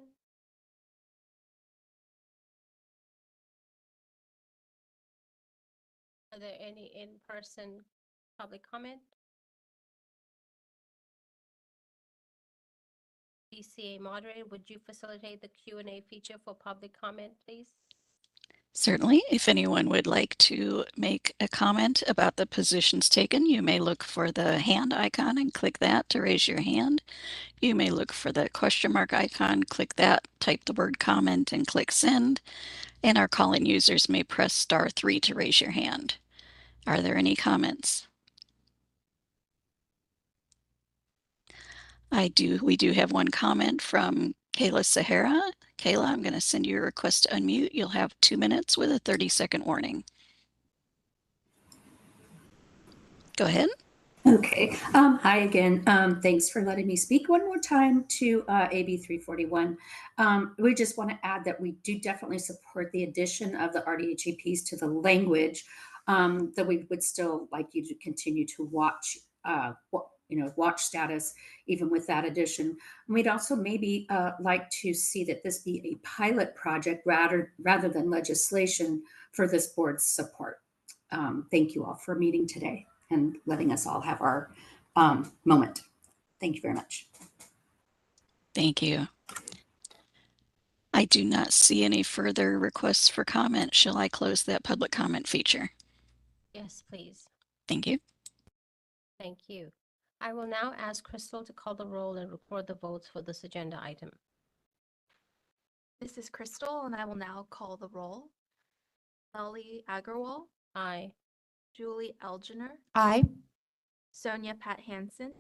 Are there any in-person public comment? DCA moderator, would you facilitate the Q&A feature for public comment, please? Certainly, if anyone would like to make a comment about the positions taken, you may look for the hand icon and click that to raise your hand. You may look for the question mark icon, click that, type the word comment and click send. And our call-in users may press *3 to raise your hand. Are there any comments? We do have one comment from Kayla Sahara. Kayla, I'm going to send you a request to unmute. You'll have 2 minutes with a 30-second warning. Go ahead. Okay. Hi again. Thanks for letting me speak one more time to AB 341. We just want to add that we do definitely support the addition of the RDHAPs to the language, that we would still like you to continue to watch, watch status even with that addition. And we'd also maybe like to see that this be a pilot project rather than legislation for this board's support. Thank you all for meeting today and letting us all have our moment. Thank you very much. Thank you. I do not see any further requests for comment. Shall I close that public comment feature? Yes, please. Thank you. Thank you. I will now ask Crystal to call the roll and record the votes for this agenda item. This is Crystal, and I will now call the roll. Lali Agarwal. Aye. Julie Elginer. Aye. Sonia Pat Hansen.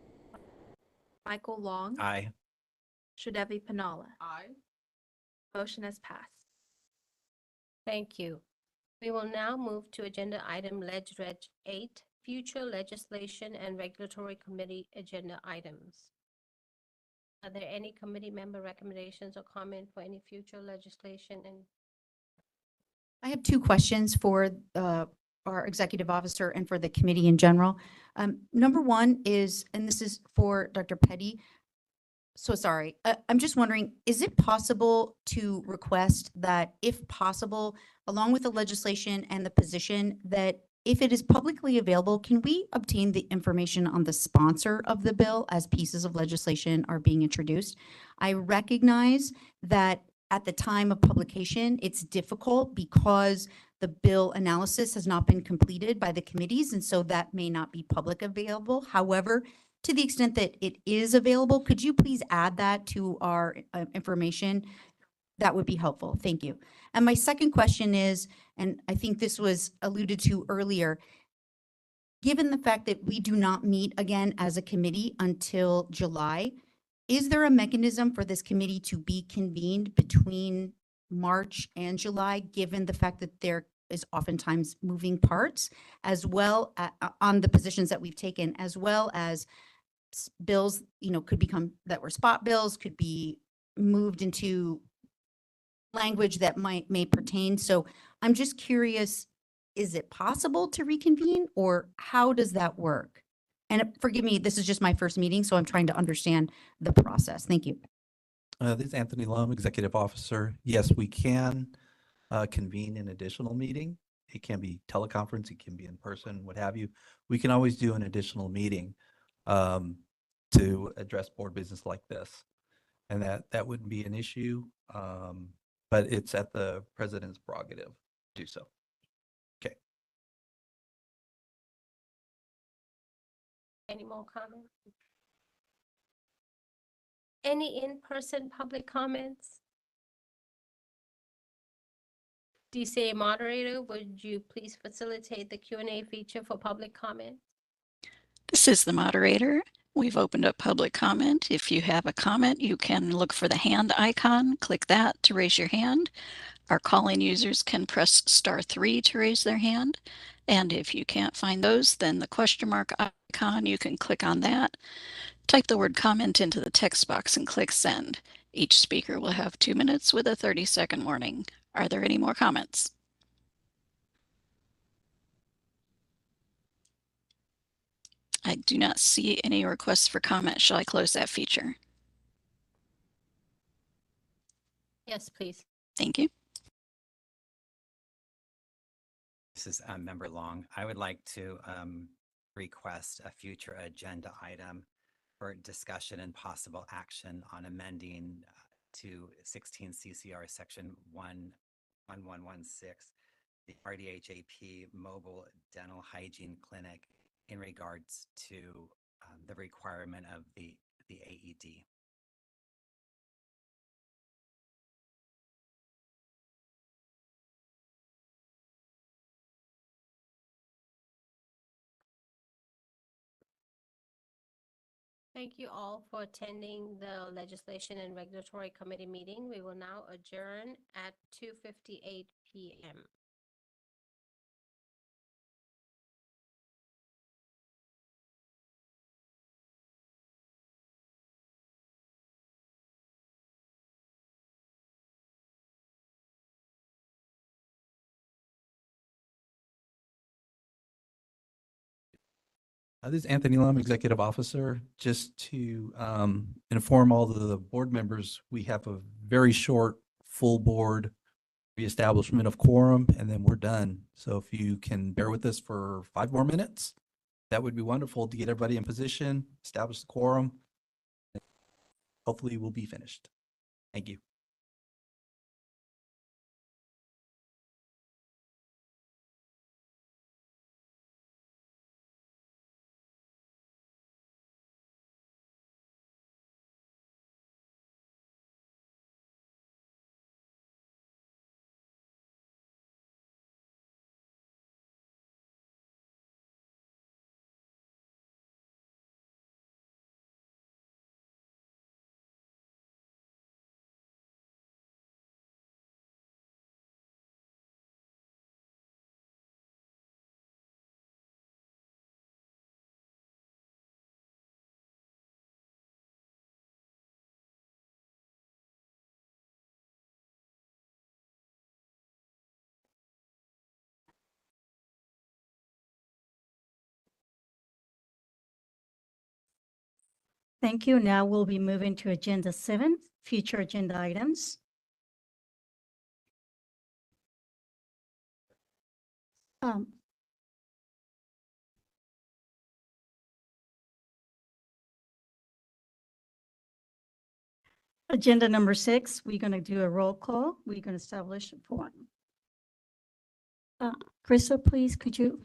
Michael Long. Aye. Shudevi Panala. Aye. Motion has passed. Thank you. We will now move to agenda item Leg Reg 8, future legislation and regulatory committee agenda items. Are there any committee member recommendations or comment for any future legislation? And I have 2 questions for our executive officer and for the committee in general. Number 1 is, and this is for Dr. Petty. So sorry, I'm just wondering, is it possible to request that, if possible, along with the legislation and the position, that if it is publicly available, can we obtain the information on the sponsor of the bill as pieces of legislation are being introduced? I recognize that at the time of publication, it's difficult because the bill analysis has not been completed by the committees, and so that may not be public available. However, to the extent that it is available, could you please add that to our information? That would be helpful. Thank you. And my second question is, and I think this was alluded to earlier, given the fact that we do not meet again as a committee until July, is there a mechanism for this committee to be convened between March and July, given the fact that there is oftentimes moving parts, as well on the positions that we've taken, as well as bills, could become that were spot bills, could be moved into language that may pertain. So I'm just curious, is it possible to reconvene, or how does that work? And forgive me, this is just my first meeting, so I'm trying to understand the process. Thank you. This is Anthony Lum, Executive Officer. Yes, we can convene an additional meeting. It can be teleconference, it can be in person, what have you. We can always do an additional meeting to address board business like this. And that wouldn't be an issue, but it's at the president's prerogative to do so. Okay. any more comments? Any in-person public comments? DCA moderator, would you please facilitate the Q&A feature for public comment? This is the moderator. We've opened up public comment. If you have a comment, you can look for the hand icon, click that to raise your hand. Our call-in users can press *3 to raise their hand. And if you can't find those, then the question mark icon, you can click on that. Type the word comment into the text box and click send. Each speaker will have 2 minutes with a 30-second warning. Are there any more comments? I do not see any requests for comment. Shall I close that feature? Yes, please. Thank you. This is Member Long. I would like to request a future agenda item for discussion and possible action on amending to 16 CCR Section 11116, the RDHAP Mobile Dental Hygiene Clinic in regards to the requirement of the AED. Thank you all for attending the Legislation and Regulatory Committee meeting. We will now adjourn at 2:58 p.m. This is Anthony Lum, Executive Officer. Just to inform all the board members, we have a very short full board reestablishment of quorum, and then we're done. So if you can bear with us for 5 more minutes, that would be wonderful to get everybody in position, establish the quorum. Hopefully we'll be finished. Thank you. Thank you. Now we'll be moving to Agenda 7, future agenda items. Agenda number 6, we're going to do a roll call. We're going to establish a forum. Crystal, please, could you?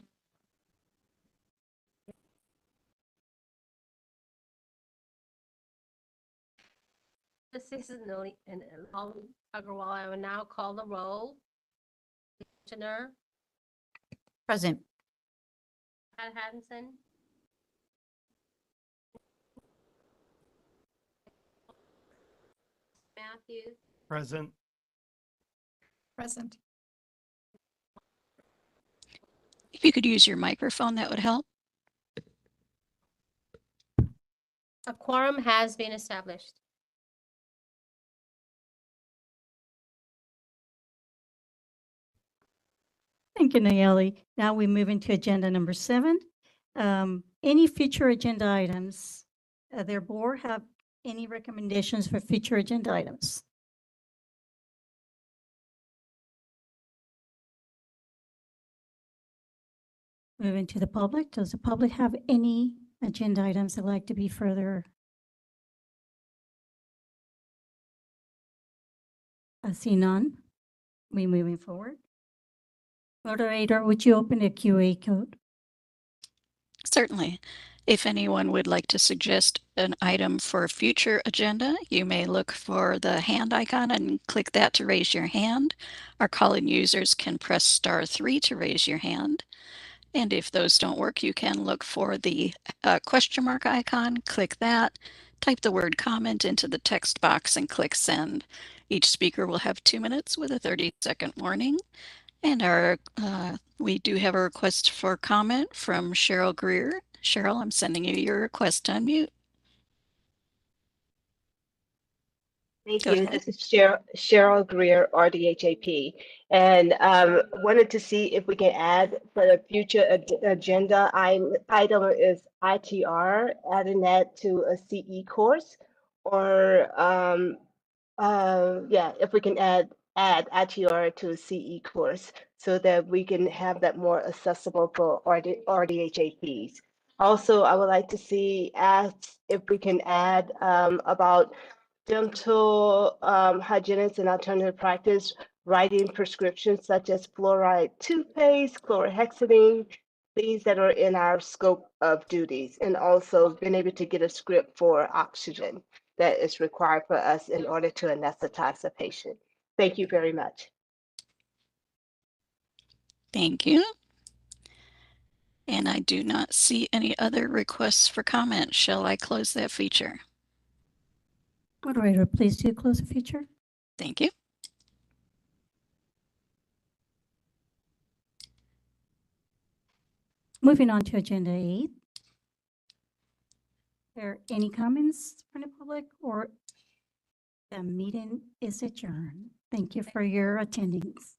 This is Noli and Agarwal. I will now call the roll. Commissioner Present. Pat Hansen. Matthews. Present. Present. If you could use your microphone, that would help. A quorum has been established. Thank you, Nayeli. Now we move into agenda number 7. Any future agenda items? Their board have any recommendations for future agenda items? Moving to the public. Does the public have any agenda items they'd like to be further? I see none. We moving forward. Moderator, would you open the QA code? Certainly. If anyone would like to suggest an item for a future agenda, you may look for the hand icon and click that to raise your hand. Our call-in users can press *3 to raise your hand. And if those don't work, you can look for the question mark icon, click that, type the word comment into the text box and click send. Each speaker will have 2 minutes with a 30-second warning. And we do have a request for comment from Cheryl Greer. Cheryl, I'm sending you your request to unmute. Thank Go you. ahead. This is Cheryl Greer, RDHAP, and wanted to see if we can add for the future agenda item is ITR, adding that to a CE course, or Yeah, if we can add ITR to a CE course so that we can have that more accessible for RDHAPs. Also, I would like to see if we can add about dental hygienists and alternative practice writing prescriptions such as fluoride toothpaste, chlorhexidine, these that are in our scope of duties, and also being able to get a script for oxygen that is required for us in order to anesthetize a patient. Thank you very much. Thank you. And I do not see any other requests for comment. Shall I close that feature? Moderator, please do close the feature. Thank you. Moving on to agenda 8. Are there any comments from the public, or the meeting is adjourned? Thank you for your attendance.